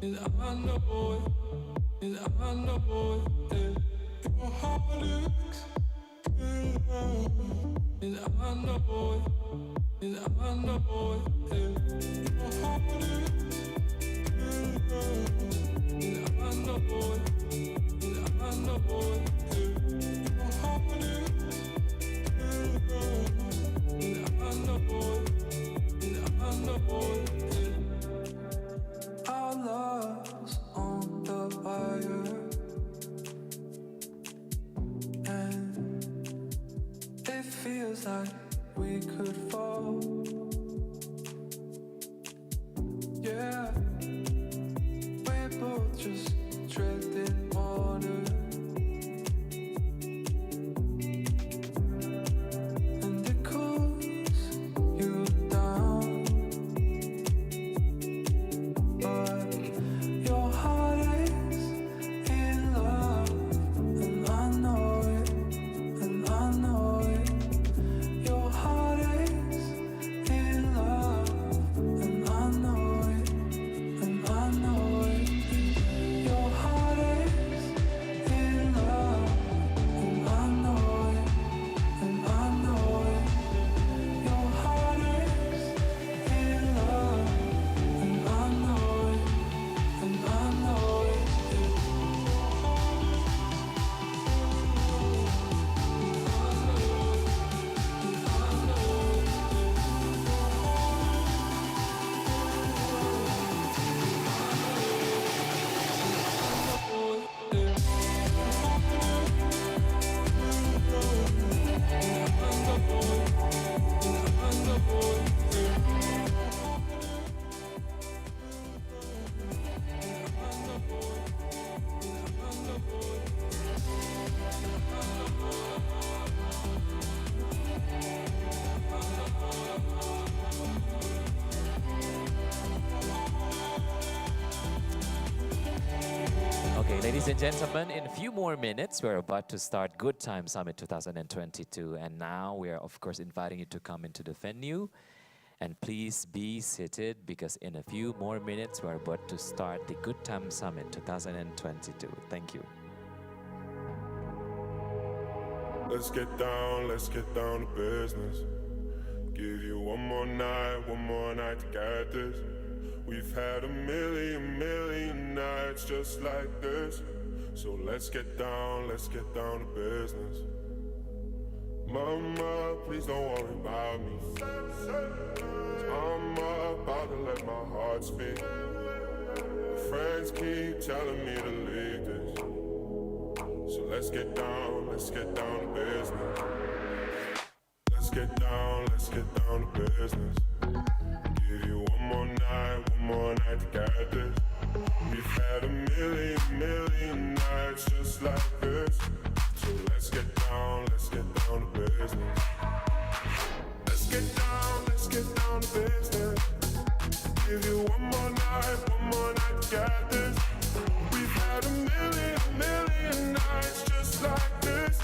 and I know it, and I know it. Your heart is good, and I know it, and I know it. Your heart is good, and I know it, and I know it. Your heart is good, and I know it, and I know it. Our love's on the wire, and it feels like we could fall. Yeah, we're both just treading water, and it cools you down, but your heart is in love, and I know it, and I know it. Your heart is in love, and I know it, and I know it. Your heart is in love, and I know it, and I know it. Your heart is in love, and I know it, and I know it. Okay, ladies and gentlemen, in a few more minutes, we're about to start Good Time Summit 2022. And now we are, of course, inviting you to come into the venue. And please be seated because in a few more minutes, we're about to start the Good Time Summit 2022. Thank you. Let's get down to business. Give you one more night to get this. We've had a million nights just like this. So let's get down to business. Mama, please don't worry about me. I'm about to let my heart speak. Friends keep telling me to leave this. So let's get down to business. Let's get down to business. Give you one more night to get this. We've had a million nights just like this. So let's get down to business. Let's get down to business. Give you one more night to get this. We've had a million nights just like this.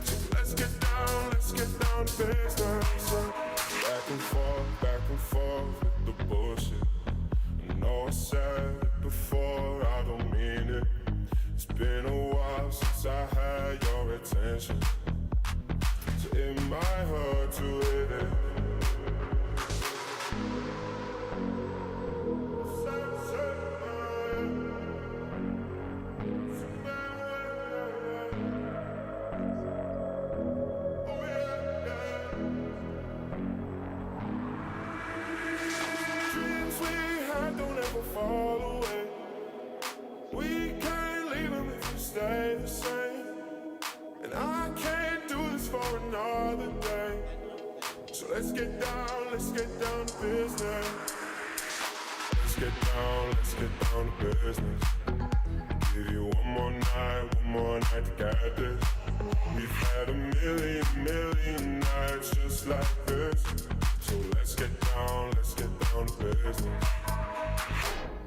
So let's get down to business. Back and forth with the bullshit. I know I said it before, I don't mean it. It's been a while since I had your attention, so it might hurt to hit it. Fall away. We can't leave them if we stay the same. And I can't do this for another day. So let's get down to business. Let's get down to business. Give you one more night to get this. We've had a million nights just like this. So let's get down to business.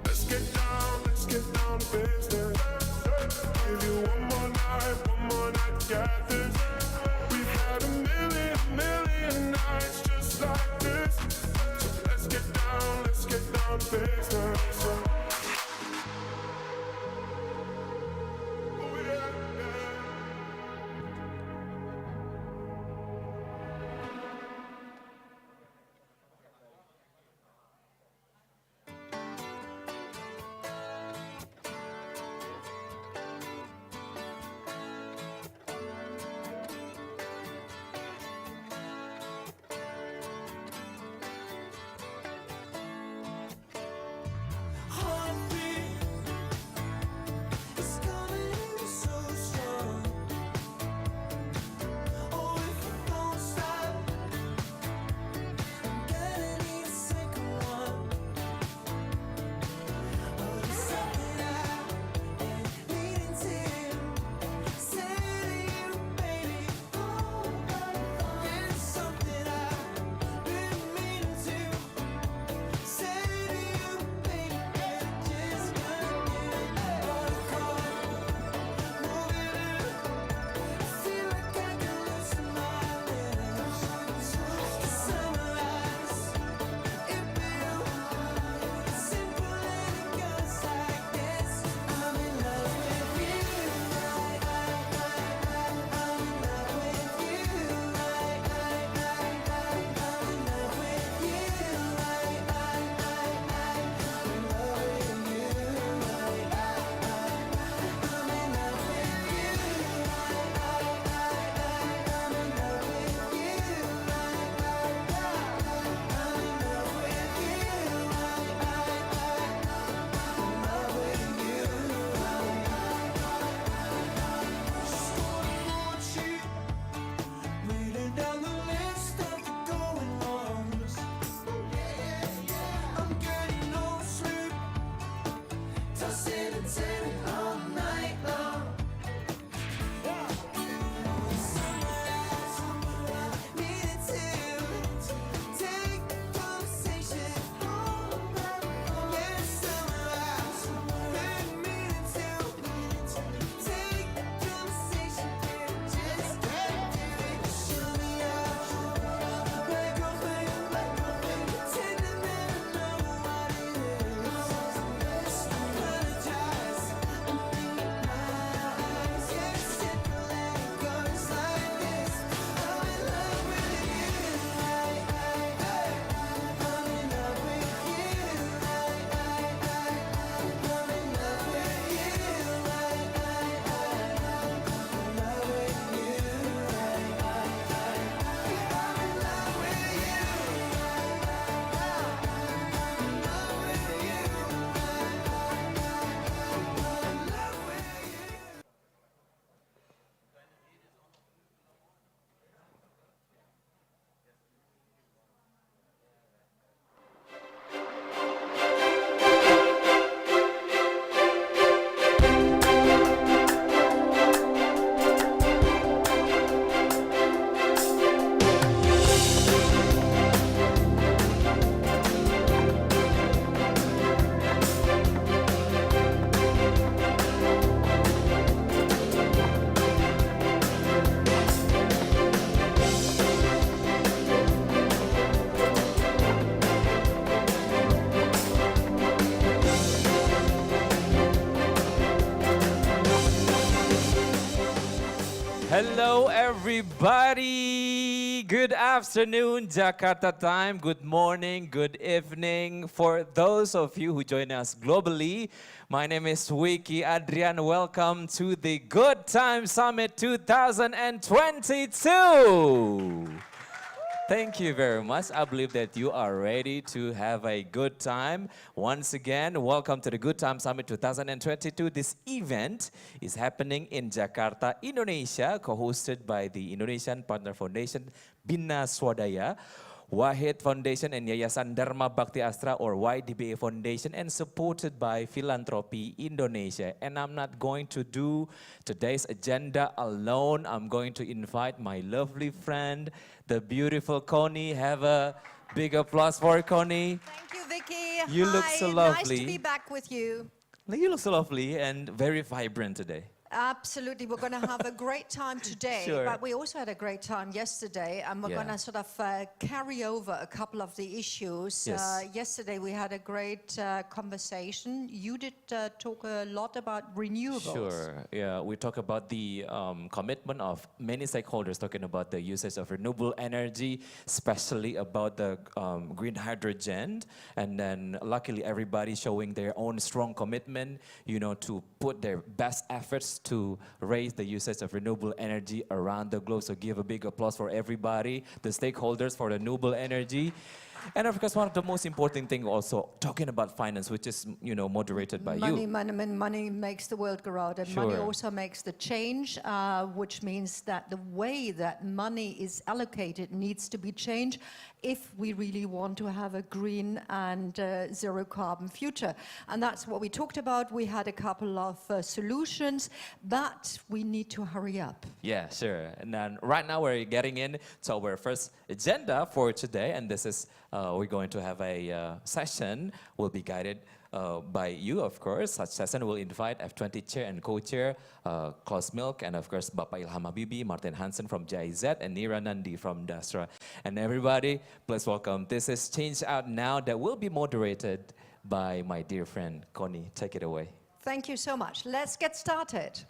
Let's get down to business. Give you one more night to get this. We've had a million nights just like this. So let's get down to business. Hello, everybody. Good afternoon, Jakarta time. Good morning, good evening. For those of you who join us globally, my name is Wiki Adrian. Welcome to the Good Time Summit 2022. Thank you very much. I believe that you are ready to have a good time. Once again, welcome to the Good Time Summit 2022. This event is happening in Jakarta, Indonesia, co-hosted by the Indonesian Partner Foundation, Bina Swadaya, Wahid Foundation and Yayasan Dharma Bhakti Astra or YDBA Foundation, and supported by Philanthropy Indonesia. And I'm not going to do today's agenda alone. I'm going to invite my lovely friend, the beautiful Connie. Have a big applause for Connie. Thank you, Vicky. You look so lovely. Nice to be back with you. You look so lovely and very vibrant today. Absolutely. We're going to have a great time today, Sure. but we also had a great time yesterday, and we're going to sort of carry over a couple of the issues. Yes. Yesterday we had a great conversation. You did talk a lot about renewables. Sure. Yeah, we talk about the commitment of many stakeholders talking about the usage of renewable energy, especially about the green hydrogen. And then luckily everybody showing their own strong commitment, you know, to put their best efforts to raise the usage of renewable energy around the globe. So give a big applause for everybody, the stakeholders for renewable energy. And of course, one of the most important things also, talking about finance, which is, you know, moderated by you. Money makes the world go round, and money Sure. also makes the change, which means that the way that money is allocated needs to be changed if we really want to have a green and zero carbon future. And that's what we talked about. We had a couple of solutions, but we need to hurry up. Yeah, sure. And then right now we're getting in to our first agenda for today, and this is we're going to have a session. Will be guided by you, of course. Such session will invite F20 chair and co-chair Klaus Milk, and of course Bapak Ilham Habibi, Martin Hansen from GIZ, and Nira Nandi from Dasra. And everybody, please welcome. This is Change Out Now that will be moderated by my dear friend Connie. Take it away. Thank you so much. Let's get started.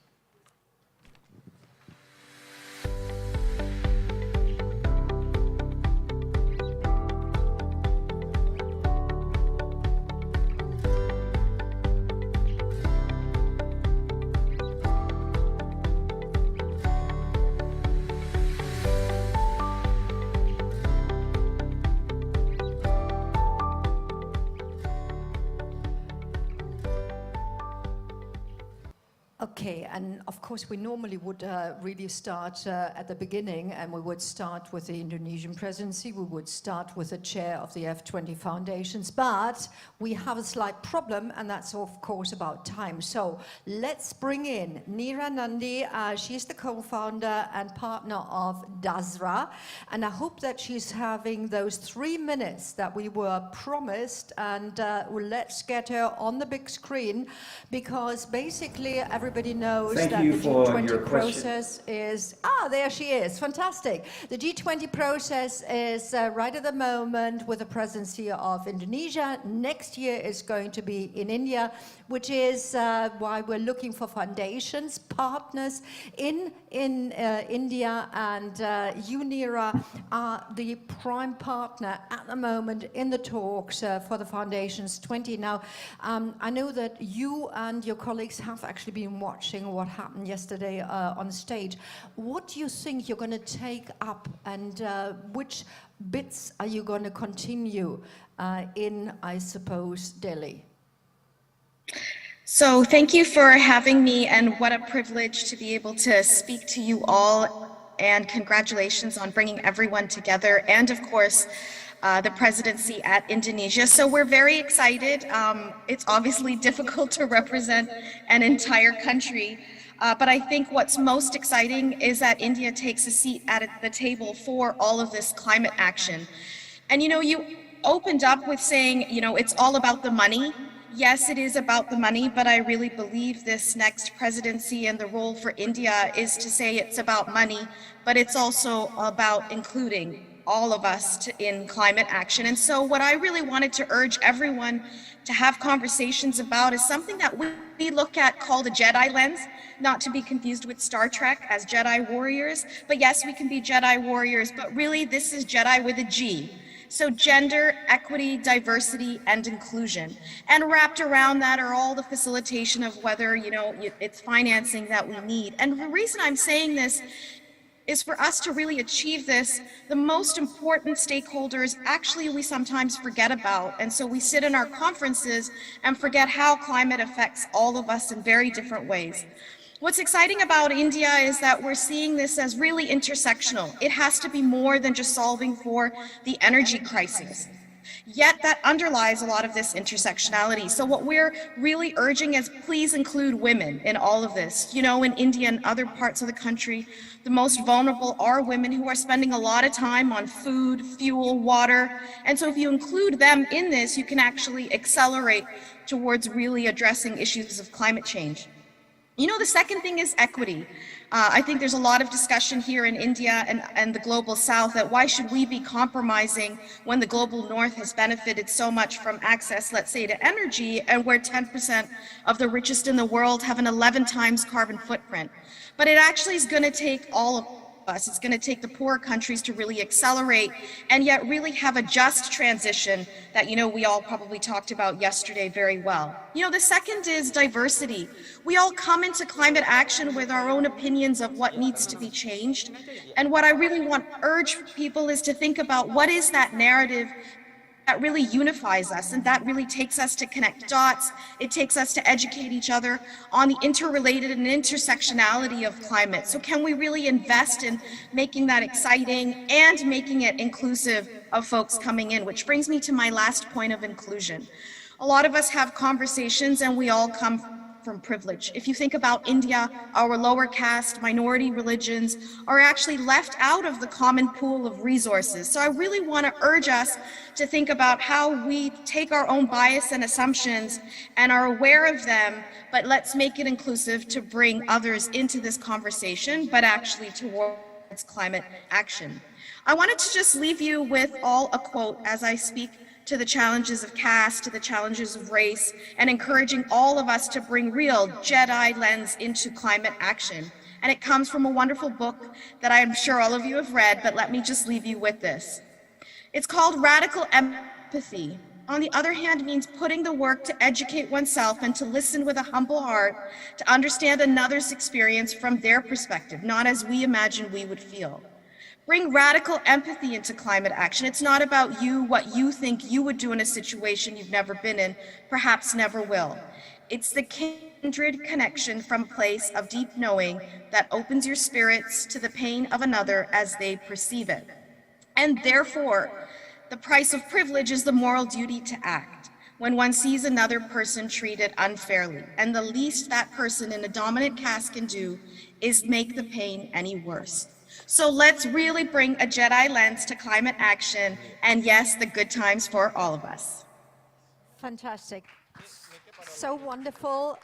Okay, and of course we normally would really start at the beginning, and we would start with the Indonesian presidency, we would start with the chair of the F20 foundations, but we have a slight problem, and that's of course about time. So let's bring in Nira Nandi. She's the co-founder and partner of DASRA, and I hope that she's having those 3 minutes that we were promised, and let's get her on the big screen, because basically everybody knows that the G20 process is... there she is. Fantastic. The G20 process is right at the moment with the presidency of Indonesia. Next year is going to be in India, which is why we're looking for foundations, partners in India, and UNIRA are the prime partner at the moment in the talks for the Foundations 20. Now, I know that you and your colleagues have actually been watching what happened yesterday on stage. What do you think you're going to take up, and which bits are you going to continue in, I suppose, Delhi? So thank you for having me, and what a privilege to be able to speak to you all, and congratulations on bringing everyone together, and of course the presidency at Indonesia. So we're very excited. It's obviously difficult to represent an entire country, but I think what's most exciting is that India takes a seat at the table for all of this climate action. And you know, you opened up with saying, you know, it's all about the money. Yes, it is about the money, but I really believe this next presidency and the role for India is to say it's about money, but it's also about including. all of us in climate action. And so what I really wanted to urge everyone to have conversations about is something that we look at called a Jedi lens, not to be confused with Star Trek as Jedi warriors. But yes, we can be Jedi warriors, but really this is Jedi with a G. So gender, equity, diversity, and inclusion. And wrapped around that are all the facilitation of whether, it's financing that we need. And the reason I'm saying this is for us to really achieve this, the most important stakeholders actually we sometimes forget about. And so we sit in our conferences and forget how climate affects all of us in very different ways. What's exciting about India is that we're seeing this as really intersectional. It has to be more than just solving for the energy crisis. Yet that underlies a lot of this intersectionality. So what we're really urging is please include women in all of this. In India and other parts of the country, the most vulnerable are women who are spending a lot of time on food, fuel, water. And so if you include them in this, you can actually accelerate towards really addressing issues of climate change. The second thing is equity. I think there's a lot of discussion here in India and the global south that why should we be compromising when the global north has benefited so much from access, let's say, to energy, and where 10% of the richest in the world have an 11 times carbon footprint. But it actually is going to take all of us. It's going to take the poorer countries to really accelerate and yet really have a just transition that, we all probably talked about yesterday very well. The second is diversity. We all come into climate action with our own opinions of what needs to be changed. And what I really want to urge people is to think about what is that narrative that really unifies us, and that really takes us to connect dots. It takes us to educate each other on the interrelated and intersectionality of climate. So can we really invest in making that exciting and making it inclusive of folks coming in, which brings me to my last point of inclusion. A lot of us have conversations and we all come from privilege. If you think about India, our lower caste, minority religions are actually left out of the common pool of resources. So I really want to urge us to think about how we take our own bias and assumptions and are aware of them, but let's make it inclusive to bring others into this conversation, but actually towards climate action. I wanted to just leave you with all a quote as I speak to the challenges of caste, to the challenges of race, and encouraging all of us to bring real Jedi lens into climate action. And it comes from a wonderful book that I'm sure all of you have read, but let me just leave you with this. It's called Radical Empathy. On the other hand, means putting the work to educate oneself and to listen with a humble heart, to understand another's experience from their perspective, not as we imagine we would feel. Bring radical empathy into climate action. It's not about you, what you think you would do in a situation you've never been in, perhaps never will. It's the kindred connection from a place of deep knowing that opens your spirits to the pain of another as they perceive it. And therefore, the price of privilege is the moral duty to act when one sees another person treated unfairly. And the least that person in a dominant caste can do is make the pain any worse. So let's really bring a Jedi lens to climate action, and yes, the good times for all of us. Fantastic. So wonderful.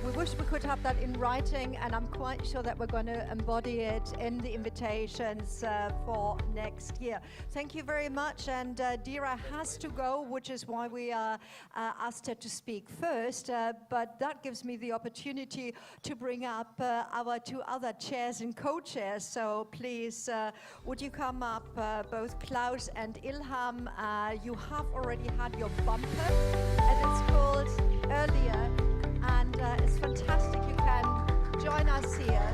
We wish we could have that in writing, and I'm quite sure that we're going to embody it in the invitations for next year. Thank you very much. And Dira has to go, which is why we asked her to speak first. But that gives me the opportunity to bring up our two other chairs and co-chairs. So please, would you come up, both Klaus and Ilham? You have already had your bumper, as it's called, earlier, and it's fantastic you can join us here.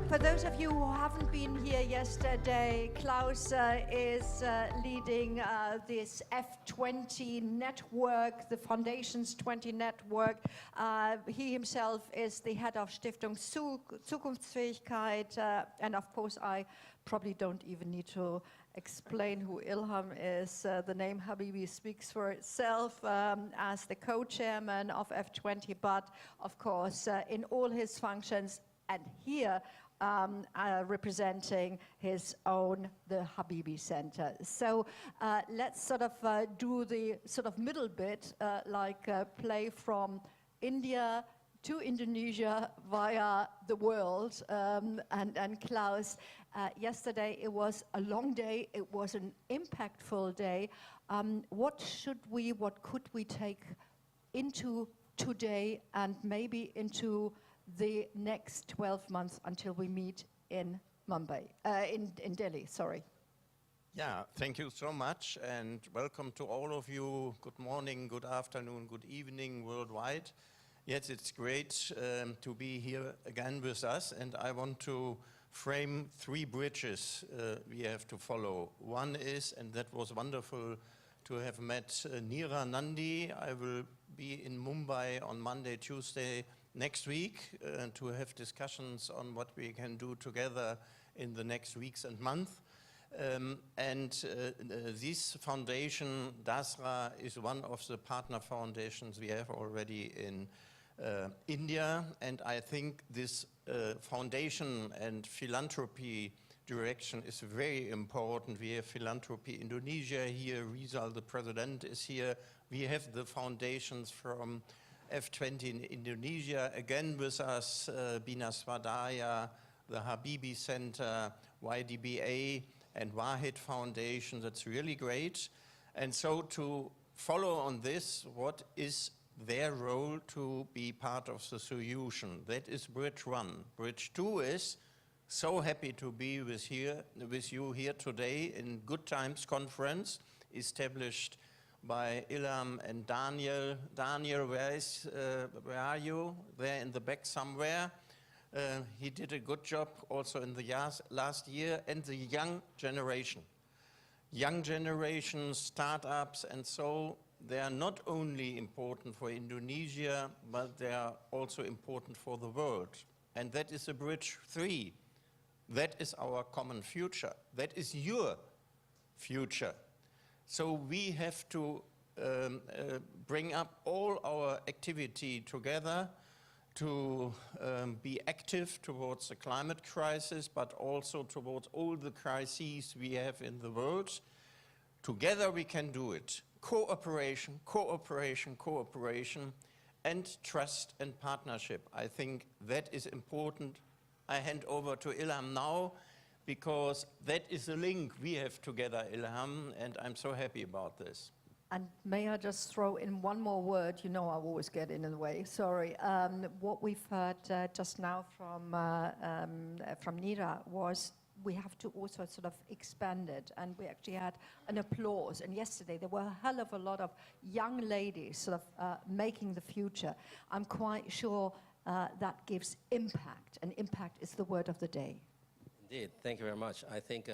For those of you who haven't been here yesterday, Klaus is leading this F20 network, the Foundation's 20 network. He himself is the head of Stiftung Zukunftsfähigkeit, and of course I probably don't even need to explain who Ilham is. The name Habibi speaks for itself as the co-chairman of F20, but of course in all his functions, and here representing his own, the Habibi Center. So let's sort of do the sort of middle bit, like play from India to Indonesia via the world. And Klaus, yesterday it was a long day, it was an impactful day. What could we take into today and maybe into the next 12 months until we meet in Mumbai, in Delhi, sorry. Yeah, thank you so much and welcome to all of you. Good morning, good afternoon, good evening worldwide. Yes, it's great to be here again with us, and I want to frame 3 bridges we have to follow. One is, and that was wonderful to have met Neera Nandi. I will be in Mumbai on Monday, Tuesday next week to have discussions on what we can do together in the next weeks and months. This foundation, DASRA, is one of the partner foundations we have already in India, and I think this foundation and philanthropy direction is very important. We have Philanthropy Indonesia here, Rizal, the president, is here. We have the foundations from F20 in Indonesia, again with us, Bina Swadaya, the Habibi Center, YDBA, and Wahid Foundation. That's really great. And so to follow on this, what is their role to be part of the solution? That is bridge 1. Bridge 2 is so happy to be with you here today in Good Times Conference, established by Ilham and Daniel. Daniel, where are you? There in the back somewhere. He did a good job also in the last year, and the young generation. Young generation, startups, and so they are not only important for Indonesia, but they are also important for the world. And that is a bridge 3. That is our common future. That is your future. So we have to bring up all our activity together to be active towards the climate crisis, but also towards all the crises we have in the world. Together we can do it. Cooperation, cooperation, cooperation, and trust and partnership. I think that is important. I hand over to Ilham now, because that is the link we have together, Ilham, and I'm so happy about this. And may I just throw in one more word? You know I always get in the way, sorry. What we've heard just now from Neera was we have to also sort of expand it, and we actually had an applause. And yesterday there were a hell of a lot of young ladies sort of making the future. I'm quite sure that gives impact, and impact is the word of the day. Indeed, thank you very much. I think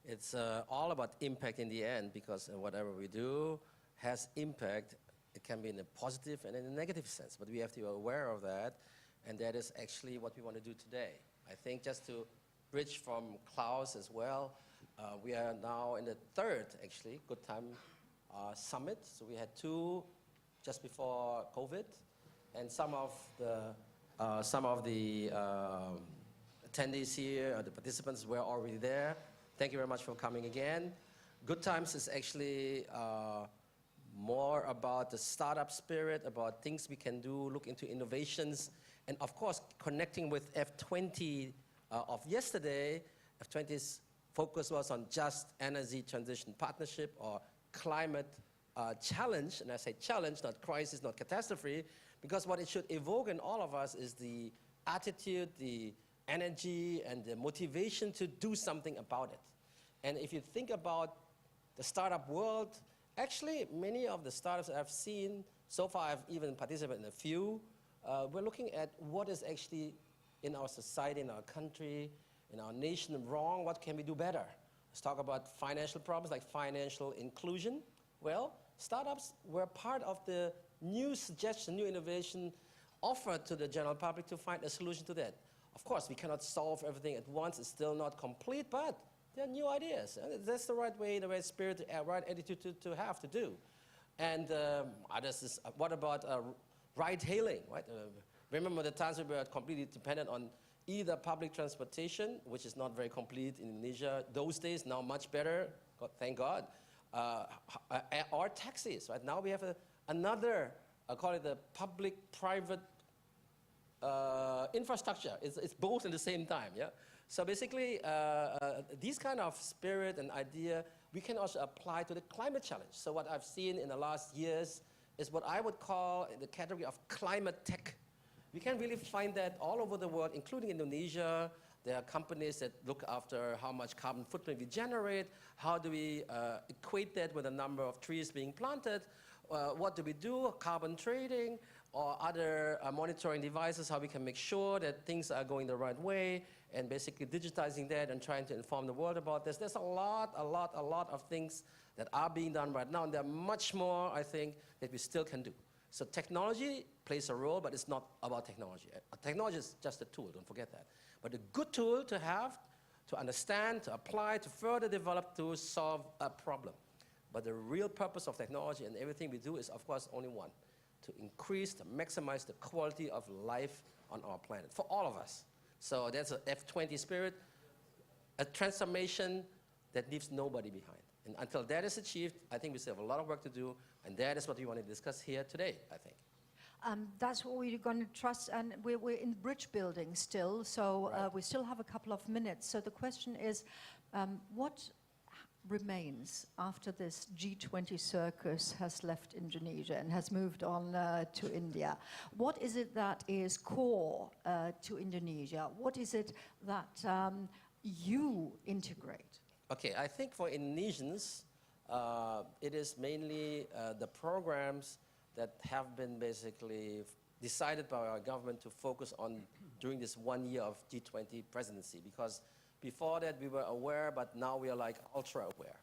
it's all about impact in the end, because whatever we do has impact. It can be in a positive and in a negative sense, but we have to be aware of that, and that is actually what we want to do today. I think just to bridge from Klaus as well, we are now in the 3rd, actually, Good Time Summit. So we had 2 just before COVID, and some of the attendees here, the participants were already there. Thank you very much for coming again. Good Times is actually more about the startup spirit, about things we can do, look into innovations, and of course, connecting with F20 of yesterday. F20's focus was on just energy transition partnership or climate challenge, and I say challenge, not crisis, not catastrophe, because what it should evoke in all of us is the attitude, the energy, and the motivation to do something about it. And if you think about the startup world, actually many of the startups I've seen, so far I've even participated in a few, we're looking at what is actually in our society, in our country, in our nation wrong, what can we do better? Let's talk about financial problems like financial inclusion. Well, startups were part of the new suggestion, new innovation offered to the general public to find a solution to that. Of course, we cannot solve everything at once. It's still not complete, but there are new ideas. And that's the right way, the right spirit, the right attitude to have to do. And others is, what about ride-hailing, right? Remember the times we were completely dependent on either public transportation, which is not very complete in Indonesia those days, now much better, thank God, or taxis, right? Now we have another, I call it the public-private infrastructure. It's both at the same time, yeah? So basically, these kind of spirit and idea, we can also apply to the climate challenge. So what I've seen in the last years is what I would call the category of climate tech. We can really find that all over the world, including Indonesia. There are companies that look after how much carbon footprint we generate, how do we equate that with the number of trees being planted, what do we do, carbon trading, or other monitoring devices, how we can make sure that things are going the right way, and basically digitizing that and trying to inform the world about this. There's a lot of things that are being done right now, and there are much more, I think, that we still can do. So technology plays a role, but it's not about technology. Technology is just a tool, don't forget that. But a good tool to have, to understand, to apply, to further develop, to solve a problem. But the real purpose of technology and everything we do is, of course, only one: to increase, to maximize the quality of life on our planet, for all of us. So that's an F20 spirit, a transformation that leaves nobody behind. And until that is achieved, I think we still have a lot of work to do, and that is what we want to discuss here today, I think. That's what we're going to trust, and we're in bridge building still, so we still have a couple of minutes. So the question is, what remains after this G20 circus has left Indonesia and has moved on to India? What is it that is core to Indonesia? What is it that you integrate? Okay, I think for Indonesians, it is mainly the programs that have been basically decided by our government to focus on during this 1 year of G20 presidency, because before that we were aware, but now we are like ultra aware.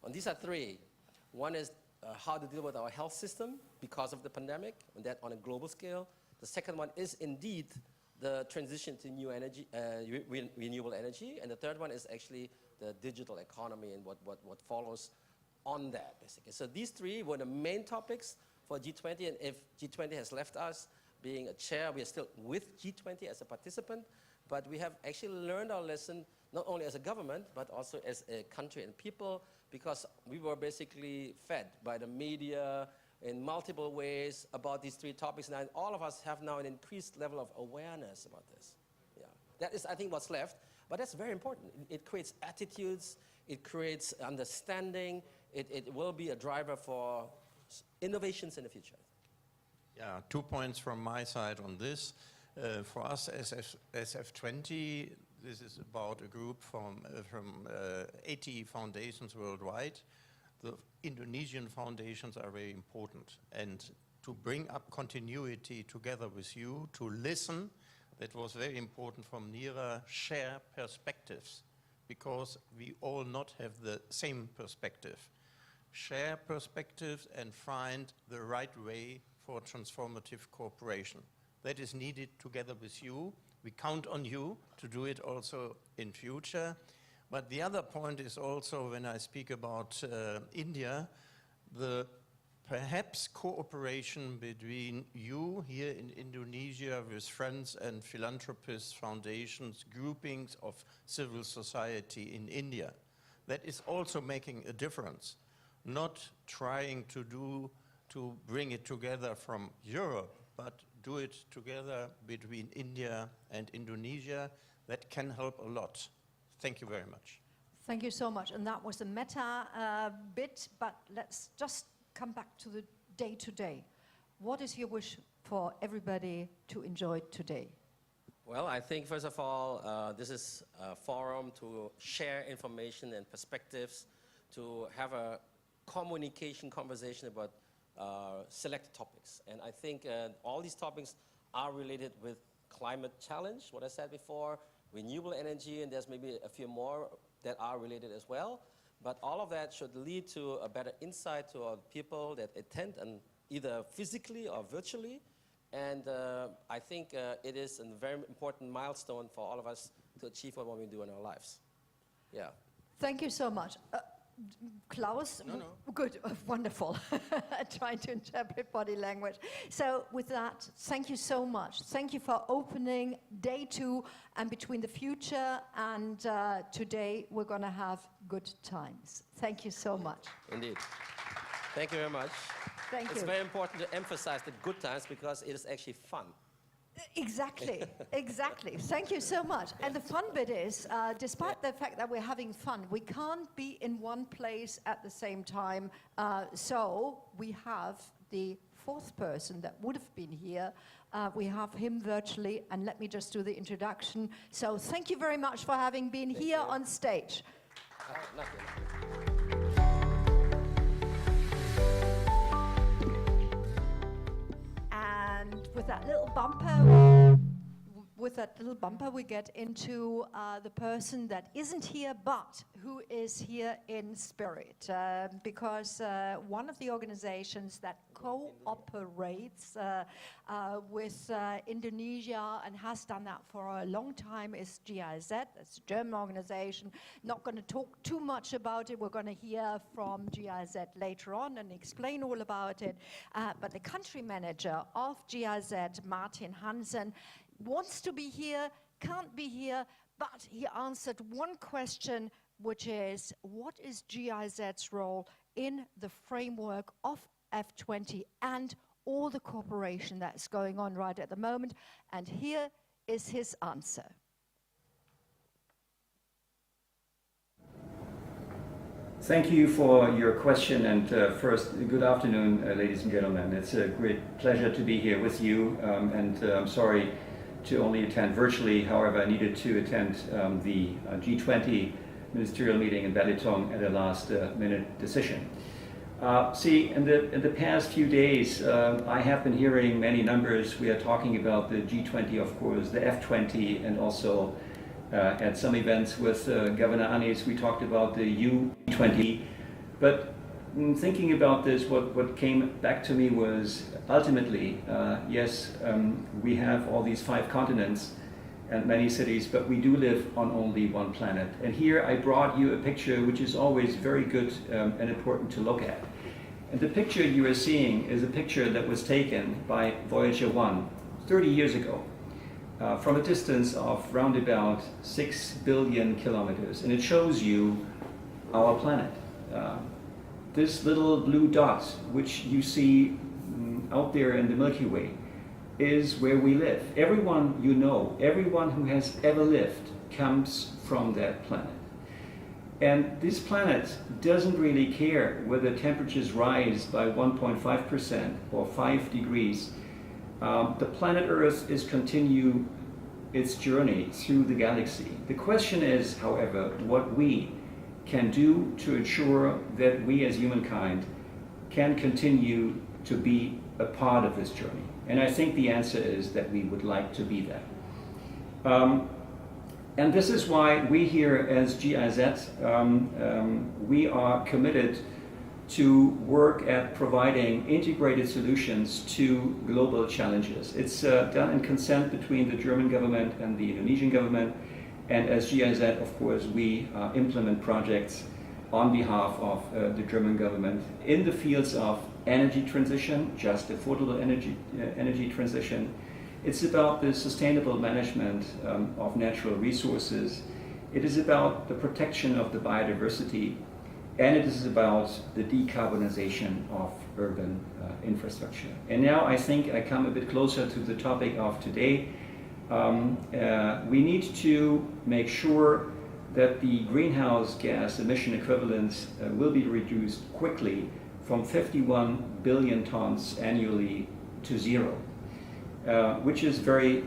And these are three. One is how to deal with our health system because of the pandemic, and that on a global scale. The second one is indeed the transition to new energy, renewable energy, and the third one is actually the digital economy and what follows on that, basically. So these three were the main topics for G20, and if G20 has left us being a chair, we are still with G20 as a participant, but we have actually learned our lesson, not only as a government, but also as a country and people, because we were basically fed by the media in multiple ways about these three topics, and all of us have now an increased level of awareness about this. Yeah. That is, I think, what's left, but that's very important. It creates attitudes, it creates understanding, it will be a driver for innovations in the future. Yeah, 2 points from my side on this. For us as F20, this is about a group from 80 foundations worldwide. The Indonesian foundations are very important, and to bring up continuity together with you, to listen, that was very important from Nira, share perspectives, because we all not have the same perspective. Share perspectives and find the right way for transformative cooperation. That is needed together with you. We count on you to do it also in future. But the other point is also, when I speak about India, the perhaps cooperation between you here in Indonesia with friends and philanthropists, foundations, groupings of civil society in India. That is also making a difference. Not trying to bring it together from Europe, but do it together between India and Indonesia. That can help a lot. Thank you very much. Thank you so much. And that was the meta bit, but let's just come back to the day-to-day. What is your wish for everybody to enjoy today? Well, I think, first of all, this is a forum to share information and perspectives, to have a conversation about select topics. And I think all these topics are related with climate challenge, what I said before, renewable energy, and there's maybe a few more that are related as well. But all of that should lead to a better insight to our people that attend, and either physically or virtually. And I think it is a very important milestone for all of us to achieve what we do in our lives. Yeah. Thank you so much. Klaus? No. Good, wonderful. Trying to interpret body language. So with that, thank you so much. Thank you for opening day 2, and between the future and today, we're going to have good times. Thank you so much. Indeed. Thank you very much. Thank you. It's very important to emphasize the good times because it is actually fun. Exactly, exactly. Thank you so much. And the fun bit is, despite the fact that we're having fun, we can't be in one place at the same time. So we have the fourth person that would have been here. We have him virtually, and let me just do the introduction. So thank you very much for having been here on stage. And with that little bumper, we get into the person that isn't here, but who is here in spirit. Because one of the organizations that cooperates with Indonesia and has done that for a long time is GIZ. That's a German organization. Not going to talk too much about it. We're going to hear from GIZ later on and explain all about it. But the country manager of GIZ, Martin Hansen, wants to be here, can't be here, but he answered one question, which is, what is GIZ's role in the framework of F20 and all the cooperation that's going on right at the moment? And here is his answer. Thank you for your question, and first, good afternoon, ladies and gentlemen. It's a great pleasure to be here with you, and I'm sorry to only attend virtually. However, I needed to attend the G20 ministerial meeting in Belitung at a last minute decision. See, in the past few days, I have been hearing many numbers. We are talking about the G20, of course, the F20, and also at some events with Governor Anis, we talked about the U20. But thinking about this, what came back to me was ultimately, yes, we have all these 5 continents and many cities, but we do live on only one planet. And here I brought you a picture which is always very good and important to look at. And the picture you are seeing is a picture that was taken by Voyager 1 30 years ago. From a distance of round about 6 billion kilometers. And it shows you our planet. This little blue dot, which you see out there in the Milky Way, is where we live. Everyone you know, everyone who has ever lived, comes from that planet. And this planet doesn't really care whether temperatures rise by 1.5% or 5 degrees. The planet Earth is continue its journey through the galaxy. The question is, however, what we can do to ensure that we as humankind can continue to be a part of this journey. And I think the answer is that we would like to be that. And this is why we here as GIZ, we are committed to work at providing integrated solutions to global challenges. It's done in consent between the German government and the Indonesian government. And as GIZ, of course, we implement projects on behalf of the German government in the fields of energy transition, just affordable energy transition. It's about the sustainable management of natural resources. It is about the protection of the biodiversity. And it is about the decarbonization of urban infrastructure. And now I think I come a bit closer to the topic of today. We need to make sure that the greenhouse gas emission equivalents will be reduced quickly from 51 billion tons annually to 0, which is very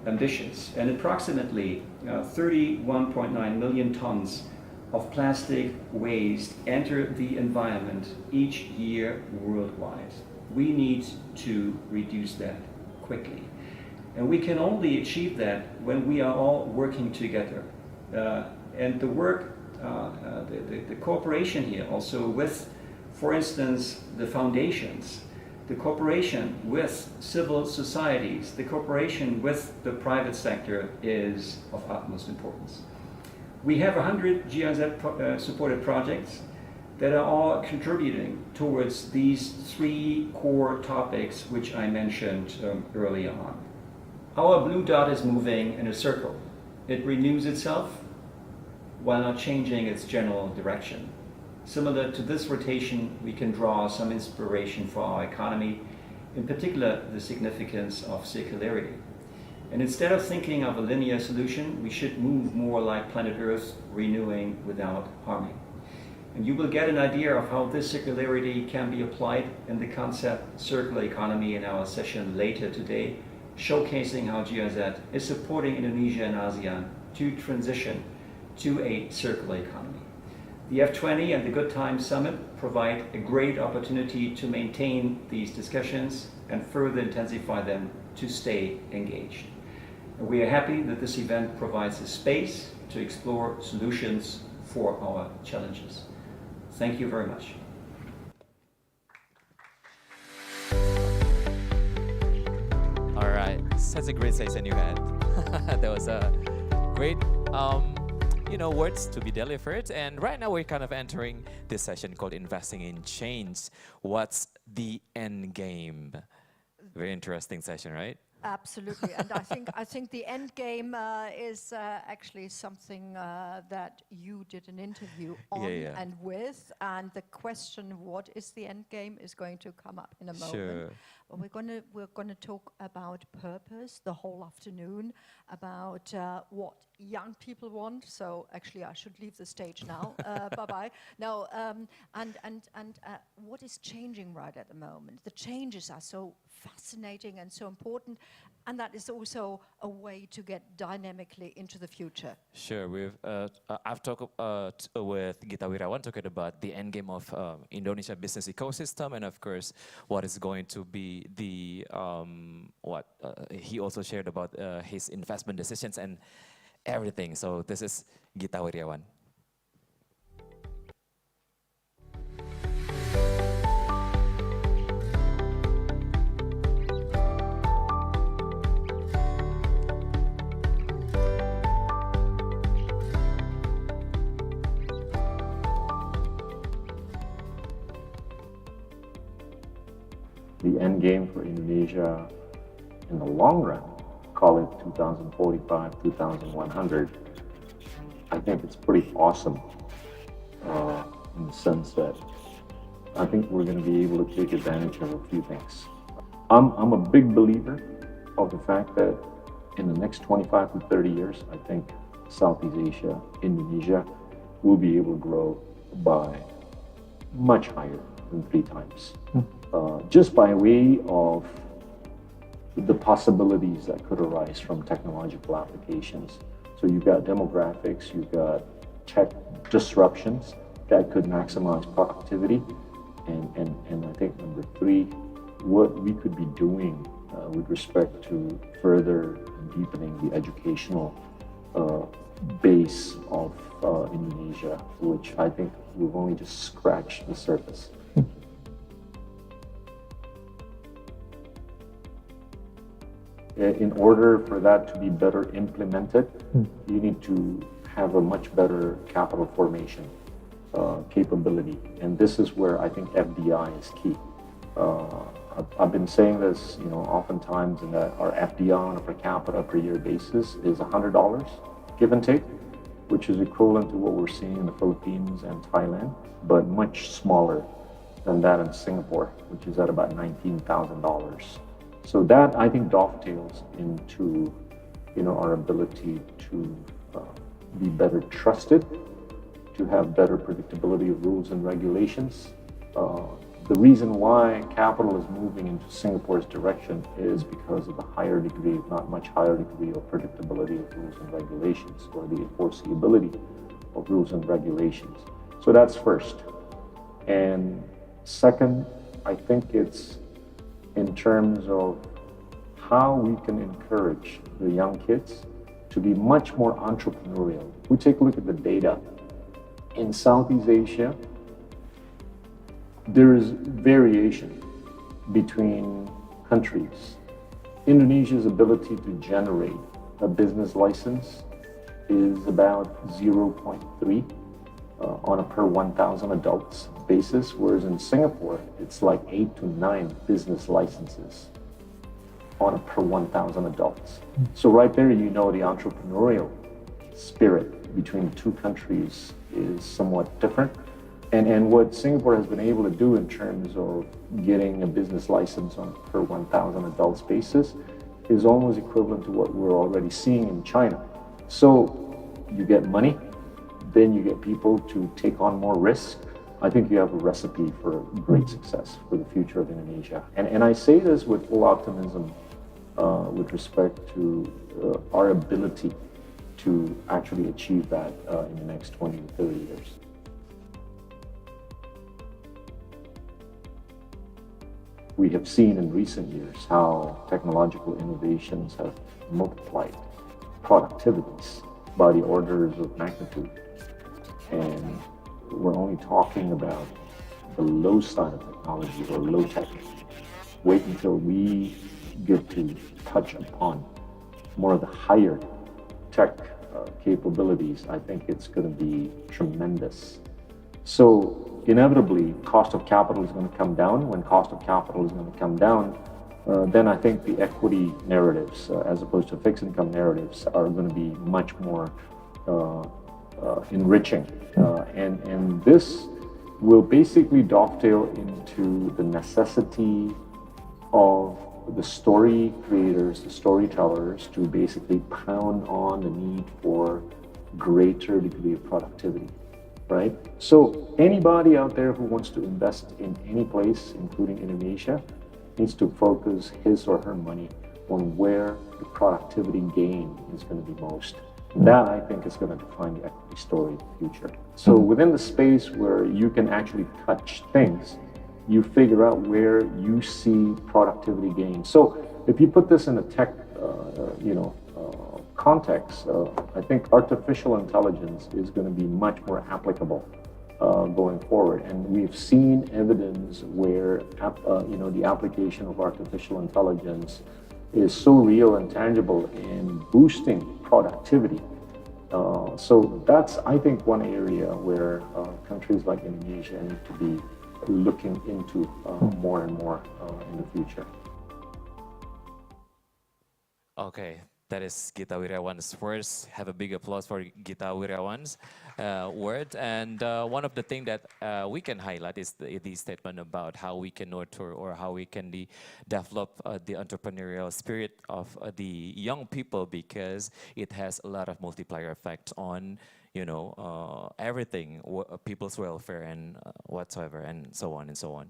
ambitious. And approximately 31.9 million tons of plastic waste enter the environment each year worldwide. We need to reduce that quickly. And we can only achieve that when we are all working together. And the work, the cooperation here also with, for instance, the foundations, the cooperation with civil societies, the cooperation with the private sector is of utmost importance. We have 100 GIZ supported projects that are all contributing towards these 3 core topics which I mentioned early on. Our blue dot is moving in a circle. It renews itself while not changing its general direction. Similar to this rotation, we can draw some inspiration for our economy, in particular the significance of circularity. And instead of thinking of a linear solution, we should move more like planet Earth, renewing without harming. And you will get an idea of how this circularity can be applied in the concept circular economy in our session later today, showcasing how GIZ is supporting Indonesia and ASEAN to transition to a circular economy. The F20 and the Good Times Summit provide a great opportunity to maintain these discussions and further intensify them to stay engaged. And we are happy that this event provides a space to explore solutions for our challenges. Thank you very much. All right, such a great session you had. That was a great, words to be delivered. And right now we're kind of entering this session called Investing in Change. What's the end game? Very interesting session, right? Absolutely, and I think the end game is actually something that you did an interview on and with, and the question "what is the end game?" is going to come up in a moment. Sure. But we're gonna talk about purpose the whole afternoon, about what young people want. So actually, I should leave the stage now. Bye bye. No, and what is changing right at the moment? The changes are so fascinating and so important, and that is also a way to get dynamically into the future. Sure, I've talked with Gita Wirawan talking about the end game of Indonesia business ecosystem, and of course what is going to be the he also shared about his investment decisions and everything. So this is Gita Wirawan. The end game for Indonesia in the long run, call it 2045, 2100, I think it's pretty awesome in the sense that I think we're going to be able to take advantage of a few things. I'm a big believer of the fact that in the next 25 to 30 years, I think Southeast Asia, Indonesia, will be able to grow by much higher than 3 times. Just by way of the possibilities that could arise from technological applications. So you've got demographics, you've got tech disruptions that could maximize productivity. And I think number 3, what we could be doing with respect to further deepening the educational base of Indonesia, which I think we've only just scratched the surface. In order for that to be better implemented, you need to have a much better capital formation capability. And this is where I think FDI is key. I've been saying this, oftentimes, in that our FDI on a per capita per year basis is $100, give and take, which is equivalent to what we're seeing in the Philippines and Thailand, but much smaller than that in Singapore, which is at about $19,000. So that, I think, dovetails into, our ability to be better trusted, to have better predictability of rules and regulations. The reason why capital is moving into Singapore's direction is because of the higher degree, if not much higher degree, of predictability of rules and regulations, or the enforceability of rules and regulations. So that's first. And second, I think it's in terms of how we can encourage the young kids to be much more entrepreneurial. We take a look at the data. In Southeast Asia, there is variation between countries. Indonesia's ability to generate a business license is about 0.3 on a per 1,000 adults basis, whereas in Singapore, it's like 8 to 9 business licenses on a per 1,000 adults. So right there, the entrepreneurial spirit between the two countries is somewhat different. And what Singapore has been able to do in terms of getting a business license on a per 1,000 adults basis is almost equivalent to what we're already seeing in China. So you get money, then you get people to take on more risk. I think you have a recipe for great success for the future of Indonesia. And I say this with full optimism with respect to our ability to actually achieve that in the next 20 to 30 years. We have seen in recent years how technological innovations have multiplied productivities by the orders of magnitude. And we're only talking about the low side of technology or low tech. Wait until we get to touch upon more of the higher tech capabilities. I think it's going to be tremendous. So inevitably, cost of capital is going to come down. When cost of capital is going to come down, then I think the equity narratives, as opposed to fixed income narratives, are going to be much more enriching. And this will basically dovetail into the necessity of the story creators, the storytellers, to basically pound on the need for greater degree of productivity, right? So anybody out there who wants to invest in any place, including Indonesia, needs to focus his or her money on where the productivity gain is going to be most. That, I think, is going to define the equity story of the future. So within the space where you can actually touch things, you figure out where you see productivity gain. So if you put this in a tech, context, I think artificial intelligence is going to be much more applicable going forward. And we've seen evidence where, the application of artificial intelligence is so real and tangible in boosting productivity. So that's, I think, one area where countries like Indonesia need to be looking into more and more in the future. Okay, that is Gita Wirawan's words. Have a big applause for Gita Wirawan's word. And one of the things that we can highlight is the statement about how we can nurture or how we can develop the entrepreneurial spirit of the young people, because it has a lot of multiplier effects on everything, people's welfare and whatsoever, and so on and so on.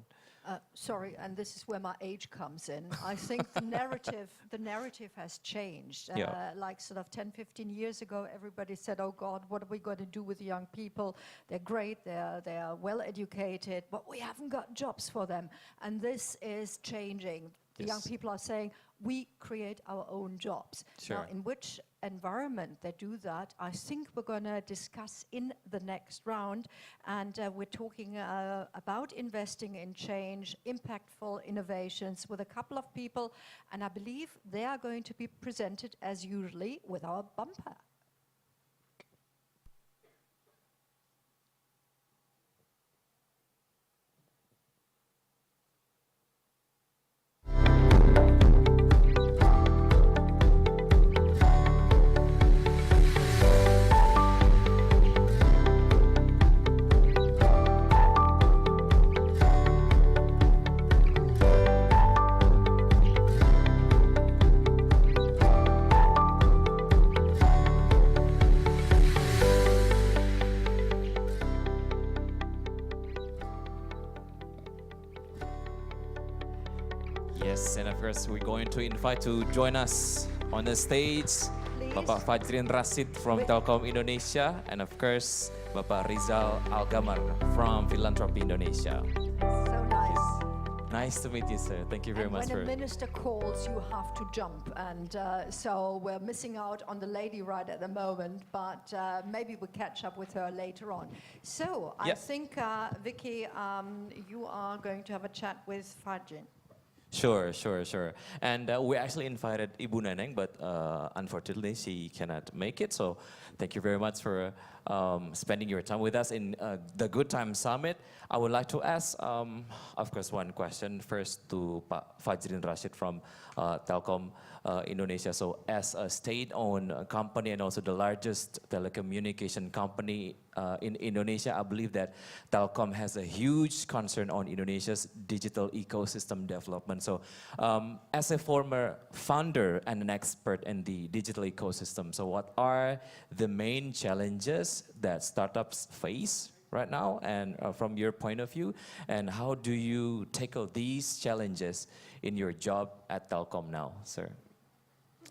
Sorry, and this is where my age comes in. I think the narrative has changed. Like sort of 10, 15 years ago, everybody said, oh God, what are we going to do with the young people? They're great, they are well educated, but we haven't got jobs for them. And this is changing. The young people are saying, we create our own jobs. Sure. Now, in which environment they do that, I think we're going to discuss in the next round. And we're talking about investing in change, impactful innovations with a couple of people. And I believe they are going to be presented as usually with our bumper. Yes, and of course we're going to invite to join us on the stage Bapak Fajrin Rashid from Telkom Indonesia, and of course Bapak Rizal Algamar from Philanthropy Indonesia. So nice. Nice to meet you, sir. Thank you very much. When a minister calls, you have to jump, and so we're missing out on the lady right at the moment, but maybe we'll catch up with her later on. So I think, Vicky, you are going to have a chat with Fajrin. Sure. And we actually invited Ibu Neneng, but unfortunately she cannot make it. So thank you very much for spending your time with us in the Good Time Summit. I would like to ask, of course, one question first to Pak Fajrin Rashid from Telkom Indonesia. So as a state-owned company and also the largest telecommunication company in Indonesia, I believe that Telkom has a huge concern on Indonesia's digital ecosystem development. So as a former founder and an expert in the digital ecosystem, so what are the main challenges that startups face right now, and from your point of view, and how do you tackle these challenges in your job at Telkom now, sir?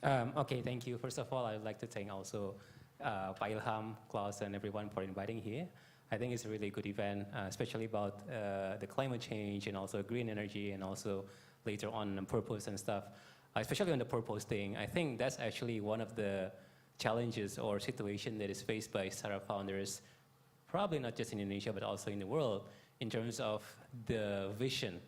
Okay, thank you. First of all, I would like to thank also Pak Ilham, Klaus, and everyone for inviting here. I think it's a really good event, especially about the climate change and also green energy, and also later on purpose and stuff. Especially on the purpose thing, I think that's actually one of the challenges or situation that is faced by startup founders, probably not just in Indonesia, but also in the world, in terms of the vision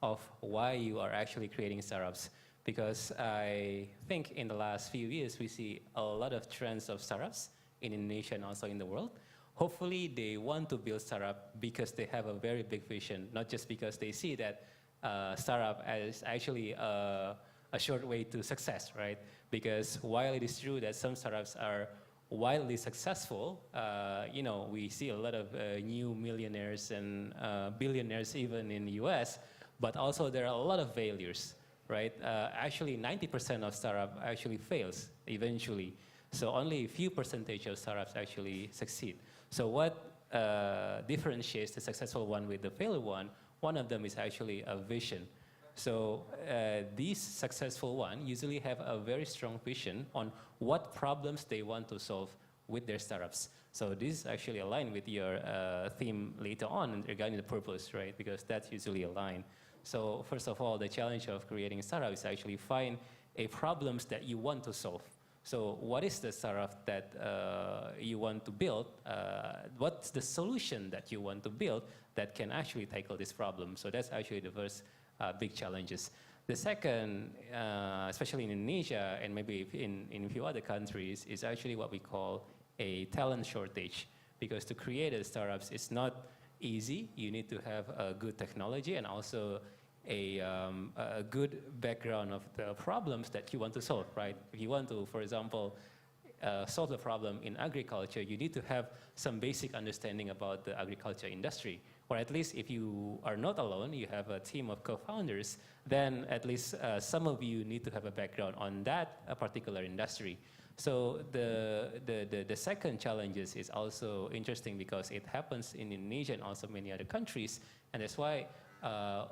of why you are actually creating startups. Because I think in the last few years, we see a lot of trends of startups in Indonesia and also in the world. Hopefully, they want to build startup because they have a very big vision, not just because they see that startup as actually a short way to success, right? Because while it is true that some startups are wildly successful, you know, we see a lot of new millionaires and billionaires even in the US, but also there are a lot of failures. Right? Actually, 90% of startup actually fails eventually. So only a few percentage of startups actually succeed. So what differentiates the successful one with the failed one? One of them is actually a vision. So these successful ones usually have a very strong vision on what problems they want to solve with their startups. So this is actually aligned with your theme later on regarding the purpose, right? Because that's usually aligned. So first of all, the challenge of creating a startup is actually find a problems that you want to solve. So what is the startup that you want to build? What's the solution that you want to build that can actually tackle this problem? So that's actually the first big challenges. The second, especially in Indonesia and maybe in a few other countries, is actually what we call a talent shortage. Because to create a startups, it's not easy. You need to have a good technology and also a good background of the problems that you want to solve, right? If you want to, for example, solve the problem in agriculture, you need to have some basic understanding about the agriculture industry. Or at least if you are not alone, you have a team of co-founders, then at least some of you need to have a background on that particular industry. So the second challenge is also interesting because it happens in Indonesia and also many other countries, and that's why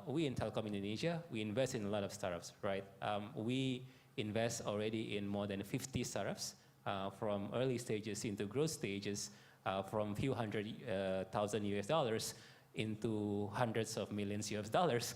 we in Telkom Indonesia, we invest in a lot of startups, right? We invest already in more than 50 startups, from early stages into growth stages, from few hundred thousand US dollars into hundreds of millions US dollars.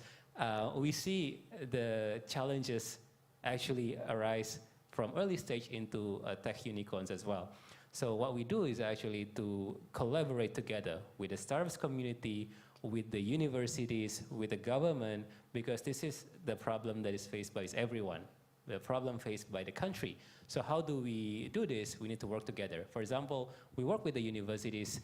We see the challenges actually arise from early stage into tech unicorns as well. So what we do is actually to collaborate together with the startups community, with the universities, with the government, because this is the problem that is faced by everyone, the problem faced by the country. So how do we do this? We need to work together. For example, we work with the universities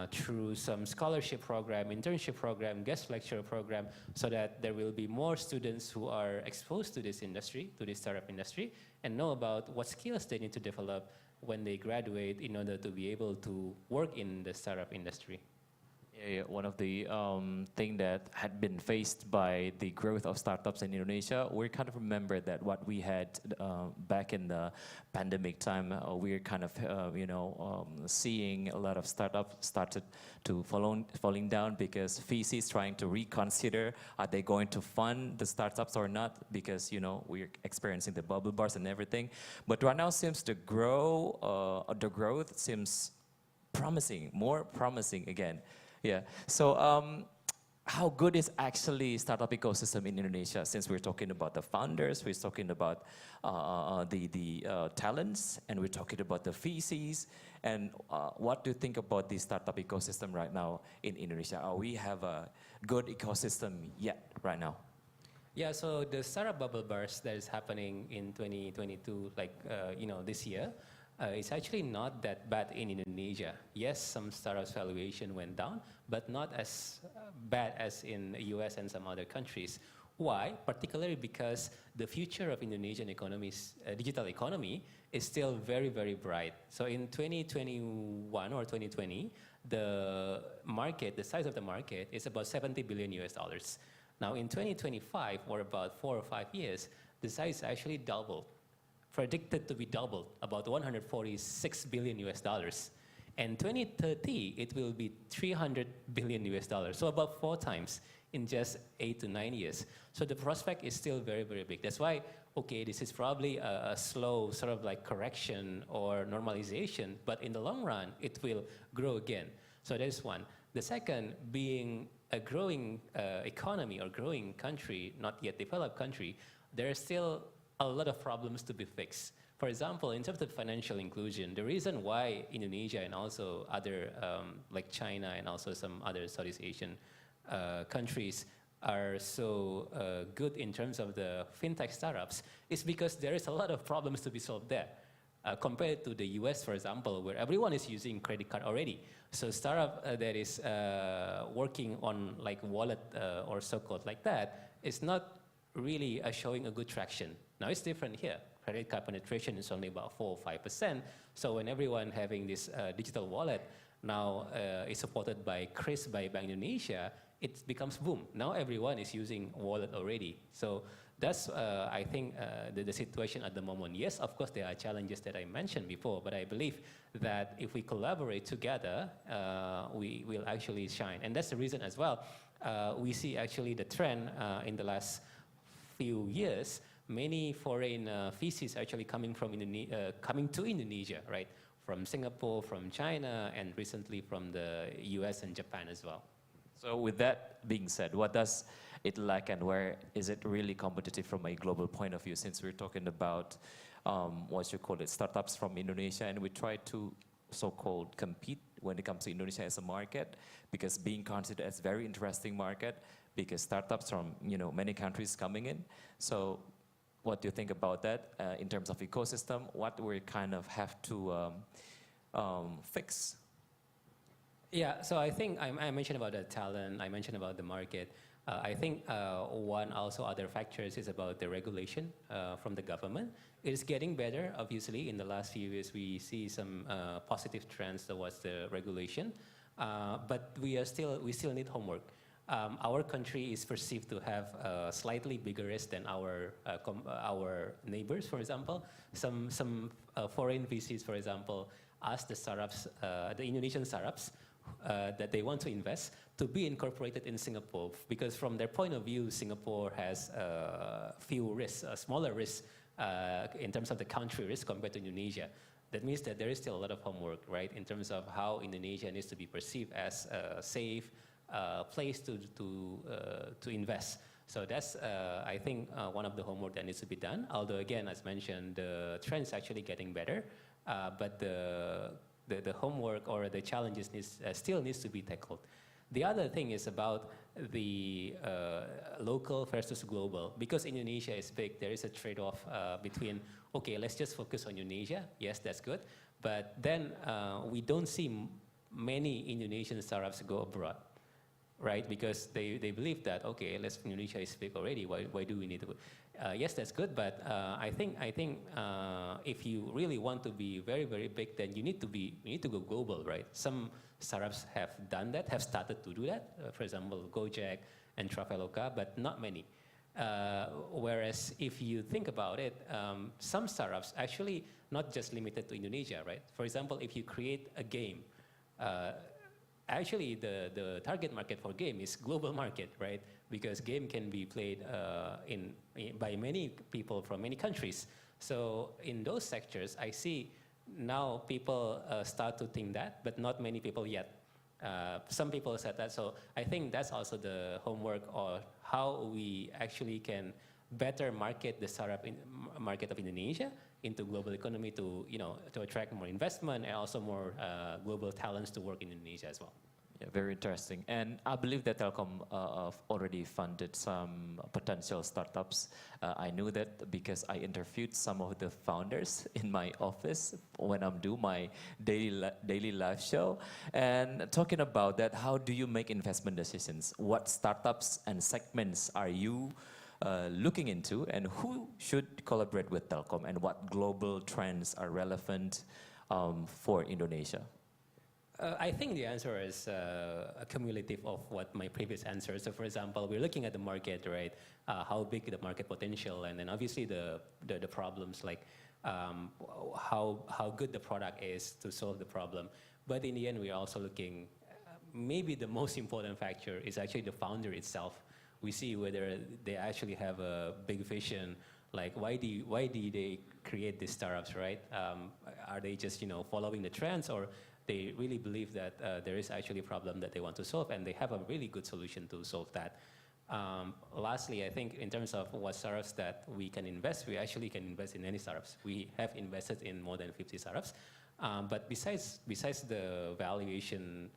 through some scholarship program, internship program, guest lecture program, so that there will be more students who are exposed to this industry, to this startup industry, and know about what skills they need to develop when they graduate in order to be able to work in the startup industry. Yeah, one of the thing that had been faced by the growth of startups in Indonesia, we kind of remember that what we had back in the pandemic time, we're kind of seeing a lot of startups started to falling down because VCs trying to reconsider, are they going to fund the startups or not, because we're experiencing the bubble bars and everything. But right now seems to grow, the growth seems promising, more promising again. Yeah, so how good is actually startup ecosystem in Indonesia? Since we're talking about the founders, we're talking about the talents, and we're talking about the VCs. And what do you think about the startup ecosystem right now in Indonesia? Are we have a good ecosystem yet right now? Yeah, so the startup bubble burst that is happening in 2022, like this year, it's actually not that bad in Indonesia. Yes, some startups valuation went down, but not as bad as in the US and some other countries. Why? Particularly because the future of Indonesian economy's digital economy is still very, very bright. So in 2021 or 2020, the market, the size of the market is about 70 billion US dollars. Now in 2025, or about 4 or 5 years, the size actually doubled, predicted to be doubled, about 146 billion US dollars. And 2030, it will be 300 billion US dollars, so about 4 times in just 8 to 9 years. So the prospect is still very, very big. That's why, okay, this is probably a slow sort of like correction or normalization, but in the long run, it will grow again. So that is one. The second, being a growing economy or growing country, not yet developed country, there are still a lot of problems to be fixed. For example, in terms of financial inclusion, the reason why Indonesia and also other, like China and also some other Southeast Asian countries are so good in terms of the fintech startups is because there is a lot of problems to be solved there. Compared to the US, for example, where everyone is using credit card already. So startup that is working on like wallet or so-called like that is not really showing a good traction. Now it's different here. Credit card penetration is only about 4 or 5%. So when everyone having this digital wallet now is supported by CRIS by Bank Indonesia, it becomes boom. Now everyone is using wallet already. So that's, I think, the situation at the moment. Yes, of course, there are challenges that I mentioned before, but I believe that if we collaborate together, we will actually shine. And that's the reason as well. We see actually the trend in the last few years, many foreign VCs actually coming to Indonesia, right? From Singapore, from China, and recently from the US and Japan as well. So with that being said, what does it lack and where is it really competitive from a global point of view? Since we're talking about startups from Indonesia, and we try to so-called compete when it comes to Indonesia as a market, because being considered as a very interesting market, because startups from many countries coming in. So what do you think about that in terms of ecosystem? What we kind of have to fix? Yeah, so I think I mentioned about the talent, I mentioned about the market. I think one also other factors is about the regulation from the government. It is getting better, obviously. In the last few years, we see some positive trends towards the regulation, but we still need homework. Our country is perceived to have slightly bigger risk than our neighbors, for example. Some foreign VCs, for example, ask the startups, the Indonesian startups, that they want to invest to be incorporated in Singapore, because from their point of view, Singapore has few risks, smaller risks in terms of the country risk compared to Indonesia. That means that there is still a lot of homework, right, in terms of how Indonesia needs to be perceived as a safe place to invest. So that's, I think, one of the homework that needs to be done. Although, again, as mentioned, the trend is actually getting better, but the homework or the challenges still needs to be tackled. The other thing is about the local versus global. Because Indonesia is big, there is a trade-off between, okay, let's just focus on Indonesia. Yes, that's good. But then we don't see many Indonesian startups go abroad, right? Because they believe that, okay, Indonesia is big already. Why do we need to? Yes, that's good, but I think if you really want to be very, very big, then you need to go global, right? Some startups have done that, have started to do that. For example, Gojek and Traveloka, but not many. Whereas if you think about it, some startups actually not just limited to Indonesia, right? For example, if you create a game, actually the target market for game is global market, right? Because game can be played by many people from many countries. So in those sectors, I see now people start to think that, but not many people yet. Some people said that, so I think that's also the homework, or how we actually can better market the startup market of Indonesia into global economy to attract more investment and also more global talents to work in Indonesia as well. Yeah, very interesting. And I believe that Telkom already funded some potential startups. I knew that because I interviewed some of the founders in my office when I'm doing my daily live show. And talking about that, how do you make investment decisions? What startups and segments are you looking into, and who should collaborate with Telkom, and what global trends are relevant for Indonesia? I think the answer is a cumulative of what my previous answer. So, for example, we're looking at the market, right? How big the market potential, and then obviously the problems, like how good the product is to solve the problem. But in the end, we're also looking. Maybe the most important factor is actually the founder itself. We see whether they actually have a big vision. Like, why do they create these startups, right? Are they just following the trends, or they really believe that there is actually a problem that they want to solve, and they have a really good solution to solve that. Lastly, I think in terms of what startups that we can invest, we actually can invest in any startups. We have invested in more than 50 startups. But besides the valuation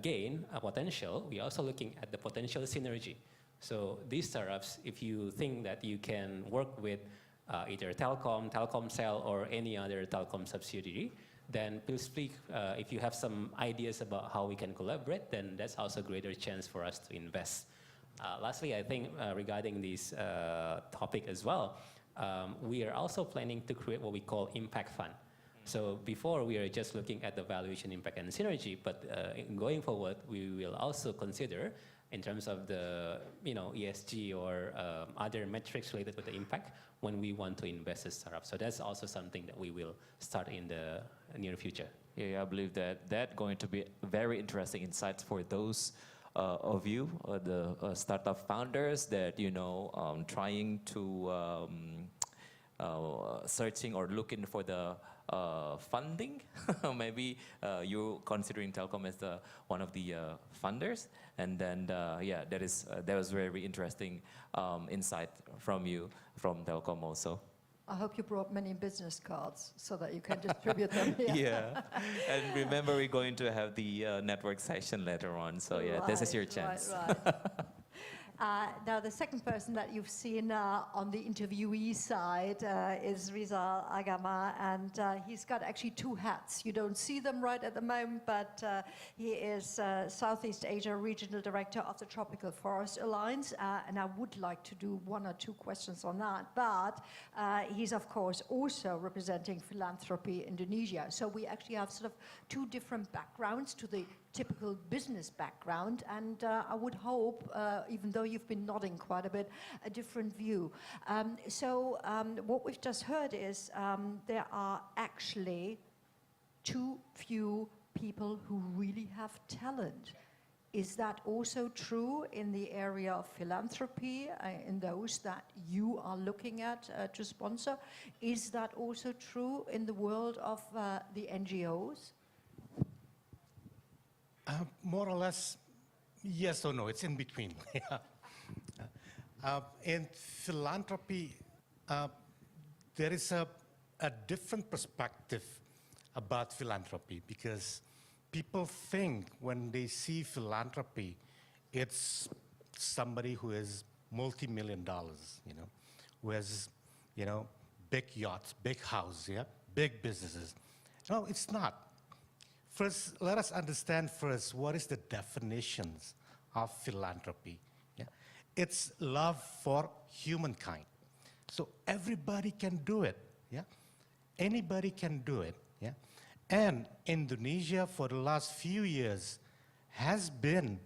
gain potential, we're also looking at the potential synergy. So these startups, if you think that you can work with either Telkomsel, or any other telecom subsidiary, then please speak. If you have some ideas about how we can collaborate, then that's also a greater chance for us to invest. Lastly, I think regarding this topic as well, we are also planning to create what we call impact fund. So before, we are just looking at the valuation, impact, and synergy, but going forward, we will also consider in terms of the ESG or other metrics related with the impact when we want to invest in startups. So that's also something that we will start in the near future. Yeah, I believe that going to be very interesting insights for those of you, the startup founders that trying to searching or looking for the funding. Maybe you're considering Telkom as one of the funders, and then yeah, that was very interesting insight from you, from Telkom also. I hope you brought many business cards so that you can distribute them here. Yeah, and remember, we're going to have the network session later on, so yeah, this is your chance. Right. Now, the second person that you've seen on the interviewee side is Rizal Agama, and he's got actually two hats. You don't see them right at the moment, but he is Southeast Asia Regional Director of the Tropical Forest Alliance, and I would like to do one or two questions on that, but he's, of course, also representing Philanthropy Indonesia. So we actually have sort of two different backgrounds to the typical business background, and I would hope, even though you've been nodding quite a bit, a different view. So what we've just heard is there are actually too few people who really have talent. Is that also true in the area of philanthropy, in those that you are looking at to sponsor? Is that also true in the world of the NGOs? More or less, yes or no. It's in between. In philanthropy, there is a different perspective about philanthropy, because people think when they see philanthropy, it's somebody who is multi-million dollars, who has, big yachts, big house, big businesses. No, it's not. First, let us understand first what is the definitions of philanthropy. It's love for humankind. So everybody can do it. Anybody can do it. And Indonesia, for the last few years, has been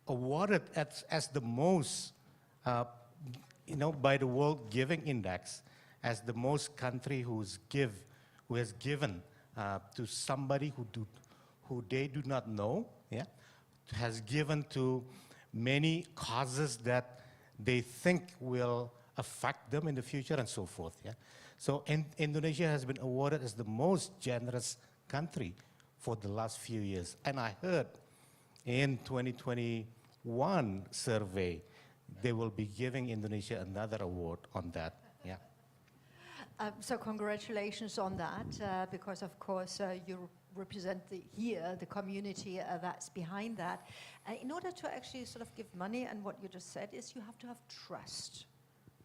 awarded as the most, by the World Giving Index, as the most country who has given to somebody who they do not know, has given to many causes that they think will affect them in the future and so forth. So Indonesia has been awarded as the most generous country for the last few years. And I heard in 2021 survey, they will be giving Indonesia another award on that. So congratulations on that, because of course you represent the community that's behind that. In order to actually sort of give money, and what you just said is you have to have trust.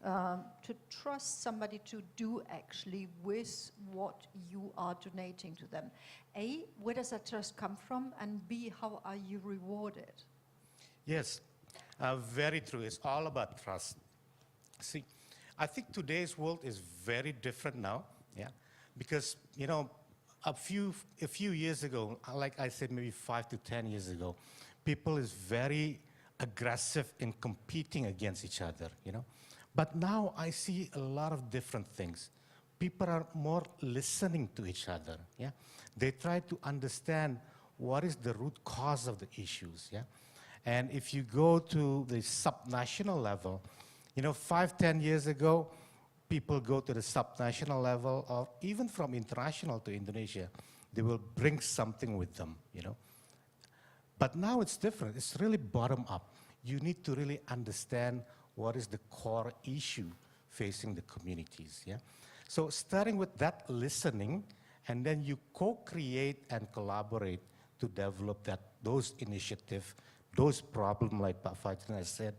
To trust somebody to do actually with what you are donating to them. A, where does that trust come from? And B, how are you rewarded? Yes. Very true. It's all about trust. See, I think today's world is very different now, yeah, because a few years ago, like I said, maybe 5 to 10 years ago, people is very aggressive in competing against each other, But now I see a lot of different things. People are more listening to each other, yeah. They try to understand what is the root cause of the issues, yeah. And if you go to the subnational level, 5, 10 years ago, people go to the subnational level, or even from international to Indonesia, they will bring something with them, But now it's different. It's really bottom up. You need to really understand what is the core issue facing the communities, yeah? So starting with that listening, and then you co-create and collaborate to develop those initiatives, those problems, like Pak Fajrin has said,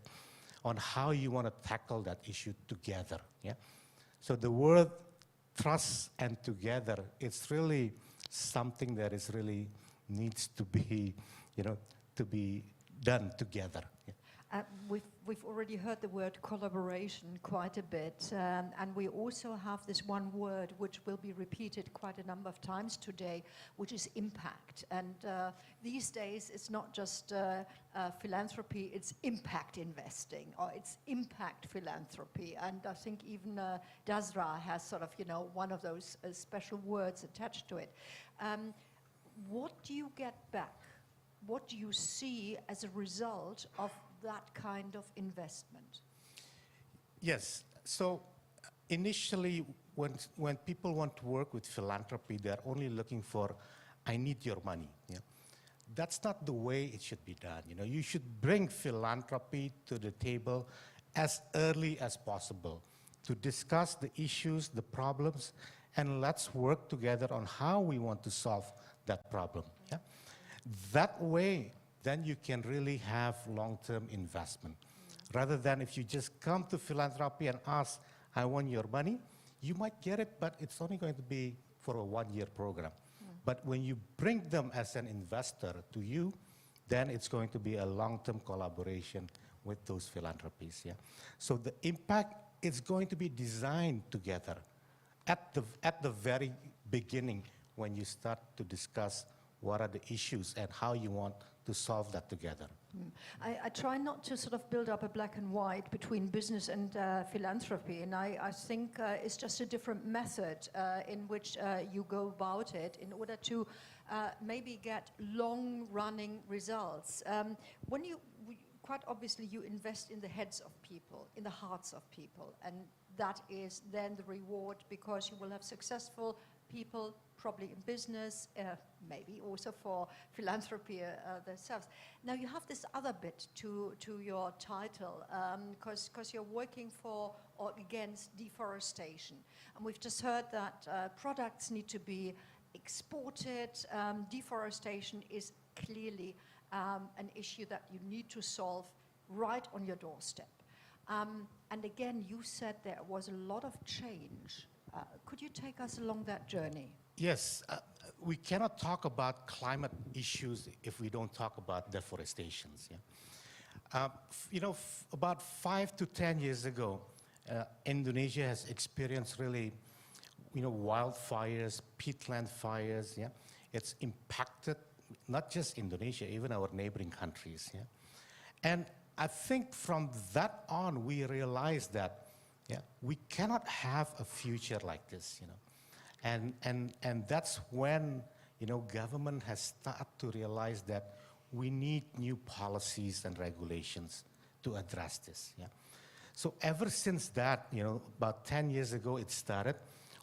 on how you want to tackle that issue together, yeah? So the word trust and together, it's really something that is really needs to be, to be done together. Yeah. We've already heard the word collaboration quite a bit, and we also have this one word which will be repeated quite a number of times today, which is impact. And these days, it's not just philanthropy, it's impact investing, or it's impact philanthropy. And I think even Dasra has sort of, one of those special words attached to it. What do you get back? What do you see as a result of that kind of investment? Yes. So initially, when people want to work with philanthropy, they're only looking for, I need your money. Yeah? That's not the way it should be done. You should bring philanthropy to the table as early as possible to discuss the issues, the problems, and let's work together on how we want to solve that problem. Yeah? That way, then you can really have long-term investment. Rather than if you just come to philanthropy and ask, I want your money, you might get it, but it's only going to be for a one-year program. But when you bring them as an investor to you, then it's going to be a long-term collaboration with those philanthropies. Yeah? So the impact is going to be designed together at the very beginning when you start to discuss what are the issues and how you want to solve that together. I try not to sort of build up a black and white between business and philanthropy, and I think it's just a different method in which you go about it in order to maybe get long-running results. Quite obviously you invest in the heads of people, in the hearts of people, and that is then the reward, because you will have successful people, probably in business, maybe also for philanthropy themselves. Now you have this other bit to your title, because you're working for or against deforestation. And we've just heard that products need to be exported. Deforestation is clearly an issue that you need to solve right on your doorstep. And again, you said there was a lot of change. Could you take us along that journey? Yes, we cannot talk about climate issues if we don't talk about deforestation. Yeah? About 5 to 10 years ago, Indonesia has experienced really, wildfires, peatland fires. Yeah, it's impacted not just Indonesia, even our neighboring countries. Yeah, and I think from that on, we realized that we cannot have a future like this. And that's when government has started to realize that we need new policies and regulations to address this. Yeah. So ever since that, about 10 years ago it started,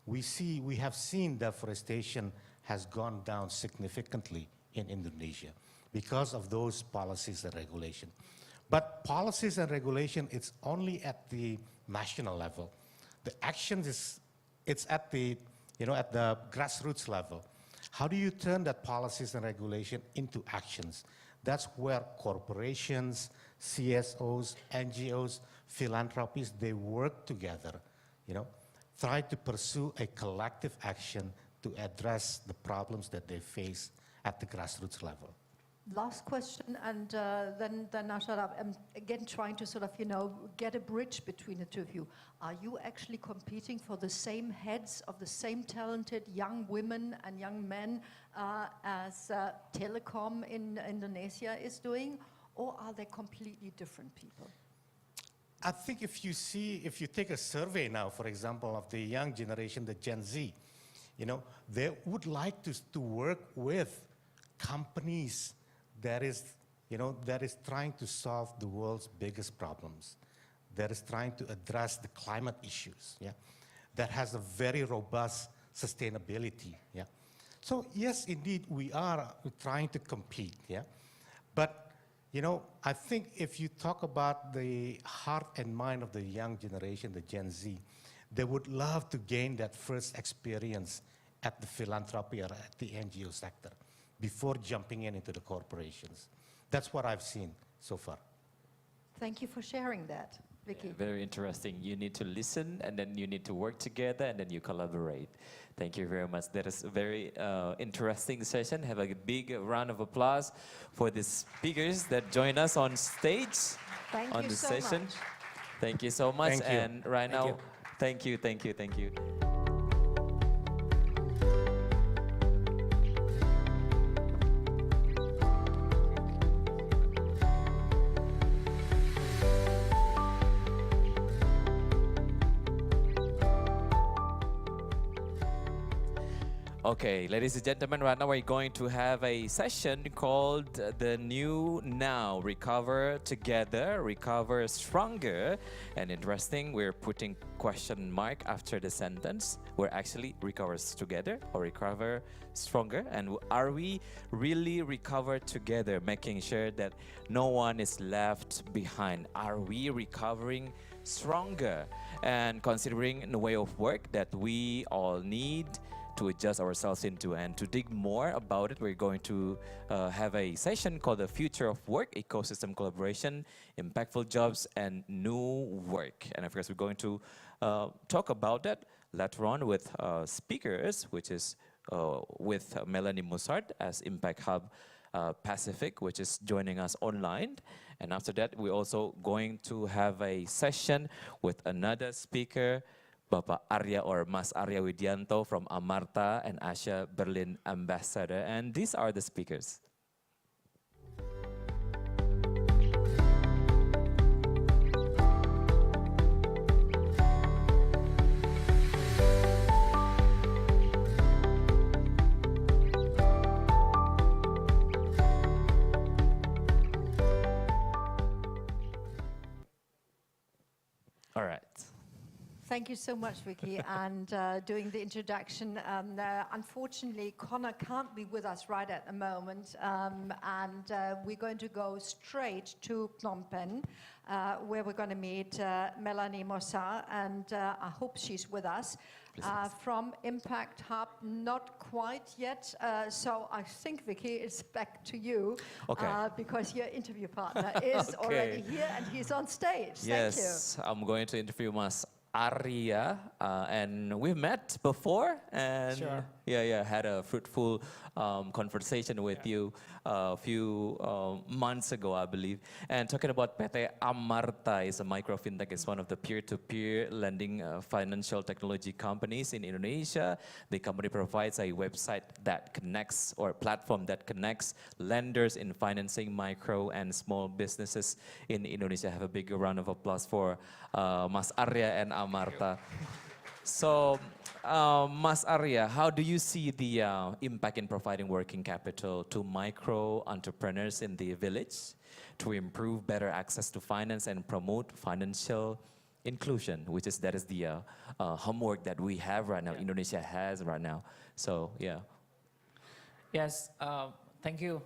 we have seen deforestation has gone down significantly in Indonesia because of those policies and regulation. But policies and regulation, it's only at the national level. The action it's at the at the grassroots level. How do you turn that policies and regulation into actions? That's where corporations, CSOs, NGOs, philanthropies, they work together, try to pursue a collective action to address the problems that they face at the grassroots level. Last question, and then I'll shut up. I'm again trying to sort of, get a bridge between the two of you. Are you actually competing for the same heads of the same talented young women and young men as Telecom in Indonesia is doing, or are they completely different people? I think if you take a survey now, for example, of the young generation, the Gen Z, they would like to work with companies that is trying to solve the world's biggest problems, that is trying to address the climate issues, that has a very robust sustainability, So yes, indeed, we are trying to compete, But, I think if you talk about the heart and mind of the young generation, the Gen Z, they would love to gain that first experience at the philanthropy or at the NGO sector before jumping into the corporations. That's what I've seen so far. Thank you for sharing that, Vicky. Yeah, very interesting. You need to listen, and then you need to work together, and then you collaborate. Thank you very much. That is a very interesting session. Have a big round of applause for the speakers that join us on stage on this session. Much. Thank you so much. Thank you. And right Thank now, you. thank you, thank you, thank you. Okay, ladies and gentlemen, right now we're going to have a session called The New Now. Recover Together, Recover Stronger. And interesting, we're putting question mark after the sentence. We're actually recovers together or recover stronger. And are we really recover together, making sure that no one is left behind? Are we recovering stronger? And considering the way of work that we all need to adjust ourselves into. And to dig more about it, we're going to have a session called The Future of Work, Ecosystem Collaboration, Impactful Jobs, and New Work. And of course, we're going to talk about that later on with speakers, which is with Melanie Mussard as Impact Hub Pacific, which is joining us online. And after that, we're also going to have a session with another speaker, Bapak Arya or Mas Arya Widianto from Amarta and Asia Berlin Ambassador. And these are the speakers. All right. Thank you so much, Vicky, and doing the introduction. Unfortunately, Connor can't be with us right at the moment, and we're going to go straight to Phnom Penh, where we're going to meet Melanie Mussard, and I hope she's with us. From Impact Hub, not quite yet, so I think, Vicky, it's back to you, because your interview partner is already here and he's on stage. Yes, Thank you. I'm going to interview Mas Arya, and we've met before, and had a fruitful conversation with you a few months ago, I believe. And talking about PT Amarta is a micro fintech, is one of the peer-to-peer lending financial technology companies in Indonesia. The company provides a website that connects, or a platform that connects lenders in financing micro and small businesses in Indonesia. Have a big round of applause for Mas Arya and Amarta. So, Mas Arya, how do you see the impact in providing working capital to micro entrepreneurs in the village to improve better access to finance and promote financial inclusion, which is the homework that we have right now, Indonesia has right now. So, yeah. Yes, thank you,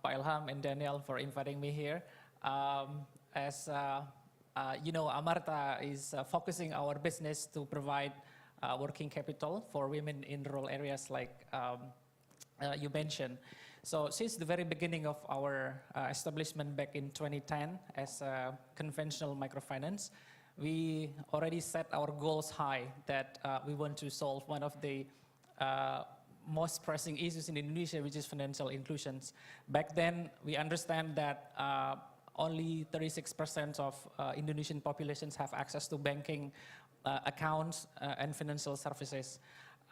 Pak Ilham and Daniel, for inviting me here. You know, Amarta is focusing our business to provide working capital for women in rural areas like you mentioned. So since the very beginning of our establishment back in 2010 as a conventional microfinance, we already set our goals high that we want to solve one of the most pressing issues in Indonesia, which is financial inclusions. Back then, we understand that only 36% of Indonesian populations have access to banking accounts and financial services.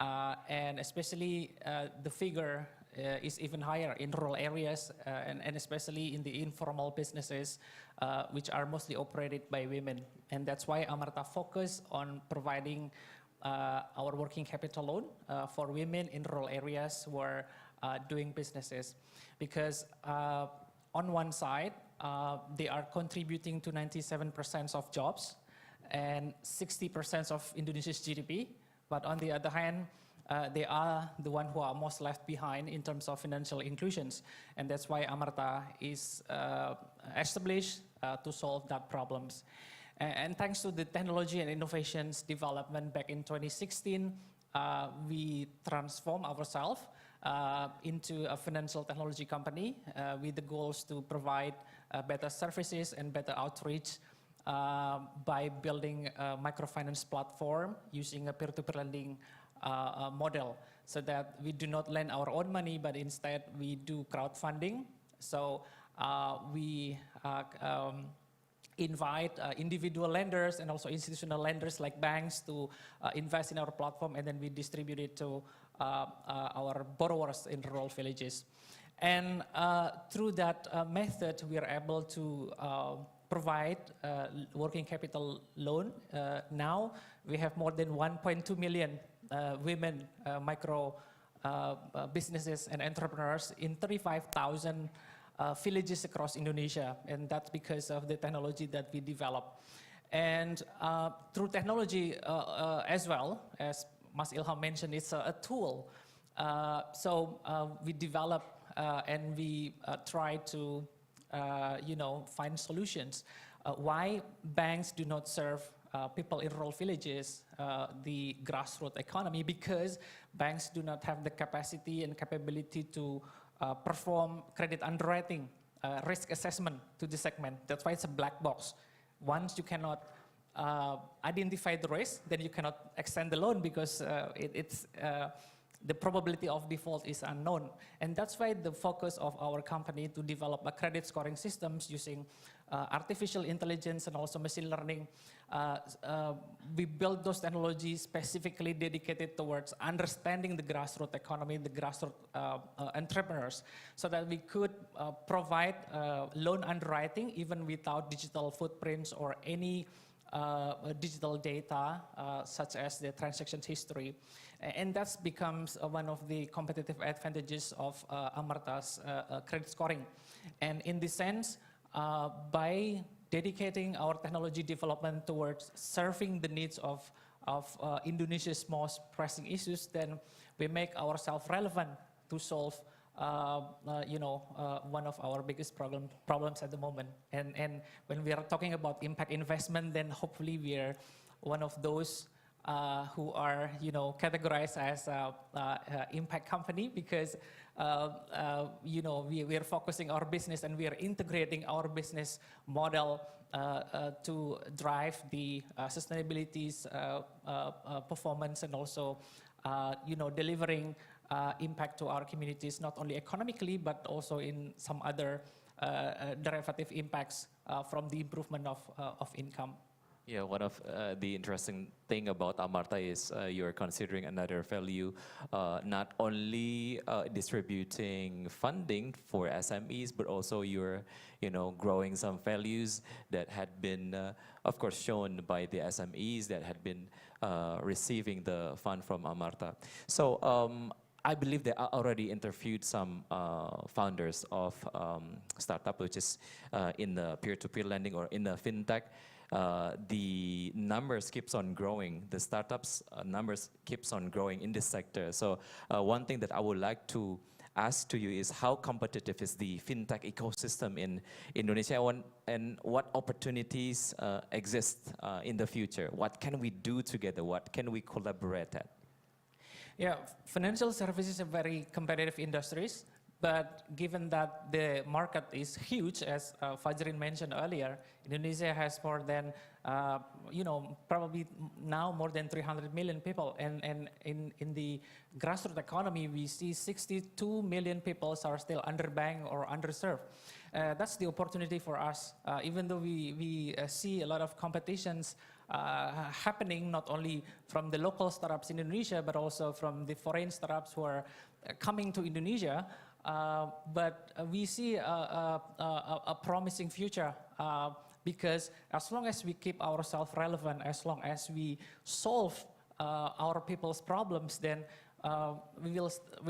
And especially the figure is even higher in rural areas and especially in the informal businesses, which are mostly operated by women. And that's why Amarta focus on providing our working capital loan for women in rural areas who are doing businesses. Because on one side, they are contributing to 97% of jobs and 60% of Indonesia's GDP. But on the other hand, they are the one who are most left behind in terms of financial inclusions. And that's why Amarta is established to solve that problems. And thanks to the technology and innovations development back in 2016, we transformed ourselves into a financial technology company with the goals to provide better services and better outreach by building a microfinance platform using a peer-to-peer lending model, so that we do not lend our own money, but instead we do crowdfunding. So we invite individual lenders and also institutional lenders like banks to invest in our platform, and then we distribute it to our borrowers in rural villages. And through that method, we are able to provide working capital loan. Now we have more than 1.2 million women micro businesses and entrepreneurs in 35,000 villages across Indonesia, and that's because of the technology that we develop. And through technology as well, as Mas Ilham mentioned, it's a tool. So we develop and we try to find solutions. Why banks do not serve people in rural villages, the grassroots economy? Because banks do not have the capacity and capability to perform credit underwriting, risk assessment to the segment. That's why it's a black box. Once you cannot identify the risk, then you cannot extend the loan because the probability of default is unknown. And that's why the focus of our company to develop a credit scoring systems using artificial intelligence and also machine learning. We built those technologies specifically dedicated towards understanding the grassroots economy, the grassroots entrepreneurs, so that we could provide loan underwriting even without digital footprints or any digital data such as the transaction history. And that becomes one of the competitive advantages of Amarta's credit scoring. And in this sense, by dedicating our technology development towards serving the needs of Indonesia's most pressing issues, then we make ourselves relevant to solve one of our biggest problems at the moment. And when we are talking about impact investment, then hopefully we are one of those who are categorized as impact company, because we are focusing our business and we are integrating our business model to drive the sustainability's performance and also delivering impact to our communities, not only economically, but also in some other derivative impacts from the improvement of income. Yeah, one of the interesting thing about Amarta is you're considering another value, not only distributing funding for SMEs, but also you're growing some values that had been, of course, shown by the SMEs that had been receiving the fund from Amarta. So I believe they already interviewed some founders of startup, which is in the peer-to-peer lending or in the fintech. The numbers keeps on growing. The startups numbers keeps on growing in this sector. So one thing that I would like to ask to you is how competitive is the fintech ecosystem in Indonesia, and what opportunities exist in the future? What can we do together? What can we collaborate at? Yeah, financial services are very competitive industries. But given that the market is huge, as Fajrin mentioned earlier, Indonesia has more than, probably now more than 300 million people. And in the grassroots economy, we see 62 million people are still underbanked or underserved. That's the opportunity for us. Even though we see a lot of competitions happening, not only from the local startups in Indonesia, but also from the foreign startups who are coming to Indonesia. But we see a promising future because as long as we keep ourselves relevant, as long as we solve our people's problems, then we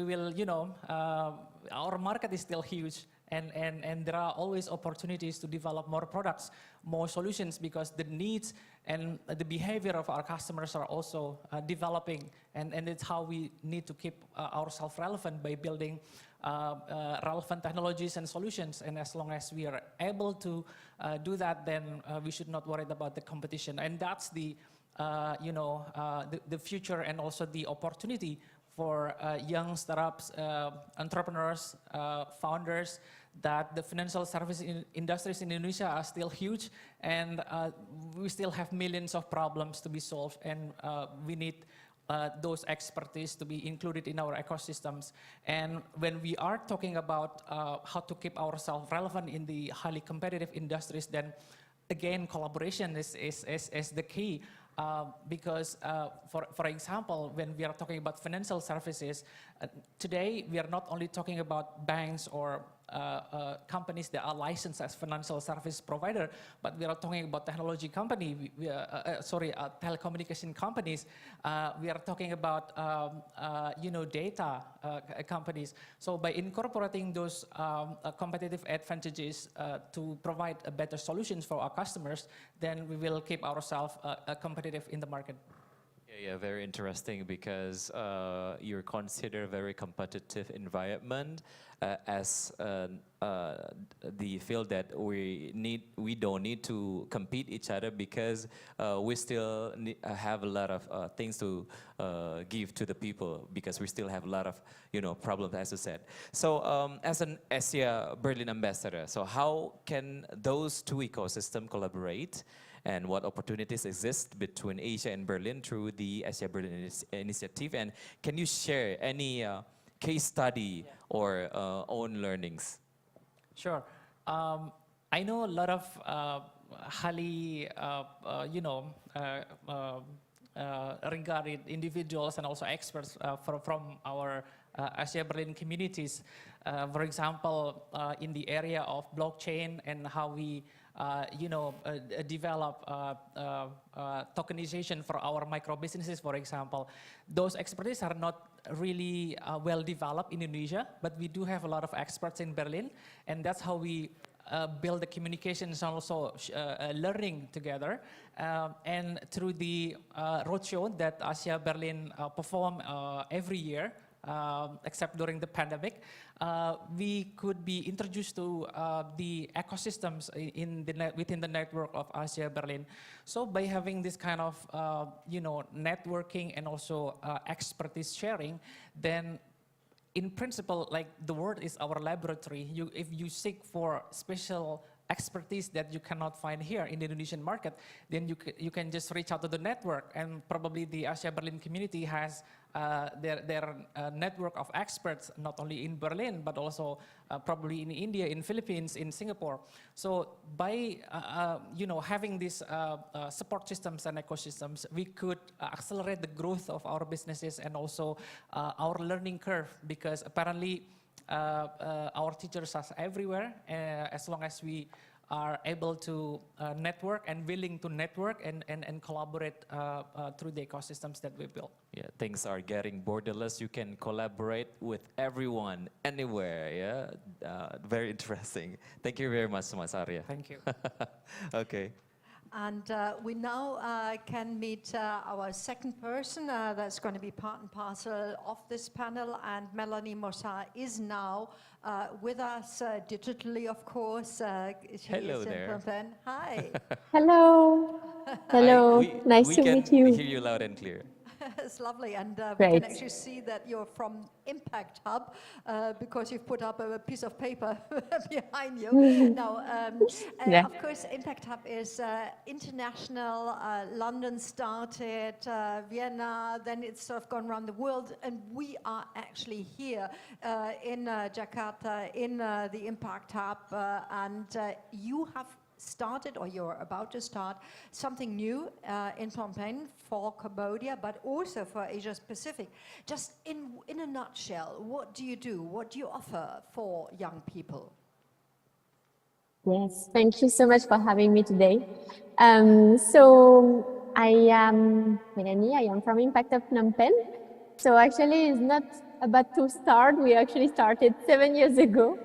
will, our market is still huge. And there are always opportunities to develop more products, more solutions, because the needs and the behavior of our customers are also developing. And it's how we need to keep ourselves relevant by building relevant technologies and solutions. And as long as we are able to do that, then we should not worry about the competition. And that's the future and also the opportunity for young startups, entrepreneurs, founders, that the financial service industries in Indonesia are still huge, and we still have millions of problems to be solved, and we need those expertise to be included in our ecosystems. And when we are talking about how to keep ourselves relevant in the highly competitive industries, then again, collaboration is the key. Because, for example, when we are talking about financial services, today we are not only talking about banks or companies that are licensed as financial service provider, but we are talking about technology company, telecommunication companies. We are talking about data companies. So by incorporating those competitive advantages to provide a better solutions for our customers, then we will keep ourselves competitive in the market. Yeah, very interesting, because you consider very competitive environment as the field that we don't need to compete each other, because we still have a lot of things to give to the people, because we still have a lot of problems, as you said. So as an Asia Berlin ambassador, so how can those two ecosystems collaborate? And what opportunities exist between Asia and Berlin through the Asia Berlin initiative? And can you share any case study or own learnings? Sure. I know a lot of highly, regarded individuals and also experts from our Asia Berlin communities. For example, in the area of blockchain and how we develop tokenization for our micro businesses, for example. Those expertise are not really well developed in Indonesia, but we do have a lot of experts in Berlin, and that's how we build the communications and also learning together. And through the roadshow that Asia Berlin perform every year, except during the pandemic, we could be introduced to the ecosystems within the network of Asia Berlin. So by having this kind of networking and also expertise sharing, then in principle, like the world is our laboratory. If you seek for special expertise that you cannot find here in the Indonesian market, then you can just reach out to the network, and probably the Asia Berlin community has their network of experts, not only in Berlin, but also probably in India, in Philippines, in Singapore. So by having these support systems and ecosystems, we could accelerate the growth of our businesses and also our learning curve, because apparently our teachers are everywhere, as long as we are able to network and willing to network and collaborate through the ecosystems that we built. Yeah, things are getting borderless. You can collaborate with everyone, anywhere. Yeah, very interesting. Thank you very much, Mas Arya. Thank you. Okay. And we now can meet our second person that's going to be part and parcel of this panel. And Melanie Mossa is now with us digitally, of course. Hello there. Hi. Hello. Hello. Nice to meet you. We can hear you loud and clear. It's lovely, and we Great. can actually see that you're from Impact Hub because you've put up a piece of paper behind you. Now, Yeah. of course, Impact Hub is international. London started, Vienna, then it's sort of gone around the world, and we are actually here in Jakarta in the Impact Hub, and you have started, or you're about to start, something new in Phnom Penh for Cambodia, but also for Asia Pacific. Just in a nutshell, what do you do? What do you offer for young people? Yes, thank you so much for having me today. So I am Melanie, I am from Impact of Phnom Penh. So actually it's not about to start, we actually started 7 years ago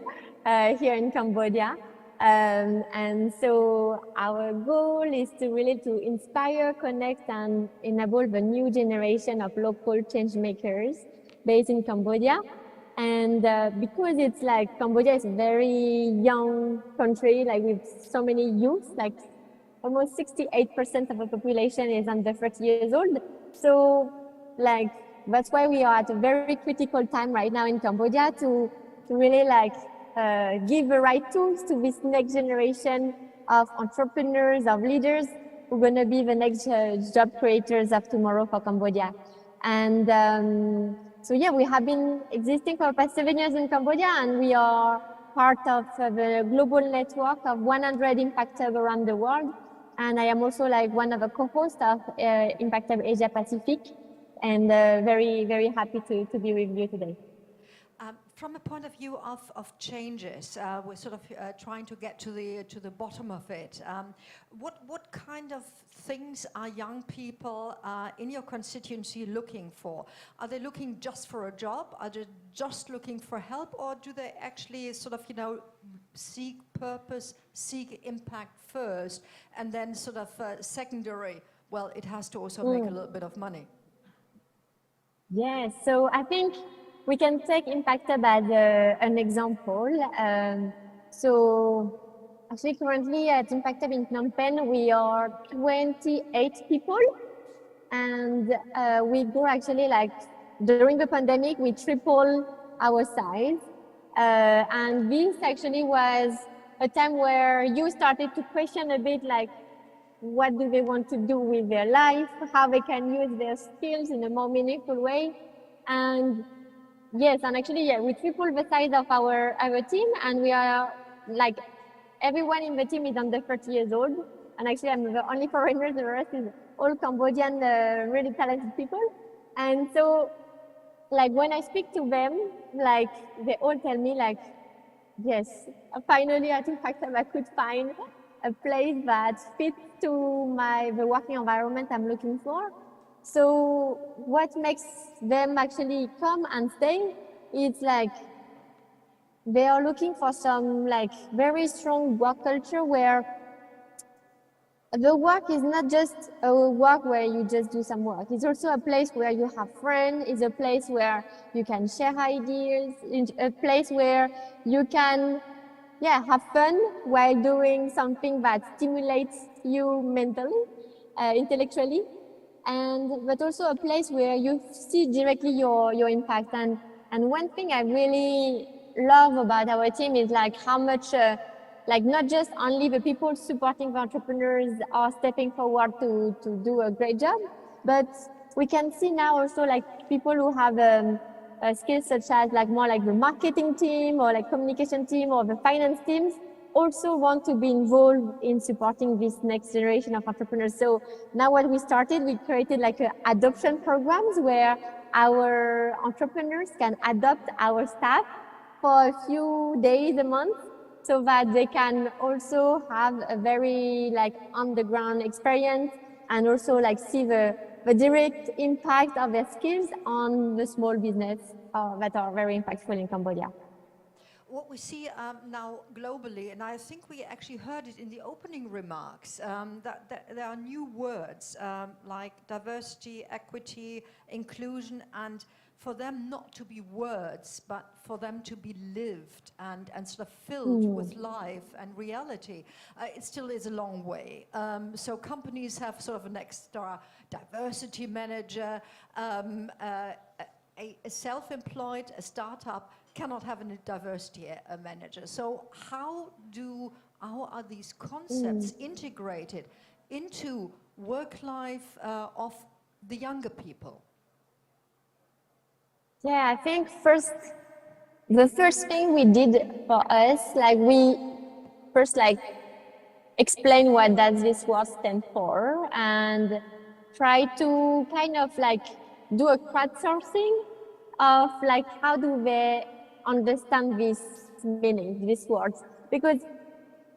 here in Cambodia. And so our goal is to really to inspire, connect, and enable the new generation of local change makers based in Cambodia. And because it's like Cambodia is a very young country, like with so many youth, like almost 68% of the population is under 30 years old. So like that's why we are at a very critical time right now in Cambodia to really like give the right tools to this next generation of entrepreneurs, of leaders who are going to be the next job creators of tomorrow for Cambodia. And so yeah, we have been existing for the past 7 years in Cambodia, and we are part of the global network of 100 Impact Hub around the world. And I am also like one of the co-hosts of Impact Hub Asia Pacific, and very, very happy to be with you today. From a point of view of changes, we're sort of trying to get to the bottom of it. What kind of things are young people in your constituency looking for? Are they looking just for a job? Are they just looking for help? Or do they actually sort of, seek purpose, seek impact first, and then sort of secondary, well, it has to also make a little bit of money? Yes, so I think we can take Impact Hub as an example. So actually currently at Impact Hub in Phnom Penh, we are 28 people. And we grew actually like during the pandemic, we tripled our size. And this actually was a time where you started to question a bit like, what do they want to do with their life, how they can use their skills in a more meaningful way. And yes, and actually, yeah, we tripled the size of our team, and we are like, everyone in the team is under 30 years old. And actually, I'm the only foreigner, the rest is all Cambodian, really talented people. And so, like, when I speak to them, like, they all tell me, like, yes, finally at Impact Hub I could find a place that fits to the working environment I'm looking for. So what makes them actually come and stay is like they are looking for some like very strong work culture where the work is not just a work where you just do some work. It's also a place where you have friends. It's a place where you can share ideas. It's a place where you can have fun while doing something that stimulates you mentally, intellectually, but also a place where you see directly your impact. And one thing I really love about our team is like how much, like not just only the people supporting the entrepreneurs are stepping forward to do a great job, but we can see now also like people who have skills such as like more like the marketing team or like communication team or the finance teams also want to be involved in supporting this next generation of entrepreneurs. So now what we started, we created like adoption programs where our entrepreneurs can adopt our staff for a few days a month so that they can also have a very like on the ground experience and also like see the direct impact of their skills on the small business that are very impactful in Cambodia. What we see now globally, and I think we actually heard it in the opening remarks, that there are new words like diversity, equity, inclusion, and for them not to be words, but for them to be lived and sort of filled with life and reality, it still is a long way. So companies have sort of an extra diversity manager. A self-employed, a startup cannot have a diversity manager. So how are these concepts integrated into work life of the younger people? Yeah, I think the first thing we did for us, like we first like explain what does this word stand for and try to kind of like do a crowdsourcing of like how do they understand this meaning, these words. Because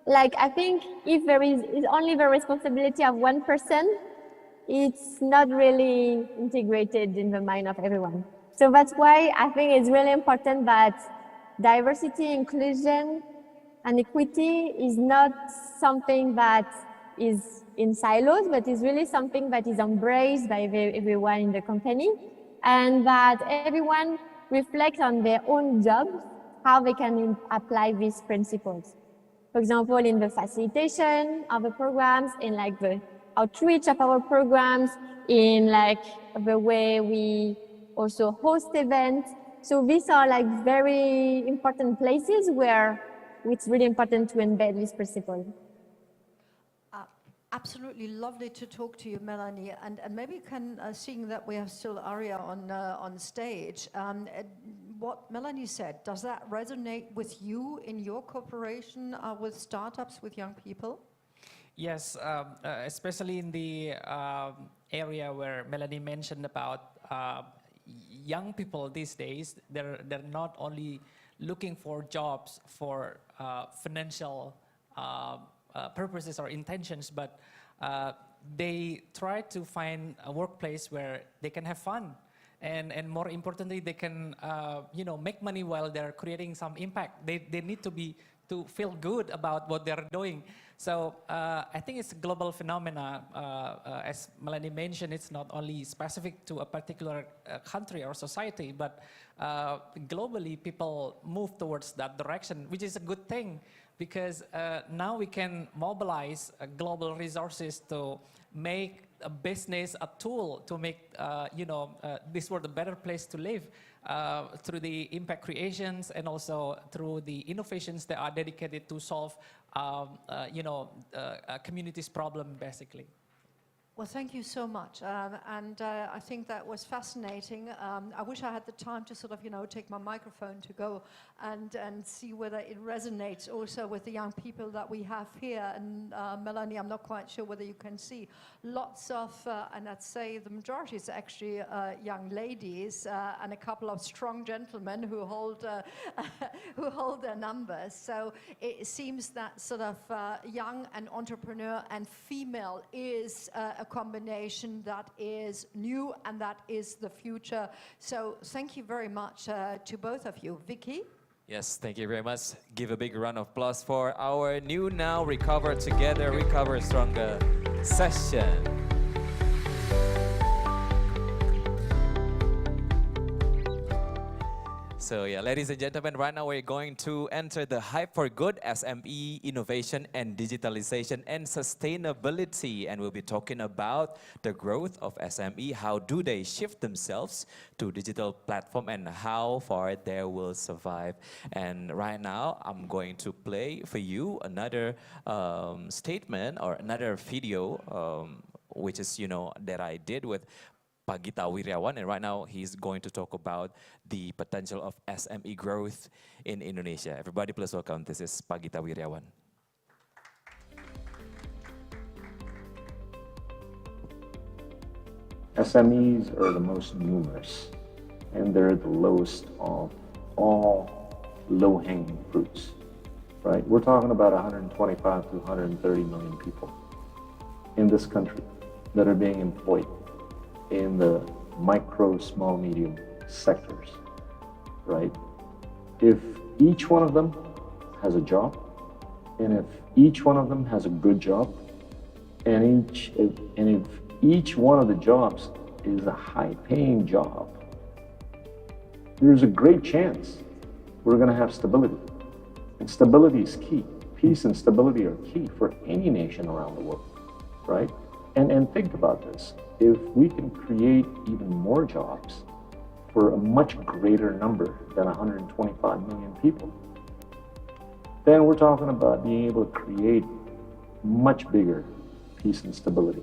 like I think if there is only the responsibility of one person, it's not really integrated in the mind of everyone. So that's why I think it's really important that diversity, inclusion, and equity is not something that is in silos, but is really something that is embraced by everyone in the company, and that everyone reflects on their own jobs, how they can apply these principles. For example, in the facilitation of the programs, in like the outreach of our programs, in like the way we also host events. So these are like very important places where it's really important to embed this principle. Absolutely lovely to talk to you, Melanie. And maybe you can, seeing that we have still Aria on stage, what Melanie said, does that resonate with you in your cooperation with startups, with young people? Yes, especially in the area where Melanie mentioned about young people these days. They're not only looking for jobs for financial purposes or intentions, but they try to find a workplace where they can have fun, and more importantly, they can make money while they're creating some impact. They need to feel good about what they're doing. So I think it's a global phenomena. As Melanie mentioned, it's not only specific to a particular country or society, but globally people move towards that direction, which is a good thing, because now we can mobilize global resources to make a business a tool to make this world a better place to live through the impact creations and also through the innovations that are dedicated to solve a community's problem, basically. Well, thank you so much, and I think that was fascinating. I wish I had the time to sort of, take my microphone to go and see whether it resonates also with the young people that we have here. And Melanie, I'm not quite sure whether you can see lots of, and I'd say the majority is actually young ladies and a couple of strong gentlemen who hold their numbers. So it seems that sort of young and entrepreneur and female is a combination that is new and that is the future. So thank you very much to both of you. Vicky? Yes, thank you very much. Give a big round of applause for our new Now Recover Together, Recover Stronger session. So yeah, ladies and gentlemen, right now we're going to enter the Hype for Good SME Innovation and Digitalization and Sustainability. And we'll be talking about the growth of SME, how do they shift themselves to digital platform and how far they will survive. And right now, I'm going to play for you another statement or another video, which is, that I did with Pak Gita Wiryawan, and right now he's going to talk about the potential of SME growth in Indonesia. Everybody please welcome, this is Pak Gita Wiryawan. SMEs are the most numerous, and they're the lowest of all low-hanging fruits, right? We're talking about 125 to 130 million people in this country that are being employed in the micro, small, medium sectors, right? If each one of them has a job, and if each one of them has a good job, and if each one of the jobs is a high-paying job, there's a great chance we're going to have stability. And stability is key. Peace and stability are key for any nation around the world, right? And think about this. If we can create even more jobs for a much greater number than 125 million people, then we're talking about being able to create much bigger peace and stability.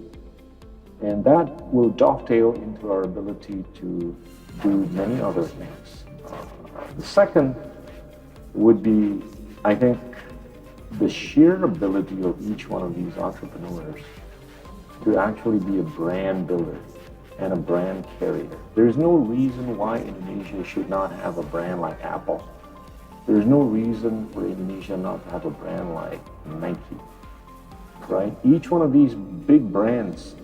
And that will dovetail into our ability to do many other things. The second would be, I think, the sheer ability of each one of these entrepreneurs to actually be a brand builder and a brand carrier. There's no reason why Indonesia should not have a brand like Apple. There's no reason for Indonesia not to have a brand like Nike, right? Each one of these big brands,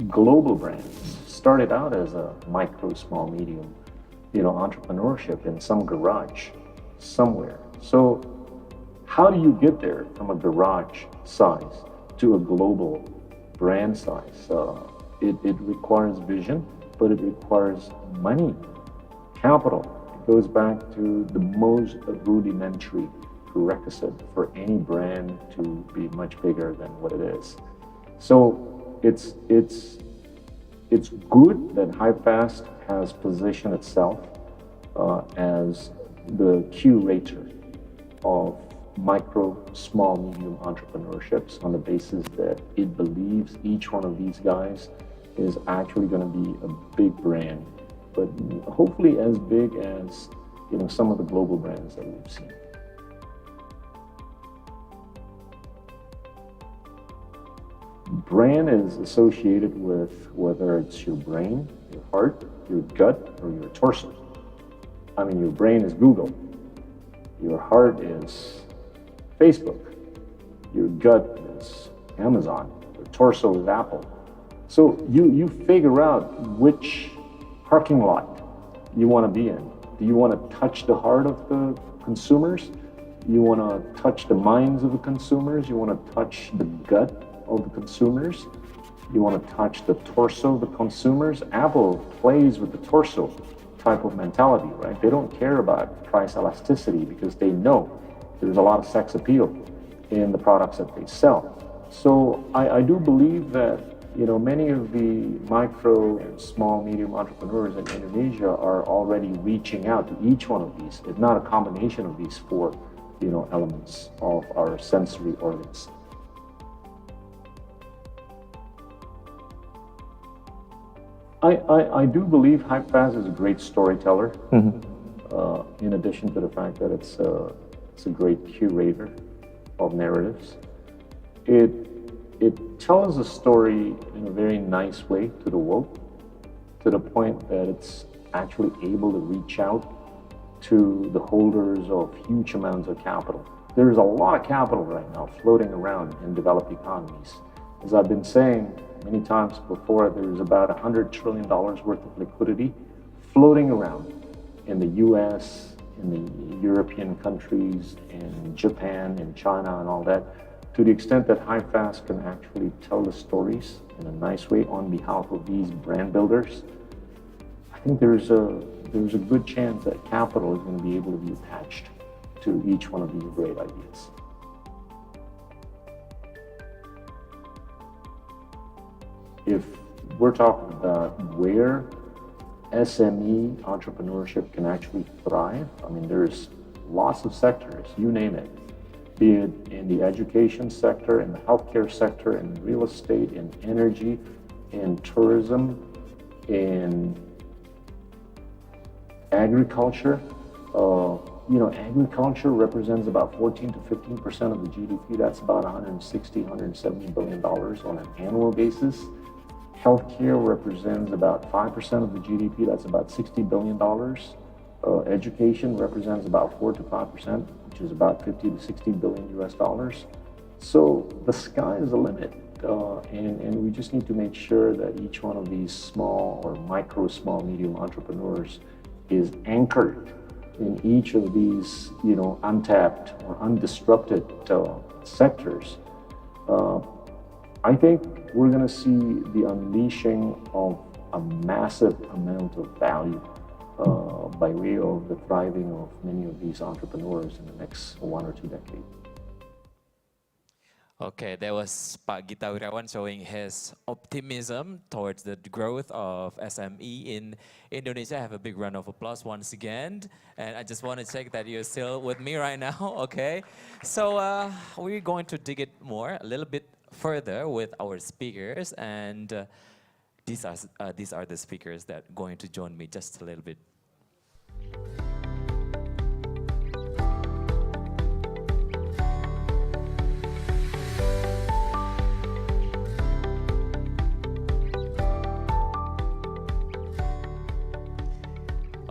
global brands, started out as a micro, small, medium, entrepreneurship in some garage somewhere. So how do you get there from a garage size to a global brand size? It requires vision, but it requires money, capital. It goes back to the most rudimentary prerequisite for any brand to be much bigger than what it is. So it's good that HypeFast has positioned itself as the curator of micro, small, medium entrepreneurships on the basis that it believes each one of these guys is actually going to be a big brand, but hopefully as big as some of the global brands that we've seen. Brand is associated with whether it's your brain, your heart, your gut, or your torso. I mean, your brain is Google, your heart is Facebook, your gut is Amazon, your torso is Apple. So you figure out which parking lot you want to be in. Do you want to touch the heart of the consumers? You want to touch the minds of the consumers? You want to touch the gut of the consumers? You want to touch the torso of the consumers? Apple plays with the torso type of mentality, right? They don't care about price elasticity because they know there's a lot of sex appeal in the products that they sell. So I do believe that many of the micro and small, medium entrepreneurs in Indonesia are already reaching out to each one of these, if not a combination of these four, elements of our sensory organs. I do believe HypeFast is a great storyteller, in addition to the fact that it's a great curator of narratives. It tells a story in a very nice way to the world, to the point that it's actually able to reach out to the holders of huge amounts of capital. There's a lot of capital right now floating around in developed economies. As I've been saying many times before, there's about $100 trillion worth of liquidity floating around in the US, in the European countries, in Japan, in China, and all that. To the extent that HypeFast can actually tell the stories in a nice way on behalf of these brand builders, I think there's a good chance that capital is going to be able to be attached to each one of these great ideas. If we're talking about where SME entrepreneurship can actually thrive, I mean, there's lots of sectors, you name it, be it in the education sector, in the healthcare sector, in real estate, in energy, in tourism, in agriculture. Agriculture represents about 14 to 15% of the GDP. That's about $160, $170 billion on an annual basis. Healthcare represents about 5% of the GDP. That's about $60 billion. Education represents about 4 to 5%, which is about 50 to 60 billion US dollars. So the sky is the limit. And we just need to make sure that each one of these small or micro, small, medium entrepreneurs is anchored in each of these, untapped or undisrupted sectors. I think we're going to see the unleashing of a massive amount of value by way of the thriving of many of these entrepreneurs in the next 1 or 2 decades. Okay, that was Pak Gita Wirawan showing his optimism towards the growth of SME in Indonesia. Have a big round of applause once again. And I just want to check that you're still with me right now, okay? So we're going to dig it more, a little bit further with our speakers. And these are the speakers that are going to join me just a little bit.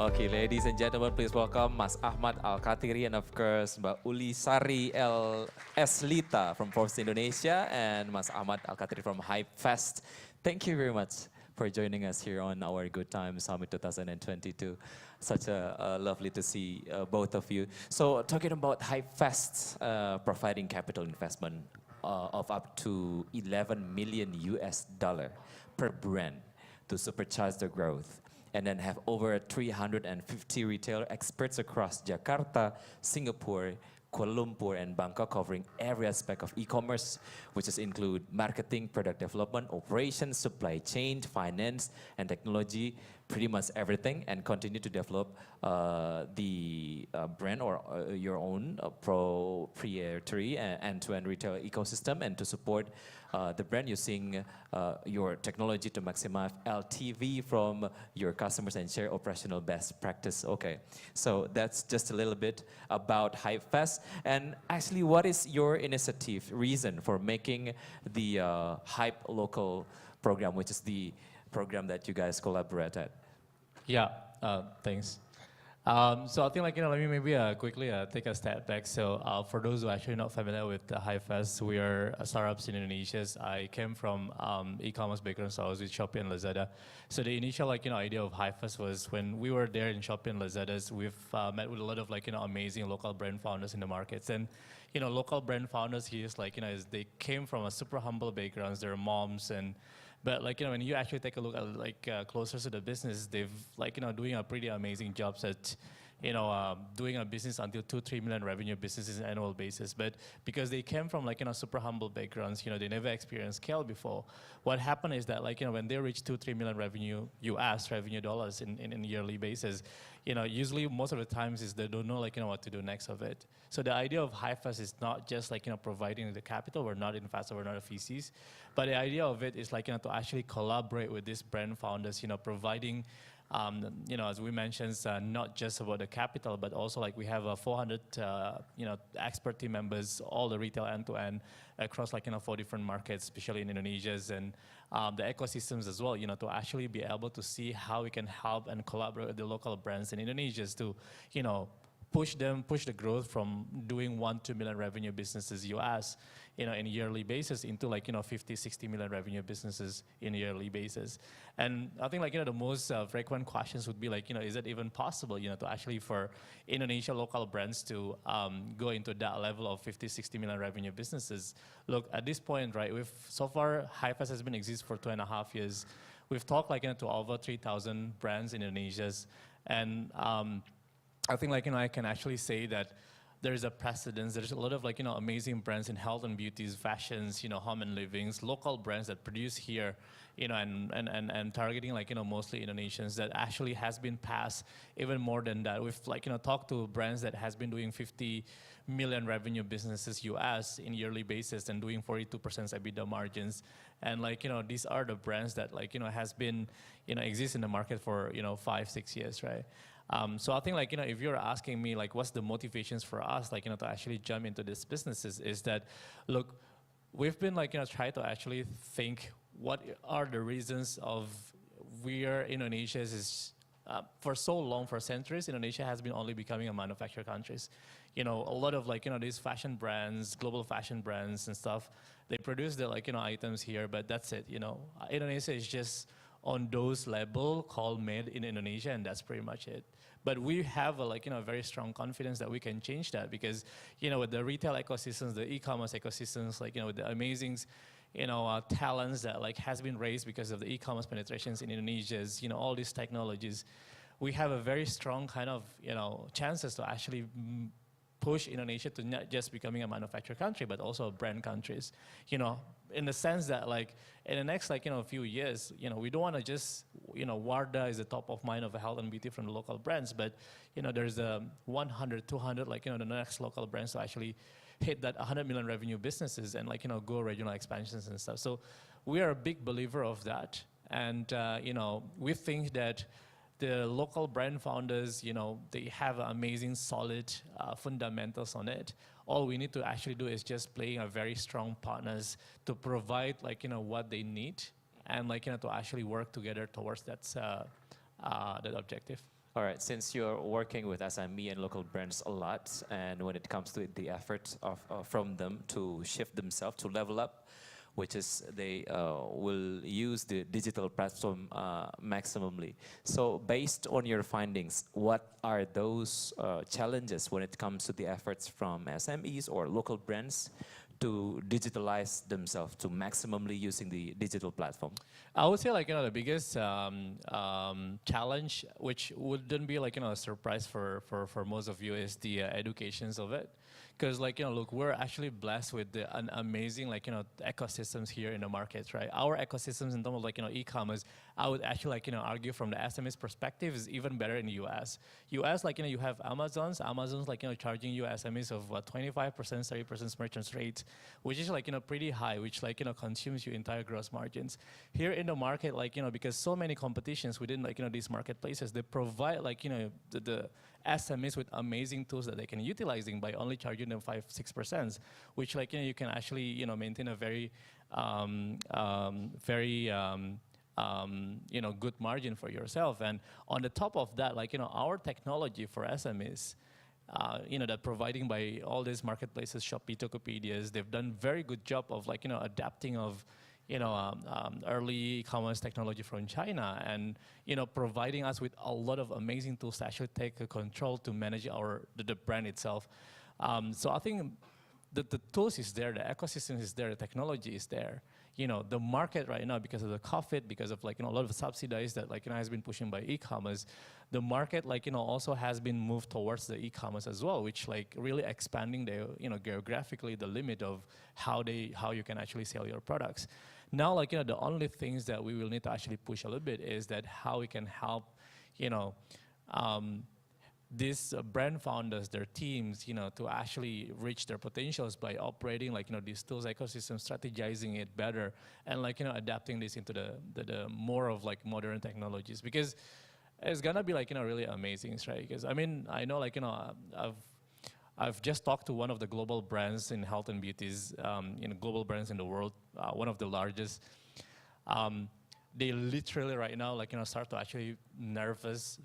Okay, ladies and gentlemen, please welcome Mas Ahmad Al-Katiri and of course Mbak Uli Sari S. Lita from Forbes Indonesia and Mas Ahmad Al-Katiri from HypeFest. Thank you very much for joining us here on our Good Time Summit 2022. Such a lovely to see both of you. So talking about HypeFest providing capital investment of up to $11 million per brand to supercharge their growth. And then have over 350 retail experts across Jakarta, Singapore, Kuala Lumpur, and Bangkok, covering every aspect of e-commerce, which is include marketing, product development, operations, supply chain, finance, and technology, pretty much everything, and continue to develop the brand or your own proprietary end-to-end retail ecosystem, and to support the brand using your technology to maximize LTV from your customers and share operational best practice. Okay, so that's just a little bit about HypeFest. And actually, what is your initiative reason for making the Hype Local program, which is the program that you guys collaborate at? Yeah, thanks. So I think let me maybe quickly take a step back. So for those who are actually not familiar with HypeFest, we are startups in Indonesia. I came from e-commerce background, so I was with Shopee and Lazada. So the initial idea of HypeFest was when we were there in Shopee and Lazada, we've met with a lot of amazing local brand founders in the markets. And local brand founders here is is they came from a super humble backgrounds. They're moms but when you actually take a look at closer to the business, they've doing a pretty amazing job at doing a business until 2-3 million revenue businesses on an annual basis. But because they came from super humble backgrounds, they never experienced scale before. What happened is that when they reach 2-3 million revenue dollars in a yearly basis, usually most of the times is they don't know what to do next of it. So the idea of HypeFest is not just providing the capital. We're not investors, we're not VCs, but the idea of it is to actually collaborate with these brand founders, providing as we mentioned, not just about the capital, but also we have 400 expert team members, all the retail end-to-end across 4 different markets, especially in Indonesia, and the ecosystems as well, to actually be able to see how we can help and collaborate with the local brands in Indonesia to, push the growth from doing 1-2 million revenue businesses US, in a yearly basis into 50-60 million revenue businesses in a yearly basis. And I think the most frequent questions would be is it even possible, to actually for Indonesia local brands to go into that level of 50-60 million revenue businesses? Look, at this point, right, so far HypeFest has been exist for 2.5 years. We've talked to over 3,000 brands in Indonesia, and I think I can actually say that there is a precedence. There's a lot of amazing brands in health and beauties, fashions, home and livings, local brands that produce here, and targeting mostly Indonesians that actually has been past even more than that. We've talked to brands that has been doing 50 million revenue businesses US in yearly basis and doing 42% EBITDA margins. And these are the brands that has been, exist in the market for 5-6 years, right? So I think if you're asking me what's the motivations for us to actually jump into these businesses, is that look, we've been try to actually think what are the reasons of where Indonesia is for so long, for centuries, Indonesia has been only becoming a manufacturer countries. A lot of these fashion brands, global fashion brands and stuff, they produce the items here, but that's it. Indonesia is just on those level called made in Indonesia, and that's pretty much it. But we have a very strong confidence that we can change that, because with the retail ecosystems, the e-commerce ecosystems, with the amazing talents that has been raised because of the e-commerce penetrations in Indonesia, all these technologies, we have a very strong kind of, chances to actually push Indonesia to not just becoming a manufacturer country, but also a brand countries. In the sense that like in the next few years, we don't want to just, Wardah is the top of mind of health and beauty from the local brands, but there's 100, 200 the next local brands to actually hit that 100 million revenue businesses and go regional expansions and stuff. So we are a big believer of that, and we think that the local brand founders, they have amazing, solid fundamentals on it. All we need to actually do is just playing a very strong partners to provide, what they need, and to actually work together towards that objective. All right, since you're working with SME and local brands a lot, and when it comes to the efforts from them to shift themselves, to level up, which is they will use the digital platform maximally. So based on your findings, what are those challenges when it comes to the efforts from SMEs or local brands to digitalize themselves, to maximally using the digital platform? I would say the biggest challenge, which wouldn't be a surprise for most of you, is the educations of it. Because look, we're actually blessed with an amazing ecosystems here in the markets, right? Our ecosystems in terms of e-commerce, I would actually argue from the SMEs perspective is even better in the US. You have Amazon's charging you SMEs of 25%, 30% merchants rates, which is pretty high, which consumes your entire gross margins. Here in the market, because so many competitions within these marketplaces, they provide the SMEs with amazing tools that they can utilizing by only charging them 5-6%, which you can actually maintain a very good margin for yourself. And on the top of that, our technology for SMEs, that providing by all these marketplaces, Shopee, Tokopedias, they've done very good job of adapting of early e-commerce technology from China, and providing us with a lot of amazing tools to actually take control to manage the brand itself. So I think the tools is there, the ecosystem is there, the technology is there. The market right now, because of the COVID, because of a lot of subsidies that has been pushing by e-commerce, the market also has been moved towards the e-commerce as well, which really expanding the geographically the limit of how you can actually sell your products. Now the only things that we will need to actually push a little bit is that how we can help these brand founders, their teams, to actually reach their potentials by operating these tools ecosystem, strategizing it better, and adapting this into the more of modern technologies, because it's gonna be really amazing, right? Because I know I've just talked to one of the global brands in health and beauties, global brands in the world, one of the largest. They literally right now start to actually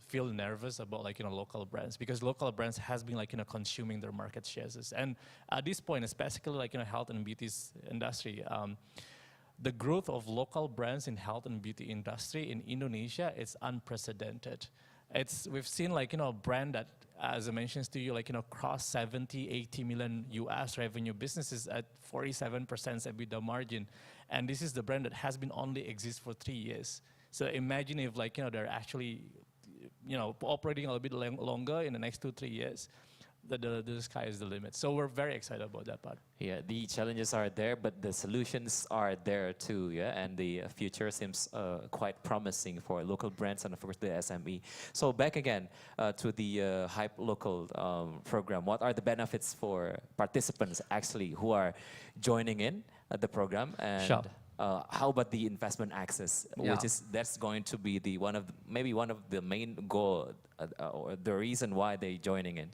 feel nervous about local brands, because local brands has been consuming their market shares. And at this point, especially health and beauties industry, the growth of local brands in health and beauty industry in Indonesia is unprecedented. We've seen a brand that, as I mentioned to you, cross 70, 80 million US revenue businesses at 47% EBITDA margin. And this is the brand that has been only exist for 3 years. So imagine if they're actually, operating a little bit longer in the next 2-3 years. The sky is the limit. So we're very excited about that part. Yeah, the challenges are there, but the solutions are there too, yeah? And the future seems quite promising for local brands and of course the SME. So back again to the Hype Local program. What are the benefits for participants actually who are joining in the program? And sure. How about the investment access, which is that's going to be maybe one of the main goal or the reason why they joining in?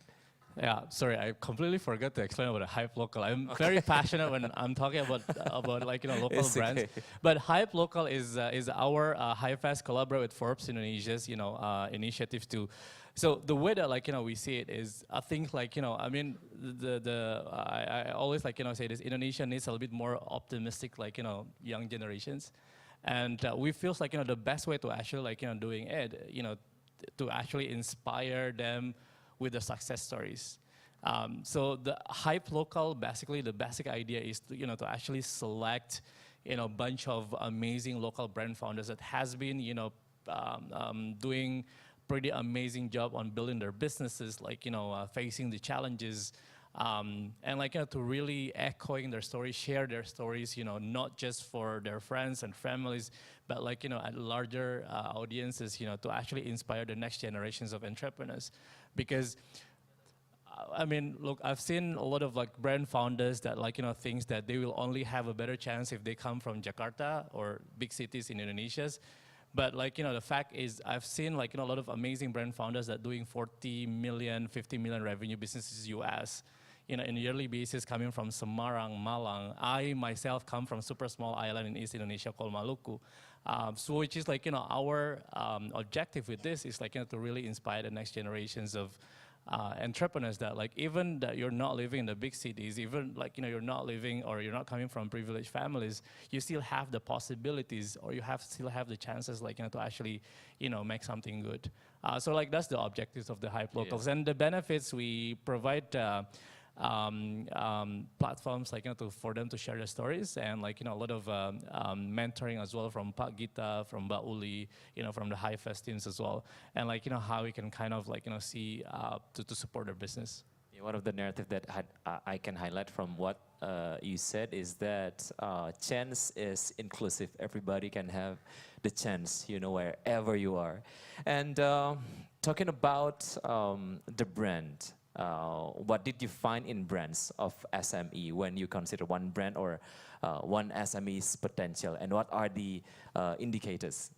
Yeah, sorry, I completely forgot to explain about Hype Local. I'm very passionate when I'm talking about local It's brands. okay. But Hype Local is our HiFest collaborate with Forbes Indonesia's initiative to. So the way that we see it is, I think I always say this: Indonesia needs a little bit more optimistic young generations, and we feel the best way to actually doing it to actually inspire them with the success stories. So the Hype Local, basically the basic idea is to actually select a bunch of amazing local brand founders that has been doing pretty amazing job on building their businesses, like, facing the challenges, and like, to really echoing their stories, share their stories, not just for their friends and families, but like, at larger audiences, to actually inspire the next generations of entrepreneurs. Because I mean, look, I've seen a lot of like brand founders that like, thinks that they will only have a better chance if they come from Jakarta or big cities in Indonesia. But like, the fact is I've seen like, a lot of amazing brand founders that doing 40 million, 50 million revenue businesses US, in a yearly basis coming from Semarang, Malang. I myself come from super small island in East Indonesia called Maluku. So which is like, our objective with this is like, to really inspire the next generations of entrepreneurs that like, even that you're not living in the big cities, even like, you're not living or you're not coming from privileged families, you still have the possibilities or you still have the chances like, to actually, make something good. So like, that's the objectives of the Hype Locals. And the benefits we provide platforms like, for them to share their stories, and like, a lot of mentoring as well from Pak Gita, from Mbak Uli, from the High Fest teams as well, and like, how we can kind of like, see to support their business. Yeah, one of the narrative that I can highlight from what you said is that chance is inclusive. Everybody can have the chance, wherever you are. And talking about the brand, what did you find in brands of SME when you consider one brand or one SME's potential, and what are the indicators?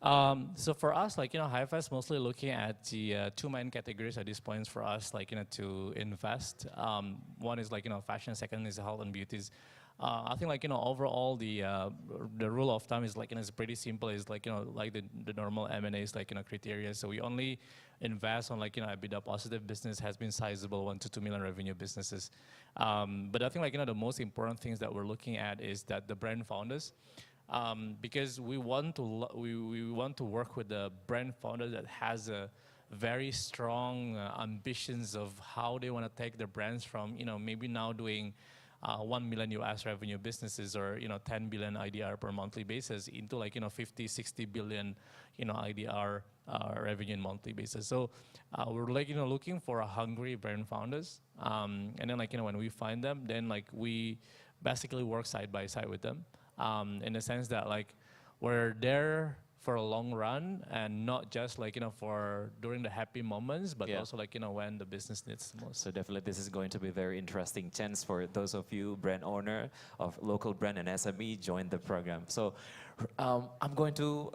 So for us, like, HiFest mostly looking at the two main categories at this point for us, like, to invest. One is like, fashion, second is health and beauties. I think like, overall the rule of thumb is like, it's pretty simple. It's like, like the normal M&As, like, criteria. So we only invest on like, EBITDA positive business has been sizable 1 to 2 million revenue businesses. But I think like, the most important things that we're looking at is that the brand founders, because we want to work with the brand founder that has a very strong ambitions of how they want to take their brands from, maybe now doing 1 million US revenue businesses or 10 billion IDR per monthly basis into like 50, 60 billion IDR revenue in monthly basis. So we're like looking for a hungry brand founders, and then like when we find them, then like we basically work side by side with them, in the sense that like we're there for a long run and not just like, for during the happy moments, but also like, when the business needs the most. So definitely this is going to be a very interesting chance for those of you brand owner of local brand and SME join the program. So I'm going to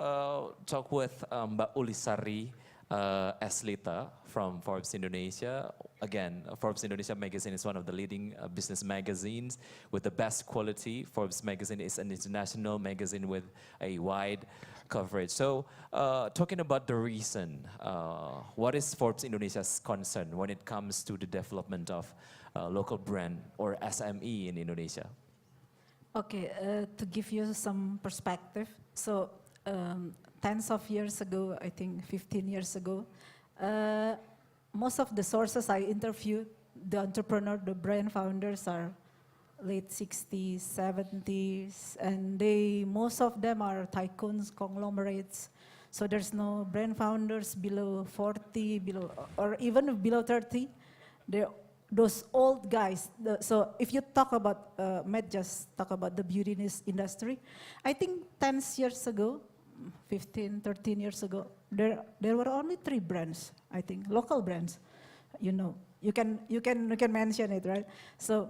talk with Mbak Ulisari Eslita from Forbes Indonesia. Again, Forbes Indonesia magazine is one of the leading business magazines with the best quality. Forbes magazine is an international magazine with a wide coverage. So talking about the reason, what is Forbes Indonesia's concern when it comes to the development of local brand or SME in Indonesia? Okay, to give you some perspective, so tens of years ago, I think 15 years ago, most of the sources I interviewed, the entrepreneur, the brand founders are late 60s, 70s, and most of them are tycoons, conglomerates. So there's no brand founders below 40, or even below 30. They're those old guys. So if you talk about, Matt just talk about the beauty industry, I think 10 years ago, 15, 13 years ago, there were only 3 brands, I think, local brands. You can mention it, right? So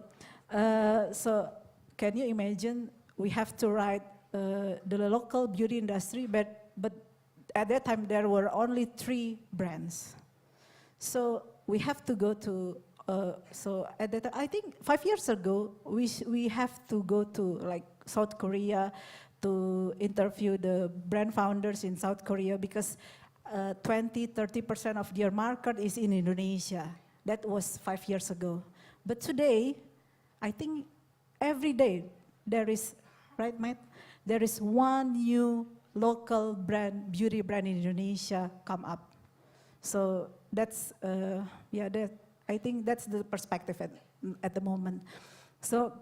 can you imagine we have to write the local beauty industry, but at that time there were only 3 brands. So we have to go to, so at that time, I think 5 years ago, we have to go to like South Korea to interview the brand founders in South Korea, because 20-30% of their market is in Indonesia. That was 5 years ago. But today, I think every day there is, right, Matt? There is one new local brand, beauty brand in Indonesia come up. So that's, I think that's the perspective at the moment. So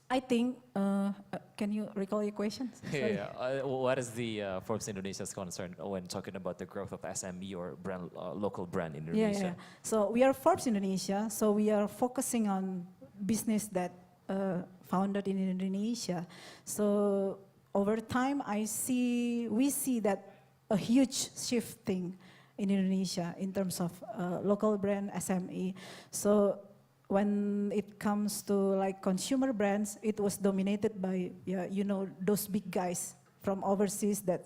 I think, can you recall your question? Sorry. Yeah. What is the Forbes Indonesia's concern when talking about the growth of SME or brand, local brand in Indonesia? Yeah. So we are Forbes Indonesia, so we are focusing on business that founded in Indonesia. So over time, we see that a huge shifting in Indonesia in terms of local brand SME. So when it comes to like consumer brands, it was dominated by, those big guys from overseas that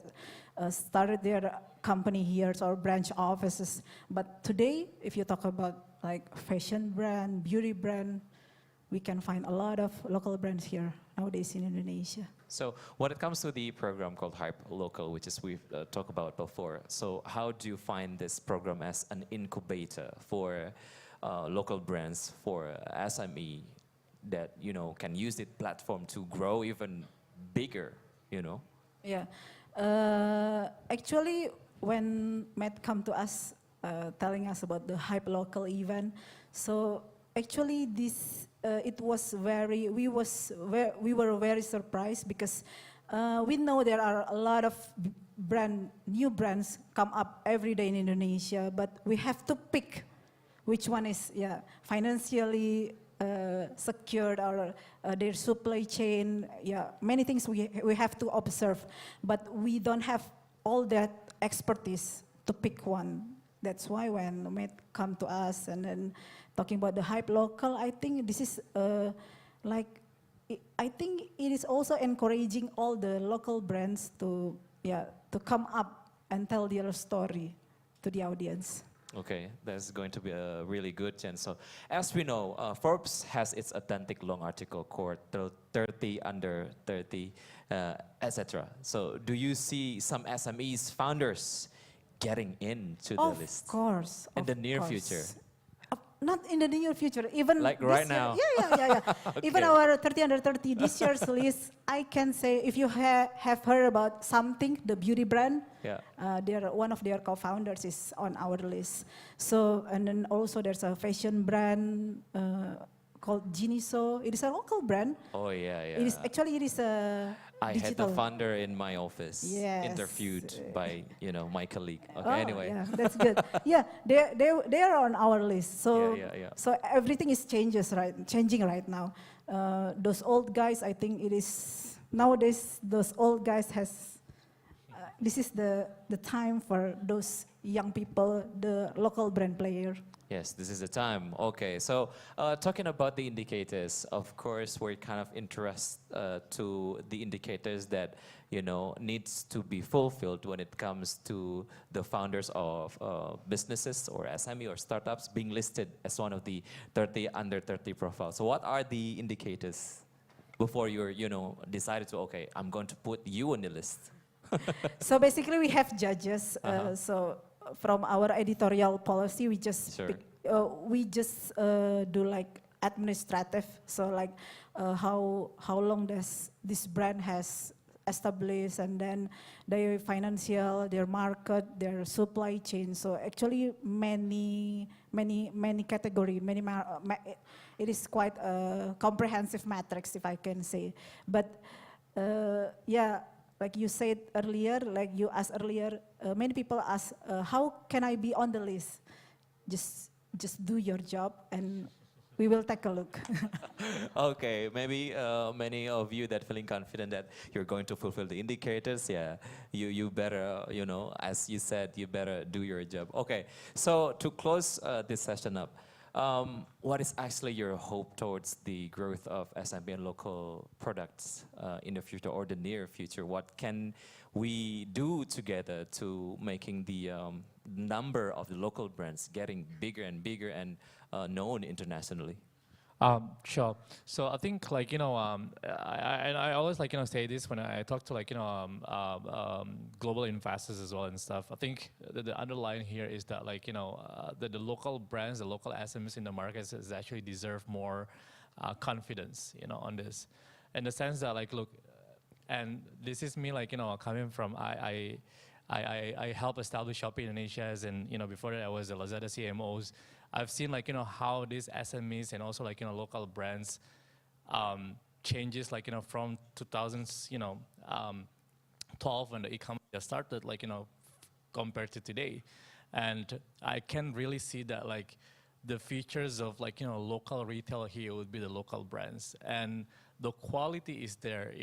started their company here or branch offices. But today, if you talk about like fashion brand, beauty brand, we can find a lot of local brands here nowadays in Indonesia. So when it comes to the program called Hype Local, which is we've talked about before, so how do you find this program as an incubator for local brands, for SME that, can use the platform to grow even bigger, Yeah. Actually, when Matt come to us telling us about the Hype Local event, so actually this we were very surprised because we know there are a lot of new brands come up every day in Indonesia, but we have to pick which one is financially secured or their supply chain. Many things we have to observe, but we don't have all that expertise to pick one. That's why when Matt come to us and then talking about the Hype Local, I think this is I think it is also encouraging all the local brands to come up and tell their story to the audience. Okay, that's going to be a really good chance. So, as we know, Forbes has its authentic long article called 30 under 30, etc. So, do you see some SMEs founders getting into the list? Of course. In the near future? Not in the near future, even like this right year. now? Yeah. Okay. Even our 30 under 30 this year's list, I can say if you have heard about something, the beauty brand, one of their co-founders is on our list. So, and then also there's a fashion brand called Giniso. It is a local brand. Oh yeah. It is a I had digital. the founder in my office, Yes. interviewed by my colleague. Okay, Oh, anyway. yeah, that's good. Yeah, they are on our list. So Yeah. so everything is changing right now. Those old guys, I think it is nowadays. Those old guys this is the time for those young people, the local brand player. Yes, this is the time. Okay, so talking about the indicators, of course, we're kind of interested to the indicators that, needs to be fulfilled when it comes to the founders of businesses or SME or startups being listed as one of the 30 under 30 profiles. So what are the indicators before you're, decided to, okay, I'm going to put you on the list? So basically we have judges. So from our editorial policy, we just do like administrative. So like how long does this brand has established, and then their financial, their market, their supply chain. So actually many category, it is quite a comprehensive matrix, if I can say. But like you said earlier, like you asked earlier, many people ask, how can I be on the list? Just do your job and we will take a look. Okay, maybe many of you that feeling confident that you're going to fulfill the indicators, you better, as you said, you better do your job. Okay, so to close this session up, what is actually your hope towards the growth of SME and local products in the future or the near future? What can we do together to making the number of the local brands getting bigger and bigger and known internationally? Sure. So I think I always say this when I talk to global investors as well and stuff. I think the underlying here is that the local brands, the local SMEs in the markets is actually deserve more confidence, on this, in the sense that look, and this is me coming from I helped establish Shopee Indonesia, as in before that I was the Lazada CMOs. I've seen how these SMEs and also local brands changes like, from 2000s, 12 when the e-commerce just started, like, compared to today. And I can really see that, like, the features of, like, local retail here would be the local brands. And the quality is there,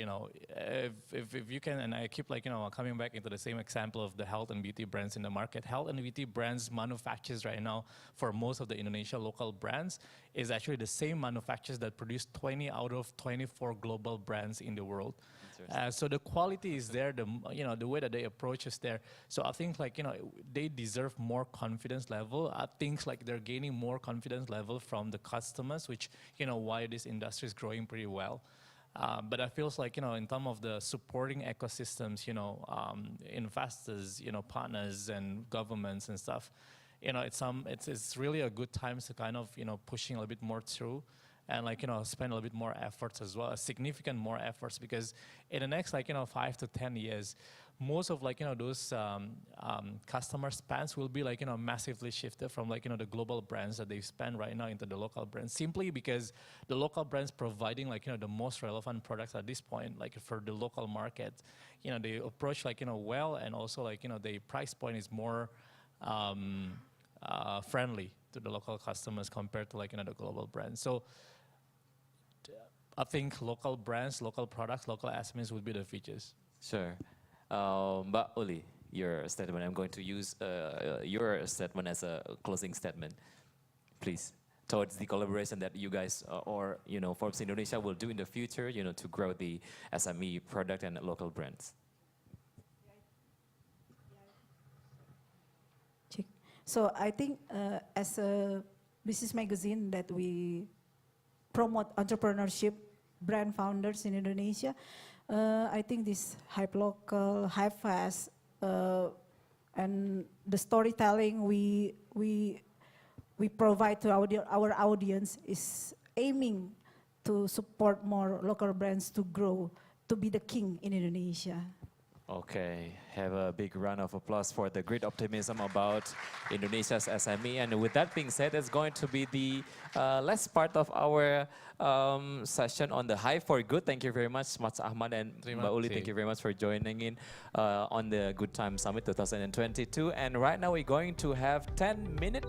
if you can, and I keep, like, coming back into the same example of the health and beauty brands in the market. Health and beauty brands manufacturers right now for most of the Indonesia local brands is actually the same manufacturers that produce 20 out of 24 global brands in the world. So the quality is there, the way that they approach is there. So I think, like, they deserve more confidence level. I think, like, they're gaining more confidence level from the customers, which, why this industry is growing pretty well. But I feels like, in terms of the supporting ecosystems, investors, partners and governments and stuff, it's really a good time to kind of, pushing a little bit more through. And, like, spend a little bit more efforts as well, significant more efforts, because in the next, like, 5 to 10 years, most of, like, those customer spends will be, like, massively shifted from, like, the global brands that they spend right now into the local brands, simply because the local brands providing, like, the most relevant products at this point, like, for the local market, they approach, like, well, and also, like, the price point is more friendly to the local customers compared to, like, the global brands. So I think local brands, local products, local SMEs would be the features. Sure. Mbak Uli, your statement, I'm going to use your statement as a closing statement, please, towards the collaboration that you guys or, Forbes Indonesia will do in the future, to grow the SME product and local brands. So I think as a business magazine that we promote entrepreneurship, brand founders in Indonesia, I think this hype local, hype fast, and the storytelling we provide to our audience is aiming to support more local brands to grow, to be the king in Indonesia. Okay, have a big round of applause for the great optimism about Indonesia's SME. And with that being said, it's going to be the last part of our session on the Hive for Good. Thank you very much, Mas Ahmad and Mbak Uli. Thank you very much for joining in on the Good Time Summit 2022. And right now we're going to have 10-minute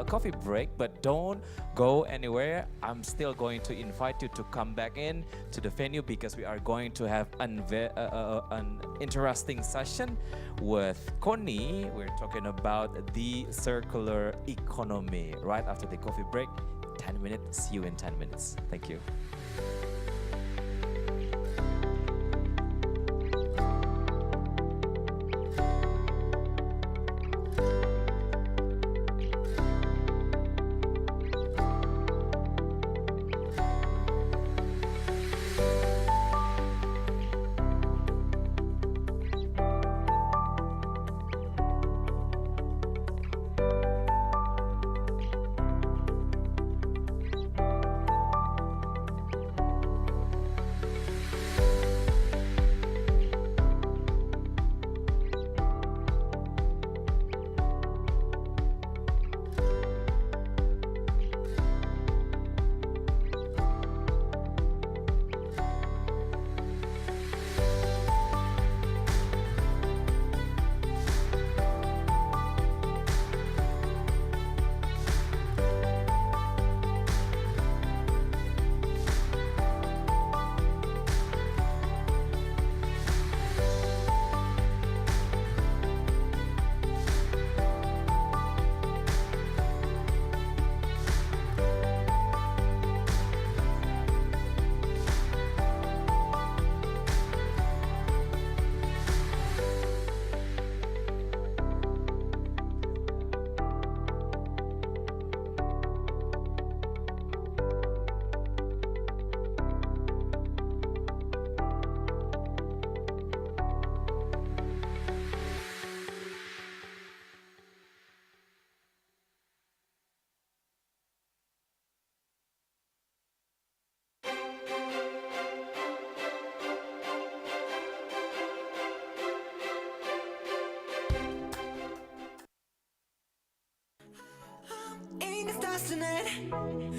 coffee break, but don't go anywhere. I'm still going to invite you to come back in to the venue because we are going to have an interesting session with Connie. We're talking about the circular economy right after the coffee break. 10 minutes, see you in 10 minutes. Thank you.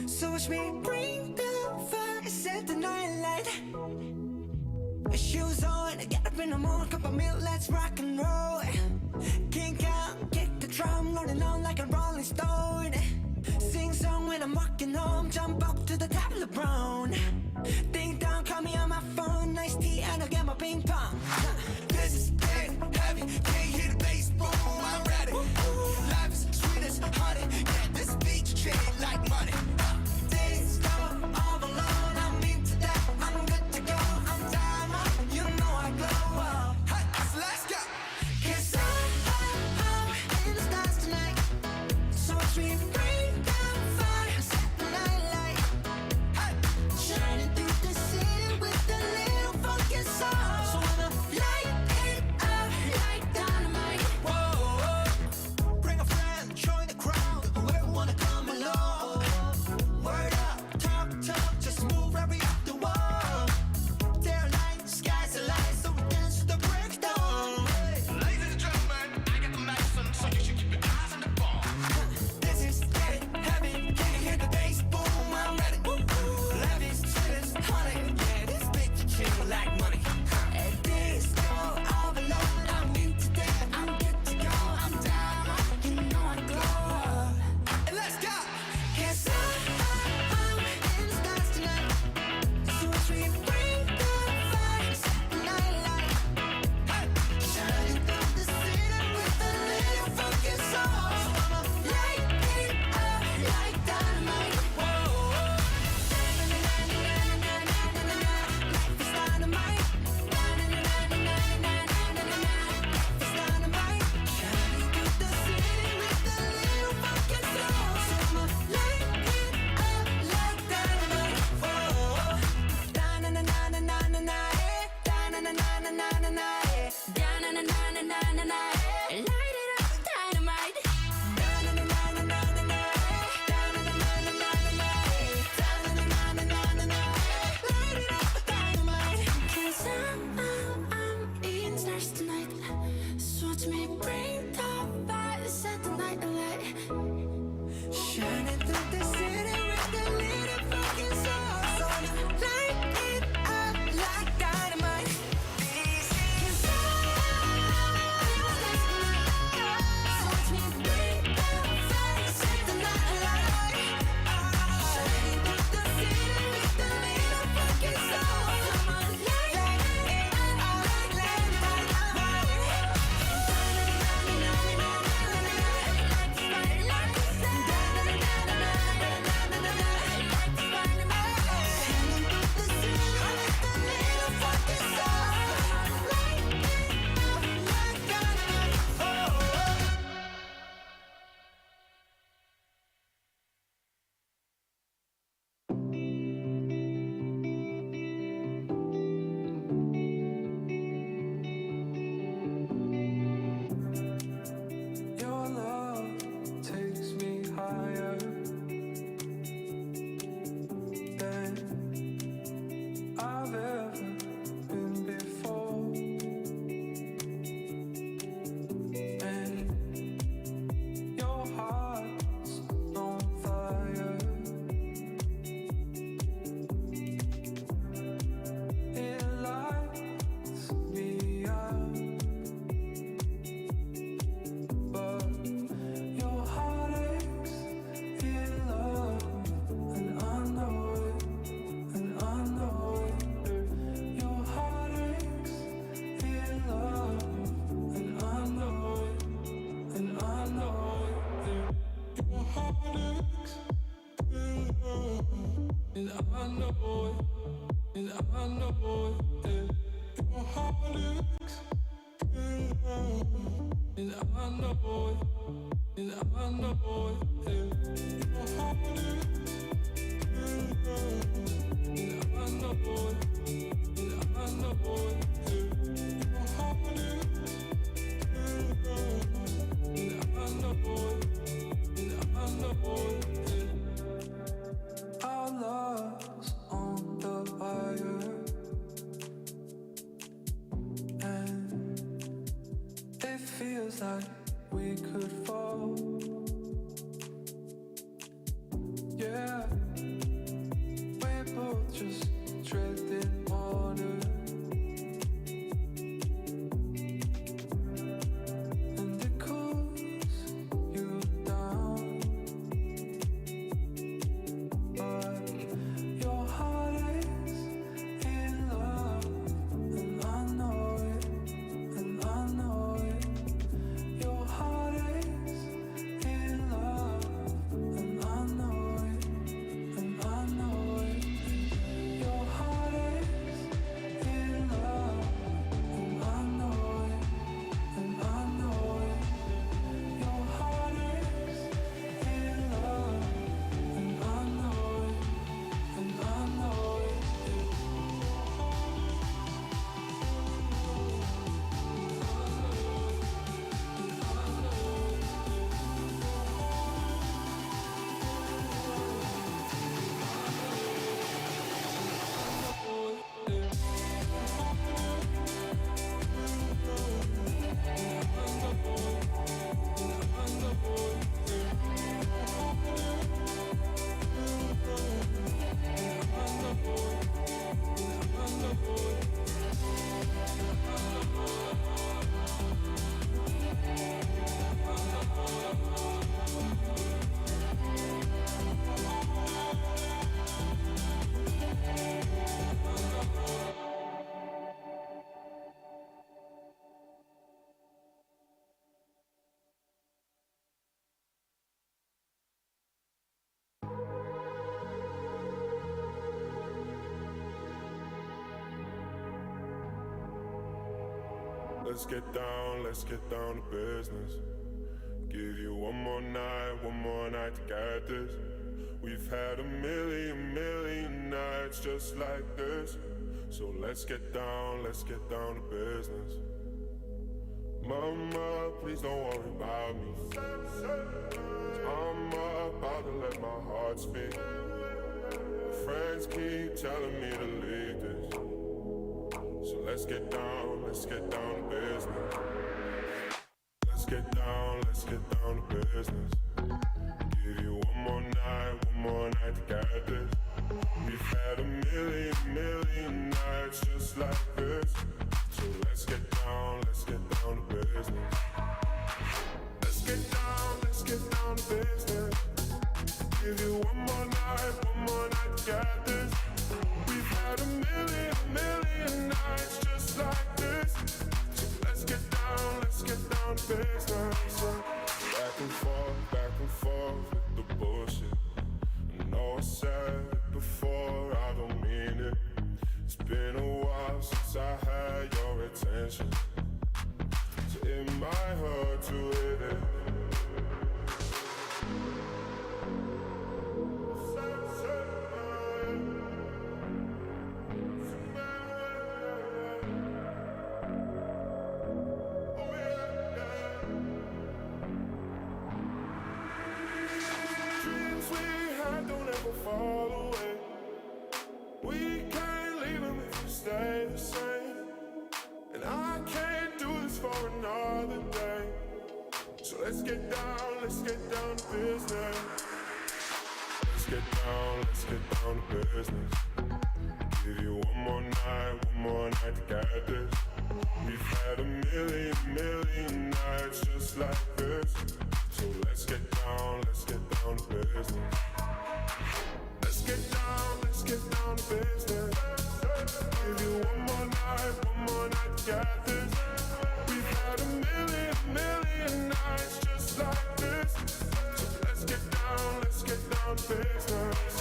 So watch me bring the fire. set the night light. Shoes on, get up in the morning, cup of milk, let's rock and roll. Kink out, kick the drum, rolling on like a rolling stone. Sing song when I'm walking home, jump up to the top of the brown. Ding dong, call me on my phone, nice tea and I'll get my ping pong. This is getting heavy, can't hear the bass, boom, I'm ready. Life is sweet as honey, yeah, this beat you treat like money. Days go all alone, I'm into that, I'm good to go, I'm time up, you know I glow up. Hey, so let's go. 'Cause I'm in the stars tonight, so we bring down fire, set the night light. Hey, shining through the city with a little funky soul. So I'ma light it up like dynamite. Whoa, bring a friend, join the crowd, whoever wanna come along. Word up, talk, just move right up the wall. They're light, sky's the light, so we dance to the breakdown. Ladies and gentlemen, I got the medicine, so you should keep your eyes on the ball. This is getting heavy, can you hear the bass? Boom, I'm ready. Life is sweet as honey, yeah, this bitch chill like money. And this go all alone, I'm into that, I'm good to go, I'm down, you know I glow up. And let's go! 'Cause I'm in the stars tonight, so we bring the fire, set the night light. Hey, shining through the city with a little funky soul. So I'ma light it up like dynamite. Whoa, life is dynamite. Life is dynamite. Shining through the city with a little funky soul. So I'ma light it up like dynamite. Whoa, da-na-na-na-na-na-na, da-na-na-na-na-na-na, da-na-na-na-na-na-na, light it up dynamite. Da-na-na-na-na-na-na, da-na-na-na-na-na-na, da-na-na-na-na-na-na, light it up dynamite. 'Cause I'm in stars tonight, so watch me bring the fire, set the night alight. Shining through the city with a little funky soul. So light it up like dynamite. 'Cause so watch me bring the fire, set the night alight. Shining through the city with a little funky soul. So light it up like dynamite. Your love takes me higher than I've ever been before. And your heart's on fire. It lights me up. But your heart aches in love, and I know it, and I know it. Your heart aches in love, and I know it, and I know it. Your heart aches in love, and I know it, and I know it. Your heart aches in love. And I know it, and I know it. Your heart is in love. And I know it, and I know it. Your heart is in love. And I know it, and I know it. Our love's on the wire, and it feels like we could fall. Yeah, we're both just let's get down to business. Give you one more night to get this. We've had a million nights just like this. So let's get down to business. Mama, please don't worry about me. I'm about to let my heart speak. Friends keep telling me to leave this. So let's get down to business. Let's get down to business. Give you one more night to get this. We've had a million nights just like this. So let's get down to business. Let's get down to business. Give you one more night to get this. We've had a million nights just like this. So let's get down to business. Back and forth with the bullshit. I know I said it before, I don't mean it. It's been a while since I had your attention, so it might hurt to hit it. Dreams we had don't ever fall away. We can't leave them if you stay the same. And I can't do this for another day. So let's get down to business. Let's get down to business. Give you one more night to get this. We've had a million nights just like this. So let's get down to business. Let's get down to business. Give you one more night to get this. We've had a million nights just like this. So let's get down to business.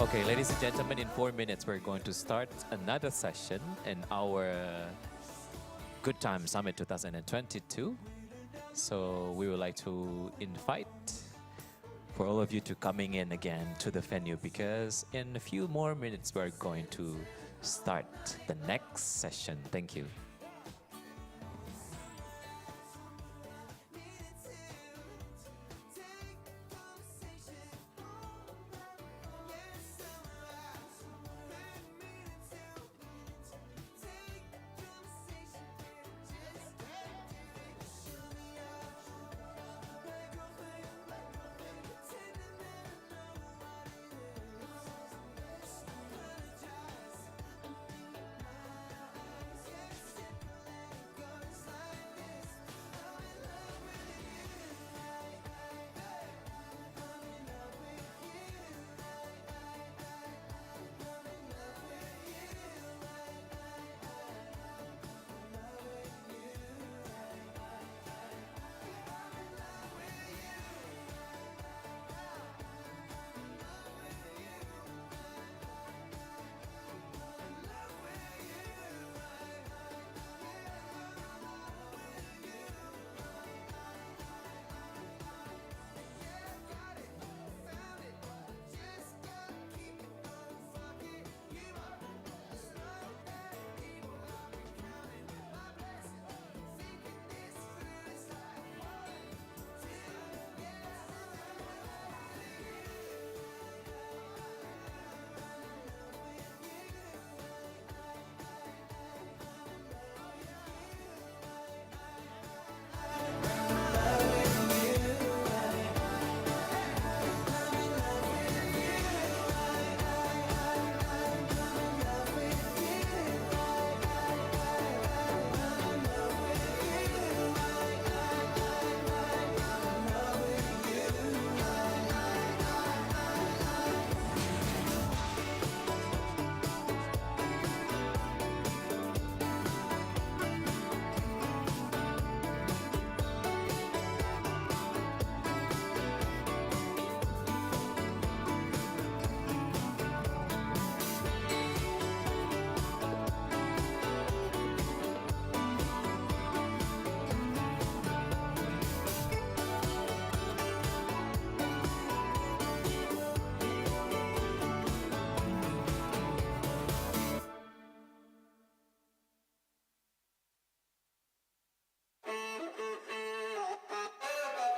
Okay, ladies and gentlemen, in 4 minutes, we're going to start another session in our Good Time Summit 2022. So we would like to invite for all of you to coming in again to the venue, because in a few more minutes, we're going to start the next session. Thank you.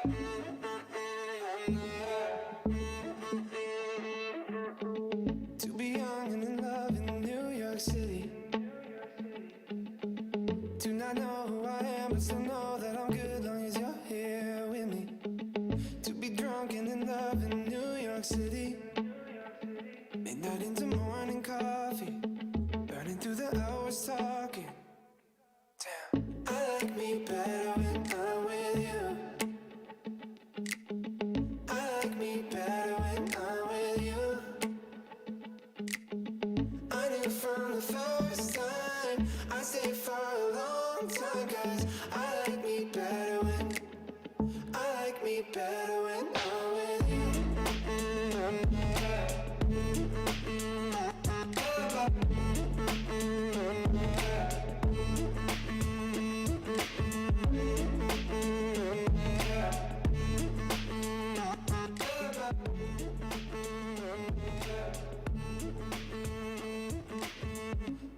To be young and in love in New York City. Do not know who I am, but still know that I'm good long as you're here with me. To be drunk and in love in New York City. Midnight into morning coffee, burning through the hours talking. Damn, I like me better when I'm with you. I like me better when I'm with you. I knew from the first time I stayed for a long time, 'cause I like me better when I'm with you.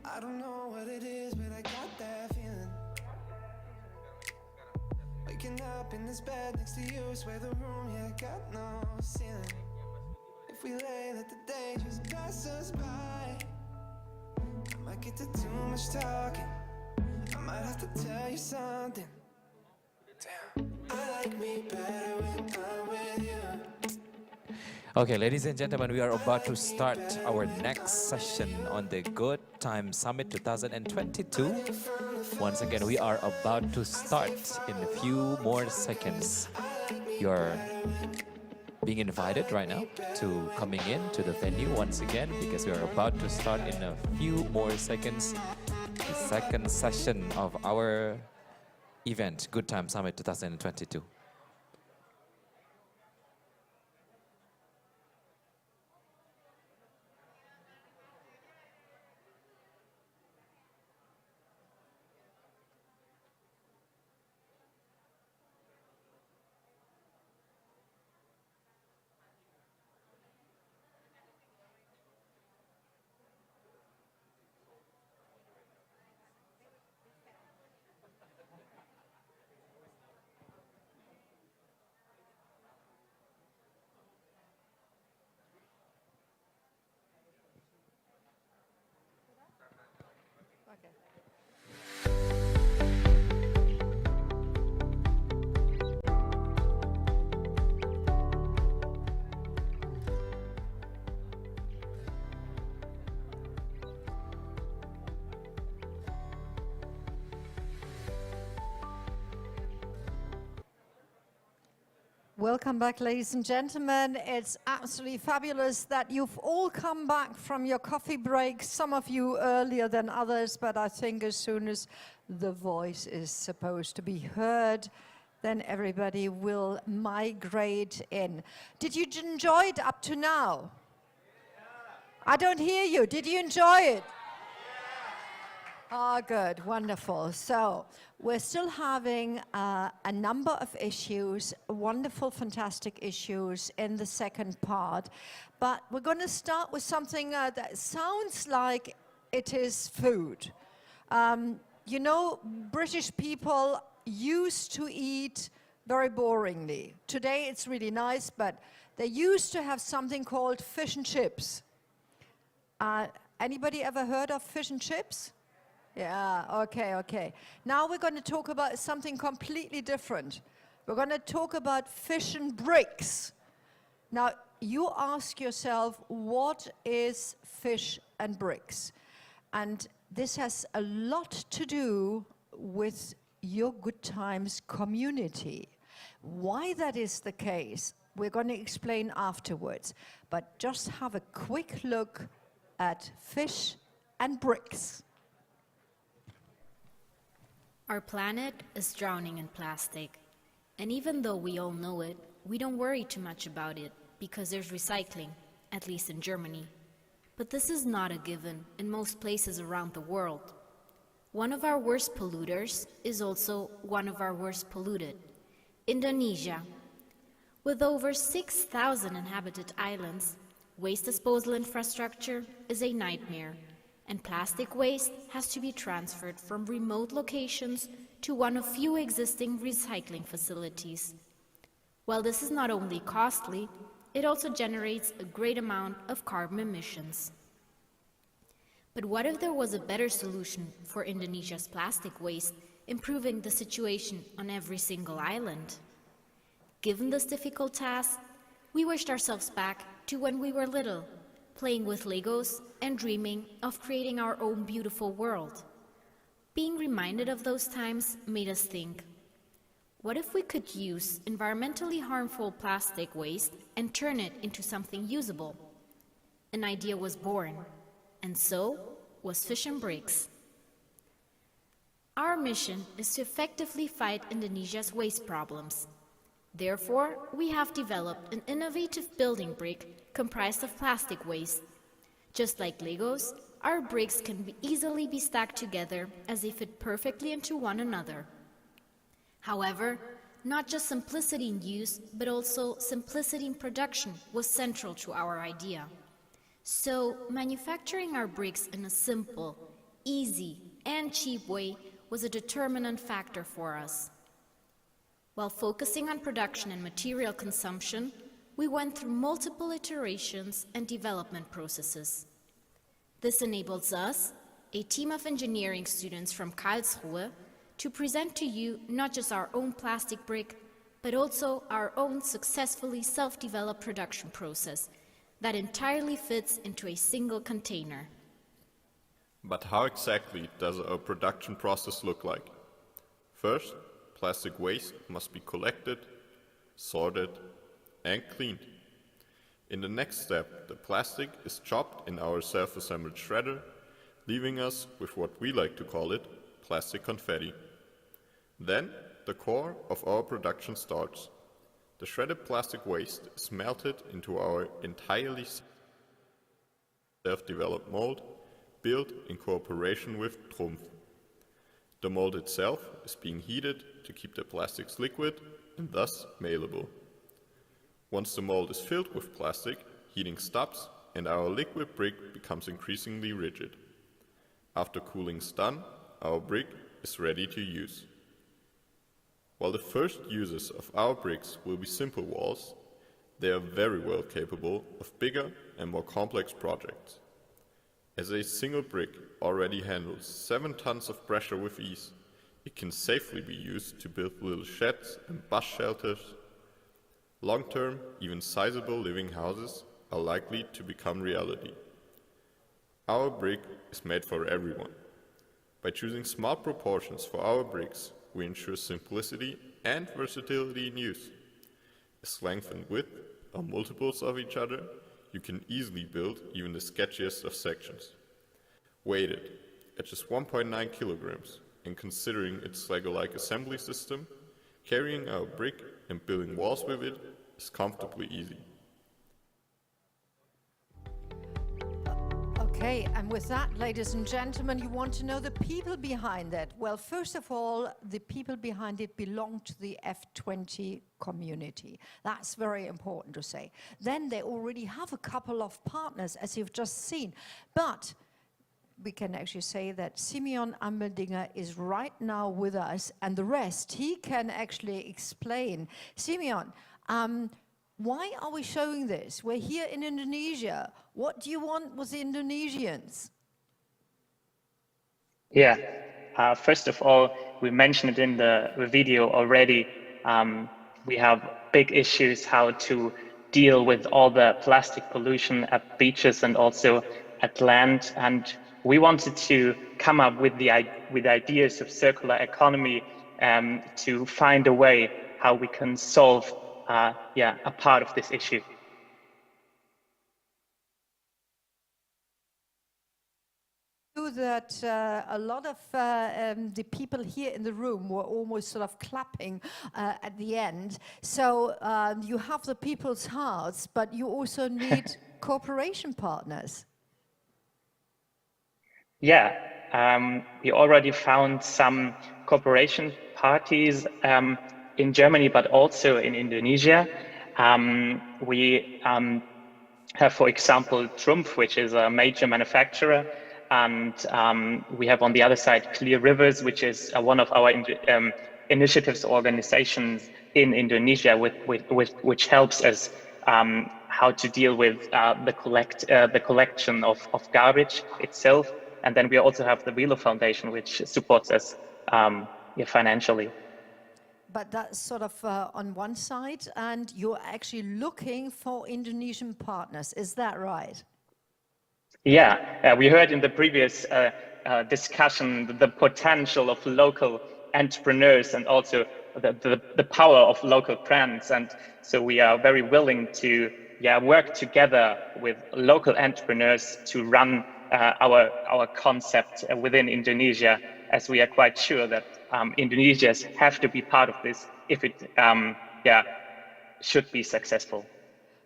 I don't know what it is, but I got that feeling. Waking up in this bed next to you, swear the room, yeah, got no ceiling. If we lay, let the day just pass us by. I might get to too much talking, I might have to tell you something. Damn, I like me better when I'm with you. Okay, ladies and gentlemen, we are about to start our next session on the Good Time Summit 2022. Once again, we are about to start in a few more seconds. You're being invited right now to coming in to the venue once again, because we are about to start in a few more seconds the second session of our event, Good Time Summit 2022. Welcome back, ladies and gentlemen. It's absolutely fabulous that you've all come back from your coffee break, some of you earlier than others, but I think as soon as the voice is supposed to be heard, then everybody will migrate in. Did you enjoy it up to now? I don't hear you. Did you enjoy it? Oh, good, wonderful. So we're still having a number of issues, wonderful, fantastic issues in the second part. But we're going to start with something that sounds like it is food. You know, British people used to eat very boringly. Today it's really nice, but they used to have something called fish and chips. Anybody ever heard of fish and chips? Yeah, okay. Now we're going to talk about something completely different. We're going to talk about fish and bricks. Now, you ask yourself, what is fish and bricks? And this has a lot to do with your Good Times community. Why that is the case, we're going to explain afterwards. But just have a quick look at fish and bricks. Our planet is drowning in plastic. And even though we all know it, we don't worry too much about it because there's recycling, at least in Germany. But this is not a given in most places around the world. One of our worst polluters is also one of our worst polluted, Indonesia. With over 6,000 inhabited islands, waste disposal infrastructure is a nightmare, and plastic waste has to be transferred from remote locations to one of few existing recycling facilities. While this is not only costly, it also generates a great amount of carbon emissions. But what if there was a better solution for Indonesia's plastic waste, improving the situation on every single island? Given this difficult task, we wished ourselves back to when we were little, playing with Legos and dreaming of creating our own beautiful world. Being reminded of those times made us think, what if we could use environmentally harmful plastic waste and turn it into something usable? An idea was born, and so was Fish and Bricks. Our mission is to effectively fight Indonesia's waste problems. Therefore, we have developed an innovative building brick comprised of plastic waste. Just like Legos, our bricks can easily be stacked together as they fit perfectly into one another. However, not just simplicity in use, but also simplicity in production was central to our idea. So, manufacturing our bricks in a simple, easy, and cheap way was a determinant factor for us. While focusing on production and material consumption, we went through multiple iterations and development processes. This enables us, a team of engineering students from Karlsruhe, to present to you not just our own plastic brick, but also our own successfully self-developed production process that entirely fits into a single container. But how exactly does our production process look like? First, plastic waste must be collected, sorted, and cleaned. In the next step, the plastic is chopped in our self-assembled shredder, leaving us with what we like to call it, plastic confetti. Then, the core of our production starts. The shredded plastic waste is melted into our entirely self-developed mold, built in cooperation with Trumpf. The mold itself is being heated to keep the plastics liquid and thus malleable. Once the mold is filled with plastic, heating stops and our liquid brick becomes increasingly rigid. After cooling is done, our brick is ready to use. While the first uses of our bricks will be simple walls, they are very well capable of bigger and more complex projects. As a single brick already handles 7 tons of pressure with ease, it can safely be used to build little sheds and bus shelters. Long-term, even sizable living houses are likely to become reality. Our brick is made for everyone. By choosing smart proportions for our bricks, we ensure simplicity and versatility in use. As length and width are multiples of each other, you can easily build even the sketchiest of sections. Weighted at just 1.9 kilograms and considering its Lego-like assembly system, carrying our brick and building walls with it is comfortably easy. Okay, and with that, ladies and gentlemen, you want to know the people behind that. Well, first of all, the people behind it belong to the F20 community. That's very important to say. Then they already have a couple of partners, as you've just seen. But we can actually say that Simeon Ameldinger is right now with us, and the rest he can actually explain. Simeon, why are we showing this? We're here in Indonesia. What do you want with the Indonesians? Yeah, first of all, we mentioned it in the video already. We have big issues how to deal with all the plastic pollution at beaches and also at land. And we wanted to come up with ideas of circular economy to find a way how we can solve a part of this issue. That a lot of the people here in the room were almost sort of clapping at the end. So you have the people's hearts, but you also need cooperation partners. Yeah, we already found some cooperation parties in Germany, but also in Indonesia. We have, for example, Trumpf, which is a major manufacturer. And we have on the other side Clear Rivers, which is one of our initiatives, organizations in Indonesia which helps us how to deal with the collection of garbage itself. And then we also have the Wheeler Foundation, which supports us financially. But that's sort of on one side, and you're actually looking for Indonesian partners. Is that right? Yeah, we heard in the previous discussion the potential of local entrepreneurs and also the power of local brands. And so we are very willing to work together with local entrepreneurs to run our concept within Indonesia, as we are quite sure that Indonesians have to be part of this if it should be successful.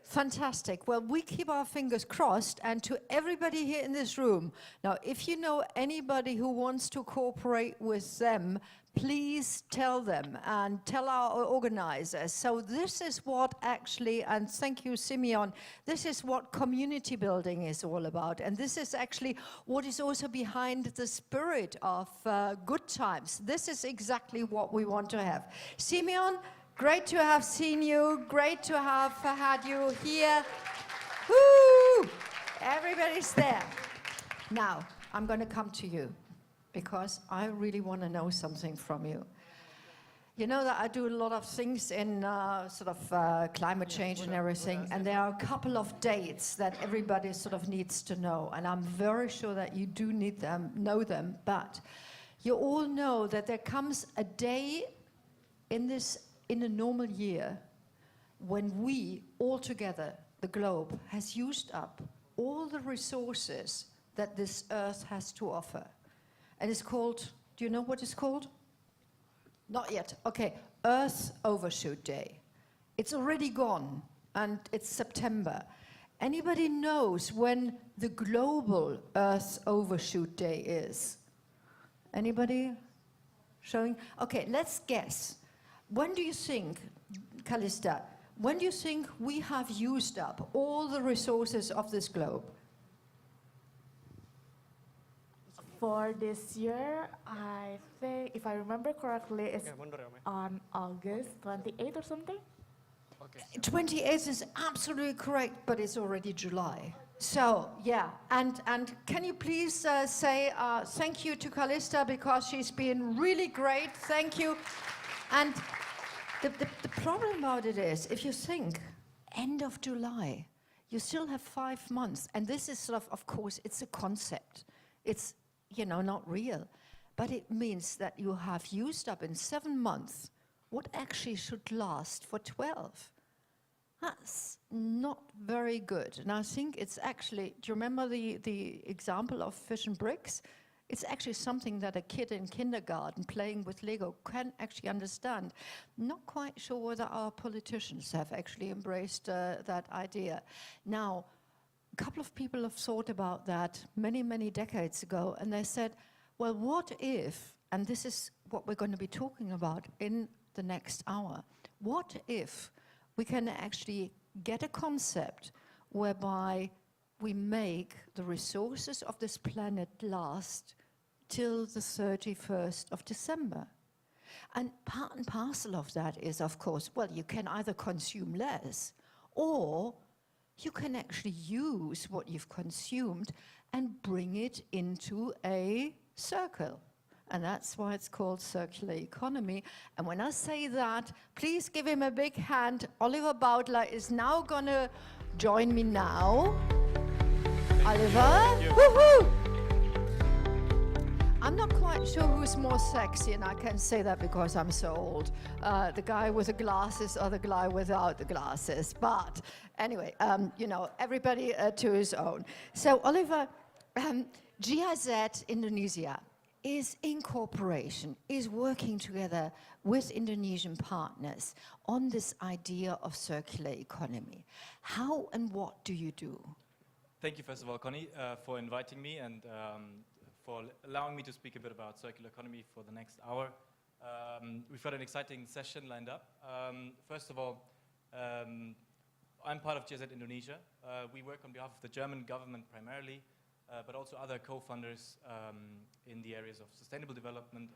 Fantastic. Well, we keep our fingers crossed, and to everybody here in this room, now, if you know anybody who wants to cooperate with them, please tell them and tell our organizers. So this is what actually, and thank you, Simeon, this is what community building is all about. And this is actually what is also behind the spirit of good times. This is exactly what we want to have. Simeon, great to have seen you. Great to have had you here. Woo! Everybody's there. Now, I'm going to come to you because I really want to know something from you. You know that I do a lot of things in climate change and everything, and there are a couple of dates that everybody sort of needs to know, and I'm very sure that you do know them, but you all know that there comes a day in a normal year when we all together, the globe, has used up all the resources that this earth has to offer. And it's called, do you know what it's called? Not yet. Okay, Earth Overshoot Day. It's already gone, and it's September. Anybody knows when the global Earth Overshoot Day is? Anybody showing? Okay, let's guess. When do you think, Callista, when do you think we have used up all the resources of this globe? For this year, I think, if I remember correctly, it's on August 28th or something? 28th is absolutely correct, but it's already July. So, yeah, and can you please say thank you to Callista, because she's been really great, thank you. And the problem about it is, if you think, end of July, you still have 5 months, and this is sort of course, it's a concept. It's, you know, not real. But it means that you have used up in 7 months what actually should last for 12. That's not very good. And I think it's actually, do you remember the example of fish and bricks? It's actually something that a kid in kindergarten playing with Lego can actually understand. Not quite sure whether our politicians have actually embraced that idea. Now, a couple of people have thought about that many, many decades ago, and they said, well, what if, and this is what we're going to be talking about in the next hour, what if we can actually get a concept whereby we make the resources of this planet last till the 31st of December. And part and parcel of that is, of course, well, you can either consume less, or you can actually use what you've consumed and bring it into a circle. And that's why it's called circular economy. And when I say that, please give him a big hand. Oliver Baudler is now going to join me now. Oliver, woohoo! I'm not quite sure who's more sexy, and I can say that because I'm so old. The guy with the glasses or the guy without the glasses. But anyway, you know, everybody to his own. So Oliver, GIZ Indonesia is in cooperation, is working together with Indonesian partners on this idea of circular economy. How and what do you do? Thank you, first of all, Connie, for inviting me and for allowing me to speak a bit about circular economy for the next hour. We've got an exciting session lined up. First of all, I'm part of GIZ Indonesia. We work on behalf of the German government primarily, but also other co-funders in the areas of sustainable development,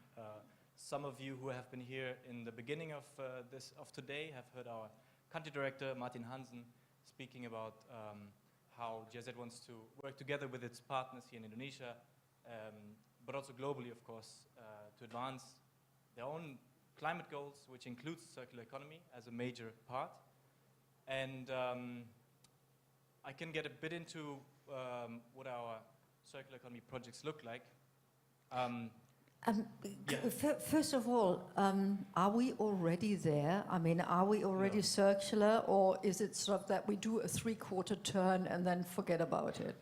some of you who have been here in the beginning of today have heard our country director, Martin Hansen, speaking about how GIZ wants to work together with its partners here in Indonesia, but also globally, of course, to advance their own climate goals, which includes circular economy as a major part. And I can get a bit into what our circular economy projects look like. First of all, are we already there? I mean, are we already circular, or is it sort of that we do a three-quarter turn and then forget about it?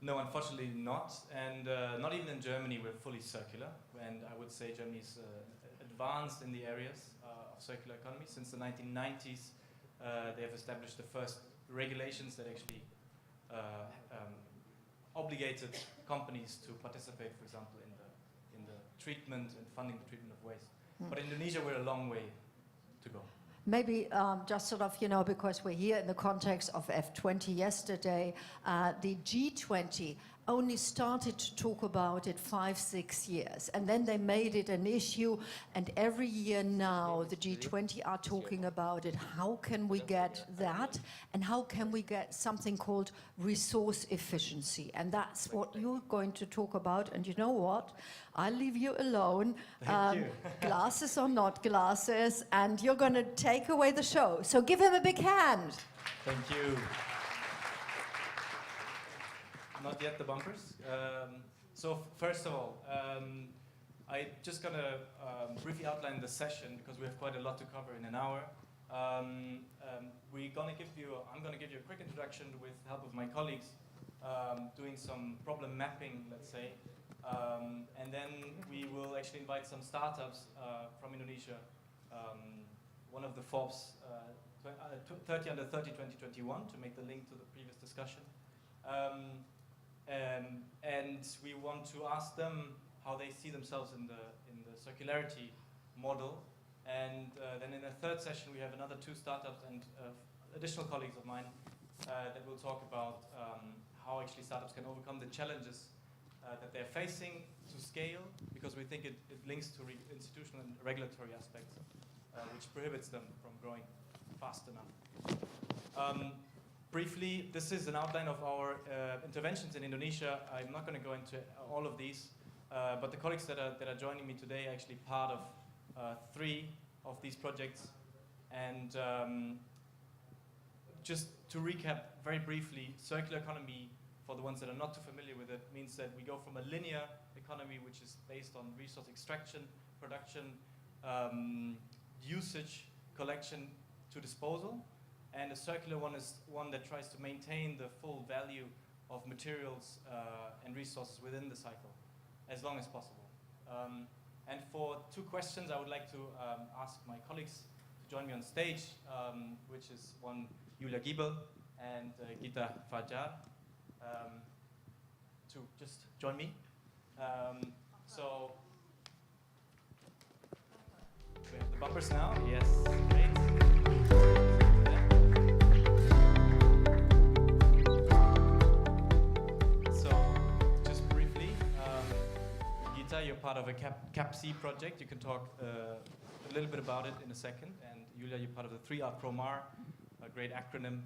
No, unfortunately not. And not even in Germany we're fully circular. And I would say Germany is advanced in the areas of circular economy. Since the 1990s, they have established the first regulations that actually obligated companies to participate, for example, in the treatment and funding the treatment of waste. But in Indonesia, we're a long way to go. Maybe just sort of, you know, because we're here in the context of F20 yesterday, the G20 only started to talk about it 5-6 years, and then they made it an issue, and every year now the G20 are talking about it. How can we get that, and how can we get something called resource efficiency? And that's what you're going to talk about. And you know what? I'll leave you alone, glasses or not glasses, and you're going to take away the show. So give him a big hand. Thank you. Not yet the bumpers. So first of all, I'm just going to briefly outline the session because we have quite a lot to cover in an hour. I'm going to give you a quick introduction with the help of my colleagues, doing some problem mapping, let's say. And then we will actually invite some startups from Indonesia, one of the Forbes 30 under 30 2021 to make the link to the previous discussion. And we want to ask them how they see themselves in the circularity model. And then in the third session, we have another 2 startups and additional colleagues of mine that will talk about how actually startups can overcome the challenges that they're facing to scale, because we think it links to institutional and regulatory aspects, which prohibits them from growing fast enough. Briefly, this is an outline of our interventions in Indonesia. I'm not going to go into all of these, but the colleagues that are joining me today are actually part of 3 of these projects. And just to recap very briefly, circular economy, for the ones that are not too familiar with it, means that we go from a linear economy, which is based on resource extraction, production, usage, collection to disposal. And a circular one is one that tries to maintain the full value of materials and resources within the cycle as long as possible. And for 2 questions, I would like to ask my colleagues to join me on stage, which is one Julia Giebel and Gita Fajar, to just join me. So we have the bumpers now. Yes, great. You're part of a CAP-C project. You can talk a little bit about it in a second. And Julia, you're part of the 3R Promar, a great acronym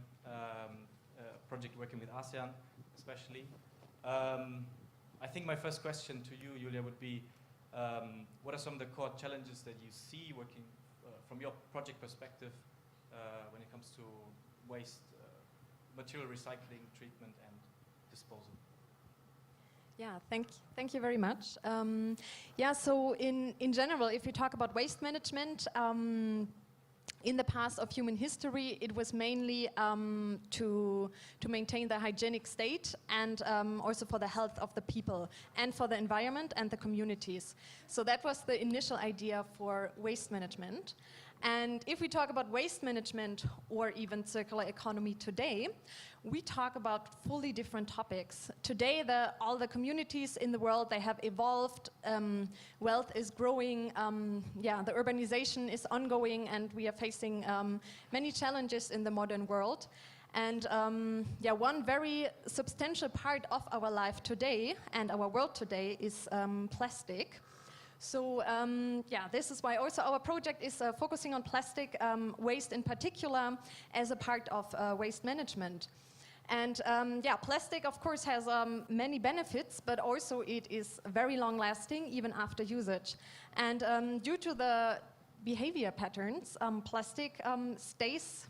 project working with ASEAN, especially. I think my first question to you, Julia, would be, what are some of the core challenges that you see working from your project perspective when it comes to waste, material recycling, treatment, and disposal? Yeah, thank you very much. Yeah, so in general, if you talk about waste management, in the past of human history, it was mainly to maintain the hygienic state and also for the health of the people and for the environment and the communities. So that was the initial idea for waste management. And if we talk about waste management or even circular economy today, we talk about fully different topics. Today, all the communities in the world, they have evolved, wealth is growing, the urbanization is ongoing, and we are facing many challenges in the modern world. And one very substantial part of our life today and our world today is plastic. So yeah, this is why also our project is focusing on plastic waste in particular as a part of waste management. And yeah, plastic of course has many benefits, but also it is very long lasting even after usage. And due to the behavior patterns, plastic stays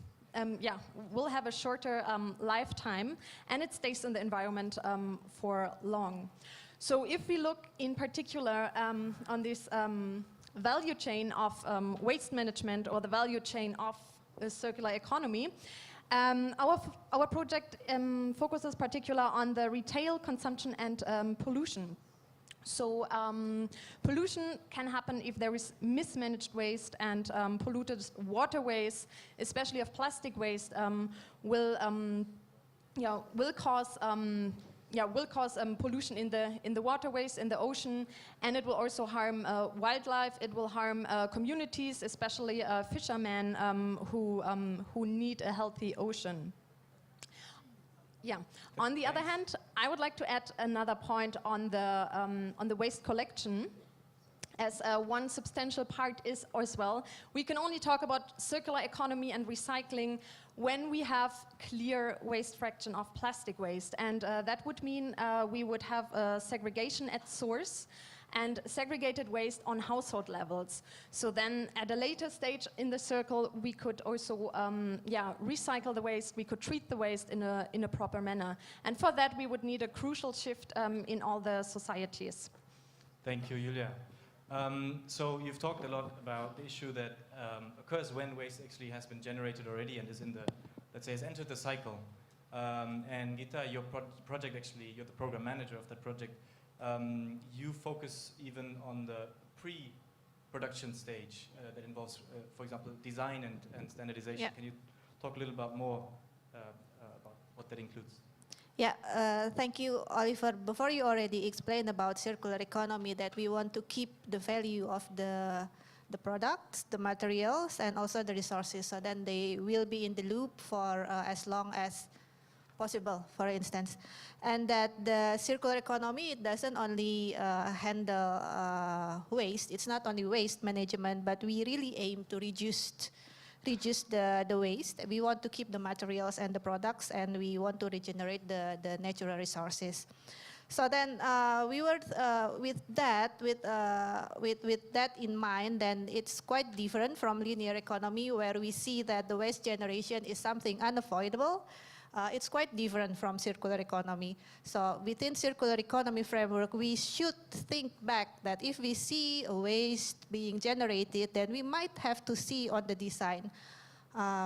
yeah, will have a shorter lifetime, and it stays in the environment for long. So if we look in particular on this value chain of waste management, or the value chain of a circular economy, our project focuses particular on the retail, consumption, and pollution. So pollution can happen if there is mismanaged waste, and polluted waterways, especially of plastic waste, will cause pollution in the waterways, in the ocean, and it will also harm wildlife. It will harm communities, especially fishermen who need a healthy ocean. Yeah. On the other hand, I would like to add another point on the waste collection, as one substantial part is as well. We can only talk about circular economy and recycling when we have clear waste fraction of plastic waste, and that would mean we would have a segregation at source and segregated waste on household levels. So then at a later stage in the circle, we could also recycle the waste, we could treat the waste in a proper manner. And for that, we would need a crucial shift in all the societies. Thank you, Julia. So you've talked a lot about the issue that occurs when waste actually has been generated already and is in the, let's say, has entered the cycle. And Gita, your project actually, you're the program manager of that project. You focus even on the pre-production stage that involves, for example, design and standardization. Yeah. Can you talk a little bit more about what that includes? Yeah, thank you, Oliver. Before, you already explained about circular economy, that we want to keep the value of the products, the materials, and also the resources, so then they will be in the loop for as long as possible, for instance. And that the circular economy, it doesn't only handle waste. It's not only waste management, but we really aim to reduce the waste. We want to keep the materials and the products, and we want to regenerate the natural resources. So then we were with that in mind. Then it's quite different from linear economy, where we see that the waste generation is something unavoidable. It's quite different from circular economy. So within circular economy framework, we should think back that if we see a waste being generated, then we might have to see on the design.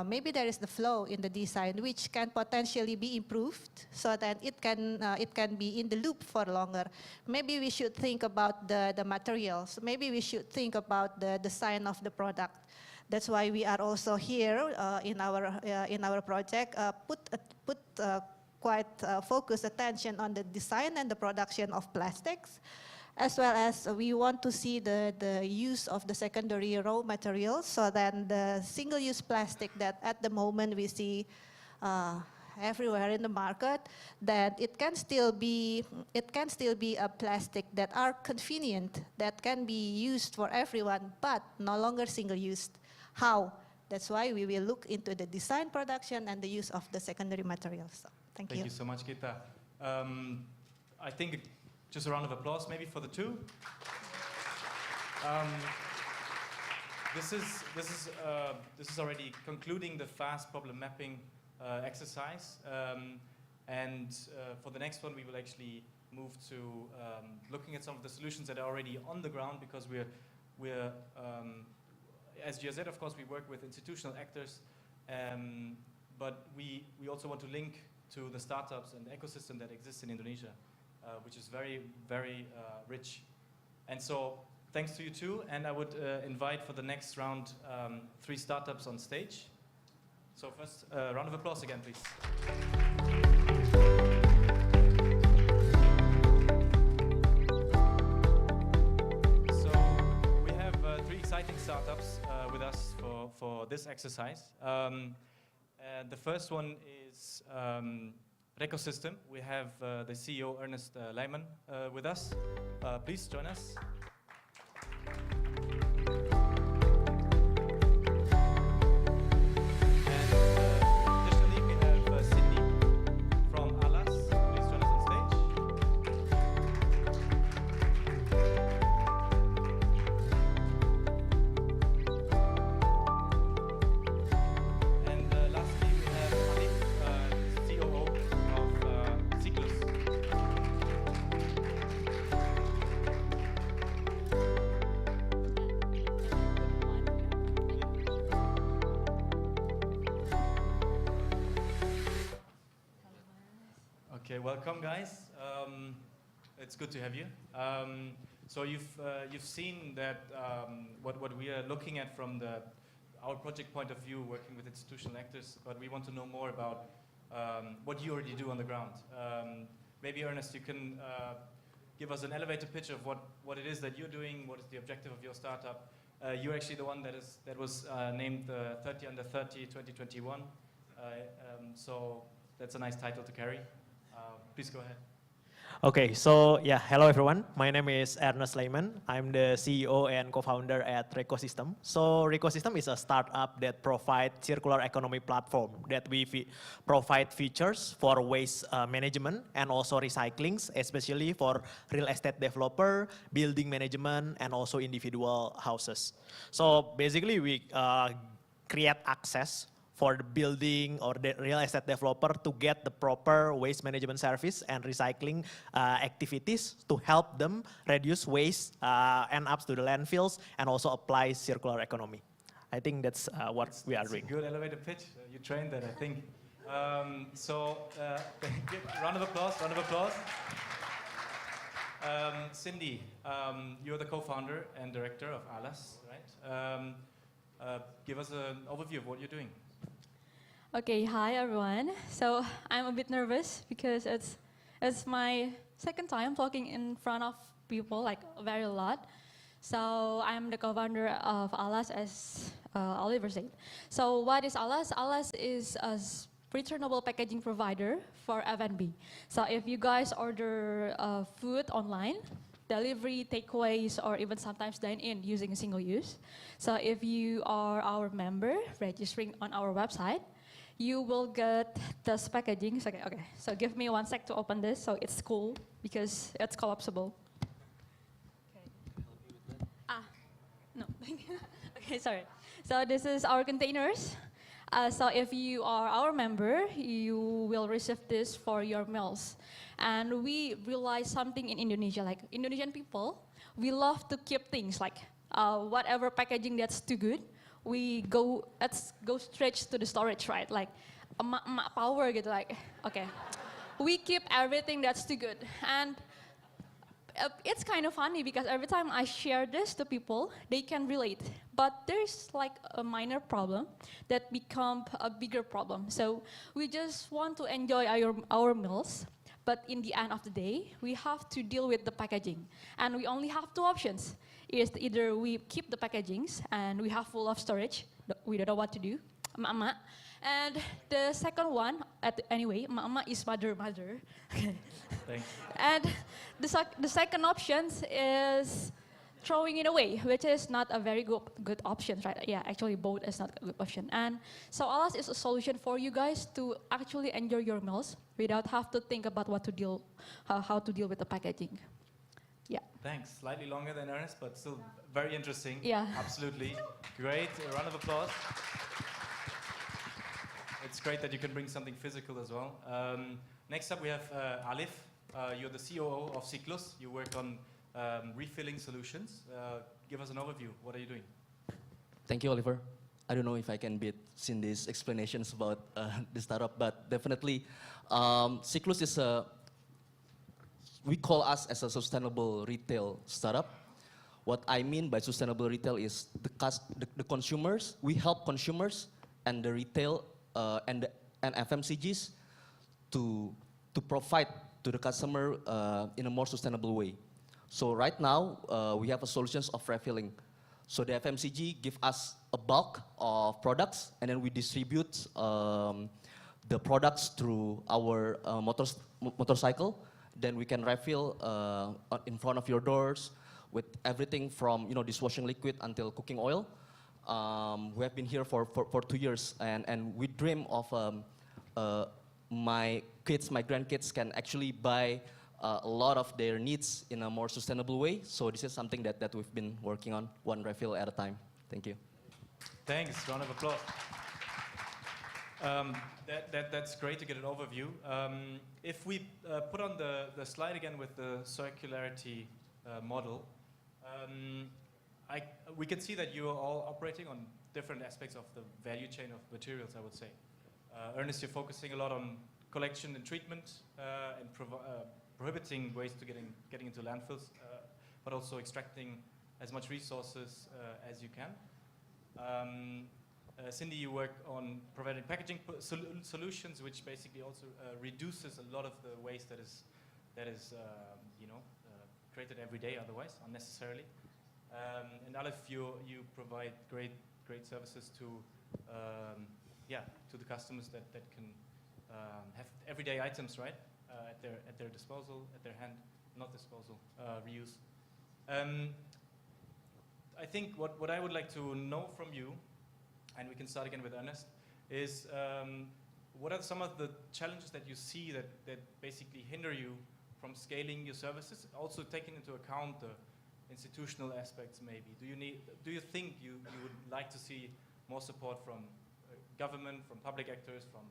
Maybe there is the flow in the design which can potentially be improved so that it can be in the loop for longer. Maybe we should think about the materials. Maybe we should think about the design of the product. That's why we are also here in our project put quite focused attention on the design and the production of plastics, as well as we want to see the use of the secondary raw materials, so that the single-use plastic that at the moment we see everywhere in the market, that it can still be a plastic that are convenient, that can be used for everyone, but no longer single-used. How? That's why we will look into the design, production, and the use of the secondary materials. So, thank you. Thank you so much, Gita. I think just a round of applause maybe for the two. This is already concluding the fast problem mapping exercise. And for the next one, we will actually move to looking at some of the solutions that are already on the ground, because we're as GIZ, of course, we work with institutional actors, but we also want to link to the startups and the ecosystem that exists in Indonesia, which is very, very rich. And so thanks to you too, and I would invite for the next round 3 startups on stage. So first, round of applause again, please. Exciting startups with us for this exercise. The first one is Recosystem. We have the CEO, Ernest Leiman, with us. Please join us. Additionally, we have Sydney from Alas. Please join us on stage. And lastly, we have Alif, COO of Cyclus. Okay, welcome guys. It's good to have you. So you've seen that what we are looking at from our project point of view, working with institutional actors, but we want to know more about what you already do on the ground. Maybe Ernest, you can give us an elevator pitch of what it is that you're doing, what is the objective of your startup. You're actually the one that was named the 30 Under 30 2021. So that's a nice title to carry. Please go ahead. Okay, so yeah, hello everyone. My name is Ernest Lehman. I'm the CEO and co-founder at Recosystem. So Recosystem is a startup that provides circular economy platform that we provide features for waste management and also recycling, especially for real estate developer, building management, and also individual houses. So basically we create access for the building or the real estate developer to get the proper waste management service and recycling activities to help them reduce waste, end up to the landfills, and also apply circular economy. I think that's what we are doing. A good elevator pitch. You trained that, I think. Round of applause, round of applause. Cindy, you're the co-founder and director of Alas, right? Give us an overview of what you're doing. Okay, hi everyone. So I'm a bit nervous because it's my second time talking in front of people, like very a lot. So I'm the co-founder of Alas, as Oliver said. So what is Alas? Alas is a returnable packaging provider for F&B. So if you guys order food online, delivery, takeaways, or even sometimes dine-in using a single use. So if you are our member registering on our website, you will get this packaging. Okay, so give me 1 sec to open this so it's cool because it's collapsible. No. Okay, sorry. So this is our containers. So if you are our member, you will receive this for your meals. And we realized something in Indonesia, like Indonesian people, we love to keep things like whatever packaging that's too good, let's go straight to the storage, right? Like emak-emak power gitu, like, okay. We keep everything that's too good. And it's kind of funny because every time I share this to people, they can relate. But there's like a minor problem that becomes a bigger problem. So we just want to enjoy our meals, but in the end of the day, we have to deal with the packaging. And we only have two options. Is either we keep the packagings and we have full of storage, we don't know what to do, emak-emak. And the second one, anyway, emak-emak is mother. Thanks. And the second option is throwing it away, which is not a very good option, right? Yeah, actually both is not a good option. And so Alas is a solution for you guys to actually enjoy your meals without have to think about how to deal with the packaging. Yeah. Thanks. Slightly longer than Ernest, but still very interesting. Yeah. Absolutely. Great. A round of applause. It's great that you can bring something physical as well. Next up, we have Alif. You're the COO of Cyclus. You work on refilling solutions. Give us an overview. What are you doing? Thank you, Oliver. I don't know if I can beat Cindy's explanations about the startup, but definitely Cyclus is we call us as a sustainable retail startup. What I mean by sustainable retail is the consumers, we help consumers and the retail and FMCGs to provide to the customer in a more sustainable way. So right now, we have a solutions of refilling. So the FMCG give us a bulk of products, and then we distribute the products through our motorcycle. Then we can refill in front of your doors. with everything from dishwashing liquid until cooking oil. We have been here for 2 years, and we dream of my grandkids can actually buy a lot of their needs in a more sustainable way. So this is something that we've been working on, one refill at a time. Thank you. Thanks, round of applause. That's great to get an overview. If we put on the slide again with the circularity model, we can see that you are all operating on different aspects of the value chain of materials, I would say. Ernest, you're focusing a lot on collection and treatment and prohibiting waste to getting into landfills, but also extracting as much resources as you can. Cindy, you work on providing packaging solutions, which basically also reduces a lot of the waste that is created every day otherwise, unnecessarily. And Aleph, you provide great services to the customers that can have everyday items, right, at their disposal, at their hand, not disposal, reuse. I think what I would like to know from you, and we can start again with Ernest, is what are some of the challenges that you see that basically hinder you from scaling your services, also taking into account the institutional aspects maybe? Do you think you would like to see more support from government, from public actors, from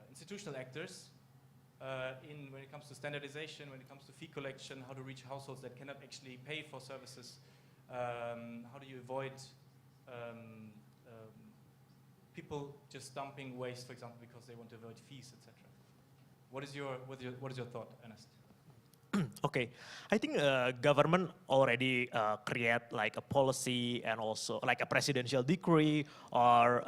institutional actors when it comes to standardization, when it comes to fee collection, how to reach households that cannot actually pay for services? How do you avoid people just dumping waste, for example, because they want to avoid fees, etc.? What is your thought, Ernest? Okay, I think government already create like a policy and also like a presidential decree or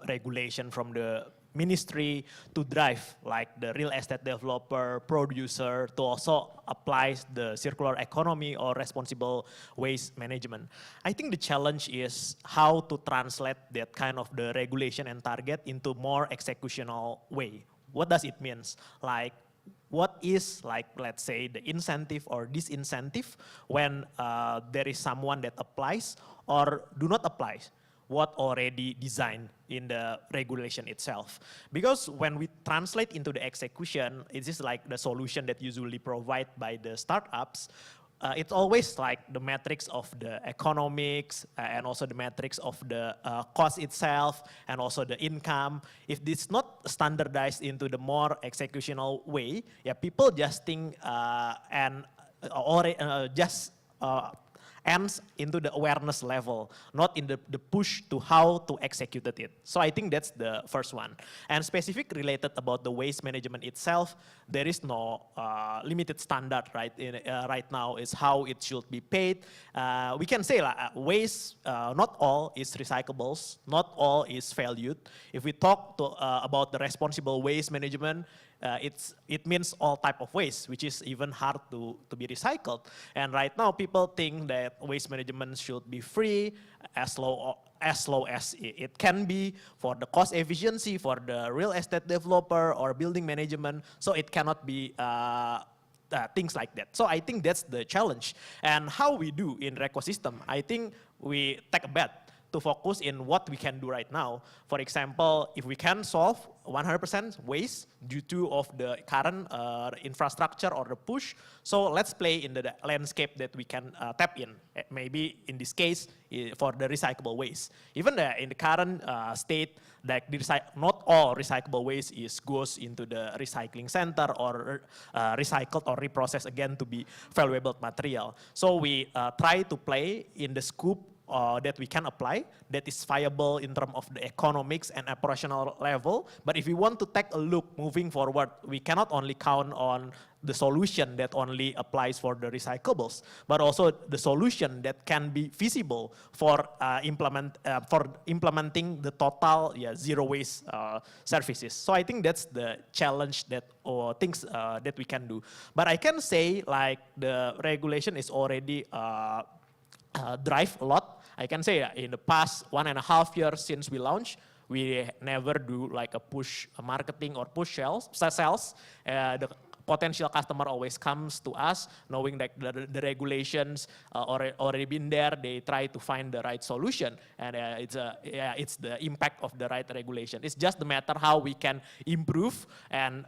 regulation from the ministry to drive like the real estate developer, producer to also apply the circular economy or responsible waste management. I think the challenge is how to translate that kind of the regulation and target into more executional way. What does it mean? Like, what is like, let's say, the incentive or disincentive when there is someone that applies or do not apply what already designed in the regulation itself? Because when we translate into the execution, it is like the solution that usually provided by the startups. It's always like the metrics of the economics and also the metrics of the cost itself and also the income. If it's not standardized into the more executional way, people just think ends into the awareness level, not in the push to how to execute it. So I think that's the first one. And specific related about the waste management itself, there is no limited standard, right? Right now is how it should be paid. We can say waste, not all is recyclables, not all is valued. If we talk about the responsible waste management, it means all type of waste, which is even hard to be recycled. And right now, people think that waste management should be free, as low as it can be for the cost efficiency for the real estate developer or building management. So it cannot be things like that. So I think that's the challenge. And how we do in ecosystem, I think we take a bet to focus in what we can do right now. For example, if we can solve 100% waste due to of the current infrastructure or the push, so let's play in the landscape that we can tap in. Maybe in this case, for the recyclable waste. Even in the current state, like not all recyclable waste goes into the recycling center or recycled or reprocessed again to be valuable material. So we try to play in the scope that we can apply, that is viable in terms of the economics and operational level. But if we want to take a look moving forward, we cannot only count on the solution that only applies for the recyclables, but also the solution that can be feasible for implementing the total zero waste services. So I think that's the challenge that things that we can do. But I can say like the regulation is already drive a lot. I can say in the past 1.5 years since we launched, we never do like a push marketing or push sales. The potential customer always comes to us knowing that the regulations already been there. They try to find the right solution, and it's the impact of the right regulation. It's just the matter how we can improve and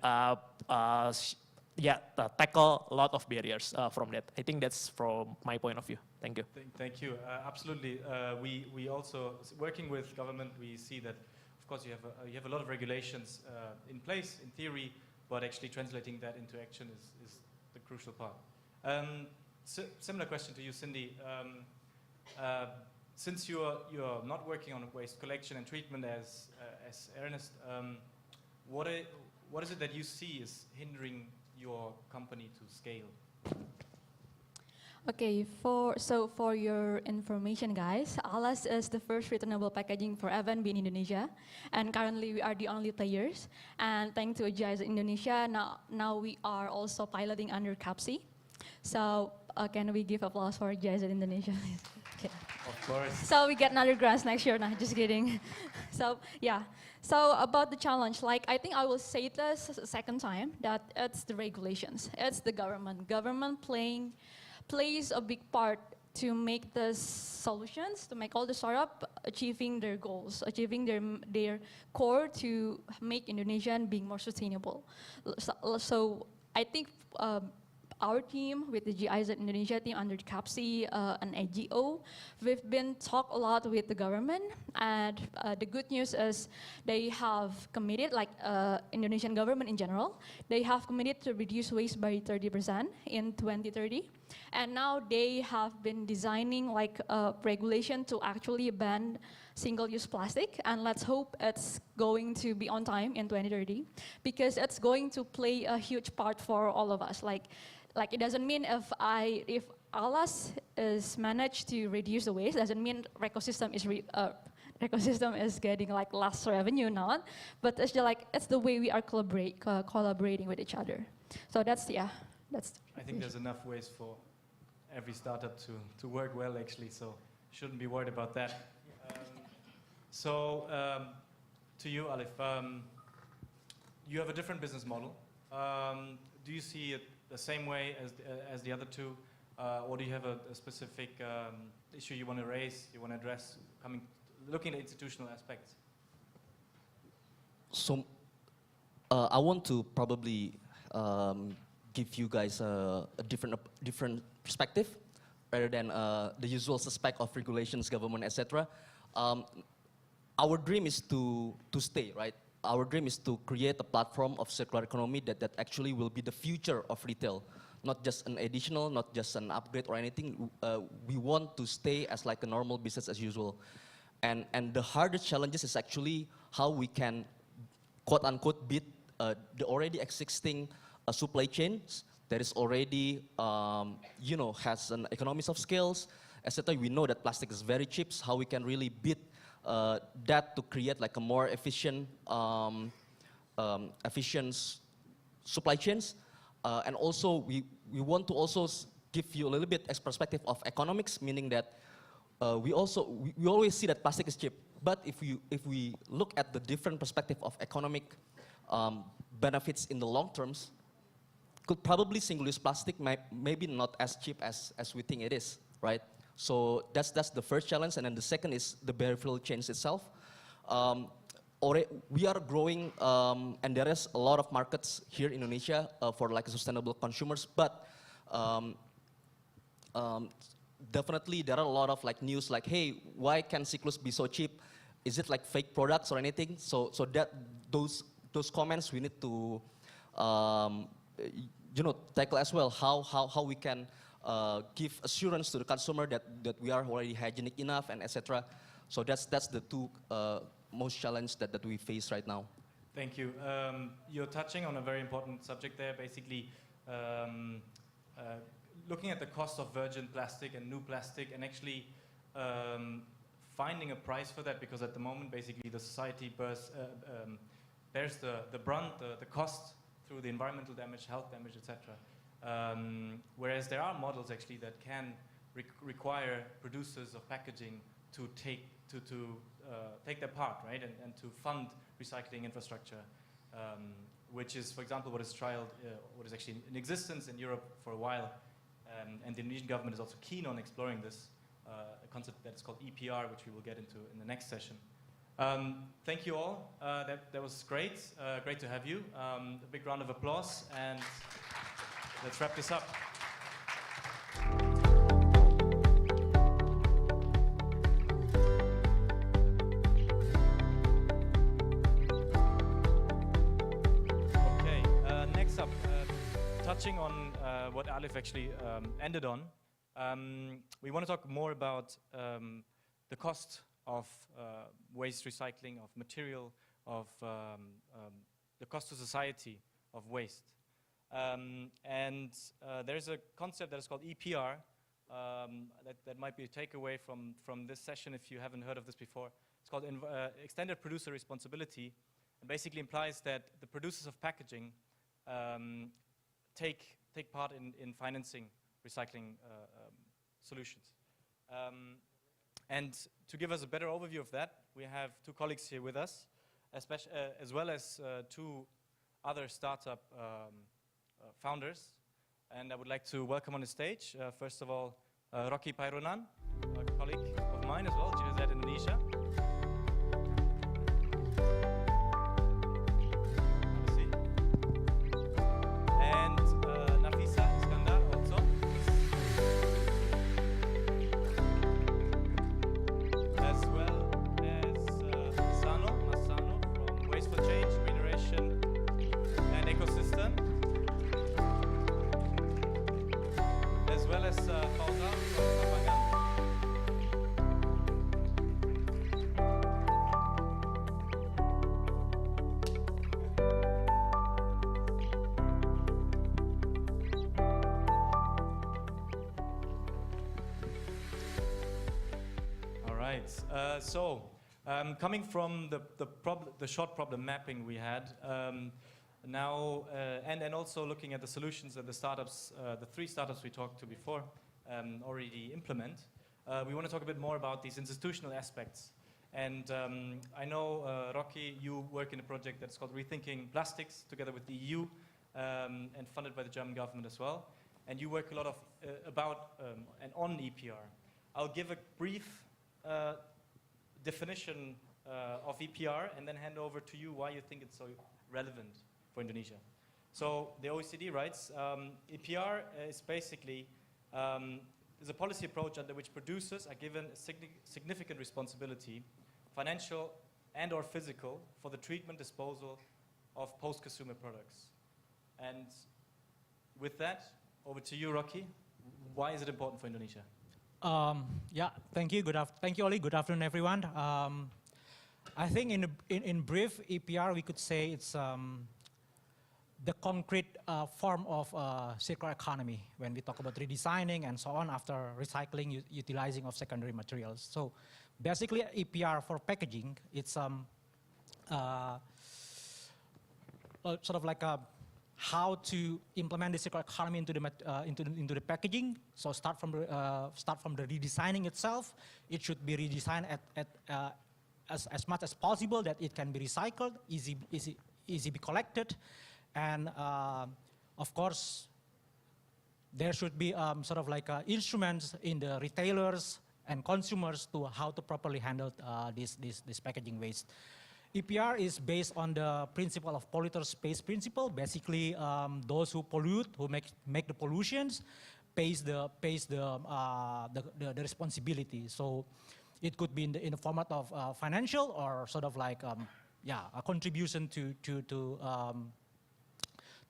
tackle a lot of barriers from that. I think that's from my point of view. Thank you. Thank you. Absolutely. We also, working with government, we see that, of course, you have a lot of regulations in place, in theory, but actually translating that into action is the crucial part. Similar question to you, Cindy. Since you're not working on waste collection and treatment as Ernest, what is it that you see is hindering your company to scale? Okay, for your information, guys, Alas is the first returnable packaging for F&B in Indonesia, and currently we are the only players. And thanks to GIZ Indonesia, now we are also piloting under CAPSI. So can we give applause for GIZ Indonesia? Okay. Of course. So we get another grant next year. Nah, just kidding. So yeah. So about the challenge, like I think I will say this a second time that it's the regulations, it's the government. Government plays a big part to make the solutions, to make all the startup achieving their goals, achieving their core to make Indonesia being more sustainable. So I think our team with the GIZ Indonesia team under CAPSI and AGO, we've been talk a lot with the government, and the good news is they have committed, like Indonesian government in general, they have committed to reduce waste by 30% in 2030. And now they have been designing like a regulation to actually ban single-use plastic, and let's hope it's going to be on time in 2030, because it's going to play a huge part for all of us. Like it doesn't mean if Alas is managed to reduce the waste, doesn't mean ecosystem is getting like less revenue now, but it's just like it's the way we are collaborating with each other. So that's. I think there's enough ways for every startup to work well, actually, so shouldn't be worried about that. To you, Alif, you have a different business model. Do you see it the same way as the other two, or do you have a specific issue you want to raise, you want to address, looking at institutional aspects? So I want to probably give you guys a different perspective rather than the usual suspect of regulations, government, etc. Our dream is to stay, right? Our dream is to create a platform of circular economy that actually will be the future of retail, not just an additional, not just an upgrade or anything. We want to stay as like a normal business as usual. And the hardest challenges is actually how we can, quote unquote, beat the already existing supply chains that is already, has an economies of scales, etc. We know that plastic is very cheap, so how we can really beat that to create like a more efficient supply chains. And also we want to also give you a little bit as perspective of economics, meaning that we always see that plastic is cheap. But if we look at the different perspective of economic benefits in the long terms, could probably single-use plastic maybe not as cheap as we think it is, right? So that's the first challenge, and then the second is the behavioral change itself. We are growing, and there is a lot of markets here in Indonesia for like sustainable consumers, but definitely there are a lot of like news like, hey, why can Cyclus be so cheap? Is it like fake products or anything? So that those comments we need to tackle as well. How we can give assurance to the consumer that we are already hygienic enough and etc. So that's the two most challenge that we face right now. Thank you. You're touching on a very important subject there, basically looking at the cost of virgin plastic and new plastic, and actually finding a price for that, because at the moment basically the society bears the brunt, the cost through the environmental damage, health damage, etc. Whereas there are models actually that can require producers of packaging to take their part, right, and to fund recycling infrastructure, which is, for example, what is actually in existence in Europe for a while. And the Indonesian government is also keen on exploring this, a concept that is called EPR, which we will get into in the next session. Thank you all. That was great. Great to have you. A big round of applause, and let's wrap this up. Okay, next up, touching on what Alif actually ended on, we want to talk more about the cost of waste recycling, of material, of the cost to society of waste. There's a concept that is called EPR that might be a takeaway from this session if you haven't heard of this before. It's called Extended Producer Responsibility, and basically implies that the producers of packaging take part in financing recycling solutions. And to give us a better overview of that, we have two colleagues here with us, as well as two other startup founders. And I would like to welcome on the stage, first of all, Rocky Paironan, a colleague of mine as well, GZ Indonesia. Coming from the short problem mapping we had, now, and also looking at the solutions that the startups, the three startups we talked to before, already implement, we want to talk a bit more about these institutional aspects. And I know, Rocky, you work in a project that's called Rethinking Plastics, together with the EU, and funded by the German government as well. And you work a lot about and on EPR. I'll give a brief definition of EPR and then hand over to you why you think it's so relevant for Indonesia. So the OECD writes, EPR is basically is a policy approach under which producers are given a significant responsibility, financial and or physical, for the treatment disposal of post-consumer products. And with that, over to you, Rocky. Why is it important for Indonesia? Yeah, thank you. Thank you, Oli. Good afternoon, everyone. I think in brief, EPR, we could say it's the concrete form of circular economy when we talk about redesigning and so on after recycling, utilizing of secondary materials. So basically, EPR for packaging, it's sort of like how to implement the circular economy into the packaging. So start from the redesigning itself. It should be redesigned as much as possible that it can be recycled, easy be collected, and of course there should be sort of like instruments in the retailers and consumers to how to properly handle this packaging waste. EPR is based on the principle of polluter pays principle. Basically, those who pollute, who make the pollutions, pays the responsibility. So it could be in the format of financial or sort of like a contribution to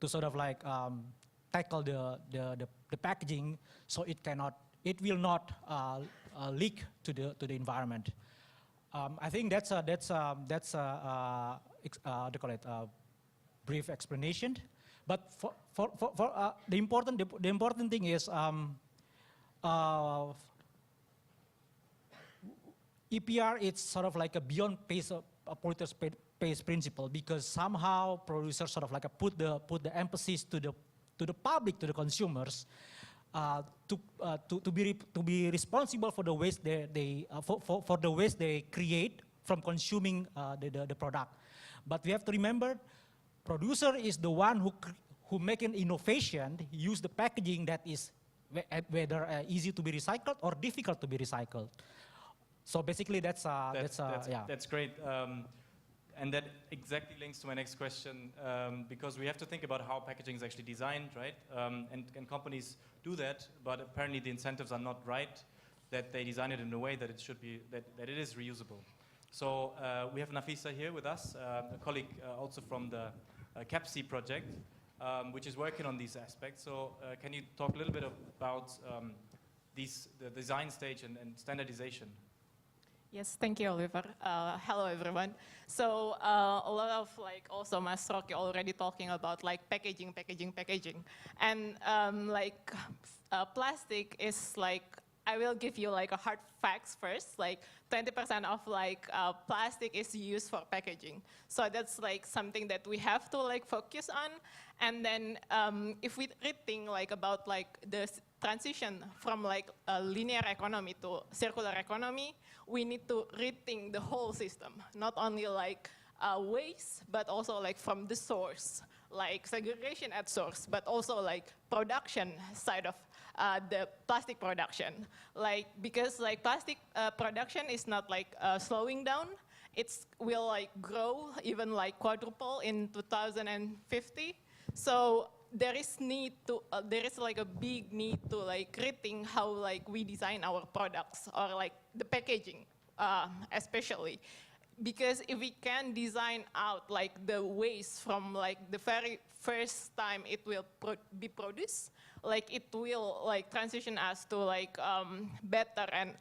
sort of like tackle the packaging, so it will not leak to the environment. I think that's a brief explanation. But for the important thing is EPR is sort of like a beyond polluter pays principle, because somehow producers sort of like put the emphasis to the public, to the consumers, to be responsible for the waste for the waste they create from consuming the product. But we have to remember, producer is the one who make an innovation, use the packaging that is whether easy to be recycled or difficult to be recycled. So basically, that's great. And that exactly links to my next question, because we have to think about how packaging is actually designed, right? And companies do that, but apparently the incentives are not right, that they design it in a way that it should be, that it is reusable. So we have Nafisa here with us, a colleague also from the CAPC project, which is working on these aspects. So can you talk a little bit about the design stage and standardization? Yes, thank you, Oliver. Hello, everyone. So a lot of also Mas Rocky already talking about packaging. And plastic is I will give you a hard facts first. 20% of plastic is used for packaging. So that's something that we have to focus on. And then if we rethink about the transition from a linear economy to circular economy, we need to rethink the whole system, not only waste, but also from the source, segregation at source, but also production side of the plastic production. Because plastic production is not slowing down, it will grow even quadruple in 2050. So there is need to there is a big need to rethink how we design our products or the packaging especially, because if we can design out the waste from the very first time it will be produced, it will transition us to better and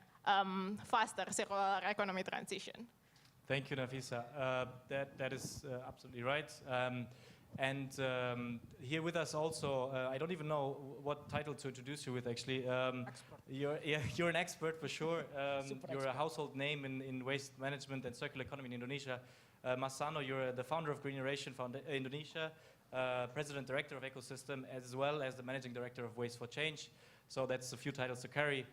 faster circular economy transition. Thank you, Nafisa. That is absolutely right. And here with us also, I don't even know what title to introduce you with, actually. You're an expert for sure. You're a household name in waste management and circular economy in Indonesia. Mas Sano, you're the founder of Green Generation Indonesia, President Director of Ecosystem, as well as the Managing Director of Waste for Change. So that's a few titles to carry.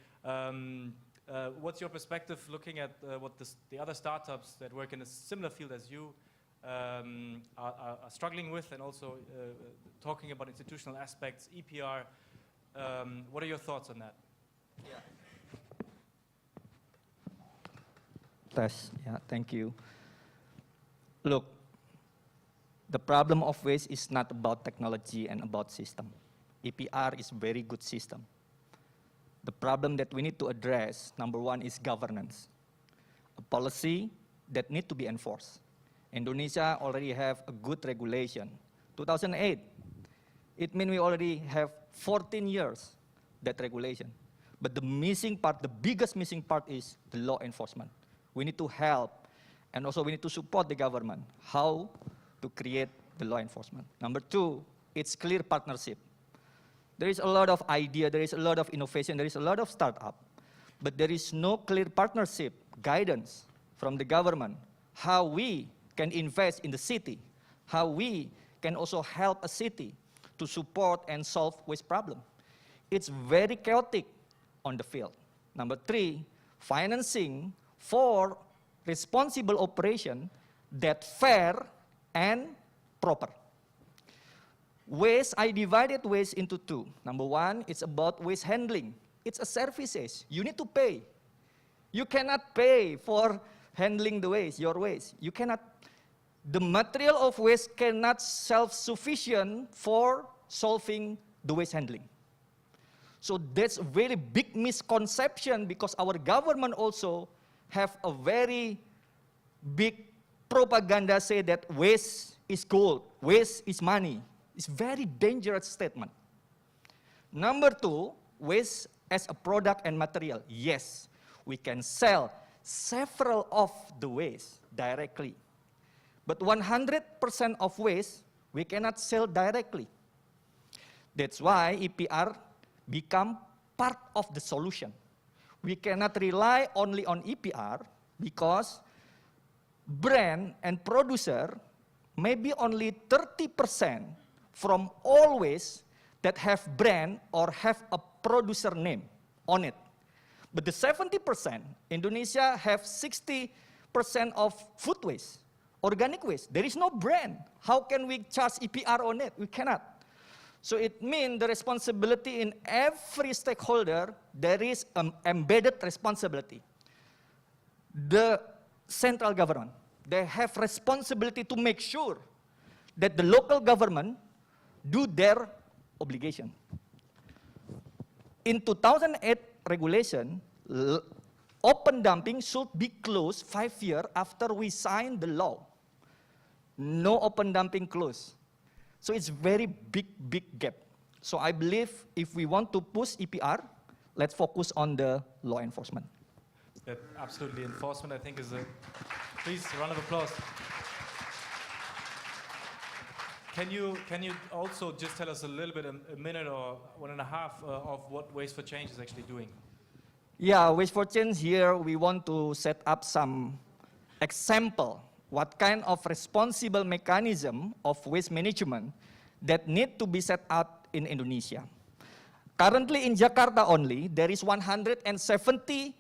What's your perspective looking at what the other startups that work in a similar field as you are struggling with, and also talking about institutional aspects, EPR? What are your thoughts on that? Thank you. Look, the problem of waste is not about technology and about system. EPR is a very good system. The problem that we need to address, number one, is governance. A policy that need to be enforced. Indonesia already have a good regulation. 2008, it means we already have 14 years that regulation. But the missing part, the biggest missing part is the law enforcement. We need to help, and also we need to support the government, how to create the law enforcement. Number two, it's clear partnership. There is a lot of idea, there is a lot of innovation, there is a lot of startup, but there is no clear partnership, guidance from the government, how we can invest in the city, how we can also help a city to support and solve waste problem. It's very chaotic on the field. Number three, financing for responsible operation that fair and proper. Waste, I divided waste into two. Number one, it's about waste handling. It's a services. You need to pay. You cannot pay for handling the waste, your waste. You cannot. The material of waste cannot self-sufficient for solving the waste handling. So that's a very big misconception, because our government also have a very big propaganda say that waste is gold, waste is money. It's very dangerous statement. Number two, waste as a product and material. Yes, we can sell several of the waste directly. But 100% of waste, we cannot sell directly. That's why EPR become part of the solution. We cannot rely only on EPR, because brand and producer maybe only 30% from all waste that have brand or have a producer name on it. But the 70%, Indonesia have 60% of food waste. organic waste. There is no brand. How can we charge EPR on it? We cannot. So it means the responsibility in every stakeholder, there is an embedded responsibility. The central government, they have responsibility to make sure that the local government do their obligation. In 2008 regulation, open dumping should be closed 5 years after we sign the law. No open dumping closed. So it's very big gap. So I believe if we want to push EPR, let's focus on the law enforcement. That absolutely enforcement, I think, is a, please, a round of applause. Can you also just tell us a little bit, a minute or 1.5 of what Waste for Change is actually doing? Yeah, Waste for Change here, we want to set up some example, what kind of responsible mechanism of waste management that need to be set out in Indonesia. Currently in Jakarta only, there is 170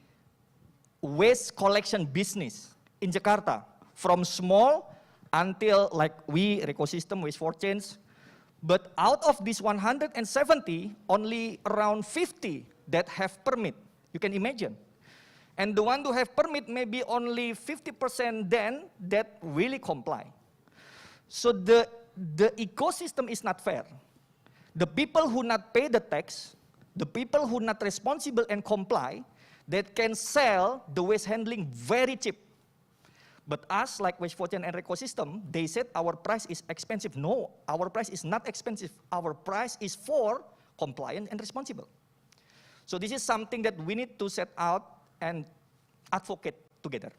waste collection business in Jakarta, from small until like we, Ecosystem, Waste for Change. But out of these 170, only around 50 that have permit. You can imagine. And the one who have permit, maybe only 50% then that really comply. So the ecosystem is not fair. The people who not pay the tax, the people who not responsible and comply, that can sell the waste handling very cheap. But us, like Waste for Change and Ecosystem, they said our price is expensive. No, our price is not expensive. Our price is for compliant and responsible. So this is something that we need to set out and advocate together.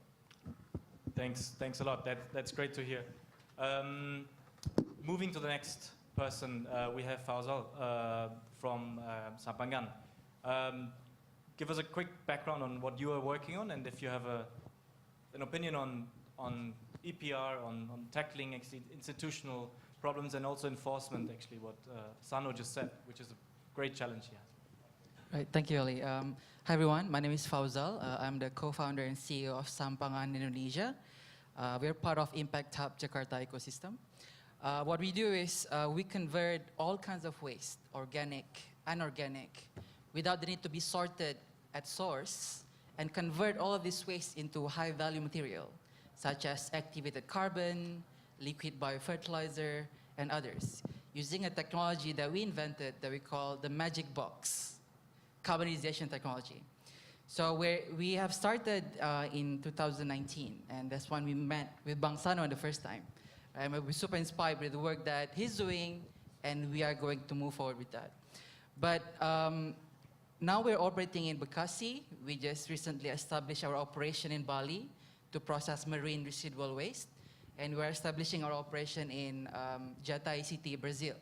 Thanks a lot. That's great to hear. Moving to the next person, we have Fauzal from Sampangan. Give us a quick background on what you are working on, and if you have an opinion on EPR, on tackling institutional problems, and also enforcement, actually, what Sano just said, which is a great challenge here. Right, thank you, Ali. Hi, everyone. My name is Fauzal. I'm the co-founder and CEO of Sampangan Indonesia. We're part of Impact Hub Jakarta Ecosystem. What we do is we convert all kinds of waste, organic, inorganic, without the need to be sorted at source, and convert all of this waste into high-value material, such as activated carbon, liquid biofertilizer, and others, using a technology that we invented that we call the magic box carbonization technology. So we have started in 2019, and that's when we met with Bang Sano the first time. We're super inspired with the work that he's doing, and we are going to move forward with that. But now we're operating in Bekasi. We just recently established our operation in Bali to process marine residual waste, and we're establishing our operation in Jataí City, Brazil,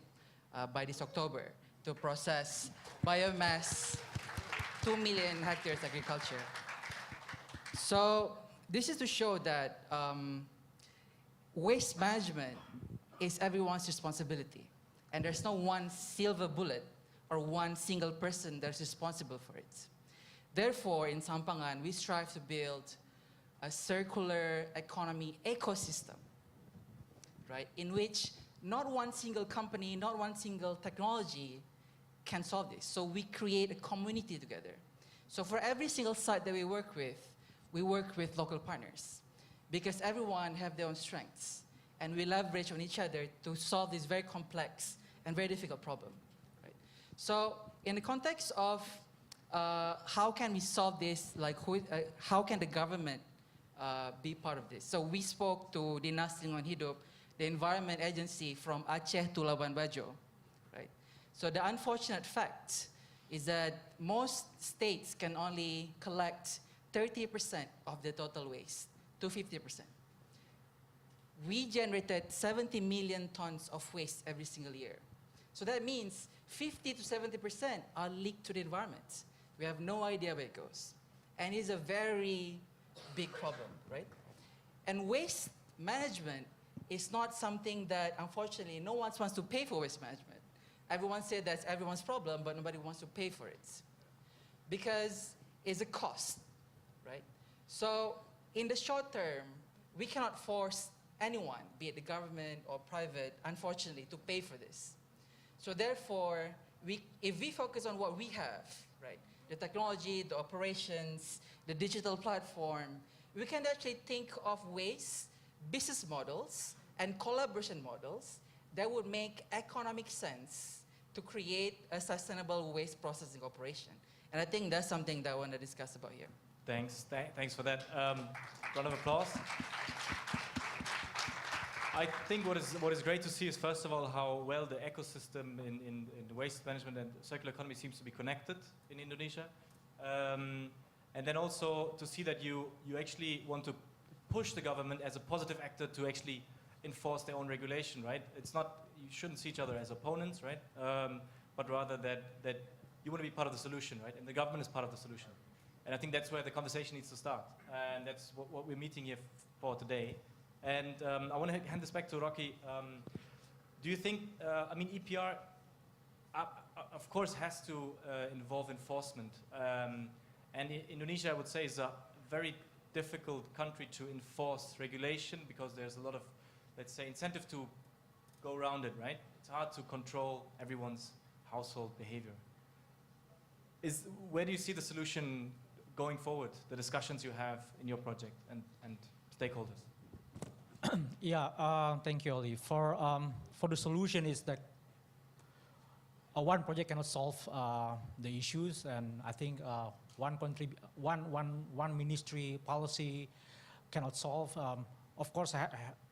by this October to process biomass, 2 million hectares agriculture. So this is to show that waste management is everyone's responsibility, and there's no one silver bullet or one single person that's responsible for it. Therefore, in Sampangan, we strive to build a circular economy ecosystem, right, in which not one single company, not one single technology can solve this. So we create a community together. So for every single site that we work with local partners, because everyone have their own strengths, and we leverage on each other to solve this very complex and very difficult problem. Right? So in the context of how can we solve this, like how can the government be part of this? So we spoke to Dinas Lingkungan Hidup, the environment agency from Aceh to Labuan Bajo. Right? So the unfortunate fact is that most states can only collect 30% of the total waste to 50%. We generated 70 million tons of waste every single year. So that means 50 to 70% are leaked to the environment. We have no idea where it goes. And it's a very big problem, right? And waste management is not something that, unfortunately, no one wants to pay for waste management. Everyone said that's everyone's problem, but nobody wants to pay for it. Because it's a cost, right? So in the short term, we cannot force anyone, be it the government or private, unfortunately, to pay for this. So therefore, if we focus on what we have, right, the technology, the operations, the digital platform, we can actually think of ways, business models, and collaboration models that would make economic sense to create a sustainable waste processing operation. And I think that's something that I want to discuss about here. Thanks. Thanks for that. Round of applause. I think what is great to see is, first of all, how well the ecosystem in waste management and circular economy seems to be connected in Indonesia. And then also to see that you actually want to push the government as a positive actor to actually enforce their own regulation, right? It's not, you shouldn't see each other as opponents, right? But rather that you want to be part of the solution, right? And the government is part of the solution. And I think that's where the conversation needs to start. And that's what we're meeting here for today. And I want to hand this back to Rocky. Do you think, I mean, EPR, of course, has to involve enforcement. And Indonesia, I would say, is a very difficult country to enforce regulation because there's a lot of, let's say, incentive to go around it, right? It's hard to control everyone's household behavior. Where do you see the solution going forward, the discussions you have in your project and stakeholders? Yeah, thank you, Oli. For the solution is that one project cannot solve the issues, and I think one ministry policy cannot solve. Of course,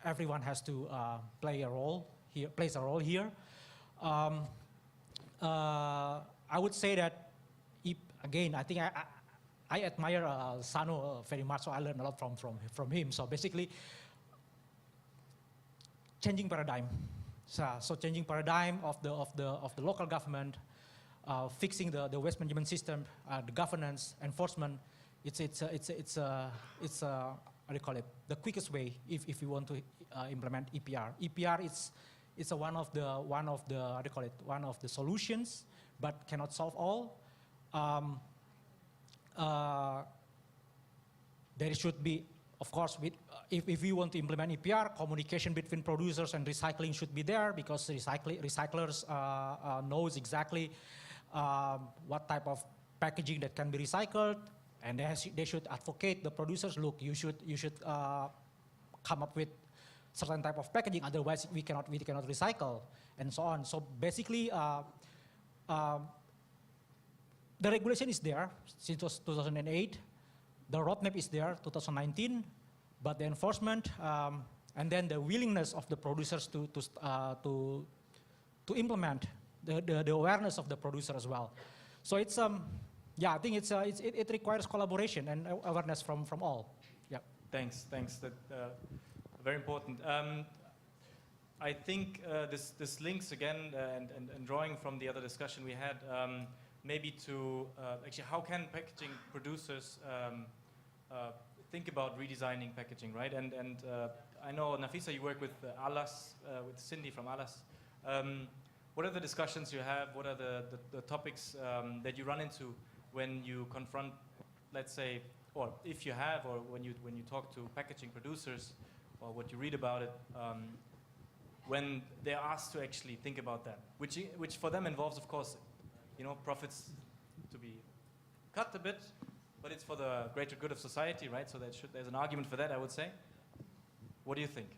everyone has to plays a role here. I would say that, again, I think I admire Sano very much, so I learned a lot from him. So basically, changing paradigm. So changing paradigm of the local government, fixing the waste management system, the governance, enforcement. It's how do you call it? The quickest way if you want to implement EPR. EPR is one of the how do you call it? One of the solutions, but cannot solve all. There should be, of course, if we want to implement EPR, communication between producers and recycling should be there because recyclers knows exactly what type of packaging that can be recycled, and they should advocate the producers. Look, you should come up with certain type of packaging, otherwise we cannot recycle, and so on. So basically, the regulation is there since 2008. The roadmap is there, 2019. But the enforcement and then the willingness of the producers to implement the awareness of the producer as well. So it's yeah, I think it requires collaboration and awareness from all. Yeah. Thanks. That very important. I think this links again and drawing from the other discussion we had, maybe to actually how can packaging producers think about redesigning packaging, right? And I know, Nafisa, you work with Alas, with Cindy from Alas. What are the discussions you have? What are the topics that you run into when you confront, let's say, or if you have, or when you talk to packaging producers, or what you read about it, when they're asked to actually think about that, which for them involves, of course, profits to be cut a bit, but it's for the greater good of society, right? So there's an argument for that, I would say. What do you think?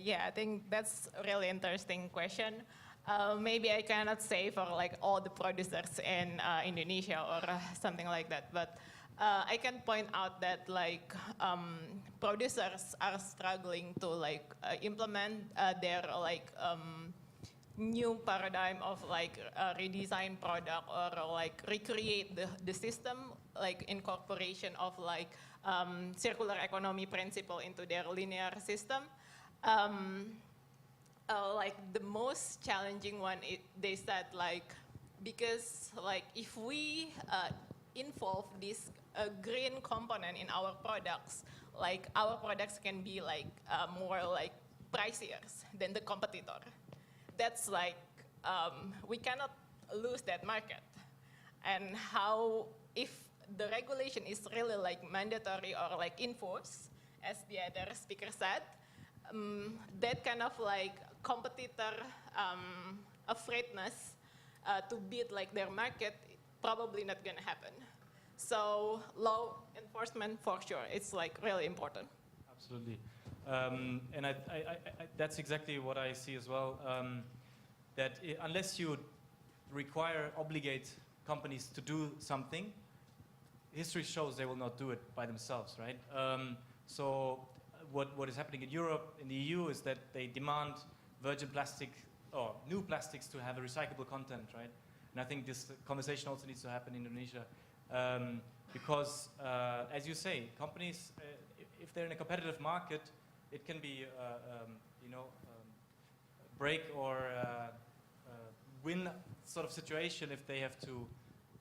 Yeah, I think that's a really interesting question. Maybe I cannot say for like all the producers in Indonesia or something like that, but I can point out that like producers are struggling to like implement their like new paradigm of like redesign product or like recreate the system, like incorporation of like circular economy principle into their linear system. Like the most challenging one, they said like, because like if we involve this green component in our products, like our products can be like more like pricier than the competitor. That's like, we cannot lose that market. And how, if the regulation is really like mandatory or like enforced, as the other speaker said, that kind of like competitor afraidness to beat like their market, probably not gonna happen. So law enforcement for sure, it's like really important. Absolutely. And that's exactly what I see as well, that unless you obligate companies to do something, history shows they will not do it by themselves, right? So what is happening in Europe, in the EU, is that they demand virgin plastic or new plastics to have a recyclable content, right? And I think this conversation also needs to happen in Indonesia. Because, as you say, companies, if they're in a competitive market, it can be, break or win sort of situation if they have to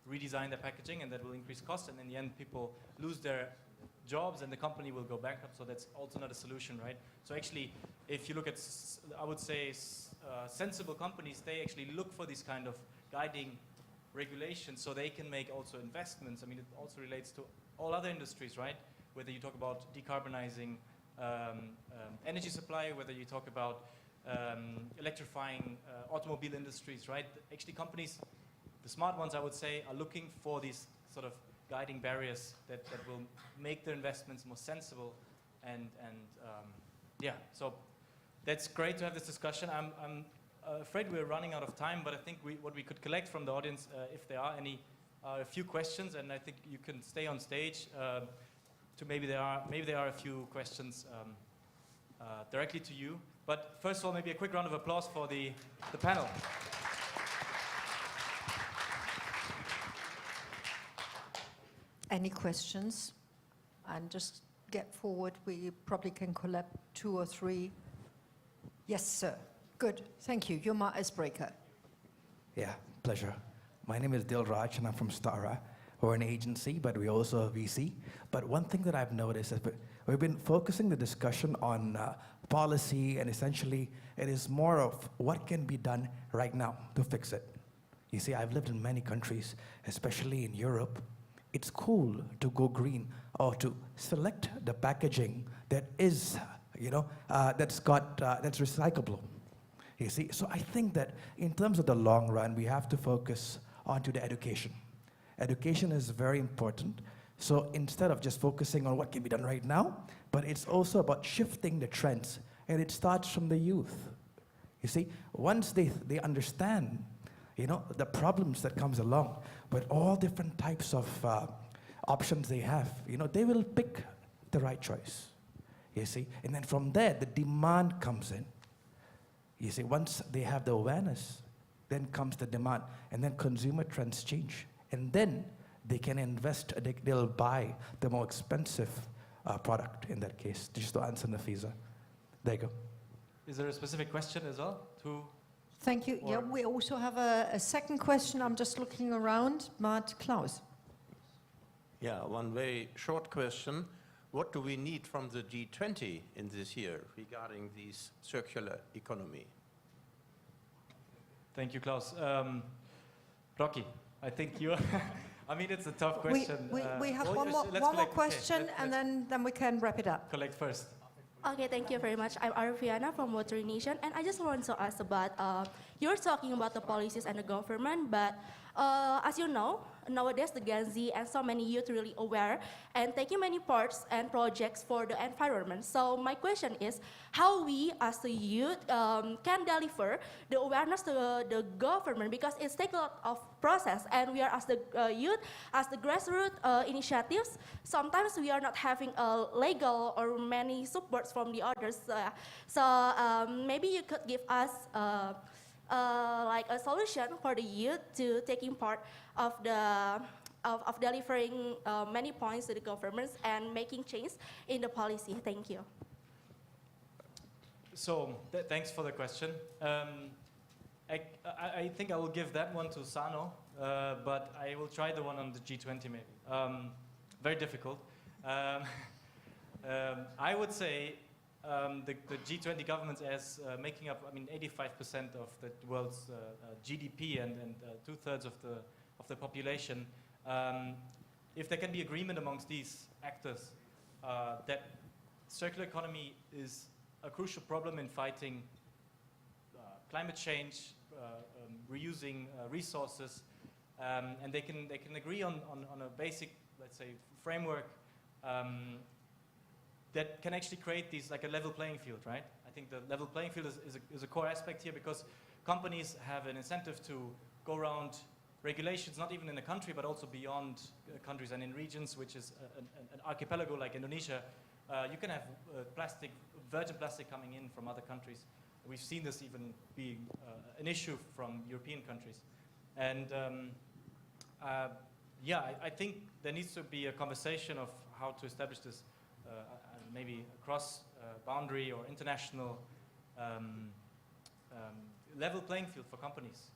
redesign their packaging, and that will increase costs, and in the end people lose their jobs and the company will go bankrupt, so that's also not a solution, right? So actually, if you look at, I would say, sensible companies, they actually look for this kind of guiding regulations so they can make also investments. I mean, it also relates to all other industries, right? Whether you talk about decarbonizing energy supply, whether you talk about electrifying automobile industries, right? Actually, companies, the smart ones, I would say, are looking for these sort of guiding barriers that will make their investments more sensible. And yeah, so that's great to have this discussion. I'm afraid we're running out of time, but I think what we could collect from the audience, if there are any, a few questions, and I think you can stay on stage. Maybe there are a few questions directly to you. But first of all, maybe a quick round of applause for the panel. Any questions? And just get forward. We probably can collect 2 or 3. Yes, sir. Good. Thank you. You're my icebreaker. Yeah, pleasure. My name is Dil Raj, and I'm from Stara. We're an agency, but we're also a VC. But one thing that I've noticed is we've been focusing the discussion on policy, and essentially it is more of what can be done right now to fix it. You see, I've lived in many countries, especially in Europe. It's cool to go green or to select the packaging that is, that's recyclable. You see, so I think that in terms of the long run, we have to focus onto the education. Education is very important. So instead of just focusing on what can be done right now, but it's also about shifting the trends, and it starts from the youth. You see, once they understand, the problems that comes along with all different types of options they have, they will pick the right choice. You see, and then from there, the demand comes in. You see, once they have the awareness, then comes the demand, and then consumer trends change. And then they can invest, they'll buy the more expensive product in that case, just to answer Nafisa. There you go. Is there a specific question as well? Thank you. Yeah, we also have a second question. I'm just looking around. Klaus. Yeah, one very short question. What do we need from the G20 in this year regarding this circular economy? Thank you, Klaus. Rocky, I think you. I mean, it's a tough question. We have one more question, and then we can wrap it up. Collect first. Okay, thank you very much. I'm Arviana from Water Nation, and I just want to ask about, you're talking about the policies and the government, but as you know, nowadays the Gen Z and so many youth really aware and taking many parts and projects for the environment. So my question is, how we as the youth can deliver the awareness to the government, because it takes a lot of process, and we are as the youth, as the grassroots initiatives, sometimes we are not having a legal or many supports from the others. So maybe you could give us like a solution for the youth to taking part of the of delivering many points to the governments and making change in the policy. Thank you. So thanks for the question. I think I will give that one to Sano, but I will try the one on the G20 maybe. Very difficult. I would say the G20 governments as making up, 85% of the world's GDP and 2/3 of the population. If there can be agreement amongst these actors that circular economy is a crucial problem in fighting climate change, reusing resources, and they can agree on a basic, let's say, framework that can actually create these, like a level playing field, right? I think the level playing field is a core aspect here, because companies have an incentive to go around regulations, not even in a country, but also beyond countries and in regions, which is an archipelago like Indonesia. You can have virgin plastic coming in from other countries. We've seen this even being an issue from European countries. And yeah, I think there needs to be a conversation of how to establish this maybe across boundary or international level playing field for companies.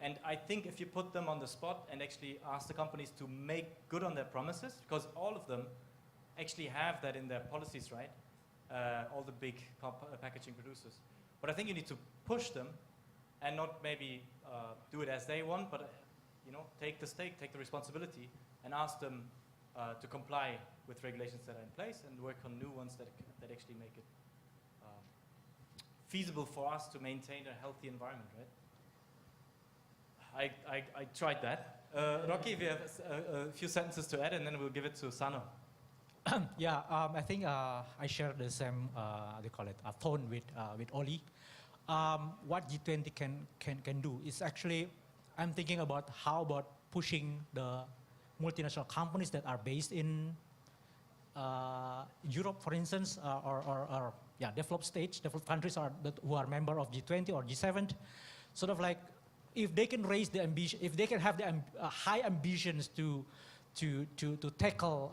And I think if you put them on the spot and actually ask the companies to make good on their promises, because all of them actually have that in their policies, right? All the big packaging producers. But I think you need to push them and not maybe do it as they want, but take the stake, take the responsibility, and ask them to comply with regulations that are in place and work on new ones that actually make it feasible for us to maintain a healthy environment, right? I tried that. Rocky, if you have a few sentences to add, and then we'll give it to Sano. Yeah, I think I share the same, they call it, tone with Oli. What G20 can do is actually, I'm thinking about how about pushing the multinational companies that are based in Europe, for instance, or developed countries who are member of G20 or G7, sort of like, if they can raise the ambition, if they can have the high ambitions to tackle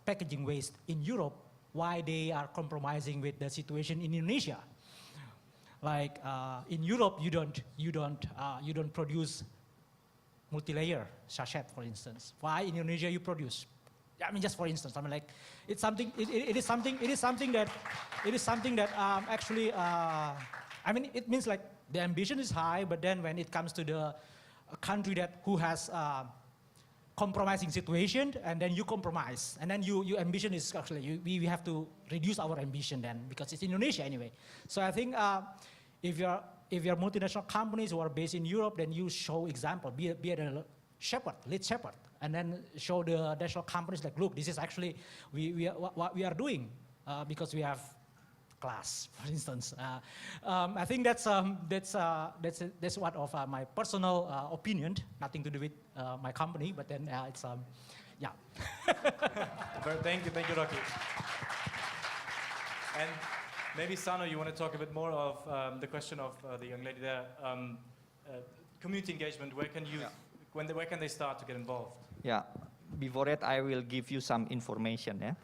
packaging waste in Europe, why they are compromising with the situation in Indonesia? Like in Europe, you don't produce multi-layer sachet, for instance. Why in Indonesia you produce? I mean, just for instance, I mean, like it's something. It is something that actually. I mean, it means like the ambition is high, but then when it comes to the country who has compromising situation, and then you compromise, and then your ambition is actually we have to reduce our ambition then, because it's Indonesia anyway. So I think if you're multinational companies who are based in Europe, then you show example, be a lead shepherd, and then show the national companies like, look, this is actually what we are doing because we have class, for instance. I think that's one of my personal opinion, nothing to do with my company, but then it's yeah. Thank you, Rocky. And maybe Sano, you want to talk a bit more of the question of the young lady there, community engagement. Where can you, where can they start to get involved? Yeah, before that I will give you some information.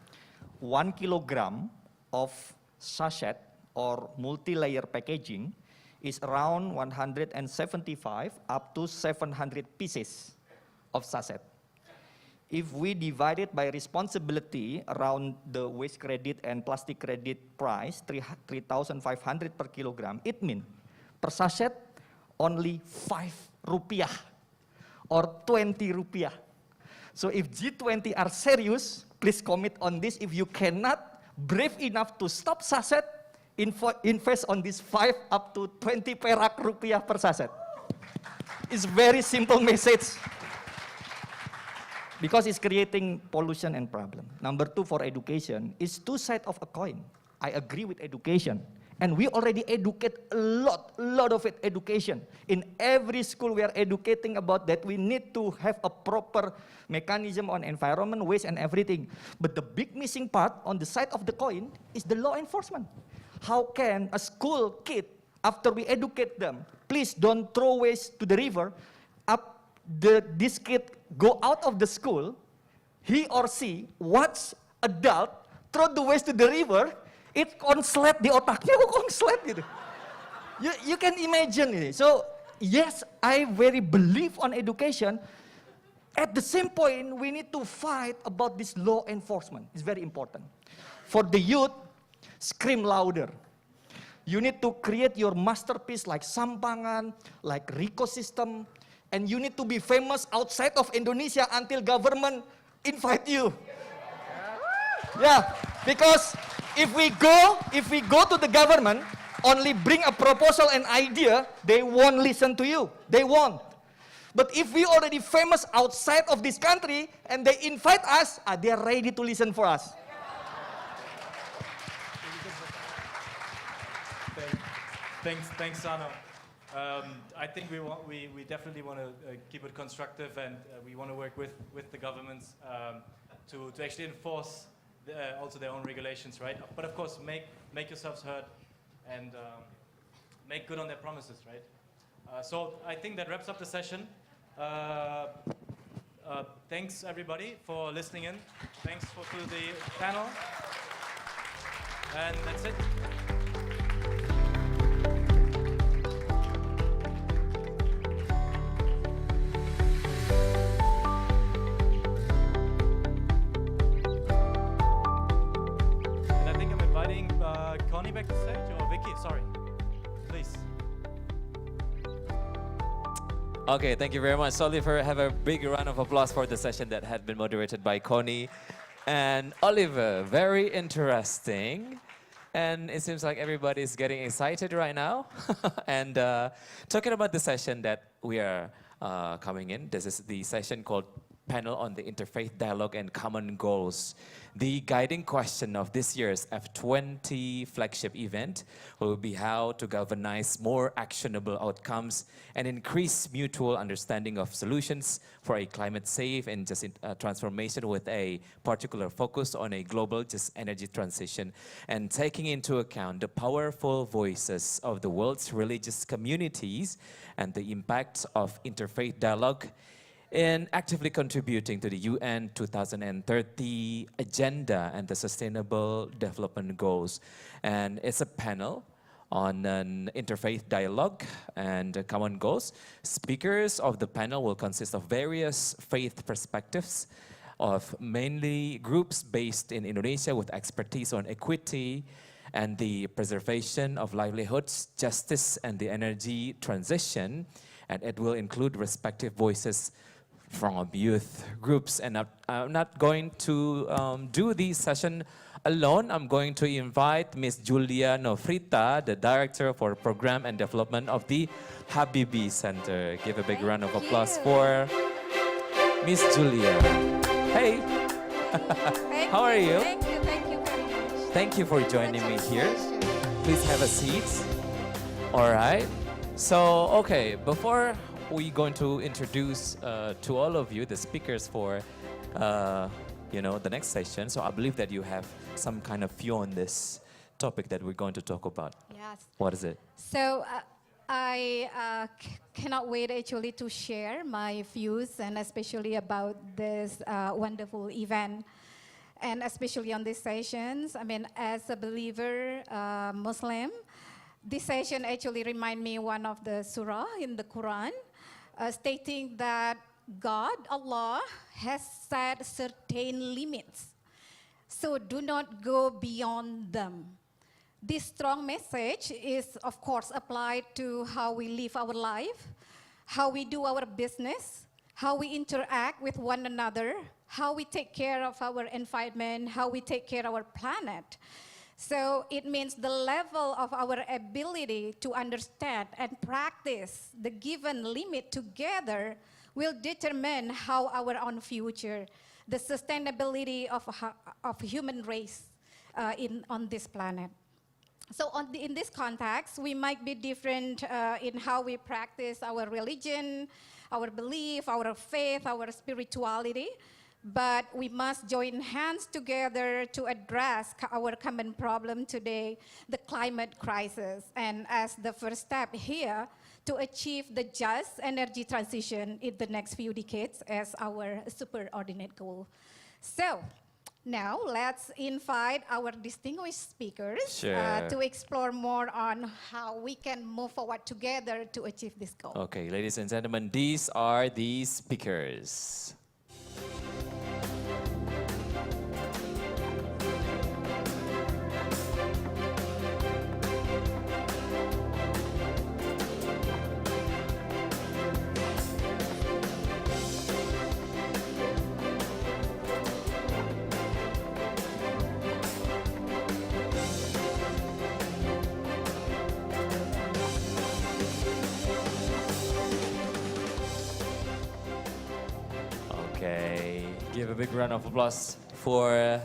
1 kilogram of sachet or multi-layer packaging is around 175 up to 700 pieces of sachet. If we divide it by responsibility around the waste credit and plastic credit price, 3,500 per kilogram, it means per sachet only 5 rupiah or 20 rupiah. So if G20 are serious, please commit on this. If you cannot brave enough to stop sachet, invest on this 5 up to 20 perak rupiah per sachet. It's very simple message. Because it's creating pollution and problem. Number 2, for education, is two sides of a coin. I agree with education. And we already educate a lot of education. In every school we are educating about that we need to have a proper mechanism on environment, waste and everything. But the big missing part on the side of the coin is the law enforcement. How can a school kid, after we educate them, please don't throw waste to the river, this kid go out of the school, he or she watch adult throw the waste to the river, it konslet di otaknya, kok konslet gitu. You can imagine it. So yes, I very believe on education. At the same point, we need to fight about this law enforcement. It's very important. For the youth, scream louder. You need to create your masterpiece like Sampangan, like Rico system, and you need to be famous outside of Indonesia until government invite you. Yeah, because If we go to the government, only bring a proposal and idea, they won't listen to you. They won't. But if we already famous outside of this country and they invite us, they are ready to listen for us. Thanks, Sano. I think we definitely want to keep it constructive, and we want to work with the governments to actually enforce also their own regulations, right? But of course, make yourselves heard and make good on their promises, right? So I think that wraps up the session. Thanks everybody for listening in. Thanks to the panel, and that's it. Connie back to stage, or Vicky? Sorry, please. Okay, thank you very much, Oliver. Have a big round of applause for the session that had been moderated by Connie and Oliver. Very interesting. And it seems like everybody is getting excited right now. And talking about the session that we are coming in, this is the session called Panel on the Interfaith Dialogue and Common Goals. The guiding question of this year's F20 flagship event will be how to galvanize more actionable outcomes and increase mutual understanding of solutions for a climate-safe and just transformation, with a particular focus on a global just energy transition, and taking into account the powerful voices of the world's religious communities and the impact of interfaith dialogue in actively contributing to the UN 2030 agenda and the Sustainable Development Goals. And it's a panel on an interfaith dialogue and common goals. Speakers of the panel will consist of various faith perspectives of mainly groups based in Indonesia with expertise on equity and the preservation of livelihoods, justice, and the energy transition. And it will include respective voices from youth groups. And I'm not going to do this session alone. I'm going to invite Ms. Julia Nofrita, the Director for Program and Development of the Habibi Center. Give a big round of applause for Ms. Julia. Hey, how are you? Thank you very much. Thank you for joining me here. Please have a seat. All right. So, okay, before we're going to introduce to all of you the speakers for the next session. So I believe that you have some kind of view on this topic that we're going to talk about. Yes. What is it? So I cannot wait actually to share my views, and especially about this wonderful event, and especially on these sessions. I mean, as a believer Muslim, this session actually remind me one of the surah in the Quran, stating that God, Allah, has set certain limits. So do not go beyond them. This strong message is, of course, applied to how we live our life, how we do our business, how we interact with one another, how we take care of our environment, how we take care of our planet. So it means the level of our ability to understand and practice the given limit together will determine how our own future, the sustainability of human race on this planet. So in this context, we might be different in how we practice our religion, our belief, our faith, our spirituality, but we must join hands together to address our common problem today, the climate crisis, and as the first step here, to achieve the just energy transition in the next few decades as our superordinate goal. So, now let's invite our distinguished speakers to explore more on how we can move forward together to achieve this goal. Okay, ladies and gentlemen, these are the speakers. give a big round of applause for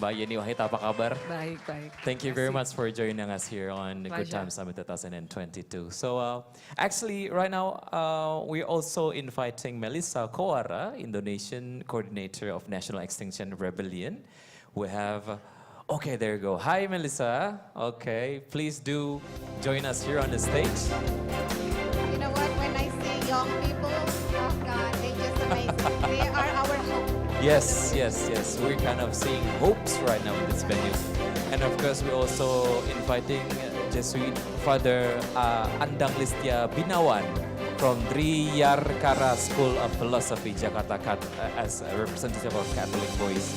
Mbak Yeni Wahid. Apa kabar? Baik, baik. Thank you very much for joining us here on the Good Pleasure. Time Summit 2022. So actually right now we're also inviting Melissa Kowara, Indonesian Coordinator of National Extinction Rebellion. We have, okay, there you go. Hi Melissa. Okay, please do join us here on the stage. You know what? When I see young people, oh God, they just amazing. They are our hope. Yes, yes, yes. We're kind of seeing hopes right now in this venue. And of course, we're also inviting Jesuit Father Andang Listia Binawan from Triyarkara School of Philosophy, Jakarta, as a representative of Catholic Voice.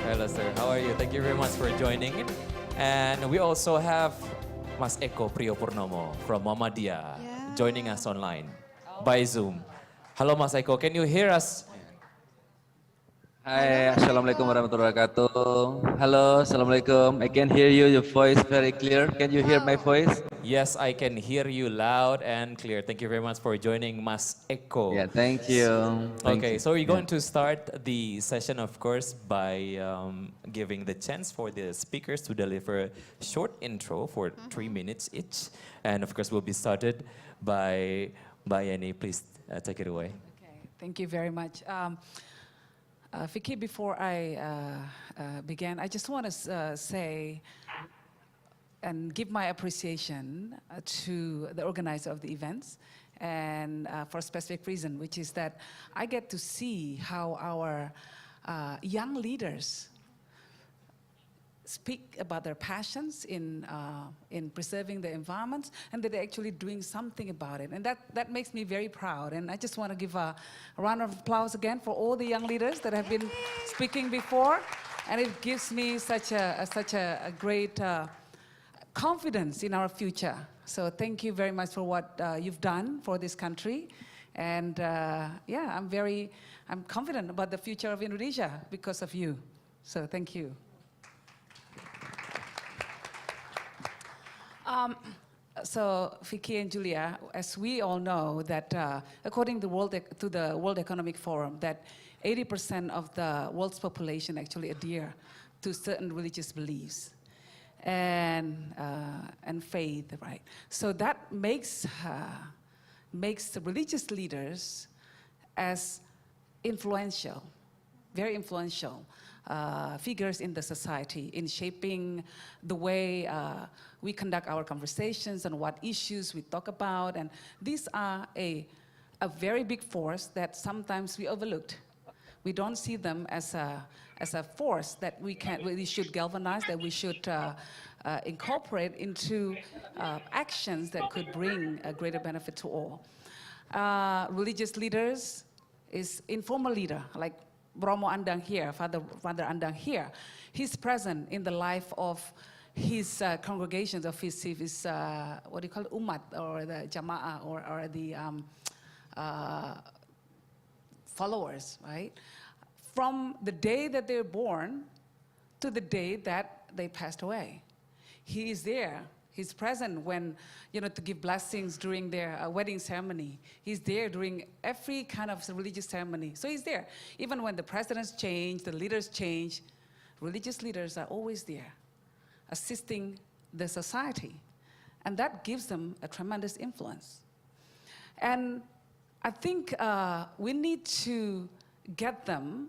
Hello, sir. How are you? Thank you very much for joining. And we also have Mas Eko Priyopurnomo from Muhammadiyah joining us online by Zoom. Hello, Mas Eko. Can you hear us? Hi, Assalamualaikum warahmatullahi wabarakatuh. Hello, Assalamualaikum. I can hear you, your voice very clear. Can you hear my voice? Yes, I can hear you loud and clear. Thank you very much for joining Mas Eko. Yeah, thank you. Okay, so we're going to start the session, of course, by giving the chance for the speakers to deliver a short intro for 3 minutes each. And of course, we'll be started by Yeni. Please take it away. Okay, thank you very much. Vicky, before I begin, I just want to say and give my appreciation to the organizer of the events, and for a specific reason, which is that I get to see how our young leaders speak about their passions in preserving the environment, and that they're actually doing something about it. And that makes me very proud. And I just want to give a round of applause again for all the young leaders that have been speaking before. And it gives me such a great confidence in our future. So thank you very much for what you've done for this country. And yeah, I'm confident about the future of Indonesia because of you. So thank you. So Vicky and Julia, as we all know, that according to the World Economic Forum, that 80% of the world's population actually adhere to certain religious beliefs and faith, right? So that makes the religious leaders as influential, very influential figures in the society in shaping the way we conduct our conversations and what issues we talk about. And these are a very big force that sometimes we overlooked. We don't see them as a force that we should galvanize, that we should incorporate into actions that could bring a greater benefit to all. Religious leaders is informal leader, like Bromo Andang here, Father Andang here. He's present in the life of his congregations, of his what do you call it, umat, or the jama'ah, or the followers, right? From the day that they're born to the day that they passed away. He is there. He's present when, to give blessings during their wedding ceremony. He's there during every kind of religious ceremony. So he's there. Even when the presidents change, the leaders change, religious leaders are always there, assisting the society. And that gives them a tremendous influence. And I think we need to get them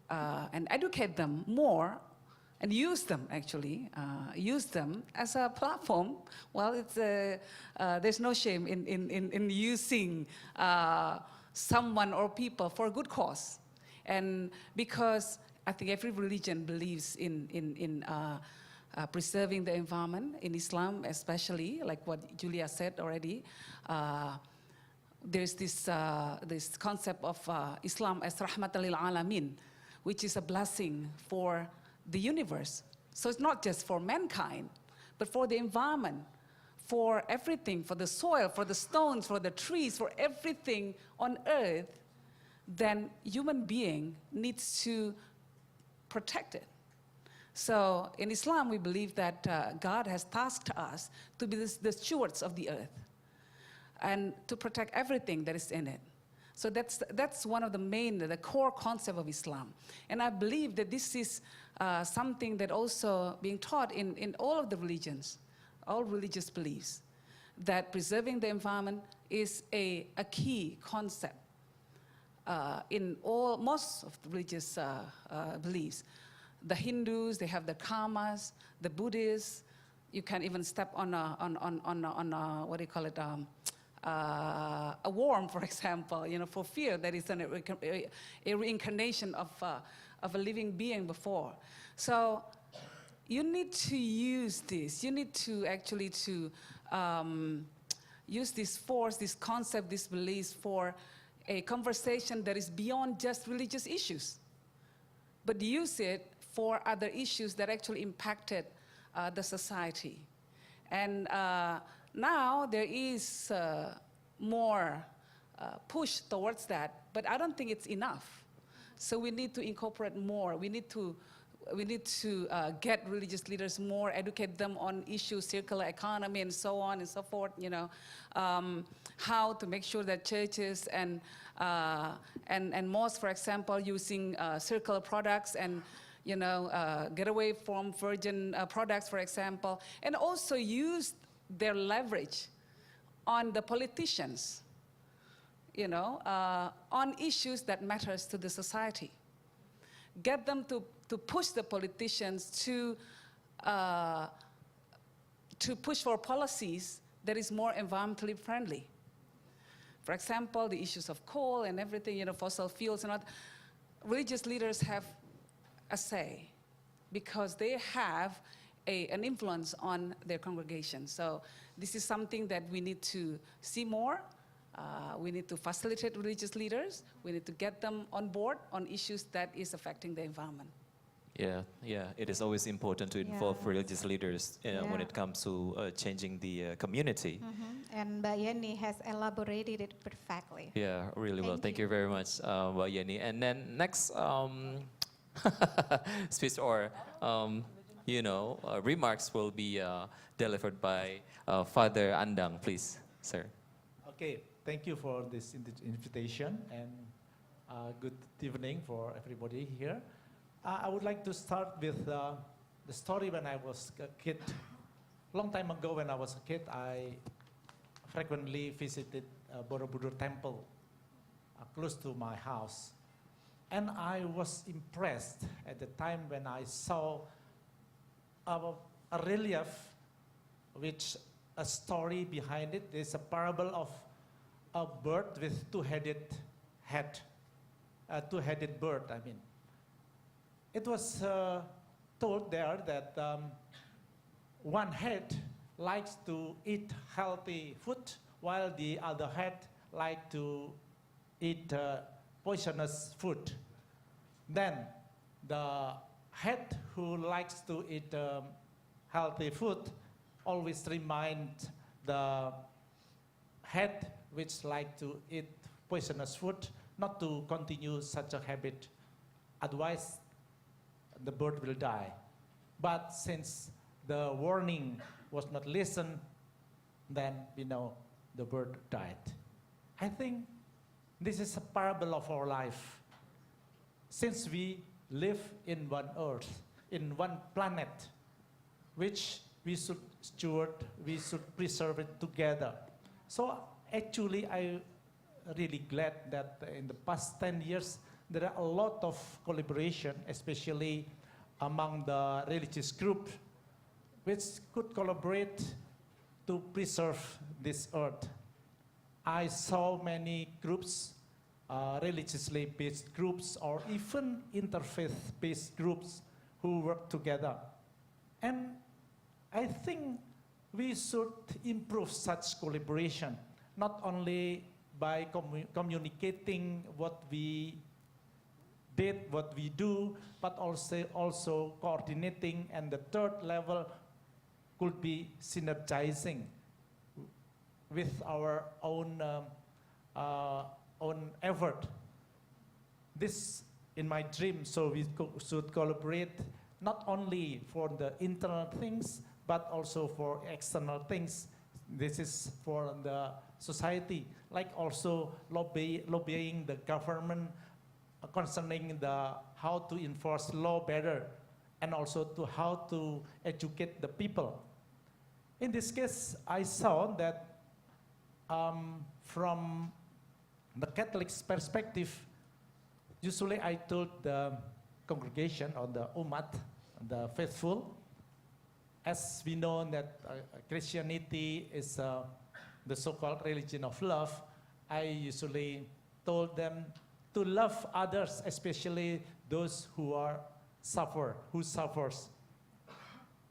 and educate them more, and use them, actually, use them as a platform. Well, there's no shame in using someone or people for a good cause. And because I think every religion believes in preserving the environment, in Islam especially, like what Julia said already, there's this concept of Islam as rahmatan lil alamin, which is a blessing for the universe. So it's not just for mankind, but for the environment, for everything, for the soil, for the stones, for the trees, for everything on earth. Then human being needs to protect it. So in Islam, we believe that God has tasked us to be the stewards of the earth. and to protect everything that is in it. So that's one of the core concept of Islam. And I believe that this is something that also being taught in all of the religions, all religious beliefs, that preserving the environment is a key concept in most of the religious beliefs. The Hindus, they have the karmas, the Buddhists, you can even step on what do you call it, a worm, for example, for fear that is a reincarnation of a living being before. So you need to use this. You need to actually use this force, this concept, this beliefs for a conversation that is beyond just religious issues, but use it for other issues that actually impacted the society. And now there is more push towards that, but I don't think it's enough. So we need to incorporate more. We need to get religious leaders more, educate them on issues, circular economy, and so on and so forth. How to make sure that churches and mosques, for example, using circular products and get away from virgin products, for example, and also use their leverage on the politicians, on issues that matters to the society. Get them to push the politicians to push for policies that is more environmentally friendly. For example, the issues of coal and everything, fossil fuels and all. Religious leaders have a say because they have an influence on their congregation. So this is something that we need to see more. We need to facilitate religious leaders. We need to get them on board on issues that is affecting the environment. Yeah, it is always important to involve religious leaders when it comes to changing the community. And Mbak Yeni has elaborated it perfectly. Yeah, really well. Thank you very much, Mbak Yeni. And then next speech or remarks will be delivered by Father Andang, please, sir. Okay, thank you for this invitation and good evening for everybody here. I would like to start with the story when I was a kid. Long time ago when I was a kid, I frequently visited Borobudur temple close to my house. And I was impressed at the time when I saw a relief which a story behind it. There's a parable of a bird with two-headed bird, I mean. It was told there that one head likes to eat healthy food while the other head likes to eat poisonous food. Then the head who likes to eat healthy food always reminds the head which likes to eat poisonous food not to continue such a habit. Otherwise, the bird will die. But since the warning was not listened, then we know the bird died. I think this is a parable of our life. Since we live in one earth, in one planet, which we should steward, we should preserve it together. So actually, I'm really glad that in the past 10 years, there are a lot of collaboration, especially among the religious group, which could collaborate to preserve this earth. I saw many groups, religiously based groups, or even interfaith-based groups who work together. And I think we should improve such collaboration, not only by communicating what we did, what we do, but also coordinating, and the third level could be synergizing with our own effort. This in my dream, so we should collaborate not only for the internal things, but also for external things, this is for the society, like also lobbying the government concerning the how to enforce law better, and also to how to educate the people. In this case, I saw that from the Catholic's perspective, usually I told the congregation or the umat, the faithful, as we know that Christianity is the so-called religion of love, I usually told them to love others, especially those who suffers.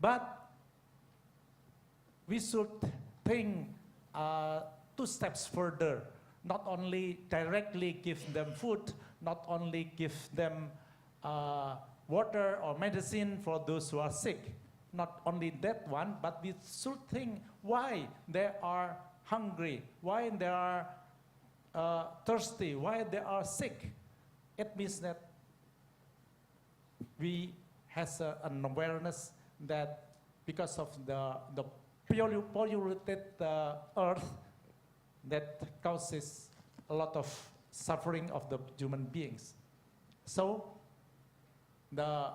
But we should think 2 steps further. Not only directly give them food, not only give them water or medicine for those who are sick. Not only that one, but we should think why they are hungry, why they are thirsty, why they are sick. It means that we has an awareness that because of the polluted earth that causes a lot of suffering of the human beings. So the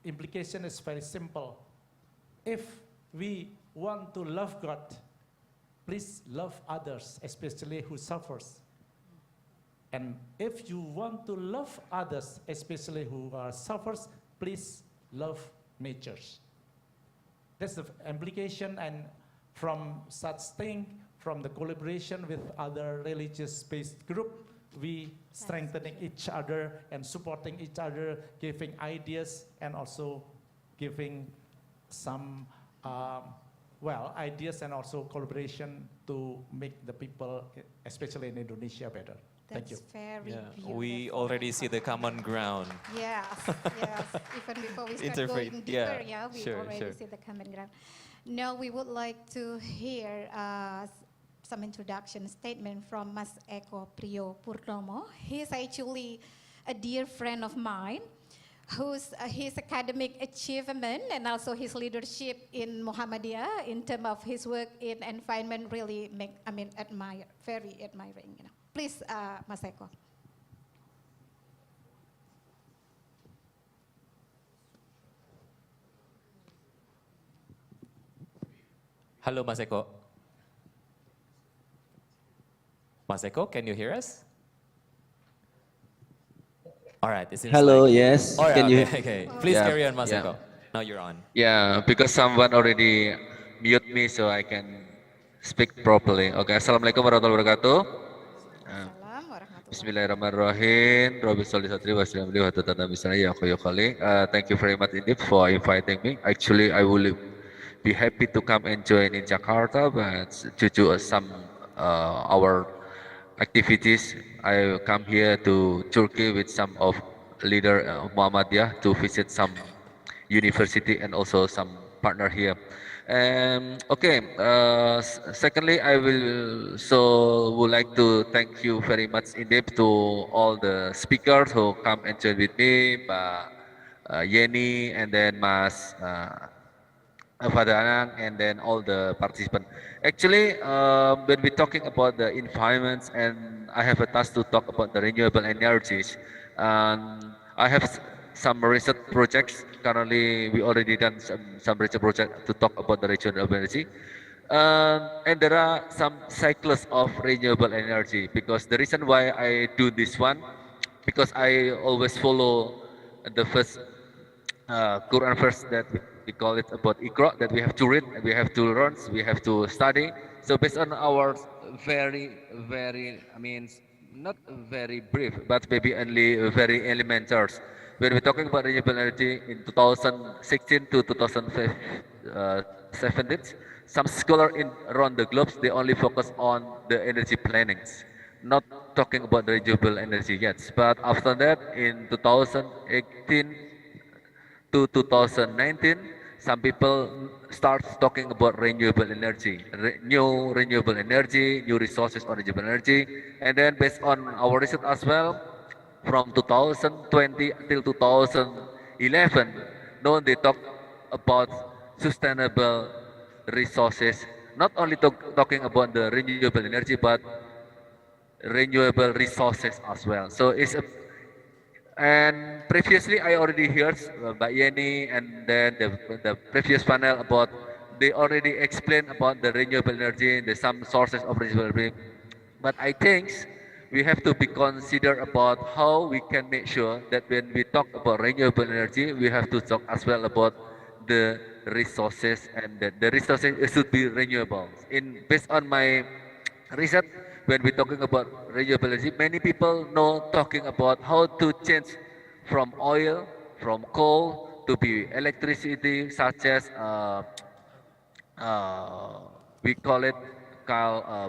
implication is very simple. If we want to love God, please love others, especially who suffers. And if you want to love others, especially who suffers, please love nature. That's the implication, and from such thing, from the collaboration with other religious-based group, we strengthening each other and supporting each other, giving ideas and also giving some ideas and also collaboration to make the people, especially in Indonesia, better. Thank you. That's very beautiful. We already see the common ground. Yes, yes. Even before we start going deeper, we already see the common ground. Now we would like to hear some introduction statement from Mas Eko Priyo Purnomo. He's actually a dear friend of mine, whose his academic achievement and also his leadership in Muhammadiyah in terms of his work in environment really very admiring. You know. Please, Mas Eko. Hello, Mas Eko. Mas Eko, can you hear us? All right, it seems Hello, like... yes. All right, Can you? okay. Please carry on, Mas Eko. Now you're on. Yeah, because someone already mute me, so I can speak properly. Okay, Assalamualaikum warahmatullahi wabarakatuh. Bismillahirrahmanirrahim. Rabbi sholli sadri wa yassir amri wa hlul 'uqdatam min lisani yafqahu qawli. Thank you very much indeed for inviting me. Actually, I will be happy to come and join in Jakarta, but due to some our activities, I come here to Turkey with some of leader Muhammadiyah to visit some university and also some partner here. Okay. Secondly, I would like to thank you very much indeed to all the speakers who come and join with me, Pak Yeni, and then Mas Father Anang, and then all the participants. Actually, when we're talking about the environments, and I have a task to talk about the renewable energies, I have some research projects. Currently, we already done some research project to talk about the renewable energy. And there are some cycles of renewable energy, because the reason why I do this one, because I always follow the first Quran verse that we call it about Iqra, that we have to read, we have to learn, we have to study. So based on our very, not very brief, but maybe only very elementary. When we're talking about renewable energy in 2016 to 2017, some scholars around the globe, they only focus on the energy plannings, not talking about the renewable energy yet. But after that, in 2018 to 2019, some people start talking about renewable energy, new renewable energy, new resources on renewable energy. And then based on our research as well, from 2020 till 2011, now they talk about sustainable resources not only talking about the renewable energy, but renewable resources as well. So it's a, and previously I already heard by Yeni and then the previous panel about, they already explained about the renewable energy, the some sources of renewable energy. But I think we have to be considered about how we can make sure that when we talk about renewable energy, we have to talk as well about the resources, and that the resources should be renewable. In based on my research, when we're talking about renewable energy, many people know talking about how to change from oil, from coal to be electricity, such as uh, we call it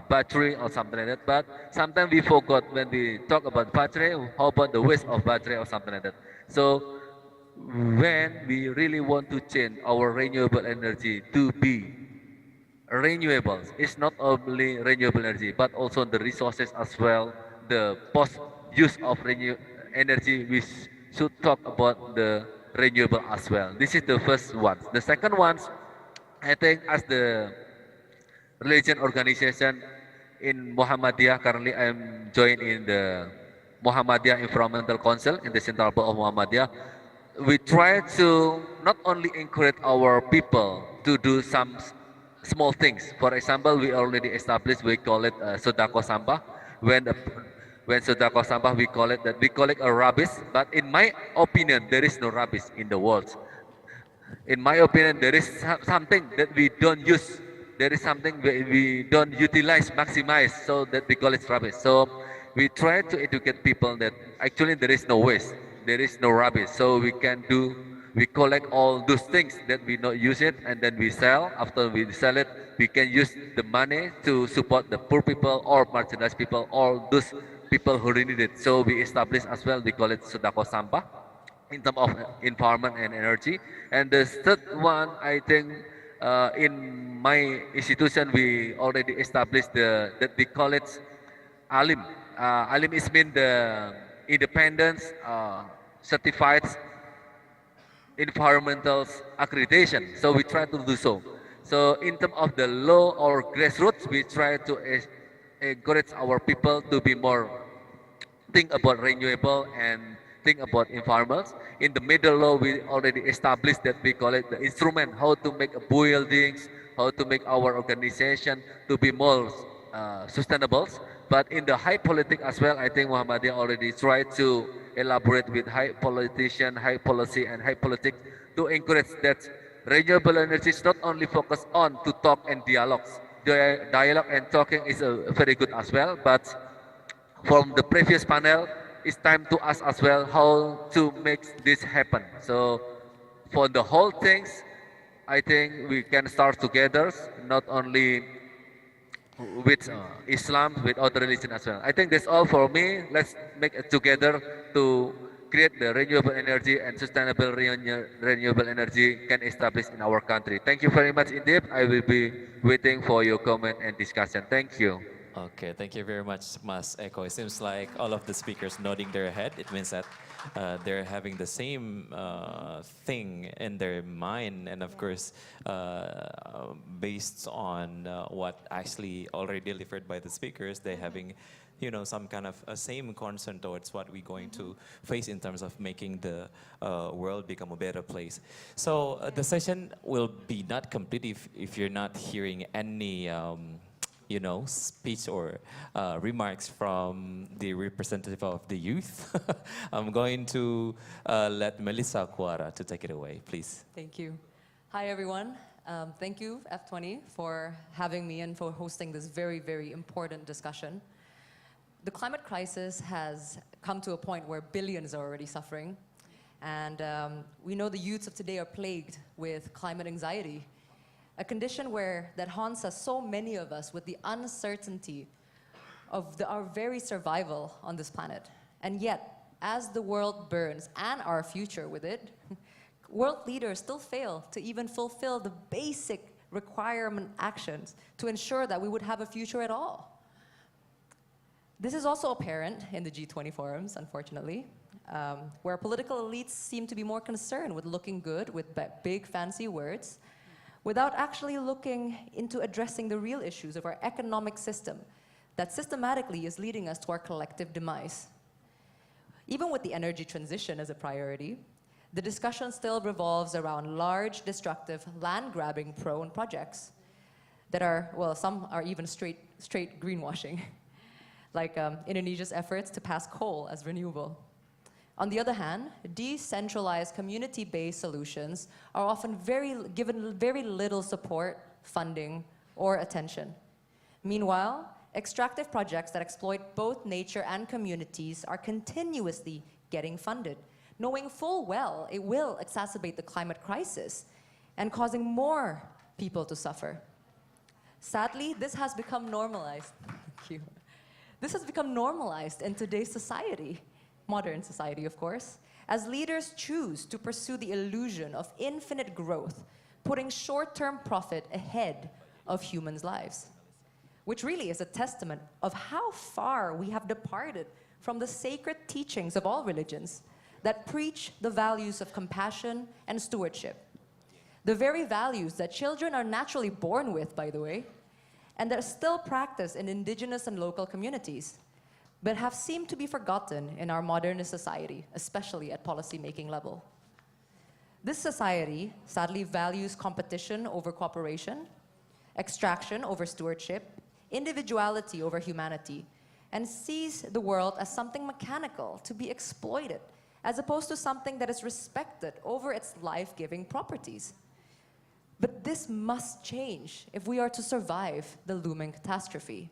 battery or something like that. But sometimes we forgot when we talk about battery, how about the waste of battery or something like that. So when we really want to change our renewable energy to be renewables, it's not only renewable energy, but also the resources as well, the post use of energy, we should talk about the renewable as well. This is the first one. The second one, I think as the religion organization in Muhammadiyah, currently I'm joined in the Muhammadiyah Environmental Council in the Central Board of Muhammadiyah. We try to not only encourage our people to do some small things. For example, we already established, we call it Sodako Sampah. When the, when Sodako Sampah, we call it that we collect a rubbish. But in my opinion, there is no rubbish in the world. In my opinion, there is something that we don't use. There is something we don't utilize, maximize, so that we call it rubbish. So we try to educate people that actually there is no waste, there is no rubbish. So we collect all those things that we not use it, and then we sell. After we sell it, we can use the money to support the poor people or marginalized people, or those people who really need it. So we establish as well, we call it Sodako Sampah in terms of environment and energy. And the third one, I think in my institution, we already established that we call it ALIM. ALIM is mean the independence certified environmental accreditation. So we try to do so. So in terms of the low or grassroots, we try to encourage our people to be more think about renewable and think about environment. In the middle law, we already established that we call it the instrument, how to make buildings, how to make our organization to be more sustainable. But in the high politics as well, I think Muhammadiyah already tried to elaborate with high politician, high policy, and high politics to encourage that renewable energy is not only focused on to talk and dialogues. The dialogue and talking is very good as well, but from the previous panel, it's time to ask as well how to make this happen. So for the whole things, I think we can start together, not only with Islam, with other religion as well. I think that's all for me. Let's make it together to create the renewable energy and sustainable renewable energy can establish in our country. Thank you very much indeed. I will be waiting for your comment and discussion. Thank you. Okay, thank you very much, Mas Eko. It seems like all of the speakers nodding their head. It means that they're having the same thing in their mind, and of course, based on what actually already delivered by the speakers, they're having, you know, some kind of a same concern towards what we're going to face in terms of making the world become a better place. So the session will be not complete if you're not hearing any you know, speech or remarks from the representative of the youth. I'm going to let Melissa Kuara to take it away, please. Thank you. Hi, everyone. Thank you, F20, for having me and for hosting this very, very important discussion. The climate crisis has come to a point where billions are already suffering. And we know the youths of today are plagued with climate anxiety, a condition that haunts us, so many of us, with the uncertainty of our very survival on this planet. And yet, as the world burns, and our future with it, world leaders still fail to even fulfill the basic requirement actions to ensure that we would have a future at all. This is also apparent in the G20 forums, unfortunately, where political elites seem to be more concerned with looking good with big fancy words, without actually looking into addressing the real issues of our economic system that systematically is leading us to our collective demise. Even with the energy transition as a priority, the discussion still revolves around large, destructive, land-grabbing prone projects that are, well, some are even straight greenwashing, like Indonesia's efforts to pass coal as renewable. On the other hand, decentralized community-based solutions are often given very little support, funding, or attention. Meanwhile, extractive projects that exploit both nature and communities are continuously getting funded, knowing full well it will exacerbate the climate crisis and causing more people to suffer. Sadly, this has become normalized. Thank you. This has become normalized in today's society, modern society, of course, as leaders choose to pursue the illusion of infinite growth, putting short-term profit ahead of humans' lives, which really is a testament of how far we have departed from the sacred teachings of all religions that preach the values of compassion and stewardship. The very values that children are naturally born with, by the way, and that are still practiced in indigenous and local communities, but have seemed to be forgotten in our modernist society, especially at policy-making level. This society sadly values competition over cooperation, extraction over stewardship, individuality over humanity, and sees the world as something mechanical to be exploited, as opposed to something that is respected over its life-giving properties. But this must change if we are to survive the looming catastrophe.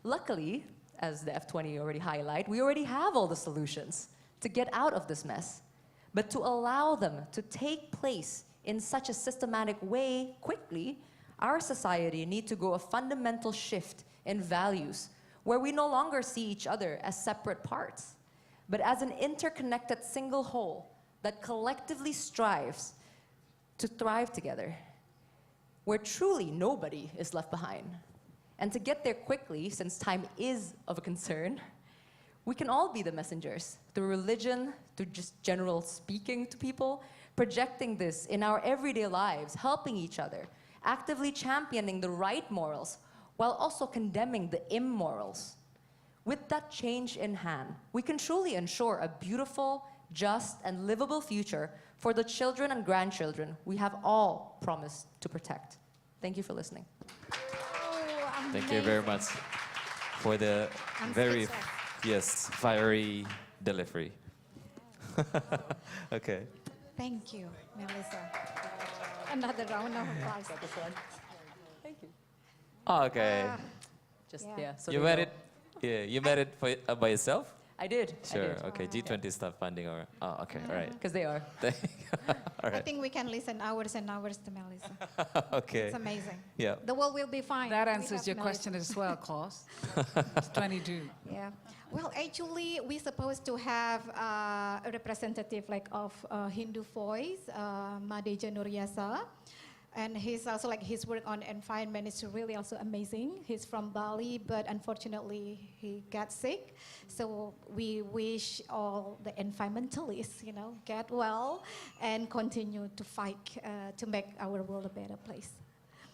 Luckily, as the F20 already highlighted, we already have all the solutions to get out of this mess. But to allow them to take place in such a systematic way quickly, our society needs to go a fundamental shift in values where we no longer see each other as separate parts, but as an interconnected single whole that collectively strives to thrive together, where truly nobody is left behind. And to get there quickly, since time is of a concern, we can all be the messengers, through religion, through just general speaking to people, projecting this in our everyday lives, helping each other, actively championing the right morals, while also condemning the immorals. With that change in hand, we can truly ensure a beautiful, just, and livable future for the children and grandchildren we have all promised to protect. Thank you for listening. Thank you very much for the very, fiery delivery. Okay. Thank you, Melissa. Another round of applause. Thank you. Okay. So you made it. Yeah, you made it by yourself. I did. Sure. I did. Okay. G20 stuff funding or okay. All right. Because they are. All right. I think we can listen hours and hours to Melissa. Okay. It's amazing. Yeah. The world will be fine. That We answers have your Melissa. question as well, Klaus. It's 22. Yeah. Well, actually, we're supposed to have a representative of Hindu Voice, Madeja Nuryasa. And he's also his work on environment is really also amazing. He's from Bali, but unfortunately he got sick. So we wish all the environmentalists, get well and continue to fight to make our world a better place.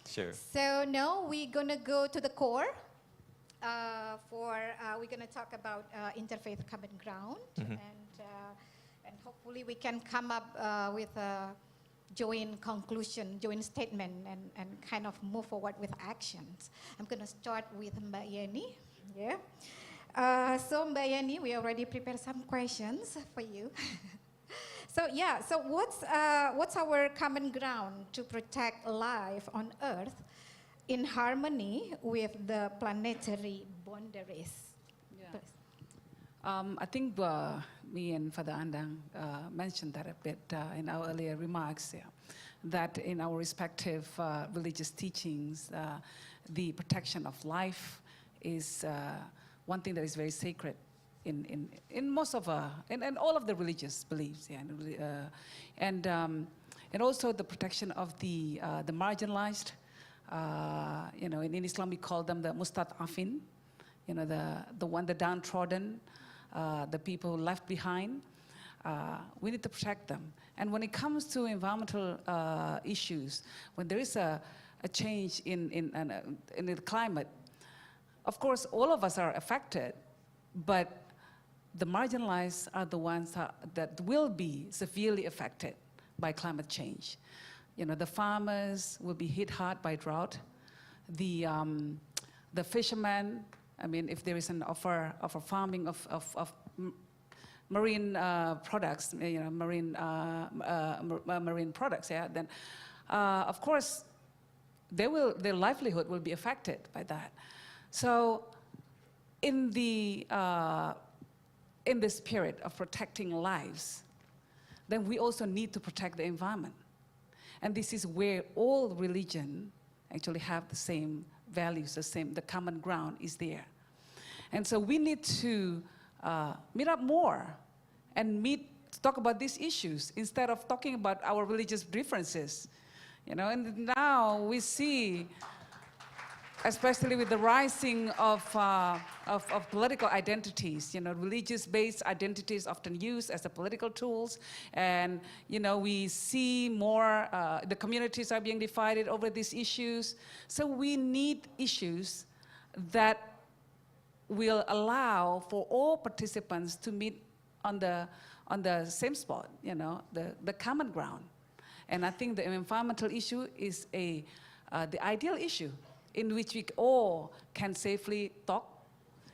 Sure. So now we're gonna go to the core. We're gonna talk about interfaith common ground, and hopefully we can come up with a joint conclusion, joint statement, and kind of move forward with actions. I'm going to start with Mbak Yeni. Yeah. So Mbak Yeni, we already prepared some questions for you. So what's our common ground to protect life on Earth in harmony with the planetary boundaries? Yeah. I think me and Father Andang mentioned that a bit in our earlier remarks, that in our respective religious teachings, the protection of life is one thing that is very sacred in most of in all of the religious beliefs, and also the protection of the marginalized. In Islam we call them the mustad'afin, the downtrodden. The people left behind. we need to protect them. And when it comes to environmental issues, when there is a change in the climate, of course, all of us are affected, but the marginalized are the ones that will be severely affected by climate change. You know, the farmers will be hit hard by drought. The fishermen, I mean, if there is an offer of a farming of marine products, you know, marine products, yeah, then of course their livelihood will be affected by that. So in the spirit of protecting lives, then we also need to protect the environment. And this is where all religion actually have the same values, the common ground is there. And so we need to meet up more and to talk about these issues instead of talking about our religious differences. You know, and now we see, especially with the rising of political identities, you know, religious-based identities often used as a political tools, and you know, we see more the communities are being divided over these issues. So we need issues that will allow for all participants to meet on the same spot, you know, the common ground. And I think the environmental issue is the ideal issue in which we all can safely talk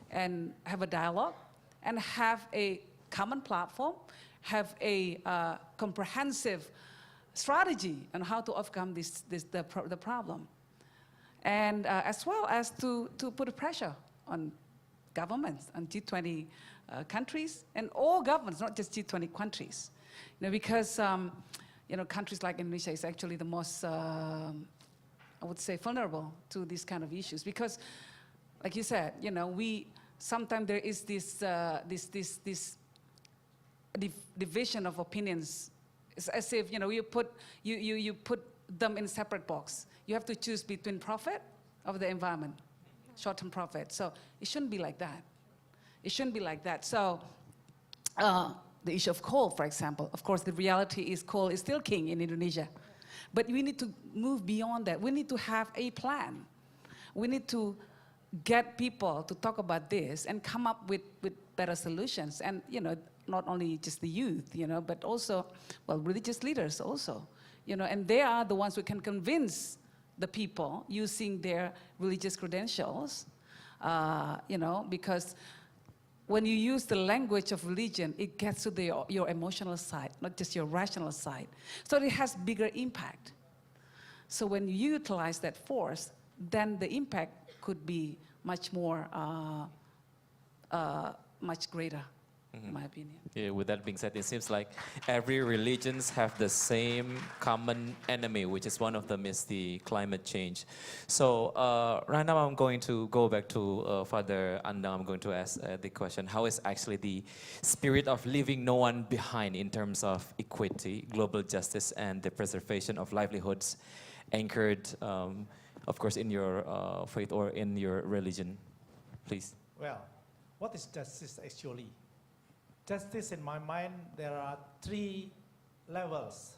and have a dialogue and have a common platform, have a comprehensive strategy on how to overcome the problem. And as well as to put a pressure on governments, on G20 countries, and all governments, not just G20 countries. You know, because you know, countries like Indonesia is actually the most I would say vulnerable to these kind of issues, because, like you said, you know, sometimes there is this division of opinions. It's as if, you know, you put them in a separate box. You have to choose between profit of the environment, short-term profit. So it shouldn't be like that. It shouldn't be like that. So the issue of coal, for example, of course, the reality is coal is still king in Indonesia. But we need to move beyond that. We need to have a plan. We need to get people to talk about this and come up with better solutions. And, you know, not only just the youth, you know, but also, well, religious leaders also, you know, and they are the ones who can convince the people using their religious credentials, you know, because when you use the language of religion, it gets to your emotional side, not just your rational side. So it has bigger impact. So when you utilize that force, then the impact could be much more, much greater, in my opinion. Yeah, with that being said, it seems like every religions have the same common enemy, which is one of them is the climate change. So right now I'm going to go back to Father Andang. I'm going to ask the question, how is actually the spirit of leaving no one behind in terms of equity, global justice, and the preservation of livelihoods anchored, of course, in your faith or in your religion? Please. Well, what is justice actually? Justice, in my mind, there are 3 levels.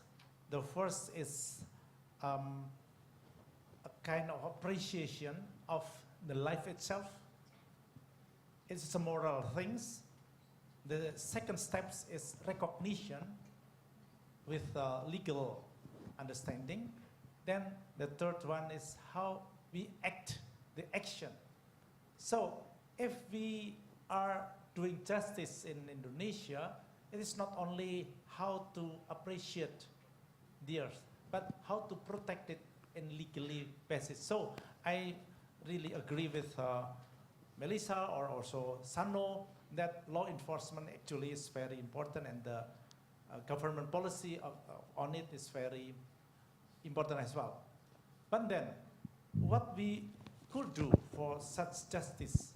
The first is a kind of appreciation of the life itself. It's a moral things. The second step is recognition with legal understanding. Then the third one is how we act, the action. So if we are doing justice in Indonesia, it is not only how to appreciate the earth, but how to protect it in legally basis. So I really agree with Melissa or also Sano that law enforcement actually is very important, and the government policy on it is very important as well. But then, what we could do for such justice,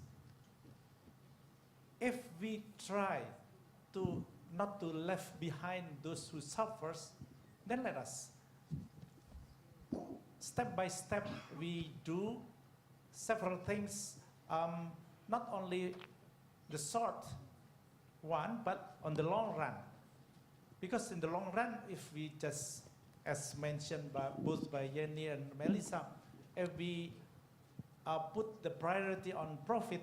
if we try to not to left behind those who suffers, then let us step by step we do several things, not only the short one, but on the long run. Because in the long run, if we just, as mentioned by, both by Yenny and Melissa, if we put the priority on profit,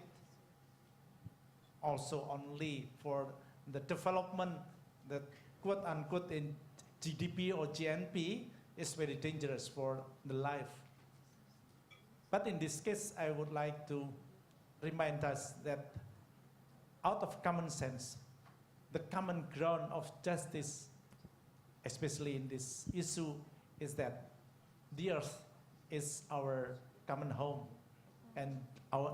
also only for the development, the quote unquote in GDP or GNP, is very dangerous for the life. But in this case, I would like to remind us that out of common sense, the common ground of justice, especially in this issue, is that the earth is our common home, and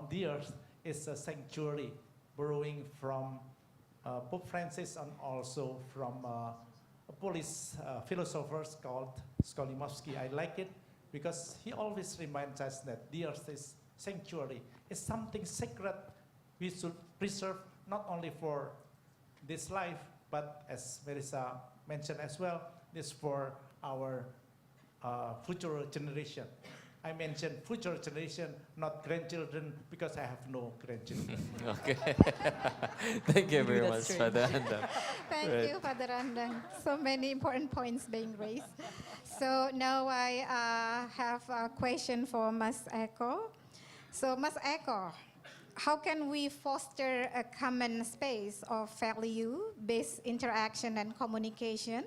the earth is a sanctuary, borrowing from Pope Francis and also from a Polish philosopher called Skolimowski. I like it because he always reminds us that the earth is sanctuary. It's something sacred we should preserve, not only for this life, but as Melissa mentioned as well, this for our future generation. I mentioned future generation, not grandchildren, because I have no grandchildren. Okay. Thank you very much, Father Andang. Thank you, Father Andang. So many important points being raised. So now I have a question for Mas Eko. So Mas Eko, how can we foster a common space of value-based interaction and communication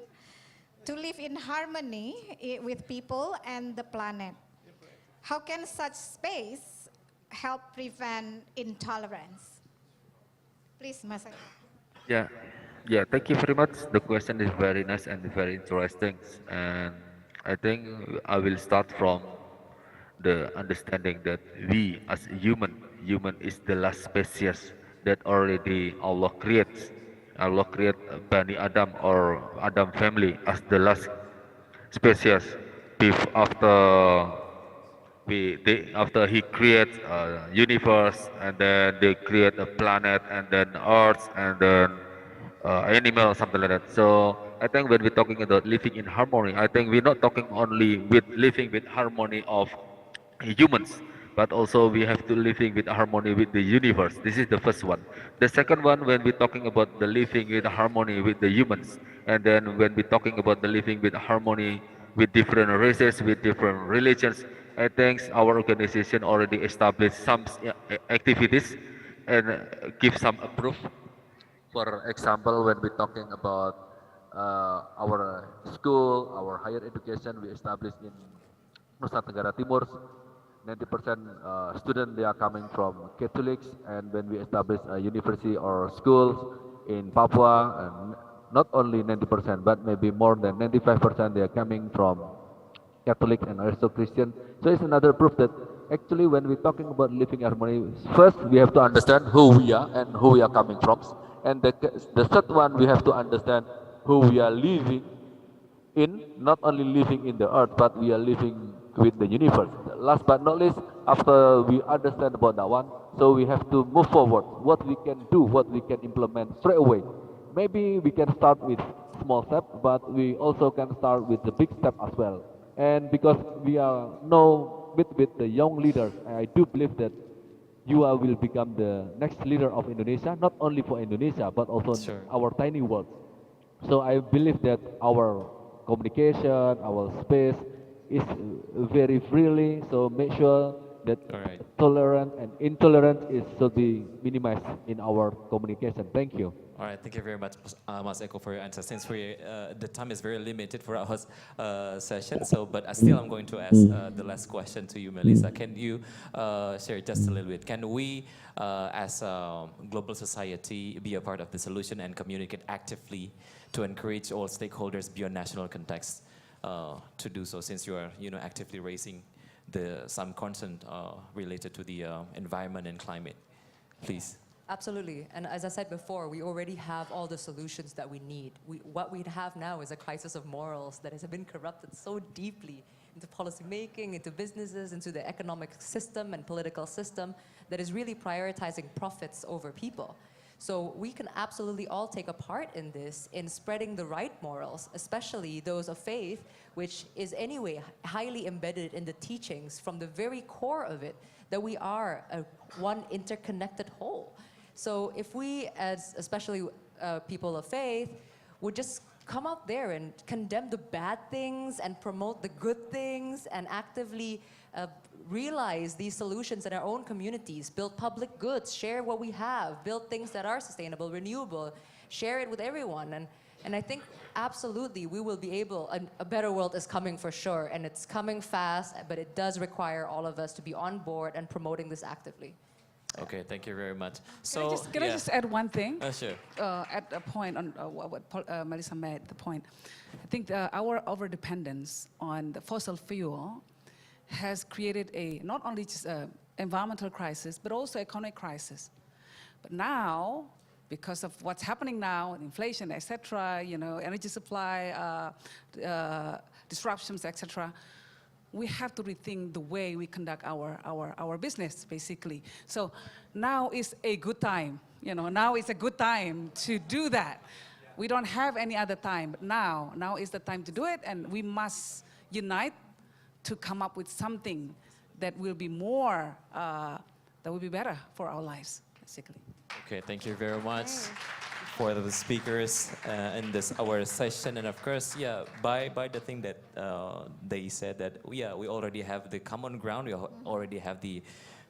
to live in harmony with people and the planet? How can such space help prevent intolerance? Please, Mas Eko. Yeah, thank you very much. The question is very nice and very interesting. And I think I will start from the understanding that we as human is the last species that already Allah creates. Allah create Bani Adam or Adam family as the last species after after he creates a universe, and then they create a planet, and then earth, and then animal, something like that. So I think when we're talking about living in harmony, I think we're not talking only with living with harmony of humans, but also we have to living with harmony with the universe. This is the first one. The second one, when we're talking about the living with harmony with the humans, and then when we're talking about the living with harmony with different races, with different religions, I think our organization already established some activities and give some proof. For example, when we're talking about our school, our higher education, we established in Nusa Tenggara Timur. 90% students they are coming from Catholics, and when we establish a university or schools in Papua, and not only 90%, but maybe more than 95% they are coming from Catholic and also Christian. So it's another proof that actually when we're talking about living harmony, first we have to understand who we are and who we are coming from, and the third one we have to understand who we are living in, not only living in the earth, but we are living with the universe. Last but not least, after we understand about that one, so we have to move forward, what we can do, what we can implement straight away. Maybe we can start with small steps, but we also can start with the big step as well. And because we are now with the young leaders, I do believe that you will become the next leader of Indonesia, not only for Indonesia, but also our tiny world. So I believe that our communication, our space is very freely. So make sure that tolerance and intolerance should be minimized in our communication. Thank you. All right, thank you very much, Mas Eko, for your answer. Since the time is very limited for our session, but still I'm going to ask the last question to you, Melissa. Can you share just a little bit? Can we, as a global society, be a part of the solution and communicate actively to encourage all stakeholders beyond national context to do so, since you are actively raising some concern related to the environment and climate? Please. Absolutely, and as I said before, we already have all the solutions that we need. What we have now is a crisis of morals that has been corrupted so deeply into policy making, into businesses, into the economic system and political system that is really prioritizing profits over people. So we can absolutely all take a part in this, in spreading the right morals, especially those of faith, which is anyway highly embedded in the teachings from the very core of it, that we are one interconnected whole. So if we, as especially people of faith, would just come out there and condemn the bad things and promote the good things and actively realize these solutions in our own communities, build public goods, share what we have, build things that are sustainable, renewable, share it with everyone. And I think absolutely we will be able, a better world is coming for sure, and it's coming fast, but it does require all of us to be on board and promoting this actively. Okay, thank you very much. Can I just add one thing? Sure. At a point on what Melissa made, the point. I think our overdependence on the fossil fuel has created not only just an environmental crisis, but also economic crisis. But now, because of what's happening now, inflation, etc., energy supply disruptions, etc., we have to rethink the way we conduct our business, basically. So now is a good time, now is a good time to do that. We don't have any other time, but now is the time to do it, and we must unite to come up with something that will be more, that will be better for our lives, basically. Okay, thank you very much for the speakers in our session. And of course, by the thing that they said that, we already have the common ground, we already have the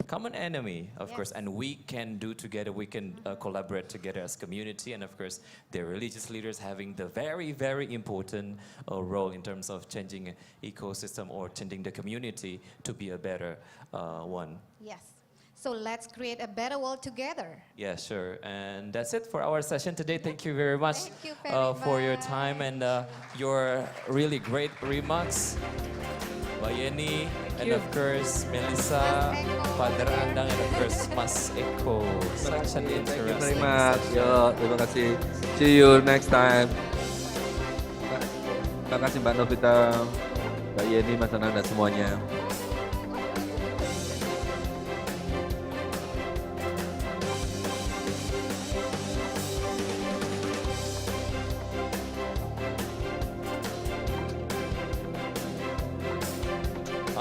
common enemy, of course, and we can do together, we can collaborate together as community, and of course, the religious leaders having the very, very important role in terms of changing ecosystem or changing the community to be a better one. Yes. So let's create a better world together. Yeah, sure. And that's it for our session today. Thank you very much for your time and your really great remarks. Mbak Yeni, and of course Melissa, Father Andang, and of course Mas Eko. Such an interesting Thank you very much. Yo, terima kasih. See you next time. Terima kasih Mbak Novita, Mbak Yeni, Mas Anang, dan semuanya.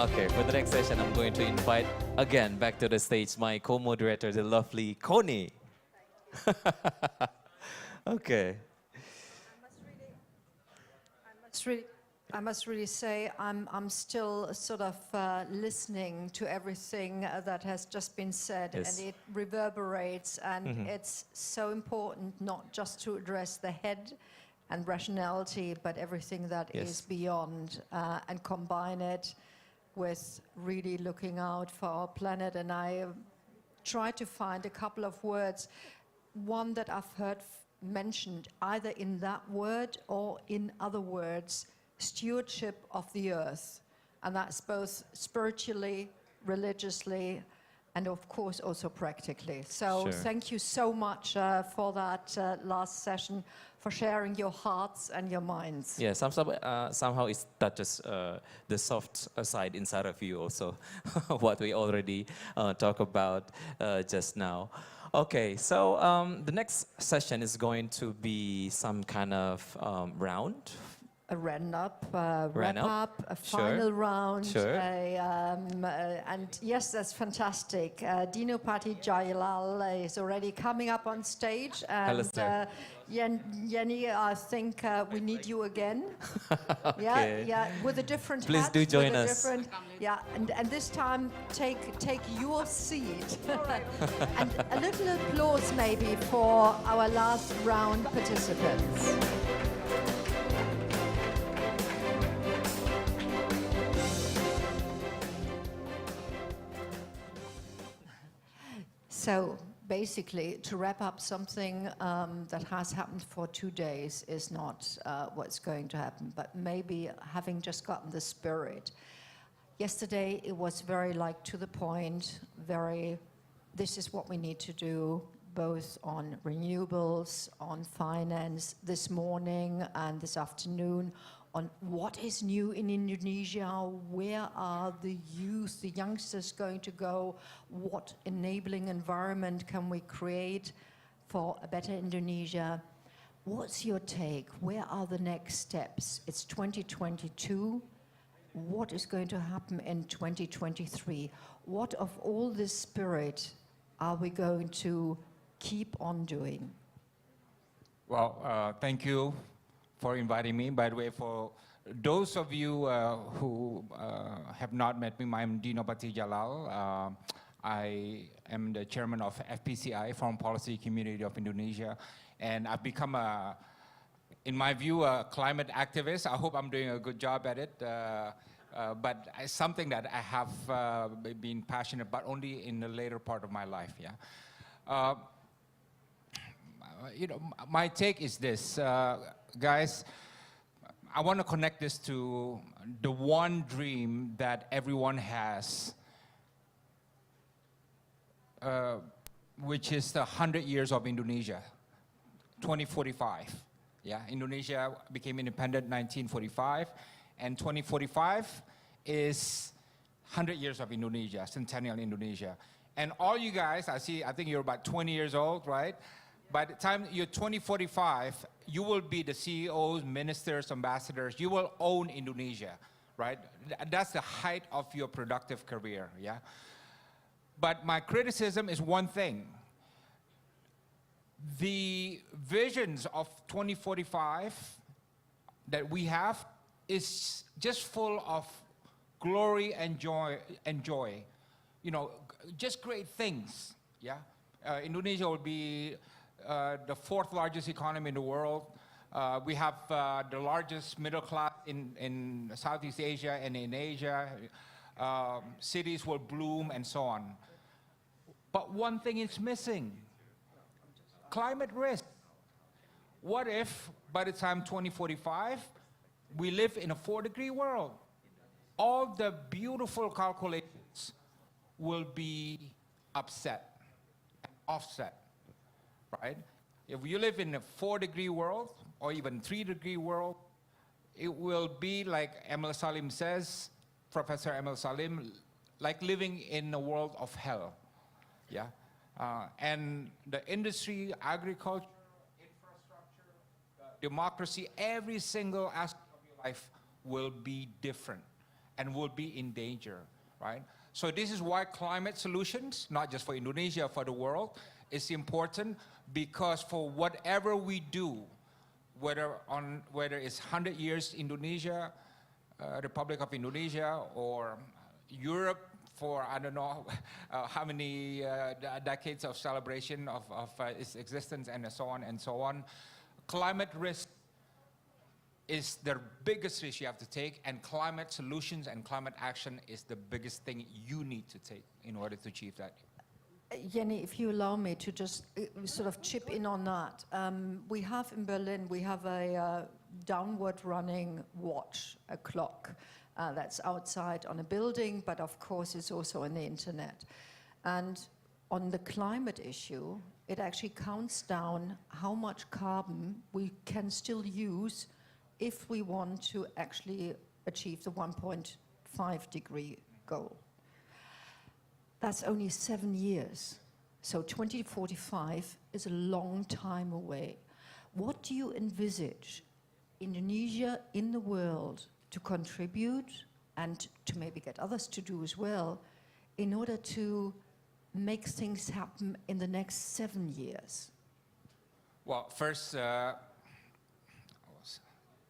Okay, for the next session, I'm going to invite again back to the stage my co-moderator, the lovely Connie. Okay. I must really say I'm still sort of listening to everything that has just been said, and it reverberates, and it's so important not just to address the head and rationality, but everything that is beyond, and combine it with really looking out for our planet. And I tried to find a couple of words, one that I've heard mentioned either in that word or in other words, stewardship of the earth. And that's both spiritually, religiously, and of course also practically. So thank you so much for that last session, for sharing your hearts and your minds. Yeah, somehow it touches the soft side inside of you also, what we already talked about just now. Okay, so the next session is going to be some kind of round. A wrap-up, a final round. And yes, that's fantastic. Dino Pati Jayalal is already coming up on stage. And Jenny, I think we need you again. With a different Please hat. Do join us. And this time take your seat. And a little applause maybe for our last round participants. So basically, to wrap up something that has happened for 2 days is not what's going to happen, but maybe having just gotten the spirit. Yesterday, it was very to the point, this is what we need to do, both on renewables, on finance, this morning and this afternoon, on what is new in Indonesia, where are the youth, the youngsters going to go, what enabling environment can we create for a better Indonesia. What's your take? Where are the next steps? It's 2022. What is going to happen in 2023? What of all this spirit are we going to keep on doing? Well, thank you for inviting me. By the way, for those of you who have not met me, I'm Dino Bati Jalal. I am the chairman of FPCI, Foreign Policy Community of Indonesia, and I've become in my view, a climate activist. I hope I'm doing a good job at it. But it's something that I have been passionate about only in the later part of my life. Yeah. You know, my take is this, guys. I want to connect this to the one dream that everyone has, which is the 100 years of Indonesia, 2045. Yeah, Indonesia became independent in 1945, and 2045 is 100 years of Indonesia, centennial Indonesia. And all you guys, I think you're about 20 years old, right? By the time you're 2045, you will be the CEOs, ministers, ambassadors. You will own Indonesia, right? That's the height of your productive career, yeah? But my criticism is one thing. The visions of 2045 that we have is just full of glory and joy, you know, just great things, yeah? Indonesia will be the 4th largest economy in the world. We have the largest middle class in Southeast Asia and in Asia. Cities will bloom and so on. But one thing is missing. Climate risk. What if by the time 2045, we live in a 4-degree world? All the beautiful calculations will be upset and offset, right? If you live in a 4-degree world or even 3-degree world, it will be like Emil Salim says, Professor Emil Salim, like living in a world of hell, yeah? And the industry, agriculture, infrastructure, democracy, every single aspect of your life will be different and will be in danger, right? So this is why climate solutions, not just for Indonesia, for the world, is important, because for whatever we do, whether it's 100 years Indonesia, Republic of Indonesia, or Europe, for I don't know how many decades of celebration of its existence and so on. Climate risk is the biggest risk you have to take, and climate solutions and climate action is the biggest thing you need to take in order to achieve that. Jenny, if you allow me to just sort of chip in on that. We have in Berlin, we have a downward running watch, a clock. That's outside on a building, but of course it's also on the internet. And on the climate issue, it actually counts down how much carbon we can still use if we want to actually achieve the 1.5 degree goal. That's only 7 years. So 2045 is a long time away. What do you envisage Indonesia in the world to contribute and to maybe get others to do as well in order to make things happen in the next 7 years? Well, first,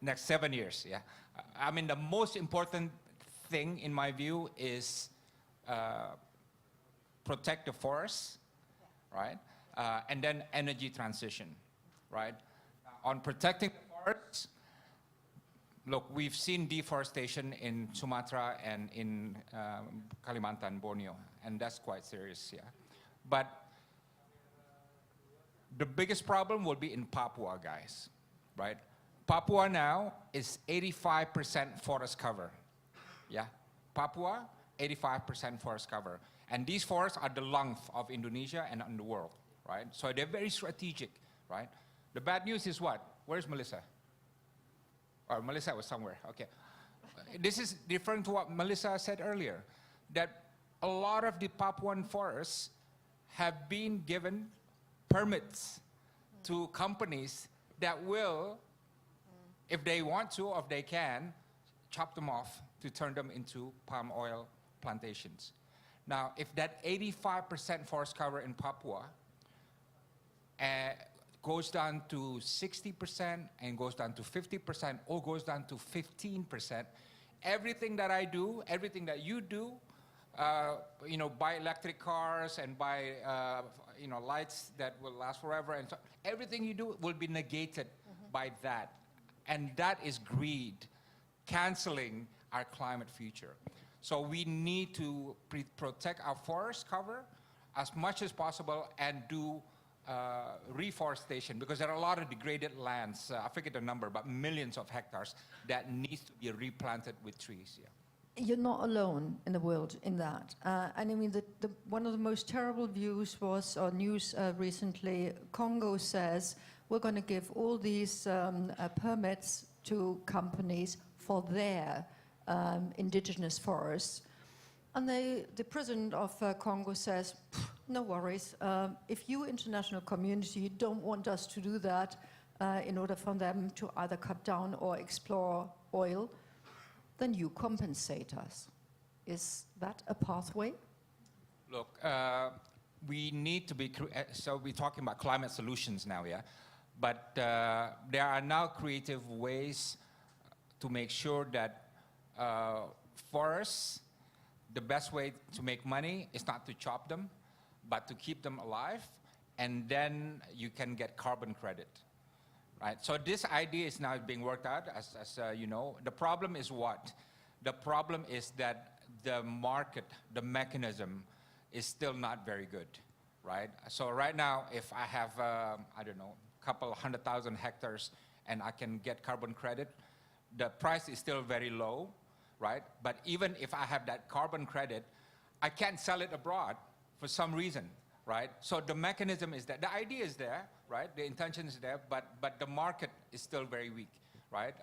next 7 years, yeah. I mean, the most important thing in my view is protect the forests, right? And then energy transition, right? On protecting the forests, look, we've seen deforestation in Sumatra and in Kalimantan, Borneo, and that's quite serious, yeah. But the biggest problem will be in Papua, guys, right? Papua now is 85% forest cover, yeah? Papua, 85% forest cover. And these forests are the lungs of Indonesia and in the world, right? So they're very strategic, right? The bad news is what? Where's Melissa? Or Melissa was somewhere, okay. This is different to what Melissa said earlier, that a lot of the Papuan forests have been given permits to companies that will, if they want to or if they can, chop them off to turn them into palm oil plantations. Now, if that 85% forest cover in Papua goes down to 60% and goes down to 50% or goes down to 15%, everything that I do, everything that you do, buy electric cars and buy, lights that will last forever, and so everything you do will be negated by that. And that is greed, canceling our climate future. So we need to protect our forest cover as much as possible and do reforestation, because there are a lot of degraded lands, I forget the number, but millions of hectares that needs to be replanted with trees. Yeah. You're not alone in the world in that. And I mean, one of the most terrible views was on news recently. Congo says, we're going to give all these permits to companies for their indigenous forests. And the president of Congo says, no worries, if you international community don't want us to do that in order for them to either cut down or explore oil, then you compensate us. Is that a pathway? Look, we need to be, so we're talking about climate solutions now, yeah? But there are now creative ways to make sure that forests, the best way to make money is not to chop them, but to keep them alive, and then you can get carbon credit. Right? So this idea is now being worked out, as you know. The problem is what? The problem is that the market, the mechanism, is still not very good, right? So right now, if I have, I don't know, a couple 100,000 hectares and I can get carbon credit, the price is still very low, right? But even if I have that carbon credit, I can't sell it abroad for some reason, right? So the mechanism is there. The idea is there, right? The intention is there, but the market is still very weak, right?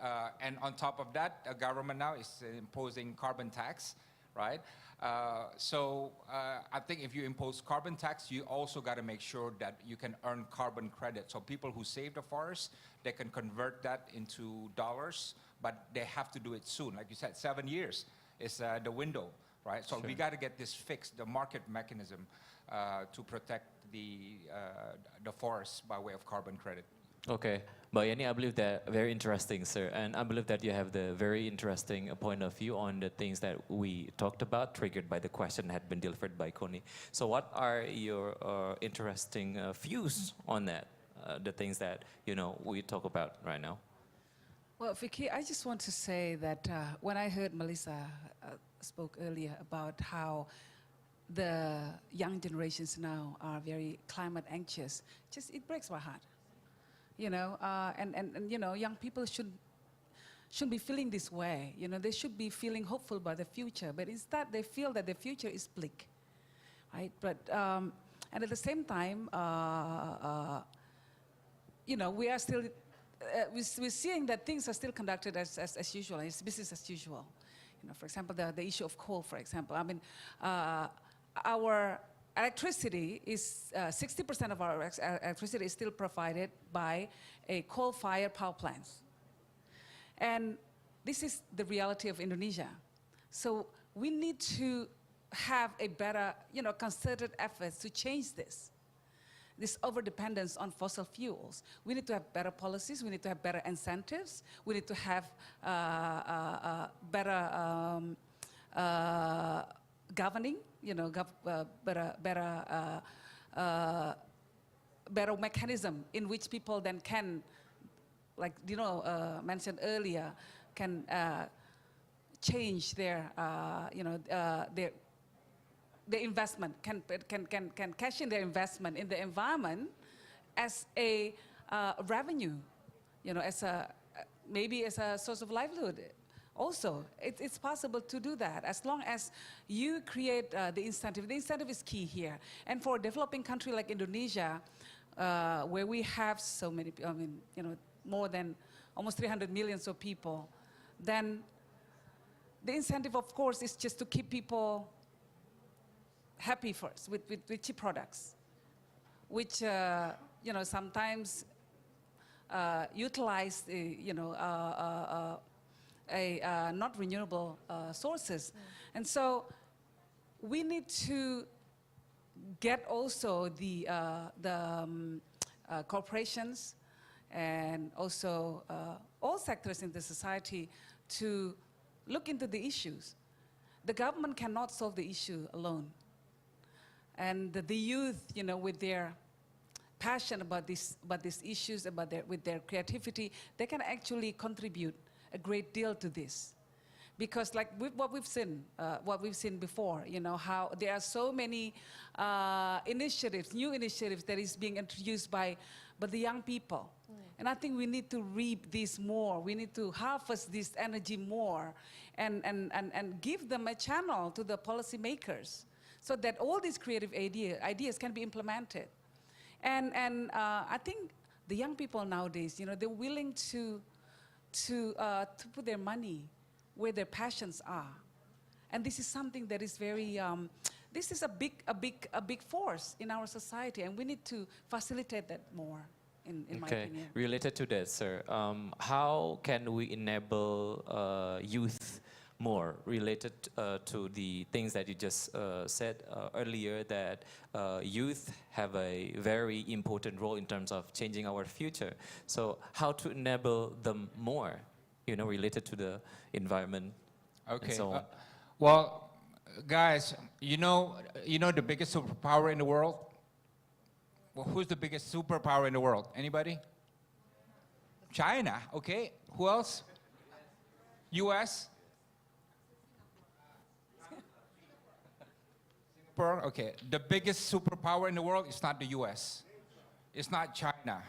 And on top of that, the government now is imposing carbon tax, right? So I think if you impose carbon tax, you also got to make sure that you can earn carbon credit. So people who save the forest, they can convert that into dollars, but they have to do it soon. Like you said, 7 years is the window, right? So we got to get this fixed, the market mechanism, to protect the forests by way of carbon credit. Okay, but Yani, I believe that very interesting, sir, and I believe that you have the very interesting point of view on the things that we talked about, triggered by the question that had been delivered by Connie. So, what are your interesting views on that? The things that we talk about right now. Well, Vicky, I just want to say that when I heard Melissa spoke earlier about how the young generations now are very climate anxious, it breaks my heart. And young people shouldn't be feeling this way. They should be feeling hopeful about the future, but instead they feel that the future is bleak, right? But and at the same time, we are still we're seeing that things are still conducted as usual. It's business as usual. For example, the issue of coal. For example, I mean, our electricity is 60% of our electricity is still provided by a coal-fired power plants, and this is the reality of Indonesia. So we need to have a better, concerted efforts to change this overdependence on fossil fuels. We need to have better policies. We need to have better incentives. We need to have better governing. Better mechanism in which people then can, like mentioned earlier, can change their investment, can cash in their investment in the environment as a revenue, maybe as a source of livelihood. Also, it's possible to do that as long as you create the incentive. The incentive is key here. And for a developing country like Indonesia, where we have so many, more than almost 300 million of people, then the incentive, of course, is just to keep people happy first with cheap products, which sometimes utilize not renewable sources. And so we need to get also the corporations and also all sectors in the society to look into the issues. The government cannot solve the issue alone. And the youth, you know, with their passion about these issues, with their creativity, they can actually contribute a great deal to this. Because like what we've seen before, you know, how there are so many initiatives, new initiatives that is being introduced by the young people. And I think we need to reap this more. We need to harvest this energy more and give them a channel to the policymakers so that all these creative ideas can be implemented. And I think the young people nowadays, you know, they're willing to put their money where their passions are. And this is something that is very, this is a big force in our society, and we need to facilitate that more. In my opinion. Related to that, sir, how can we enable youth more related to the things that you just said earlier, that youth have a very important role in terms of changing our future. So how to enable them more, you know, related to the environment and so on? Well, guys, you know the biggest superpower in the world? Well, who's the biggest superpower in the world? Anybody? China, okay. Who else? US? Singapore, okay. The biggest superpower in the world is not the US. It's not China.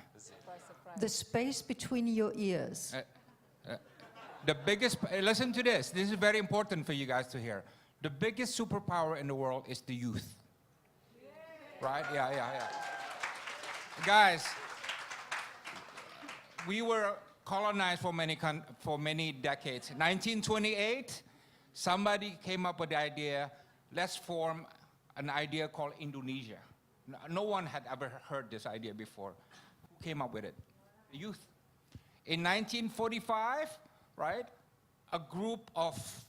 The space between your ears. The biggest, listen to this. This is very important for you guys to hear. The biggest superpower in the world is the youth. Right? Yeah. Guys, we were colonized for many decades. 1928, somebody came up with the idea, let's form an idea called Indonesia. No one had ever heard this idea before. Who came up with it? The youth. In 1945, right, a group of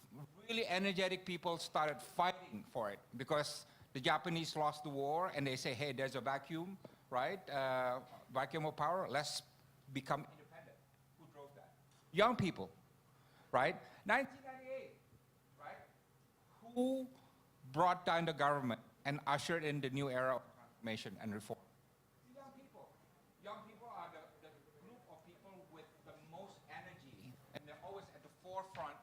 really energetic people started fighting for it because the Japanese lost the war, and they say, hey, there's a vacuum, right? Vacuum of power, let's become independent. Who drove that? Young people, right? 1998, right? Who brought down the government and ushered in the new era of transformation and reform? Young people. Young people are the group of people with the most energy, and they're always at the forefront.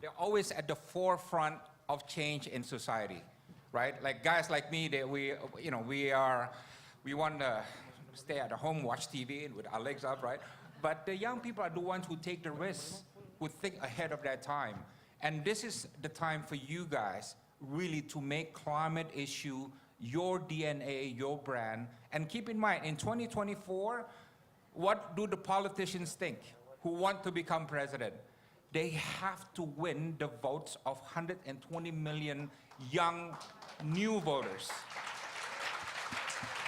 They're always at the forefront of change in society, right? Like guys like me, we want to stay at home, watch TV with our legs up, right? But the young people are the ones who take the risks, who think ahead of their time. And this is the time for you guys really to make climate issue your DNA, your brand. And keep in mind, in 2024, what do the politicians think who want to become president? They have to win the votes of 120 million young new voters.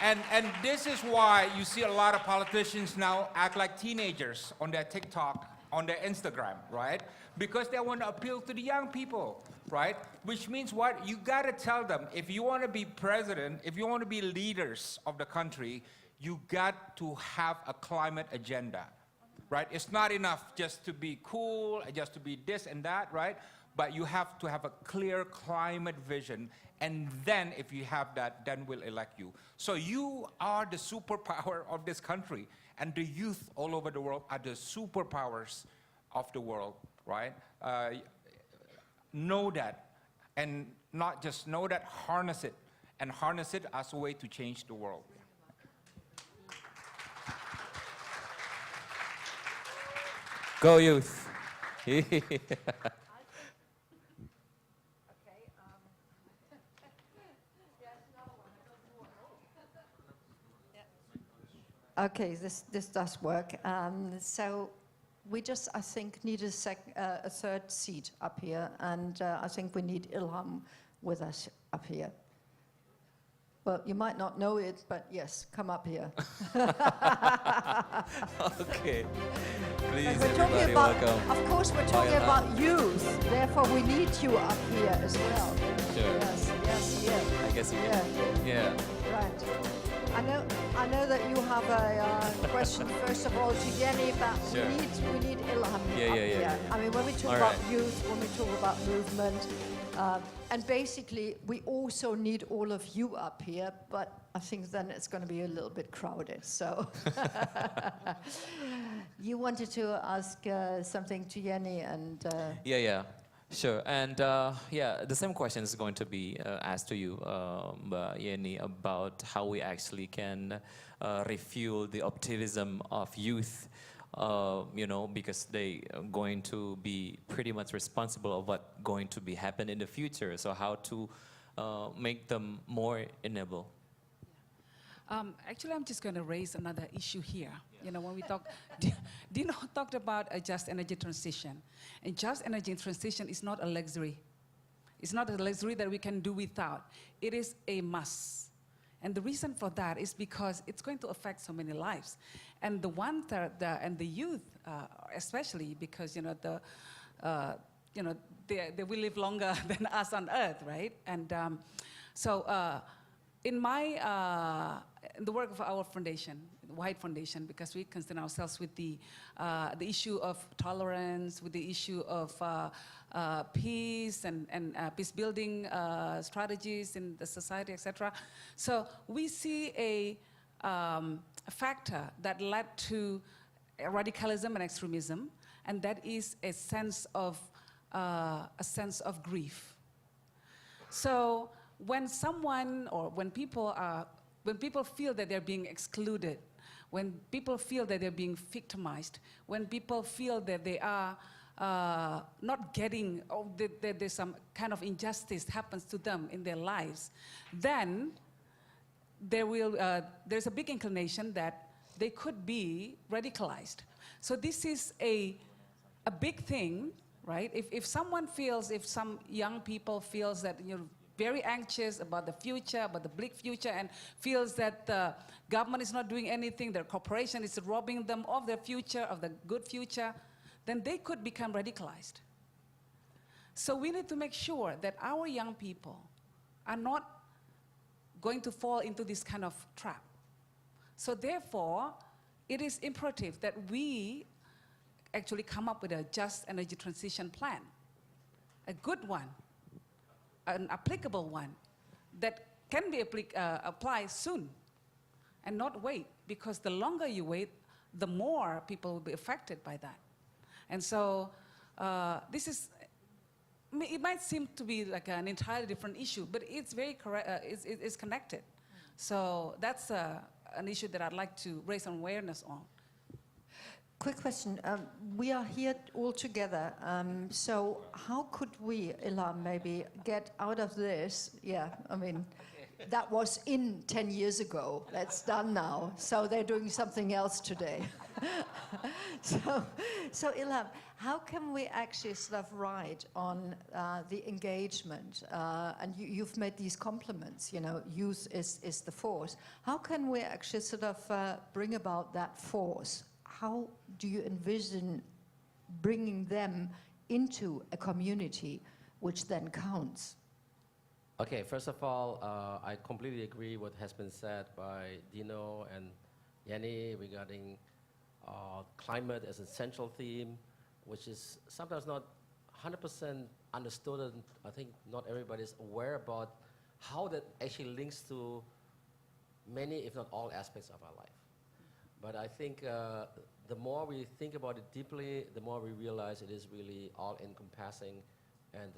And this is why you see a lot of politicians now act like teenagers on their TikTok, on their Instagram, right? Because they want to appeal to the young people, right? Which means what? You got to tell them, if you want to be president, if you want to be leaders of the country, you got to have a climate agenda, right? It's not enough just to be cool, just to be this and that, right? But you have to have a clear climate vision, and then if you have that, then we'll elect you. So you are the superpower of this country, and the youth all over the world are the superpowers of the world, right? Know that, and not just know that, harness it, and harness it as a way to change the world. Go youth. Okay, this does work. So we just, I think, need a third seat up here, and I think we need Ilham with us up here. Well, you might not know it, but yes, come up here. Okay. Please, we're everybody, about, welcome. of course, we're talking about youth. Therefore, we need you up here as well. Sure. Yes, yeah. I guess you can. Yeah. Right. I know. I know that you have a question, first of all, to Jenny, but Sure. we need Ilham Yeah, up yeah, yeah. here. I mean, when we talk All about right. youth, when we talk about movement, and basically, we also need all of you up here, but I think then it's going to be a little bit crowded, so. You wanted to ask something to Jenny and... Yeah, yeah, sure. And yeah, the same question is going to be asked to you, Yeni, about how we actually can refuel the optimism of youth, you know, because they are going to be pretty much responsible of what going to be happen in the future. So how to make them more enabled? Actually, I'm just going to raise another issue here. You know, when we talk, Dino talked about a just energy transition. And just energy transition is not a luxury. It's not a luxury that we can do without. It is a must. And the reason for that is because it's going to affect so many lives. And the and the youth, especially because, you know, they will live longer than us on Earth, right? And in the work of our foundation, the White Foundation, because we concern ourselves with the issue of tolerance, with the issue of peace and peace-building strategies in the society, etc. So we see a factor that led to radicalism and extremism, and that is a sense of grief. So when someone or when people feel that they're being excluded, when people feel that they're being victimized, when people feel that they are not getting, or that there's some kind of injustice happens to them in their lives, then there's a big inclination that they could be radicalized. So this is a big thing, right? If someone feels, if some young people feels that you're very anxious about the future, about the bleak future, and feels that the government is not doing anything, their corporation is robbing them of their future, of the good future, then they could become radicalized. So we need to make sure that our young people are not going to fall into this kind of trap. So therefore, it is imperative that we actually come up with a just energy transition plan, a good one, an applicable one that can be applied soon and not wait, because the longer you wait, the more people will be affected by that. And so this is, it might seem to be like an entirely different issue, but it's very it's connected. So that's an issue that I'd like to raise some awareness on. Quick question. We are here all together. So how could we, Ilham, maybe get out of this? Yeah, I mean, that was in 10 years ago. That's done now. So they're doing something else today. So Ilham, how can we actually sort of ride on the engagement? And you've made these compliments, you know, youth is the force. How can we actually sort of bring about that force? How do you envision bringing them into a community which then counts? Okay, first of all, I completely agree what has been said by Dino and Yanni regarding climate as a central theme, which is sometimes not 100% understood, and I think not everybody is aware about how that actually links to many, if not all, aspects of our life. But I think the more we think about it deeply, the more we realize it is really all-encompassing, and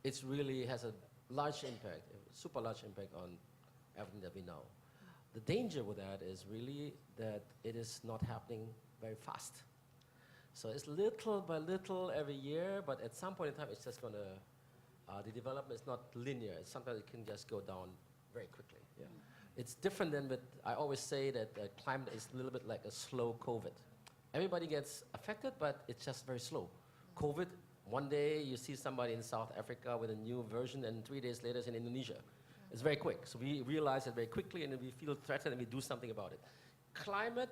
it really has a large impact, a super large impact on everything that we know. The danger with that is really that it is not happening very fast. So it's little by little every year, but at some point in time, it's just going to, the development is not linear. Sometimes it can just go down very quickly. Yeah. It's different than with, I always say that climate is a little bit like a slow COVID. Everybody gets affected, but it's just very slow. COVID, one day you see somebody in South Africa with a new version, and 3 days later it's in Indonesia. It's very quick. So we realize it very quickly, and then we feel threatened, and we do something about it. Climate,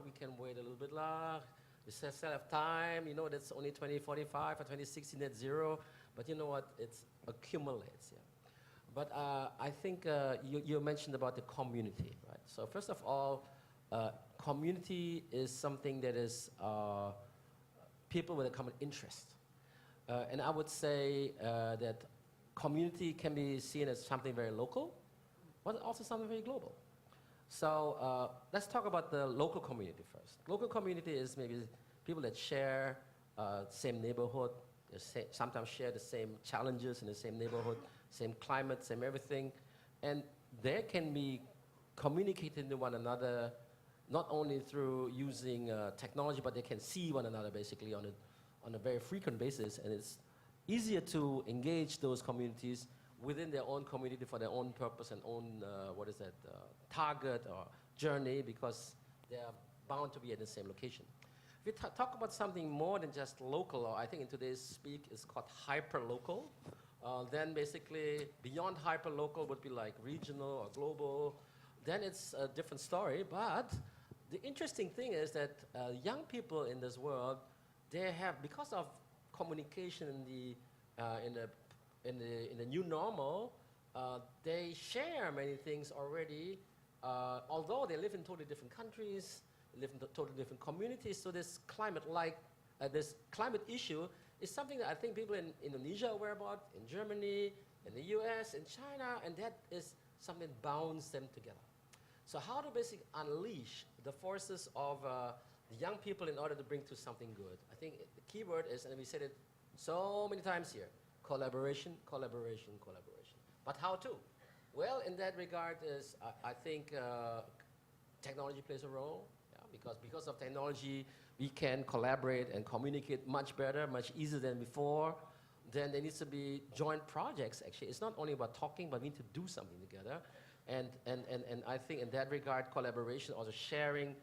we can wait a little bit long. We still have time. You know, that's only 2045 or 2060 net zero. But you know what? It accumulates. Yeah. But I think you mentioned about the community, right? So first of all, community is something that is people with a common interest. And I would say that community can be seen as something very local, but also something very global. So let's talk about the local community first. Local community is maybe people that share same neighborhood, sometimes share the same challenges in the same neighborhood, same climate, same everything. And they can be communicating to one another, not only through using technology, but they can see one another basically on a very frequent basis. And it's easier to engage those communities within their own community for their own purpose and own, target or journey, because they are bound to be at the same location. If we talk about something more than just local, or I think in today's speak it's called hyper-local, then basically beyond hyper-local would be like regional or global. Then it's a different story. But the interesting thing is that young people in this world, they have, because of communication in the new normal, they share many things already, although they live in totally different countries, live in totally different communities. So this this climate issue is something that I think people in Indonesia are aware about, in Germany, in the US, in China, and that is something that bounds them together. So how to basically unleash the forces of the young people in order to bring to something good? I think the key word is, and we said it so many times here, collaboration, collaboration, collaboration. But how to? Well, in that regard is, I think technology plays a role, because of technology, we can collaborate and communicate much better, much easier than before. Then there needs to be joint projects, actually. It's not only about talking, but we need to do something together. And I think in that regard, collaboration, also sharing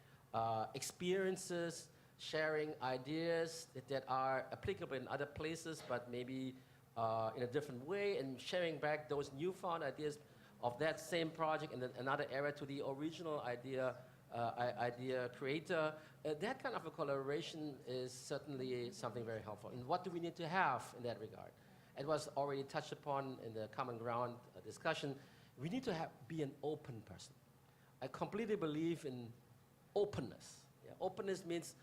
experiences, sharing ideas that are applicable in other places, but maybe in a different way, and sharing back those newfound ideas of that same project in another area to the original idea creator. That kind of a collaboration is certainly something very helpful. And what do we need to have in that regard? It was already touched upon in the common ground discussion. We need to be an open person. I completely believe in openness. Yeah, openness means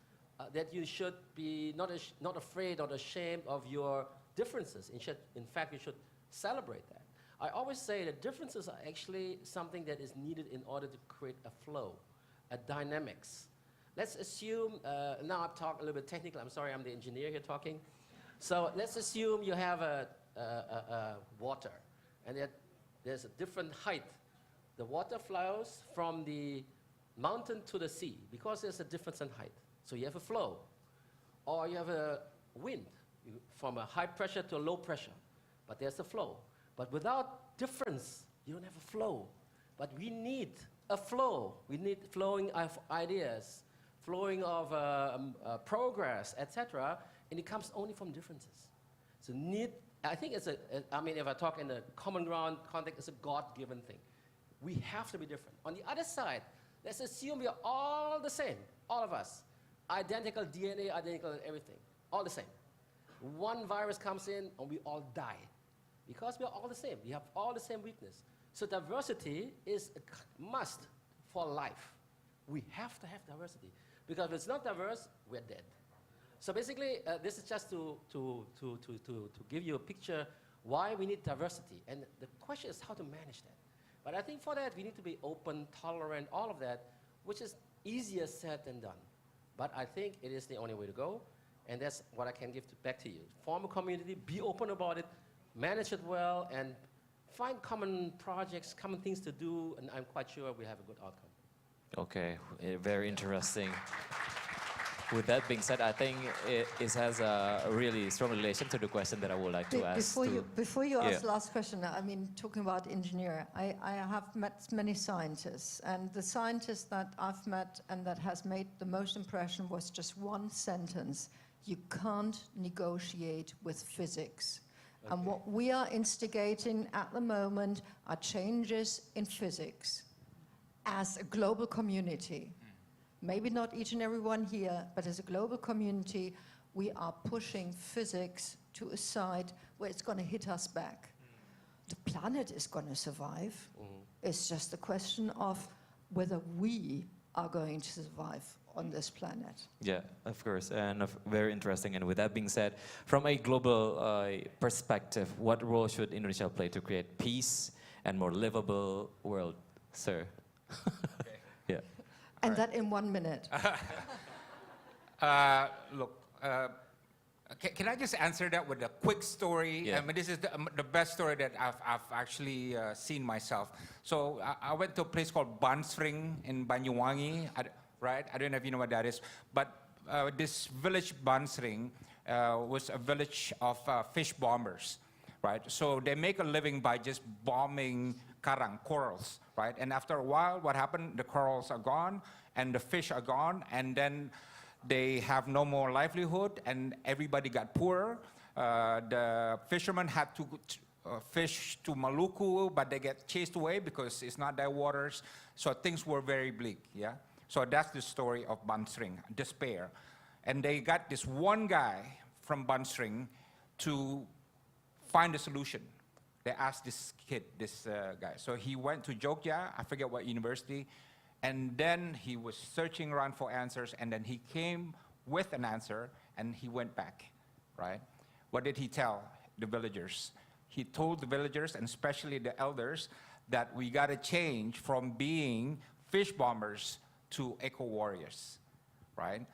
that you should be not afraid or ashamed of your differences. In fact, you should celebrate that. I always say that differences are actually something that is needed in order to create a flow, a dynamics. Let's assume, now I'm talking a little bit technical, I'm sorry, I'm the engineer here talking. So let's assume you have a water, and there's a different height. The water flows from the mountain to the sea because there's a difference in height. So you have a flow. Or you have a wind from a high pressure to a low pressure, but there's a flow. But without difference, you don't have a flow. But we need a flow. We need flowing of ideas, flowing of progress, etc. And it comes only from differences. So I think it's if I talk in the common ground context, it's a God-given thing. We have to be different. On the other side, let's assume we are all the same, all of us. Identical DNA, identical everything, all the same. One virus comes in and we all die because we are all the same. We have all the same weakness. So diversity is a must for life. We have to have diversity because if it's not diverse, we're dead. So basically, this is just to give you a picture why we need diversity. And the question is how to manage that. But I think for that, we need to be open, tolerant, all of that, which is easier said than done. But I think it is the only way to go. And that's what I can give back to you. Form a community, be open about it, manage it well, and find common projects, common things to do, and I'm quite sure we have a good outcome. Okay, very interesting. With that being said, I think it has a really strong relation to the question that I would like to ask. Before you ask the last question, I mean, talking about engineer, I have met many scientists, and the scientist that I've met and that has made the most impression was just one sentence: you can't negotiate with physics. Okay. And what we are instigating at the moment are changes in physics as a global community. Maybe not each and every one here, but as a global community, we are pushing physics to a side where it's going to hit us back. the planet is going to survive. It's just a question of whether we are going to survive on this planet. Yeah, of course, and very interesting. And with that being said, from a global perspective, what role should Indonesia play to create peace and more livable world, sir? Okay. Yeah. And that in 1 minute. Look, can I just answer that with a quick story? Yeah. I mean, this is the best story that I've actually seen myself. So I went to a place called Bansring in Banyuwangi, right? I don't know if you know what that is, but this village Bansring was a village of fish bombers, right? So they make a living by just bombing corals, right? And after a while, what happened? The corals are gone, and the fish are gone, and then they have no more livelihood, and everybody got poorer. The fishermen had to fish to Maluku, but they get chased away because it's not their waters. So things were very bleak, yeah? So that's the story of Bansring, despair. And they got this one guy from Bansring to find a solution. They asked this kid, this guy. So he went to Jogja, I forget what university, and then he was searching around for answers, and then he came with an answer, and he went back, right? What did he tell the villagers? He told the villagers, and especially the elders, that we got to change from being fish bombers to eco-warriors, right?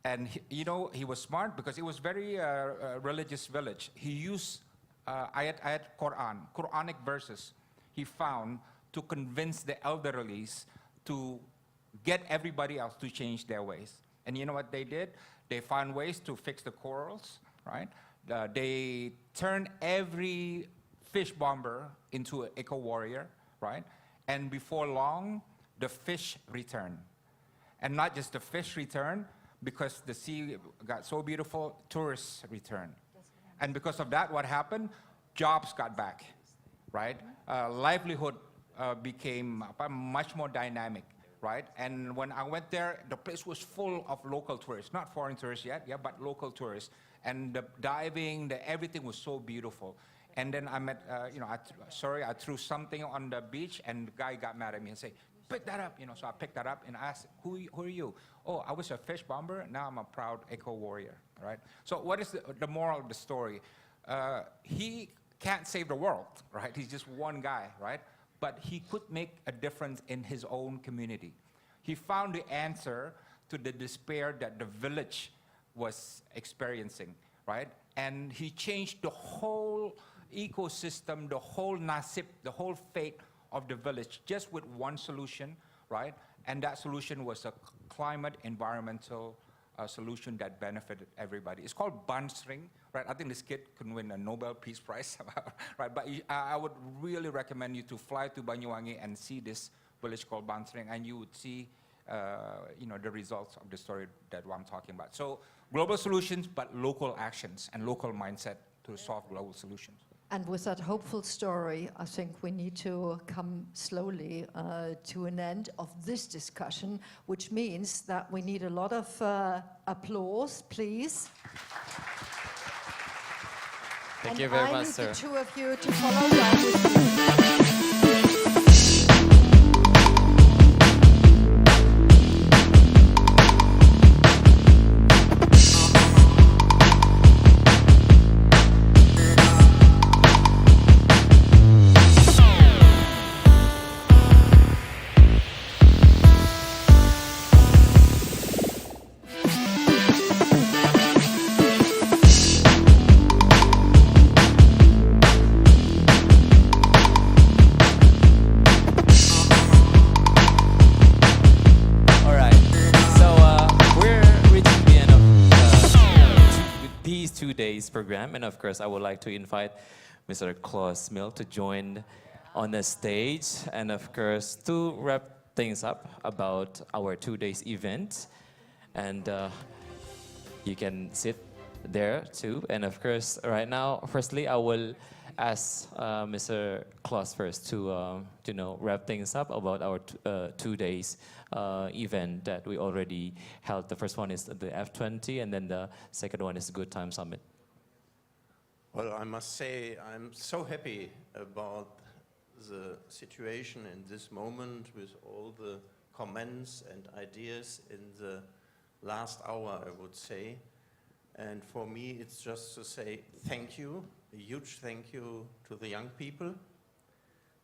And you know, he was smart because it was very religious village. He used ayat Quranic verses he found to convince the elderlies to get everybody else to change their ways. And you know what they did? They found ways to fix the corals, right? They turned every fish bomber into an eco-warrior, right? And before long, the fish returned. And not just the fish returned, because the sea got so beautiful, tourists returned. And because of that, what happened? Jobs got back, right? Livelihood became much more dynamic, right? And when I went there, the place was full of local tourists, not foreign tourists yet, yeah, but local tourists. And the diving, everything was so beautiful. And then I met, you know, I threw something on the beach, and the guy got mad at me and said, pick that up, you know. So I picked that up and asked, who are you? Oh, I was a fish bomber, now I'm a proud eco-warrior, right? So what is the moral of the story? He can't save the world, right? He's just one guy, right? But he could make a difference in his own community. He found the answer to the despair that the village was experiencing, right? And he changed the whole ecosystem, the whole nasib, the whole fate of the village just with one solution, right? And that solution was a climate environmental solution that benefited everybody. It's called Bansring, right? I think this kid can win a Nobel Peace Prize, right? But I would really recommend you to fly to Banyuwangi and see this village called Bansring, and you would see, you know, the results of the story that I'm talking about. So global solutions, but local actions and local mindset to solve global solutions. And with that hopeful story, I think we need to come slowly to an end of this discussion, which means that we need a lot of applause, please. Thank you very much, I need sir. the two of you to follow down with me. Program, and of course I would like to invite Mr. Klaus Mill to join on the stage, and of course to wrap things up about our 2 days event. And you can sit there too. And of course right now, firstly I will ask Mr. Klaus first to you know, wrap things up about our 2 days event that we already held. The first one is the F20, and then the second one is the Good Time Summit. Well, I must say I'm so happy about the situation in this moment with all the comments and ideas in the last hour, I would say. And for me, it's just to say thank you, a huge thank you to the young people.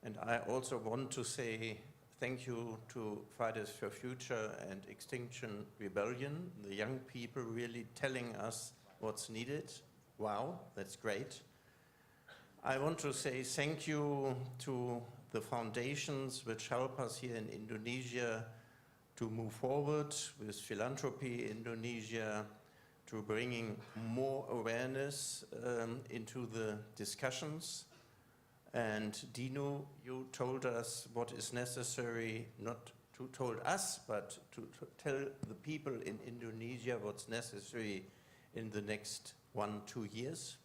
And I also want to say thank you to Fridays for Future and Extinction Rebellion, the young people really telling us what's needed. Wow, that's great. I want to say thank you to the foundations which help us here in Indonesia to move forward with Philanthropy Indonesia, to bringing more awareness into the discussions. And Dino, you told us what is necessary, not to told us, but to tell the people in Indonesia what's necessary in the next 1-2 years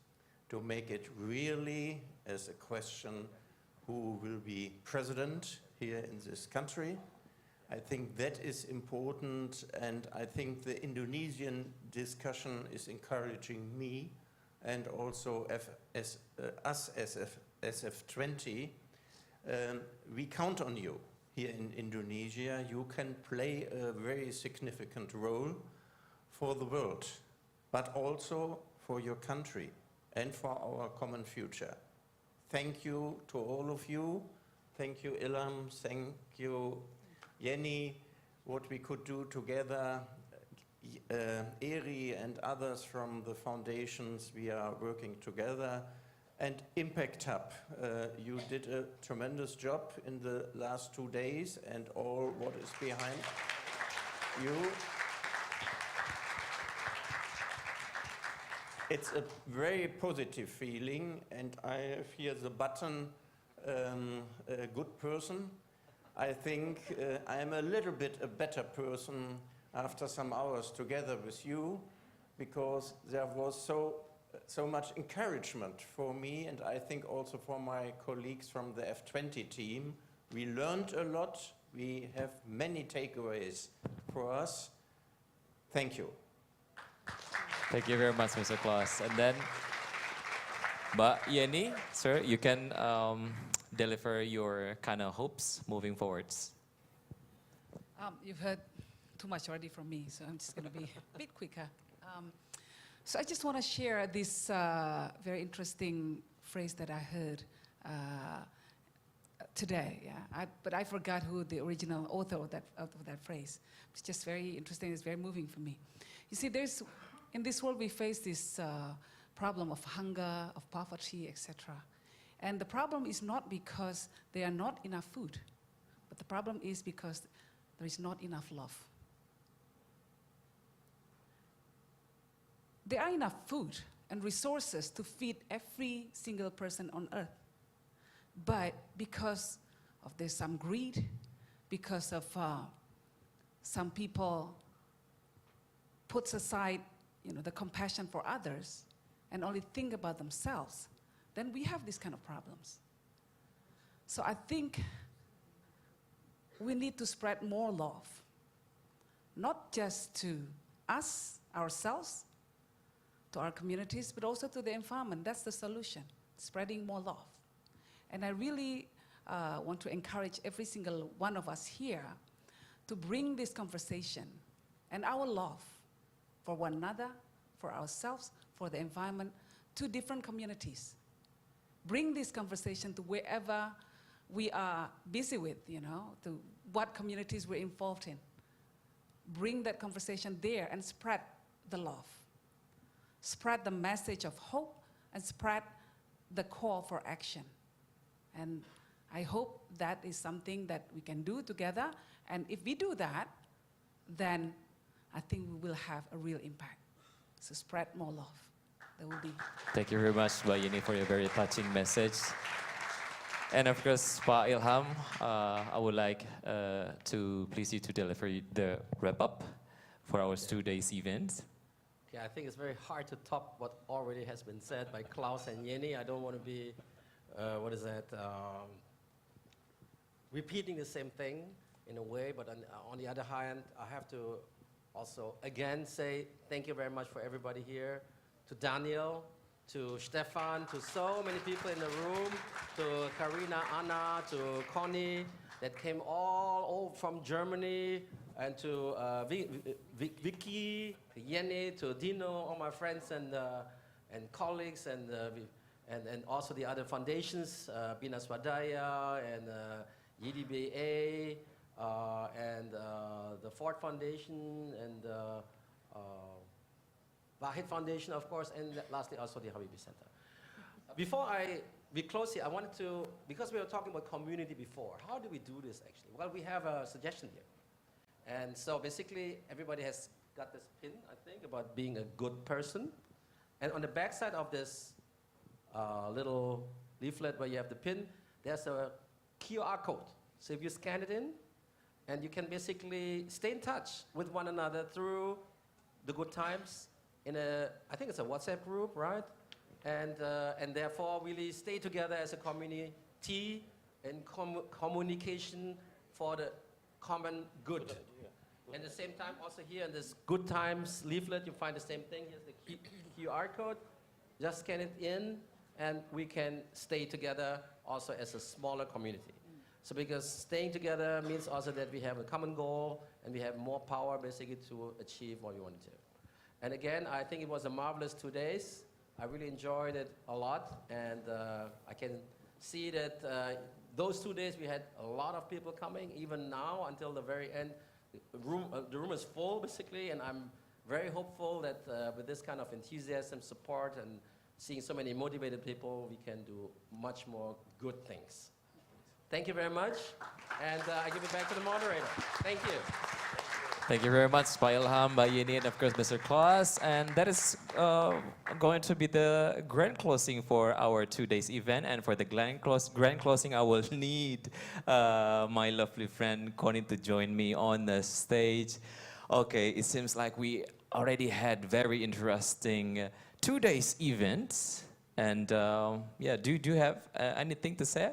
to make it really as a question who will be president here in this country. I think that is important, and I think the Indonesian discussion is encouraging me and also us as SF20. We count on you here in Indonesia. You can play a very significant role for the world, but also for your country and for our common future. Thank you to all of you. Thank you, Ilham. Thank you, Jenny. What we could do together, Eri and others from the foundations, we are working together. And Impact Hub, you did a tremendous job in the last 2 days, and all what is behind you. It's a very positive feeling, and I have here the button, a good person. I think I am a little bit a better person after some hours together with you, because there was so much encouragement for me, and I think also for my colleagues from the F20 team. We learned a lot. We have many takeaways for us. Thank you. Thank you very much, Mr. Klaus. And then, Mbak Yeni, sir, you can deliver your kind of hopes moving forwards. You've heard too much already from me, so I'm just going to be a bit quicker. So I just want to share this very interesting phrase that I heard today. Yeah, but I forgot who the original author of that phrase. It's just very interesting. It's very moving for me. You see, in this world we face this problem of hunger, of poverty, etc. And the problem is not because there are not enough food, but the problem is because there is not enough love. There are enough food and resources to feed every single person on earth. But because of there's some greed, because of some people puts aside the compassion for others and only think about themselves, then we have these kind of problems. So I think we need to spread more love, not just to us, ourselves, to our communities, but also to the environment. That's the solution, spreading more love. And I really want to encourage every single one of us here to bring this conversation and our love for one another, for ourselves, for the environment, to different communities. Bring this conversation to wherever we are busy with, to what communities we're involved in. Bring that conversation there and spread the love. Spread the message of hope and spread the call for action. And I hope that is something that we can do together. And if we do that, then I think we will have a real impact. So spread more love. There will be. Thank you very much, Mbak Yeni, for your very touching message. And of course, Pak Ilham, I would like to please you to deliver the wrap-up for our 2 days event. Okay, I think it's very hard to top what already has been said by Klaus and Yeni. I don't want to be, repeating the same thing in a way, but on the other hand, I have to also again say thank you very much for everybody here, to Daniel, to Stefan, to so many people in the room, to Karina, Anna, to Connie, that came all from Germany, and to Vicky, Yenny, to Dino, all my friends and colleagues, and also the other foundations, Bina Swadaya and YDBA, and the Ford Foundation, and Wahid Foundation, of course, and lastly also the Habibi Center. Before we close here, I wanted to, because we were talking about community before, how do we do this actually? Well, we have a suggestion here. And so basically, everybody has got this pin, I think, about being a good person. And on the back side of this little leaflet where you have the pin, there's a QR code. So if you scan it in, and you can basically stay in touch with one another through the good times in I think it's a WhatsApp group, right? And therefore really stay together as a community in communication for the common good. At the same time, also here in this Good Times leaflet, you find the same thing. Here's the QR code. Just scan it in, and we can stay together also as a smaller community. So because staying together means also that we have a common goal, and we have more power basically to achieve what we want to do. And again, I think it was a marvelous 2 days. I really enjoyed it a lot, and I can see that those 2 days we had a lot of people coming. Even now, until the very end, the room is full basically, and I'm very hopeful that with this kind of enthusiasm, support, and seeing so many motivated people, we can do much more good things. Thank you very much, and I give it back to the moderator. Thank you. Thank you very much, Pak Ilham, Mbak Yeni, and of course, Mr. Klaus. And that is going to be the grand closing for our 2 days event. And for the grand closing, I will need my lovely friend Connie to join me on the stage. Okay, it seems like we already had very interesting 2 days event. And yeah, do you have anything to say?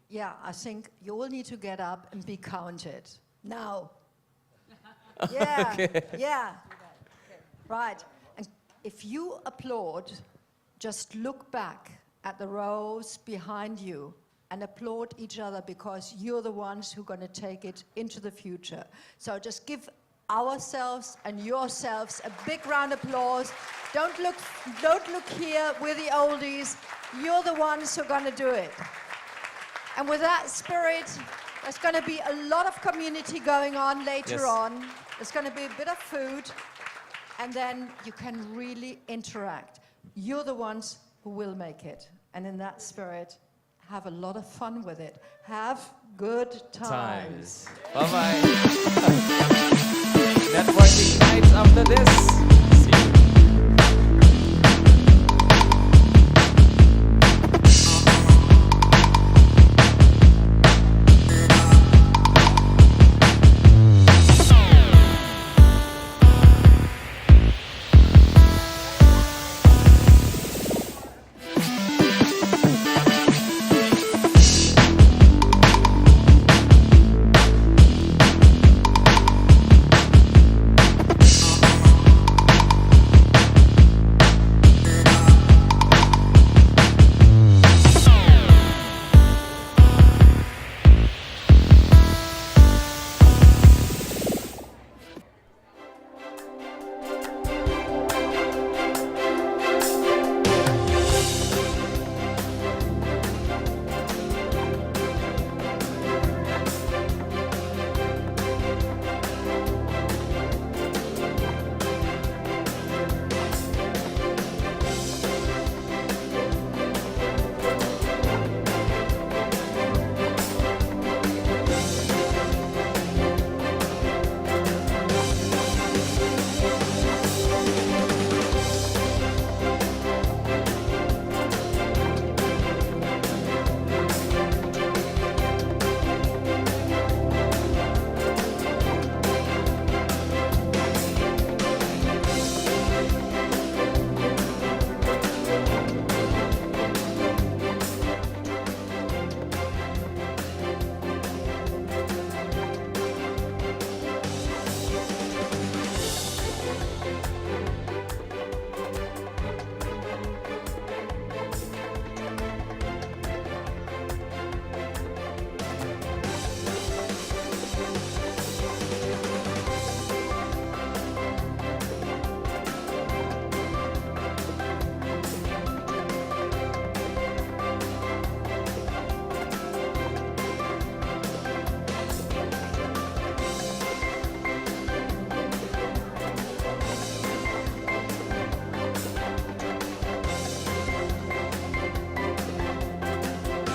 Yeah, I think you all need to get up and be counted. Now. Yeah, Okay. yeah. Right. And if you applaud, just look back at the rows behind you and applaud each other, because you're the ones who are going to take it into the future. So just give ourselves and yourselves a big round of applause. Don't look here, we're the oldies. You're the ones who are going to do it. And with that spirit, there's going to be a lot of community going on later on. There's going to be a bit of food, and then you can really interact. You're the ones who will make it. And in that spirit, have a lot of fun with it. Have good times. Bye-bye. Networking nights after this.